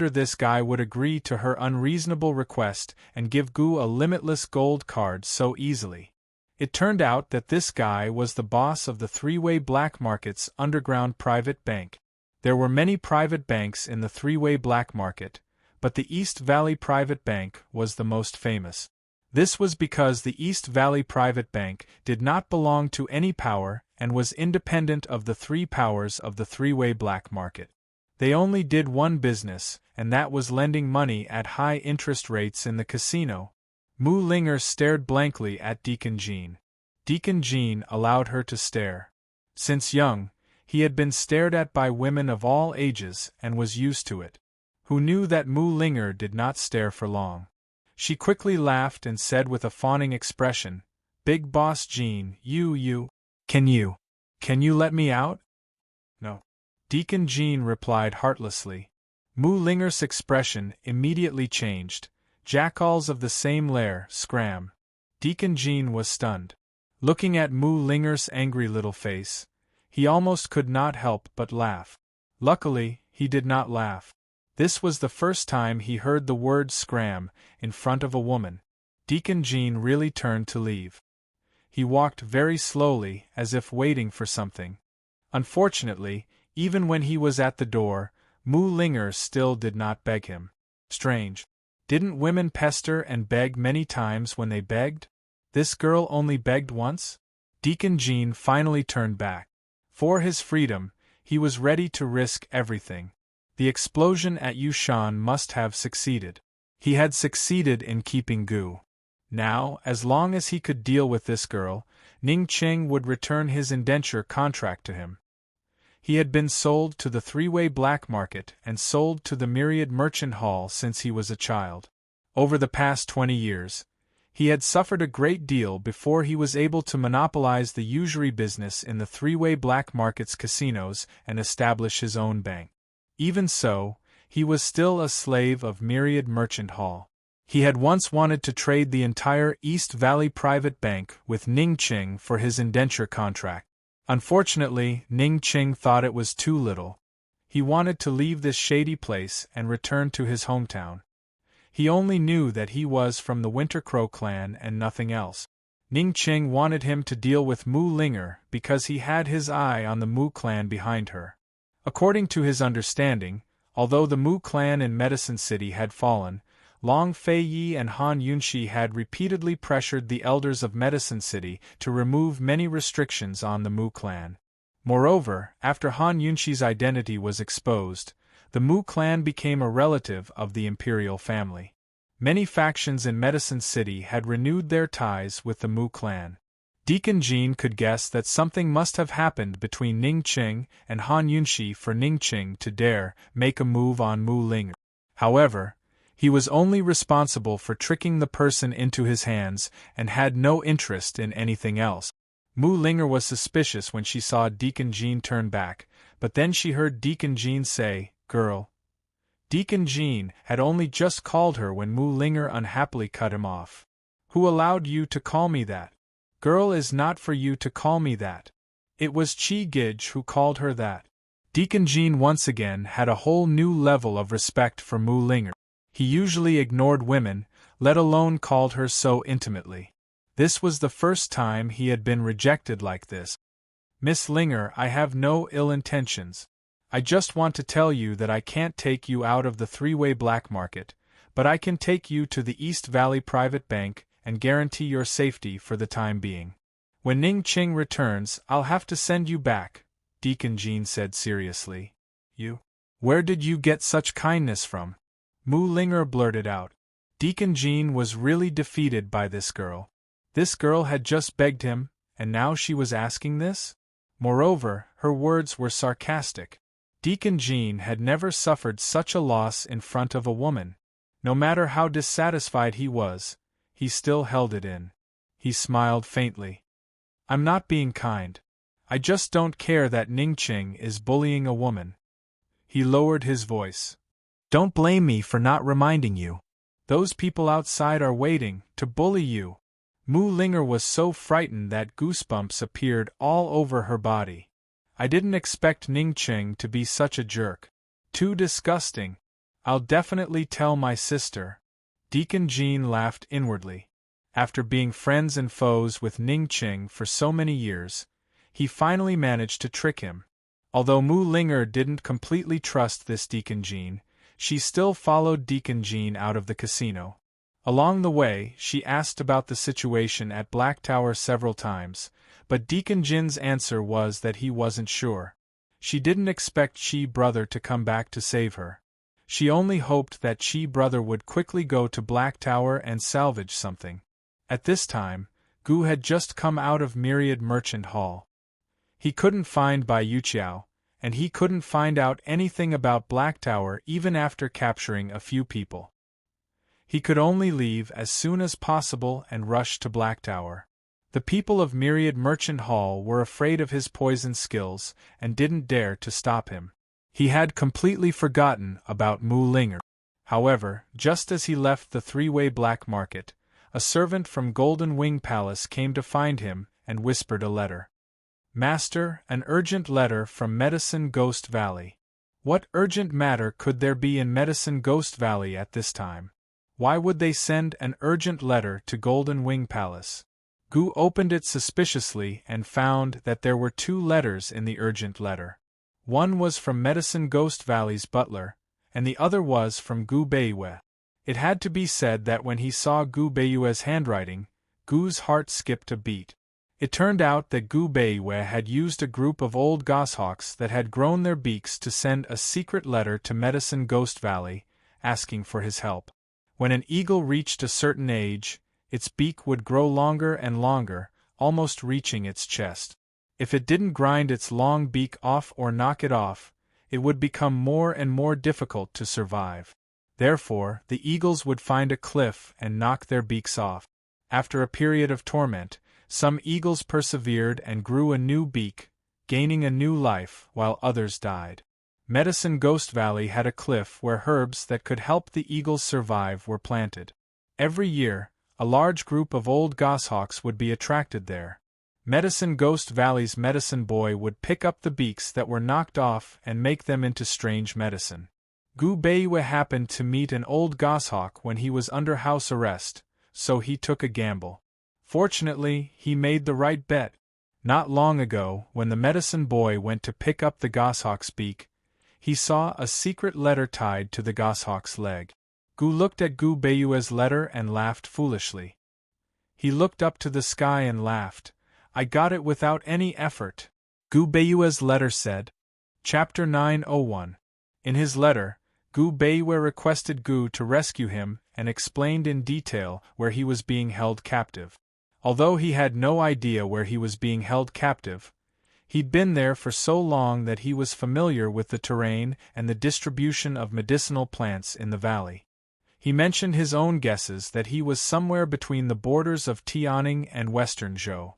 this guy would agree to her unreasonable request and give Gu a limitless gold card so easily. It turned out that this guy was the boss of the three-way black market's underground private bank. There were many private banks in the three-way black market, but the East Valley Private Bank was the most famous. This was because the East Valley Private Bank did not belong to any power and was independent of the three powers of the three-way black market. They only did one business, and that was lending money at high interest rates in the casino. Mu Linger stared blankly at Deacon Jean. Deacon Jean allowed her to stare. Since young, he had been stared at by women of all ages and was used to it. Who knew that Mu Linger did not stare for long? She quickly laughed and said with a fawning expression, Big Boss Jean, Can you let me out? No. Deacon Jean replied heartlessly. Mu Linger's expression immediately changed. Jackals of the same lair, scram. Deacon Jean was stunned. Looking at Mu Linger's angry little face, he almost could not help but laugh. Luckily, he did not laugh. This was the first time he heard the word scram in front of a woman. Deacon Jean really turned to leave. He walked very slowly, as if waiting for something. Unfortunately, even when he was at the door, Mu Linger still did not beg him. Strange. Didn't women pester and beg many times when they begged? This girl only begged once? Deacon Jean finally turned back. For his freedom, he was ready to risk everything. The explosion at Yushan must have succeeded. He had succeeded in keeping Gu. Now, as long as he could deal with this girl, Ning Ching would return his indenture contract to him. He had been sold to the three-way black market and sold to the Myriad Merchant Hall since he was a child. Over the past 20 years, he had suffered a great deal before he was able to monopolize the usury business in the three-way black market's casinos and establish his own bank. Even so, he was still a slave of Myriad Merchant Hall. He had once wanted to trade the entire East Valley Private Bank with Ning Ching for his indenture contract. Unfortunately, Ning Ching thought it was too little. He wanted to leave this shady place and return to his hometown. He only knew that he was from the Winter Crow clan and nothing else. Ning Ching wanted him to deal with Mu Linger because he had his eye on the Mu clan behind her. According to his understanding, although the Mu clan in Medicine City had fallen, Long Fei Yi and Han Yunxi had repeatedly pressured the elders of Medicine City to remove many restrictions on the Mu clan. Moreover, after Han Yunxi's identity was exposed, the Mu clan became a relative of the imperial family. Many factions in Medicine City had renewed their ties with the Mu clan. Deacon Jean could guess that something must have happened between Ning Ching and Han Yunxi for Ning Ching to dare make a move on Mu Linger. However, he was only responsible for tricking the person into his hands and had no interest in anything else. Mu Linger was suspicious when she saw Deacon Jean turn back, but then she heard Deacon Jean say, "Girl." Deacon Jean had only just called her when Mu Linger unhappily cut him off. "Who allowed you to call me that? Girl is not for you to call me that. It was Chi Gij who called her that." Deacon Jean once again had a whole new level of respect for Mu Linger. He usually ignored women, let alone called her so intimately. This was the first time he had been rejected like this. "Miss Linger, I have no ill intentions. I just want to tell you that I can't take you out of the three-way black market, but I can take you to the East Valley Private Bank and guarantee your safety for the time being. When Ning Ching returns, I'll have to send you back," Deacon Jean said seriously. "You? Where did you get such kindness from?" Mu Linger blurted out. Deacon Jean was really defeated by this girl. This girl had just begged him, and now she was asking this? Moreover, her words were sarcastic. Deacon Jean had never suffered such a loss in front of a woman. No matter how dissatisfied he was, he still held it in. He smiled faintly. I'm not being kind. I just don't care that Ningqing is bullying a woman. He lowered his voice. Don't blame me for not reminding you. Those people outside are waiting to bully you. Mu Linger was so frightened that goosebumps appeared all over her body. I didn't expect Ningqing to be such a jerk. Too disgusting. I'll definitely tell my sister. Deacon Jean laughed inwardly. After being friends and foes with Ningqing for so many years, he finally managed to trick him. Although Mu Linger didn't completely trust this Deacon Jean, she still followed Deacon Jean out of the casino. Along the way, she asked about the situation at Black Tower several times, but Deacon Jin's answer was that he wasn't sure. She didn't expect Chi Brother to come back to save her. She only hoped that Chi Brother would quickly go to Black Tower and salvage something. At this time, Gu had just come out of Myriad Merchant Hall. He couldn't find Bai Yuqiao, and he couldn't find out anything about Black Tower even after capturing a few people. He could only leave as soon as possible and rush to Black Tower. The people of Myriad Merchant Hall were afraid of his poison skills and didn't dare to stop him. He had completely forgotten about Mu Linger. However, just as he left the three-way black market, a servant from Golden Wing Palace came to find him and whispered a letter. Master, an urgent letter from Medicine Ghost Valley. What urgent matter could there be in Medicine Ghost Valley at this time? Why would they send an urgent letter to Golden Wing Palace? Gu opened it suspiciously and found that there were 2 letters in the urgent letter. One was from Medicine Ghost Valley's butler, and the other was from Gu Beiyue. It had to be said that when he saw Gu Beiyue's handwriting, Gu's heart skipped a beat. It turned out that Gu Beiyue had used a group of old goshawks that had grown their beaks to send a secret letter to Medicine Ghost Valley, asking for his help. When an eagle reached a certain age, its beak would grow longer and longer, almost reaching its chest. If it didn't grind its long beak off or knock it off, it would become more and more difficult to survive. Therefore, the eagles would find a cliff and knock their beaks off. After a period of torment, some eagles persevered and grew a new beak, gaining a new life, while others died. Medicine Ghost Valley had a cliff where herbs that could help the eagles survive were planted. Every year, a large group of old goshawks would be attracted there. Medicine Ghost Valley's medicine boy would pick up the beaks that were knocked off and make them into strange medicine. Gu Beiyue happened to meet an old goshawk when he was under house arrest, so he took a gamble. Fortunately, he made the right bet. Not long ago, when the medicine boy went to pick up the goshawk's beak, he saw a secret letter tied to the goshawk's leg. Gu looked at Gu Beiyue's letter and laughed foolishly. He looked up to the sky and laughed. I got it without any effort. Gu Beiyue's letter said. Chapter 901. In his letter, Gu Beiyue requested Gu to rescue him and explained in detail where he was being held captive. Although he had no idea where he was being held captive, he'd been there for so long that he was familiar with the terrain and the distribution of medicinal plants in the valley. He mentioned his own guesses that he was somewhere between the borders of Tianing and Western Zhou.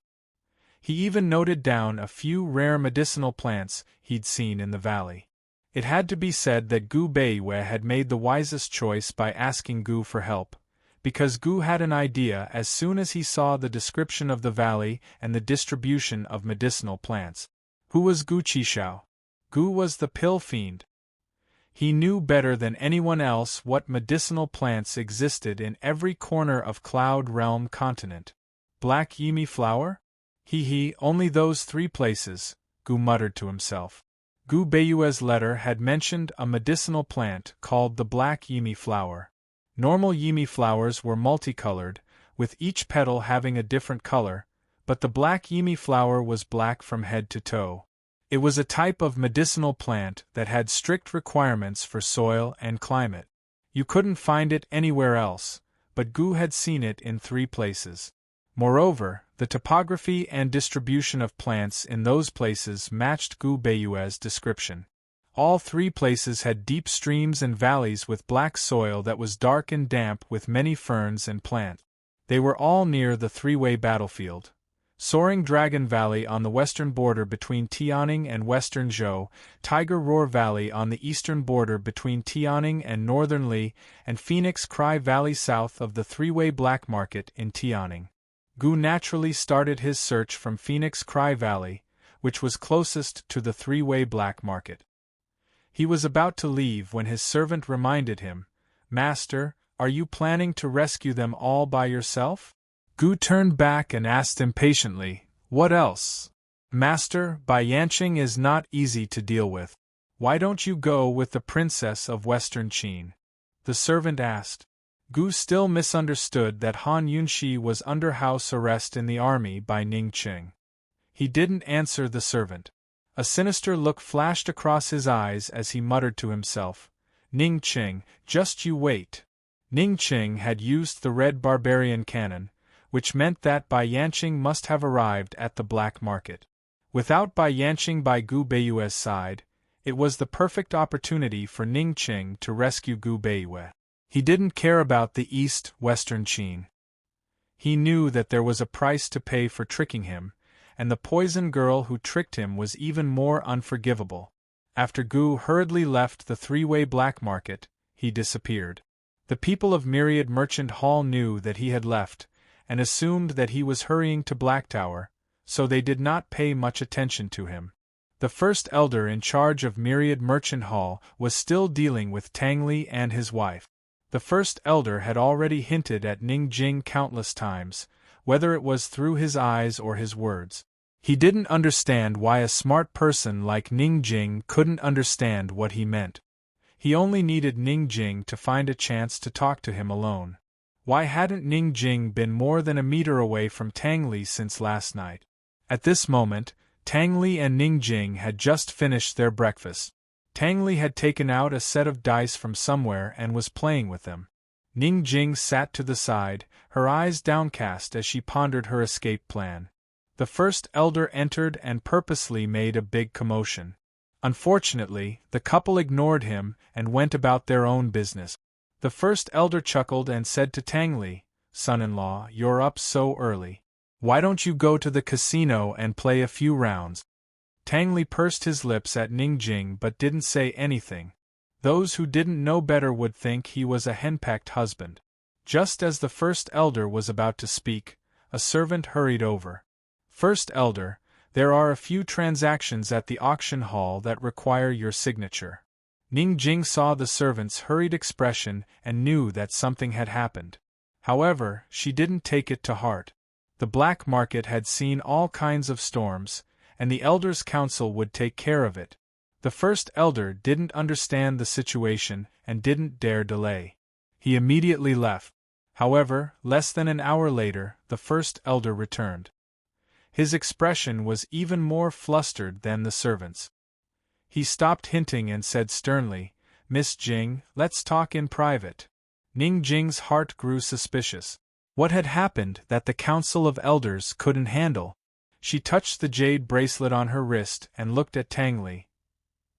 He even noted down a few rare medicinal plants he'd seen in the valley. It had to be said that Gu Beiyue had made the wisest choice by asking Gu for help, because Gu had an idea as soon as he saw the description of the valley and the distribution of medicinal plants. Who was Gu Qishao? Gu was the pill fiend. He knew better than anyone else what medicinal plants existed in every corner of Cloud Realm continent. Black Yimi flower? Only those 3 places, Gu muttered to himself. Gu Beiyue's letter had mentioned a medicinal plant called the black Yimi flower. Normal Yimi flowers were multicolored, with each petal having a different color, but the black Yimi flower was black from head to toe. It was a type of medicinal plant that had strict requirements for soil and climate. You couldn't find it anywhere else, but Gu had seen it in 3 places. Moreover, the topography and distribution of plants in those places matched Gu Beiyue's description. All 3 places had deep streams and valleys with black soil that was dark and damp with many ferns and plants. They were all near the three-way battlefield. Soaring Dragon Valley on the western border between Tianning and Western Zhou, Tiger Roar Valley on the eastern border between Tianning and Northern Li, and Phoenix Cry Valley south of the three-way black market in Tianning. Gu naturally started his search from Phoenix Cry Valley, which was closest to the three-way black market. He was about to leave when his servant reminded him, "Master, are you planning to rescue them all by yourself?" Gu turned back and asked impatiently, "What else?" "Master, Bai Yanqing is not easy to deal with. Why don't you go with the princess of Western Qin?" the servant asked. Gu still misunderstood that Han Yunxi was under house arrest in the army by Ning Qing. He didn't answer the servant. A sinister look flashed across his eyes as he muttered to himself, "Ning Qing, just you wait." Ning Qing had used the red barbarian cannon, which meant that Bai Yanqing must have arrived at the black market. Without Bai Yanqing by Gu Beiyue's side, it was the perfect opportunity for Ning Qing to rescue Gu Beiyue. He didn't care about the Western Qin. He knew that there was a price to pay for tricking him, and the poison girl who tricked him was even more unforgivable. After Gu hurriedly left the three-way black market, he disappeared. The people of Myriad Merchant Hall knew that he had left, and assumed that he was hurrying to Black Tower, so they did not pay much attention to him. The first elder in charge of Myriad Merchant Hall was still dealing with Tang Li and his wife. The first elder had already hinted at Ning Jing countless times, whether it was through his eyes or his words. He didn't understand why a smart person like Ning Jing couldn't understand what he meant. He only needed Ning Jing to find a chance to talk to him alone. Why hadn't Ning Jing been more than a meter away from Tang Li since last night? At this moment, Tang Li and Ning Jing had just finished their breakfast. Tang Li had taken out a set of dice from somewhere and was playing with them. Ning Jing sat to the side, her eyes downcast as she pondered her escape plan. The first elder entered and purposely made a big commotion. Unfortunately, the couple ignored him and went about their own business. The first elder chuckled and said to Tang Li, "Son-in-law, you're up so early. Why don't you go to the casino and play a few rounds?" Tang Li pursed his lips at Ning Jing but didn't say anything. Those who didn't know better would think he was a henpecked husband. Just as the first elder was about to speak, a servant hurried over. "First elder, there are a few transactions at the auction hall that require your signature." Ning Jing saw the servant's hurried expression and knew that something had happened. However, she didn't take it to heart. The black market had seen all kinds of storms, and the Elders' Council would take care of it. The first elder didn't understand the situation and didn't dare delay. He immediately left. However, less than an hour later, the first elder returned. His expression was even more flustered than the servant's. He stopped hinting and said sternly, "Miss Jing, let's talk in private." Ning Jing's heart grew suspicious. What had happened that the Council of Elders couldn't handle? She touched the jade bracelet on her wrist and looked at Tang Li.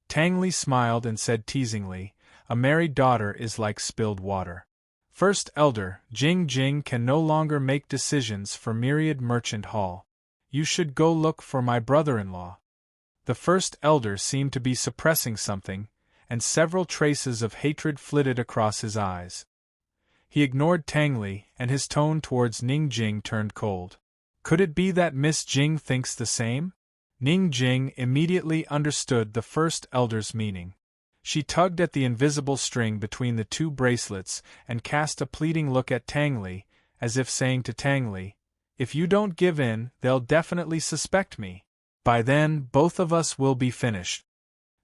Tang Li smiled and said teasingly, "A married daughter is like spilled water." First elder, Jing Jing can no longer make decisions for Myriad Merchant Hall. You should go look for my brother-in-law. The first elder seemed to be suppressing something, and several traces of hatred flitted across his eyes. He ignored Tang Li, and his tone towards Ning Jing turned cold. Could it be that Miss Jing thinks the same? Ning Jing immediately understood the first elder's meaning. She tugged at the invisible string between the two bracelets and cast a pleading look at Tang Li, as if saying to Tang Li, "If you don't give in, they'll definitely suspect me. By then, both of us will be finished."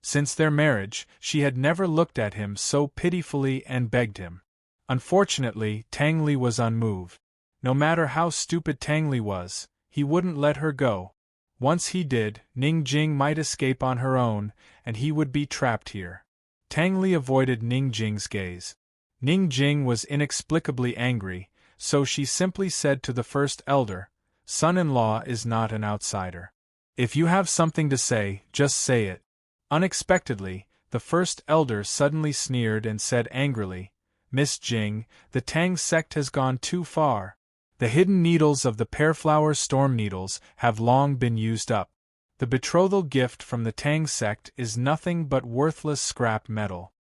Since their marriage, she had never looked at him so pitifully and begged him. Unfortunately, Tang Li was unmoved. No matter how stupid Tang Li was, he wouldn't let her go. Once he did, Ning Jing might escape on her own, and he would be trapped here. Tang Li avoided Ning Jing's gaze. Ning Jing was inexplicably angry, so she simply said to the first elder, "Son-in-law is not an outsider. If you have something to say, just say it." Unexpectedly, the first elder suddenly sneered and said angrily, "Miss Jing, the Tang sect has gone too far. The hidden needles of the pearflower storm needles have long been used up. The betrothal gift from the Tang sect is nothing but worthless scrap metal.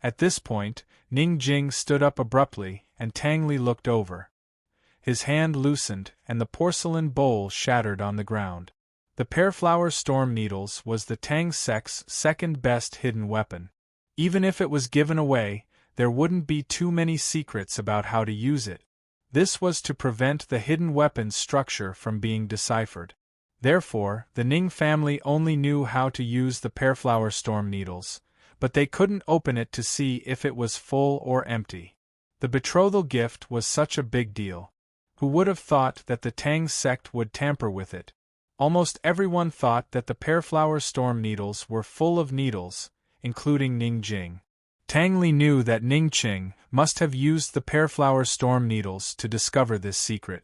At this point, Ning Jing stood up abruptly, and Tang Li looked over. His hand loosened, and the porcelain bowl shattered on the ground. The pearflower storm needles was the Tang sect's second-best hidden weapon. Even if it was given away, there wouldn't be too many secrets about how to use it. This was to prevent the hidden weapon's structure from being deciphered. Therefore, the Ning family only knew how to use the pearflower storm needles, but they couldn't open it to see if it was full or empty. The betrothal gift was such a big deal. Who would have thought that the Tang sect would tamper with it? Almost everyone thought that the pearflower storm needles were full of needles, including Ning Jing. Tang Li knew that Ning Qing must have used the pearflower storm needles to discover this secret.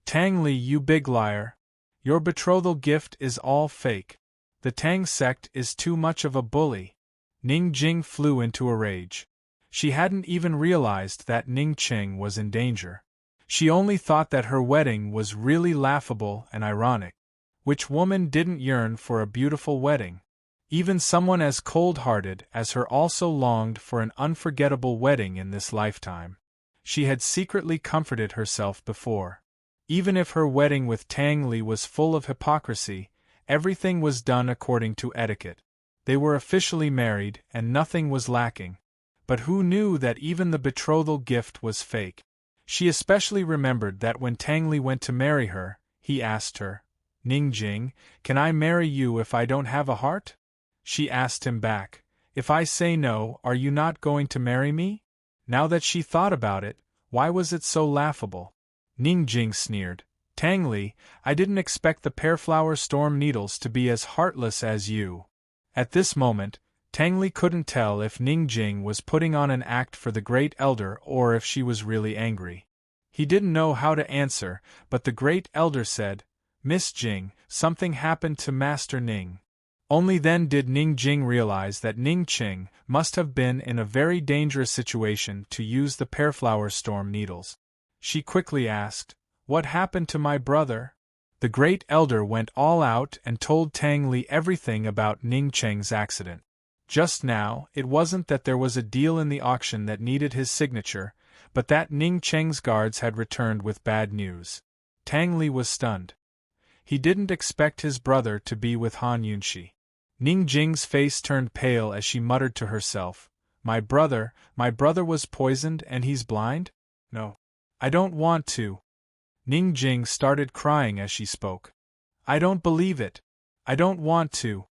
Tang Li, you big liar! Your betrothal gift is all fake. The Tang sect is too much of a bully. Ning Jing flew into a rage. She hadn't even realized that Ning Qing was in danger. She only thought that her wedding was really laughable and ironic. Which woman didn't yearn for a beautiful wedding? Even someone as cold-hearted as her also longed for an unforgettable wedding in this lifetime. She had secretly comforted herself before. Even if her wedding with Tang Li was full of hypocrisy, everything was done according to etiquette. They were officially married, and nothing was lacking. But who knew that even the betrothal gift was fake? She especially remembered that when Tang Li went to marry her, he asked her, "Ning Jing, can I marry you if I don't have a heart?" She asked him back, "If I say no, are you not going to marry me?" Now that she thought about it, why was it so laughable? Ning Jing sneered, "Tang Li, I didn't expect the pearflower storm needles to be as heartless as you." At this moment, Tang Li couldn't tell if Ning Jing was putting on an act for the Great Elder or if she was really angry. He didn't know how to answer, but the Great Elder said, "Miss Jing, something happened to Master Ning." Only then did Ning Jing realize that Ning Qing must have been in a very dangerous situation to use the pearflower storm needles. She quickly asked, "What happened to my brother?" The Great Elder went all out and told Tang Li everything about Ning Qing's accident. Just now, it wasn't that there was a deal in the auction that needed his signature, but that Ning Qing's guards had returned with bad news. Tang Li was stunned. He didn't expect his brother to be with Han Yunxi. Ning Jing's face turned pale as she muttered to herself, my brother was poisoned and he's blind? No. I don't want to." Ning Jing started crying as she spoke. "I don't believe it. I don't want to."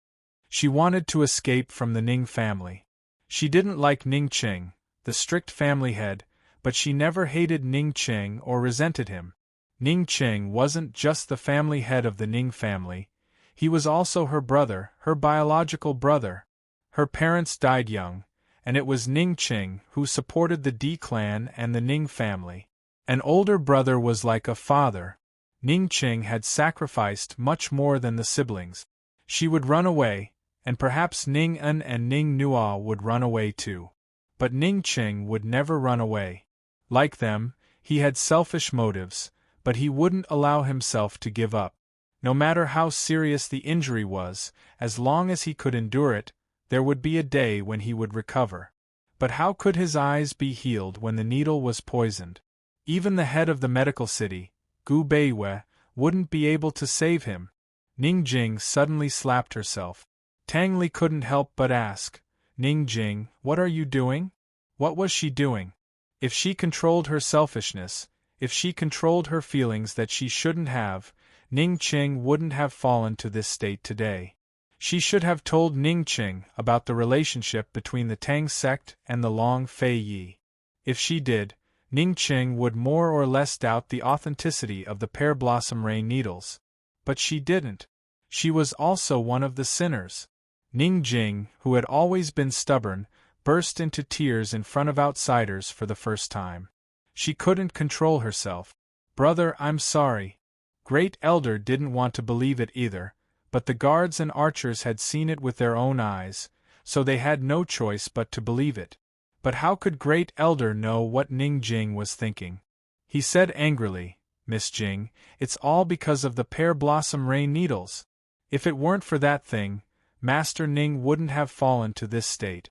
She wanted to escape from the Ning family. She didn't like Ning Qing, the strict family head, but she never hated Ning Qing or resented him. Ning Qing wasn't just the family head of the Ning family, he was also her brother, her biological brother. Her parents died young, and it was Ning Qing who supported the D clan and the Ning family. An older brother was like a father. Ning Qing had sacrificed much more than the siblings. She would run away, and perhaps Ning En and Ning Nua would run away too. But Ning Qing would never run away. Like them, he had selfish motives, but he wouldn't allow himself to give up. No matter how serious the injury was, as long as he could endure it, there would be a day when he would recover. But how could his eyes be healed when the needle was poisoned? Even the head of the medical city, Gu Beiwei, wouldn't be able to save him. Ning Jing suddenly slapped herself. Tang Li couldn't help but ask, "Ning Jing, what are you doing?" What was she doing? If she controlled her selfishness, if she controlled her feelings that she shouldn't have, Ning Qing wouldn't have fallen to this state today. She should have told Ning Qing about the relationship between the Tang sect and the Long Fei Yi. If she did, Ning Qing would more or less doubt the authenticity of the pear blossom rain needles. But she didn't. She was also one of the sinners. Ning Jing, who had always been stubborn, burst into tears in front of outsiders for the first time. She couldn't control herself. "Brother, I'm sorry." Great Elder didn't want to believe it either, but the guards and archers had seen it with their own eyes, so they had no choice but to believe it. But how could Great Elder know what Ning Jing was thinking? He said angrily, Miss Jing, it's all because of the pear blossom rain needles. If it weren't for that thing, Master Ning wouldn't have fallen to this state."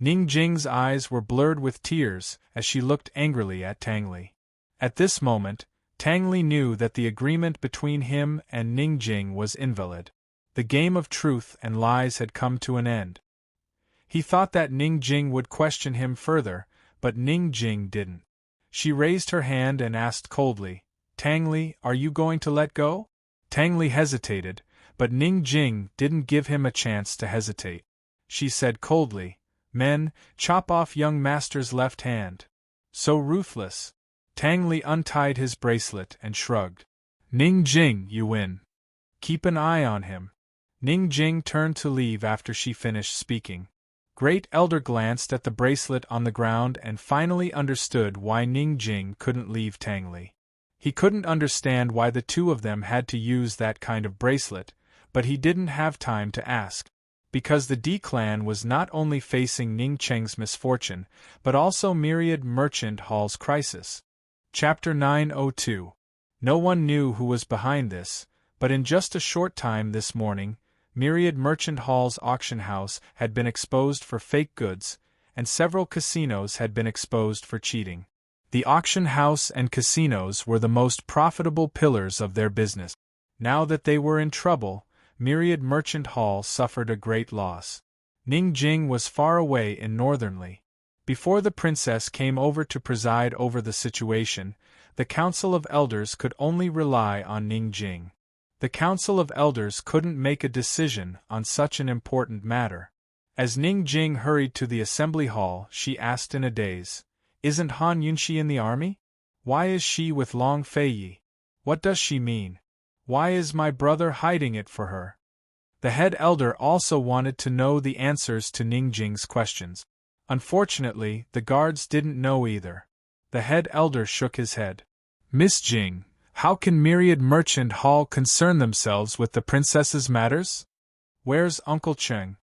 Ning Jing's eyes were blurred with tears as she looked angrily at Tang Li. At this moment, Tang Li knew that the agreement between him and Ning Jing was invalid. The game of truth and lies had come to an end. He thought that Ning Jing would question him further, but Ning Jing didn't. She raised her hand and asked coldly, "Tang Li, are you going to let go?" Tang Li hesitated, but Ning Jing didn't give him a chance to hesitate. She said coldly, "Men, chop off young master's left hand." So ruthless. Tang Li untied his bracelet and shrugged. "Ning Jing, you win. Keep an eye on him." Ning Jing turned to leave after she finished speaking. Great Elder glanced at the bracelet on the ground and finally understood why Ning Jing couldn't leave Tang Li. He couldn't understand why the two of them had to use that kind of bracelet, but he didn't have time to ask. Because the D clan was not only facing Ning Cheng's misfortune, but also Myriad Merchant Hall's crisis. Chapter 902. No one knew who was behind this, but in just a short time this morning, Myriad Merchant Hall's auction house had been exposed for fake goods, and several casinos had been exposed for cheating. The auction house and casinos were the most profitable pillars of their business. Now that they were in trouble, Myriad Merchant Hall suffered a great loss. Ning Jing was far away in Northernly. Before the princess came over to preside over the situation, the Council of Elders could only rely on Ning Jing. The Council of Elders couldn't make a decision on such an important matter. As Ning Jing hurried to the assembly hall, she asked in a daze, "Isn't Han Yunxi in the army? Why is she with Long Feiyi? What does she mean? Why is my brother hiding it for her?" The head elder also wanted to know the answers to Ning Jing's questions. Unfortunately, the guards didn't know either. The head elder shook his head. "Miss Jing, how can Myriad Merchant Hall concern themselves with the princess's matters? Where's Uncle Cheng?"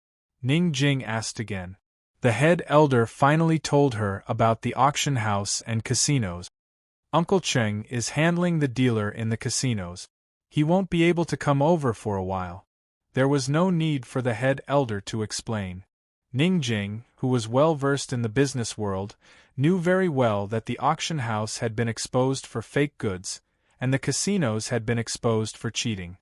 Ning Jing asked again. The head elder finally told her about the auction house and casinos. "Uncle Cheng is handling the dealer in the casinos. He won't be able to come over for a while." There was no need for the head elder to explain. Ning Jing, who was well versed in the business world, knew very well that the auction house had been exposed for fake goods, and the casinos had been exposed for cheating.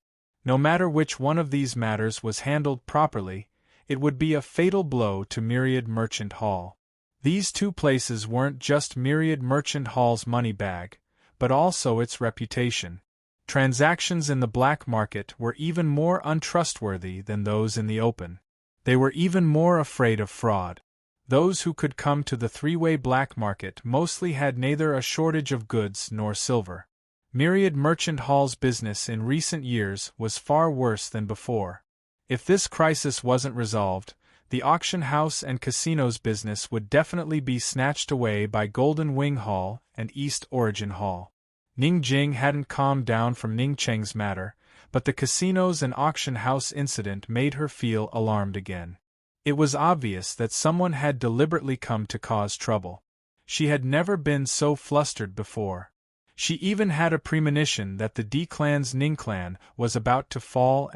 No matter which one of these matters was handled properly, it would be a fatal blow to Myriad Merchant Hall. These two places weren't just Myriad Merchant Hall's money bag, but also its reputation. Transactions in the black market were even more untrustworthy than those in the open. They were even more afraid of fraud. Those who could come to the three-way black market mostly had neither a shortage of goods nor silver. Myriad Merchant Hall's business in recent years was far worse than before. If this crisis wasn't resolved, the auction house and casinos business would definitely be snatched away by Golden Wing Hall and East Origin Hall. Ning Jing hadn't calmed down from Ning Cheng's matter, but the casinos and auction house incident made her feel alarmed again. It was obvious that someone had deliberately come to cause trouble. She had never been so flustered before. She even had a premonition that the D clan's Ning clan was about to fall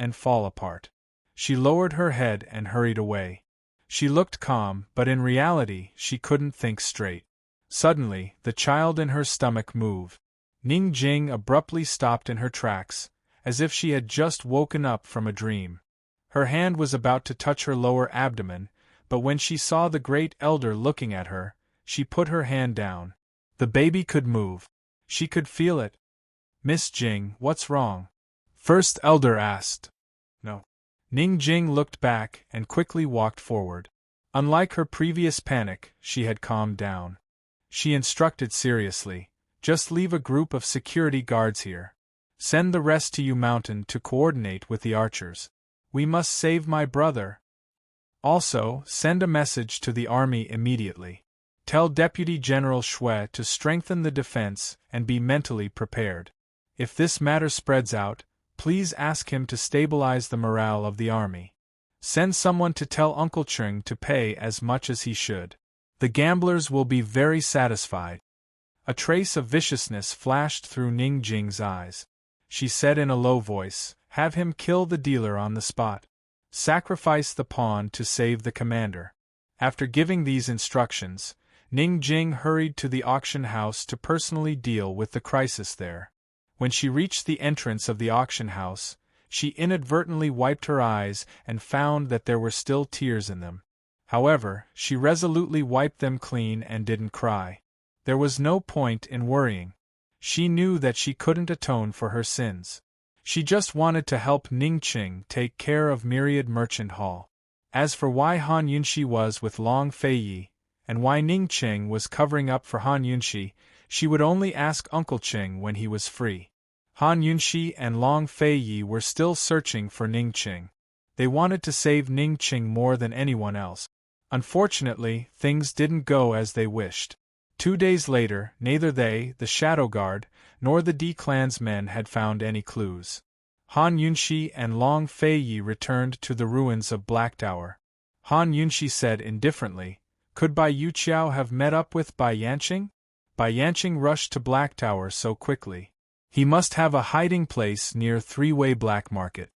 apart. She lowered her head and hurried away. She looked calm, but in reality she couldn't think straight. Suddenly, the child in her stomach moved. Ning Jing abruptly stopped in her tracks, as if she had just woken up from a dream. Her hand was about to touch her lower abdomen, but when she saw the great elder looking at her, she put her hand down. The baby could move. She could feel it. "Miss Jing, what's wrong?" First elder asked. "No." Ning Jing looked back and quickly walked forward. Unlike her previous panic, she had calmed down. She instructed seriously, "Just leave a group of security guards here. Send the rest to Yu Mountain to coordinate with the archers. We must save my brother. Also, send a message to the army immediately. Tell Deputy General Shui to strengthen the defense and be mentally prepared. If this matter spreads out, please ask him to stabilize the morale of the army. Send someone to tell Uncle Cheng to pay as much as he should. The gamblers will be very satisfied." A trace of viciousness flashed through Ning Jing's eyes. She said in a low voice, "Have him kill the dealer on the spot. Sacrifice the pawn to save the commander." After giving these instructions, Ning Jing hurried to the auction house to personally deal with the crisis there. When she reached the entrance of the auction house, she inadvertently wiped her eyes and found that there were still tears in them. However, she resolutely wiped them clean and didn't cry. There was no point in worrying. She knew that she couldn't atone for her sins. She just wanted to help Ning Qing take care of Myriad Merchant Hall. As for why Han Yunxi was with Long Feiyi, and why Ning Qing was covering up for Han Yunxi, she would only ask Uncle Qing when he was free. Han Yunxi and Long Feiyi were still searching for Ning Qing. They wanted to save Ning Qing more than anyone else. Unfortunately, things didn't go as they wished. 2 days later, neither they, the Shadow Guard, nor the D Clan's men had found any clues. Han Yunxi and Long Feiyi returned to the ruins of Black Tower. Han Yunxi said indifferently, "Could Bai Yuqiao have met up with Bai Yanqing?" Bai Yanqing rushed to Black Tower so quickly. He must have a hiding place near Three-Way Black Market.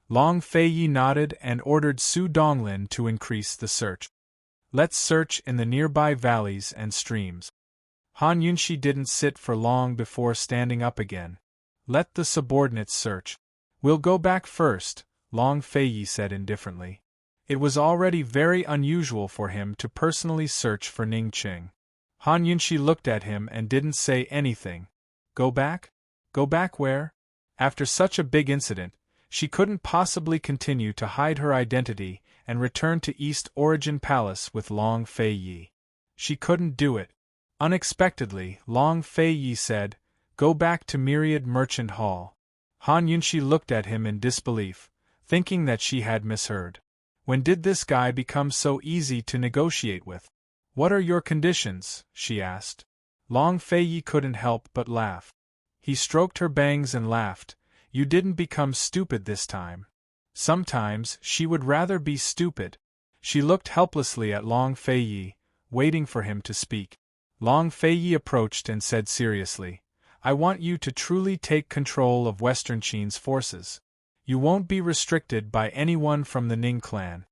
Long Feiyi nodded and ordered Su Donglin to increase the search. "Let's search in the nearby valleys and streams." Han Yunxi didn't sit for long before standing up again. "Let the subordinates search. We'll go back first," Long Feiyi said indifferently. It was already very unusual for him to personally search for Ning Qing. Han Yunxi looked at him and didn't say anything. Go back? Go back where? After such a big incident, she couldn't possibly continue to hide her identity and return to East Origin Palace with Long Feiyi. She couldn't do it. Unexpectedly, Long Feiyi said, "Go back to Myriad Merchant Hall." Han Yunxi looked at him in disbelief, thinking that she had misheard. When did this guy become so easy to negotiate with? "What are your conditions?" she asked. Long Feiyi couldn't help but laugh. He stroked her bangs and laughed. "You didn't become stupid this time." Sometimes she would rather be stupid. She looked helplessly at Long Feiyi, waiting for him to speak. Long Feiyi approached and said seriously, "I want you to truly take control of Western Qin's forces. You won't be restricted by anyone from the Ning clan."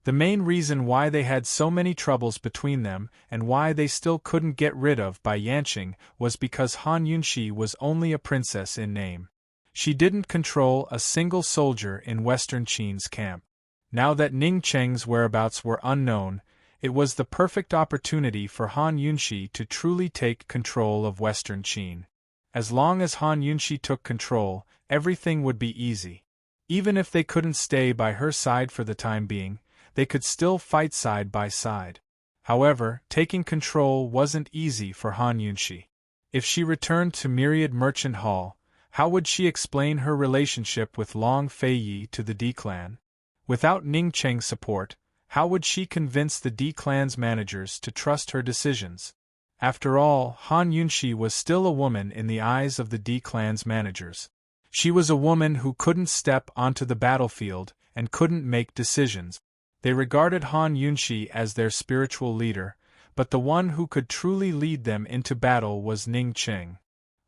The main reason why they had so many troubles between them and why they still couldn't get rid of Bai Yanqing was because Han Yunxi was only a princess in name. She didn't control a single soldier in Western Qin's camp. Now that Ning Qing's whereabouts were unknown, it was the perfect opportunity for Han Yunxi to truly take control of Western Qin. As long as Han Yunxi took control, everything would be easy. Even if they couldn't stay by her side for the time being, they could still fight side by side. However, taking control wasn't easy for Han Yunxi. If she returned to Myriad Merchant Hall, how would she explain her relationship with Long Feiyi to the D clan? Without Ning Qing's support, how would she convince the D clan's managers to trust her decisions? After all, Han Yunxi was still a woman in the eyes of the D clan's managers. She was a woman who couldn't step onto the battlefield and couldn't make decisions. They regarded Han Yunxi as their spiritual leader, but the one who could truly lead them into battle was Ning Qing.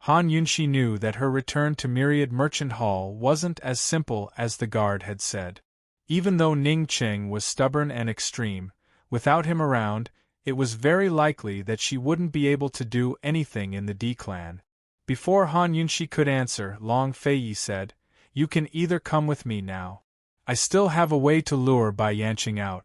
Han Yunxi knew that her return to Myriad Merchant Hall wasn't as simple as the guard had said. Even though Ning Qing was stubborn and extreme, without him around, it was very likely that she wouldn't be able to do anything in the D clan. Before Han Yunxi could answer, Long Feiyi said, "You can either come with me now. I still have a way to lure Bai Yanqing out."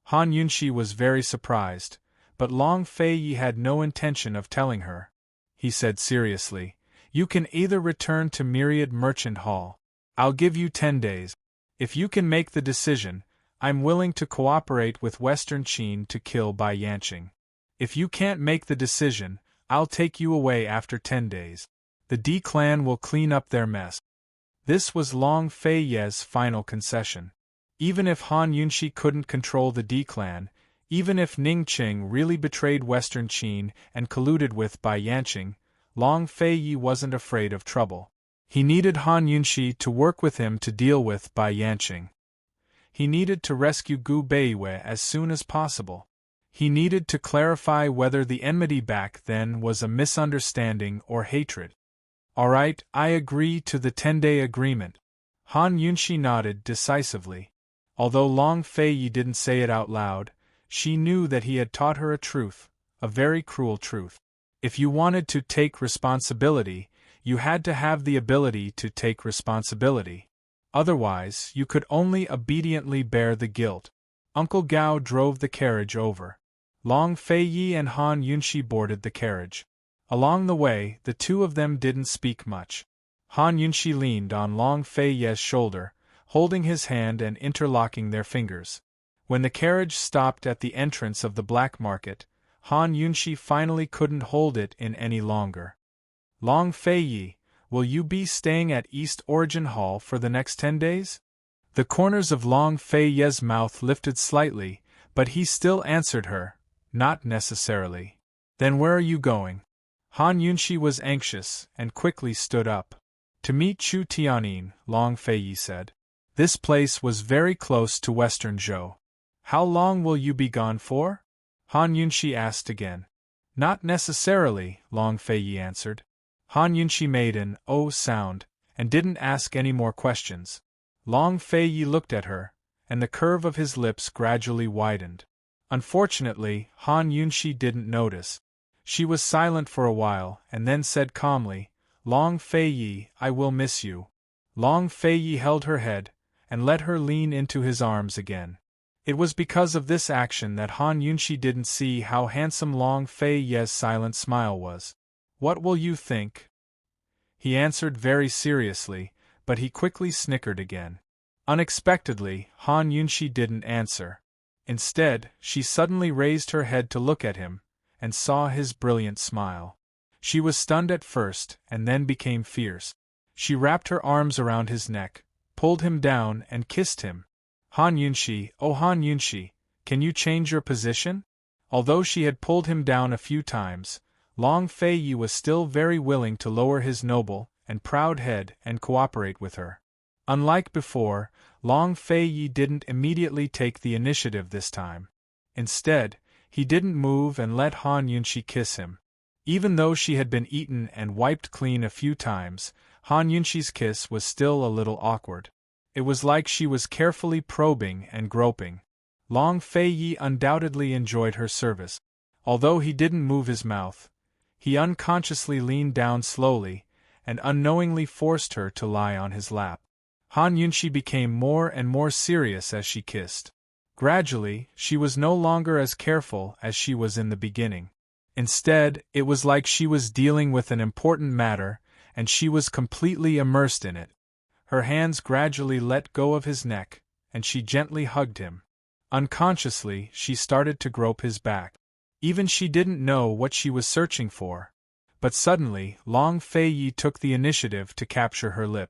Han Yunxi was very surprised, but Long Feiyi had no intention of telling her. He said seriously, "You can either return to Myriad Merchant Hall. I'll give you 10 days. If you can make the decision, I'm willing to cooperate with Western Qin to kill Bai Yanqing. If you can't make the decision, I'll take you away after 10 days. The D clan will clean up their mess." This was Long Feiyi's final concession. Even if Han Yunxi couldn't control the D clan, even if Ning Qing really betrayed Western Qin and colluded with Bai Yanqing, Long Feiyi wasn't afraid of trouble. He needed Han Yunxi to work with him to deal with Bai Yanqing. He needed to rescue Gu Beiwei as soon as possible. He needed to clarify whether the enmity back then was a misunderstanding or hatred. All right, I agree to the 10-day agreement. Han Yunshi nodded decisively. Although Long Feiyi didn't say it out loud, she knew that he had taught her a truth, a very cruel truth. If you wanted to take responsibility, you had to have the ability to take responsibility. Otherwise, you could only obediently bear the guilt. Uncle Gao drove the carriage over. Long Feiyi and Han Yunshi boarded the carriage. Along the way, the two of them didn't speak much. Han Yunshi leaned on Long Feiyi's shoulder, holding his hand and interlocking their fingers. When the carriage stopped at the entrance of the black market, Han Yunshi finally couldn't hold it in any longer. Long Feiyi, will you be staying at East Origin Hall for the next 10 days? The corners of Long Feiyi's mouth lifted slightly, but he still answered her, not necessarily. Then where are you going? Han Yunshi was anxious and quickly stood up. To meet Chu Tianyin, Long Feiyi said. This place was very close to Western Zhou. How long will you be gone for? Han Yunshi asked again. Not necessarily, Long Feiyi answered. Han Yunshi made an "oh" sound, and didn't ask any more questions. Long Feiyi looked at her, and the curve of his lips gradually widened. Unfortunately, Han Yunshi didn't notice. She was silent for a while, and then said calmly, Long Feiyi, I will miss you. Long Feiyi held her head, and let her lean into his arms again. It was because of this action that Han Yunshi didn't see how handsome Long Feiyi's silent smile was. What will you think? He answered very seriously, but he quickly snickered again. Unexpectedly, Han Yunshi didn't answer. Instead, she suddenly raised her head to look at him, and saw his brilliant smile. She was stunned at first, and then became fierce. She wrapped her arms around his neck, pulled him down and kissed him. Han Yunshi, oh Han Yunshi, can you change your position? Although she had pulled him down a few times, Long Feiyi was still very willing to lower his noble and proud head and cooperate with her. Unlike before, Long Feiyi didn't immediately take the initiative this time. Instead, he didn't move and let Han Yunshi kiss him. Even though she had been eaten and wiped clean a few times, Han Yunshi's kiss was still a little awkward. It was like she was carefully probing and groping. Long Feiyi undoubtedly enjoyed her service. Although he didn't move his mouth, he unconsciously leaned down slowly, and unknowingly forced her to lie on his lap. Han Yunshi became more and more serious as she kissed. Gradually, she was no longer as careful as she was in the beginning. Instead, it was like she was dealing with an important matter, and she was completely immersed in it. Her hands gradually let go of his neck, and she gently hugged him. Unconsciously, she started to grope his back. Even she didn't know what she was searching for. But suddenly, Long Feiyi took the initiative to capture her lip.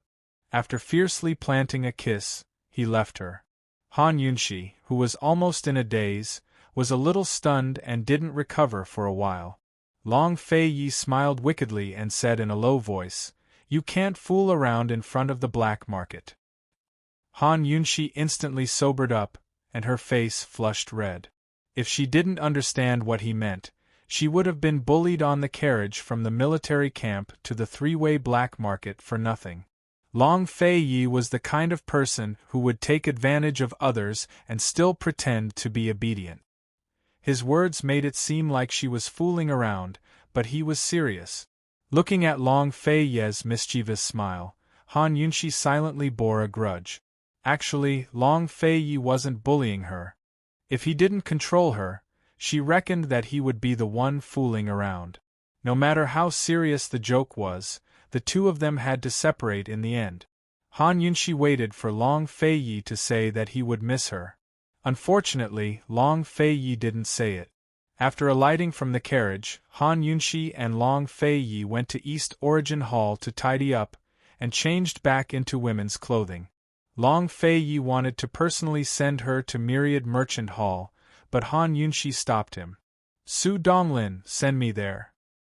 After fiercely planting a kiss, he left her. Han Yunshi, who was almost in a daze, was a little stunned and didn't recover for a while. Long Feiyi smiled wickedly and said in a low voice, You can't fool around in front of the black market. Han Yunshi instantly sobered up, and her face flushed red. If she didn't understand what he meant, she would have been bullied on the carriage from the military camp to the three-way black market for nothing. Long Feiyi was the kind of person who would take advantage of others and still pretend to be obedient. His words made it seem like she was fooling around, but he was serious. Looking at Long Feiyi's mischievous smile, Han Yunshi silently bore a grudge. Actually, Long Feiyi wasn't bullying her. If he didn't control her, she reckoned that he would be the one fooling around. No matter how serious the joke was, the two of them had to separate in the end. Han Yunshi waited for Long Feiyi to say that he would miss her. Unfortunately, Long Feiyi didn't say it. After alighting from the carriage, Han Yunshi and Long Feiyi went to East Origin Hall to tidy up, and changed back into women's clothing. Long Feiyi wanted to personally send her to Myriad Merchant Hall, but Han Yunshi stopped him. Su Donglin, send me there.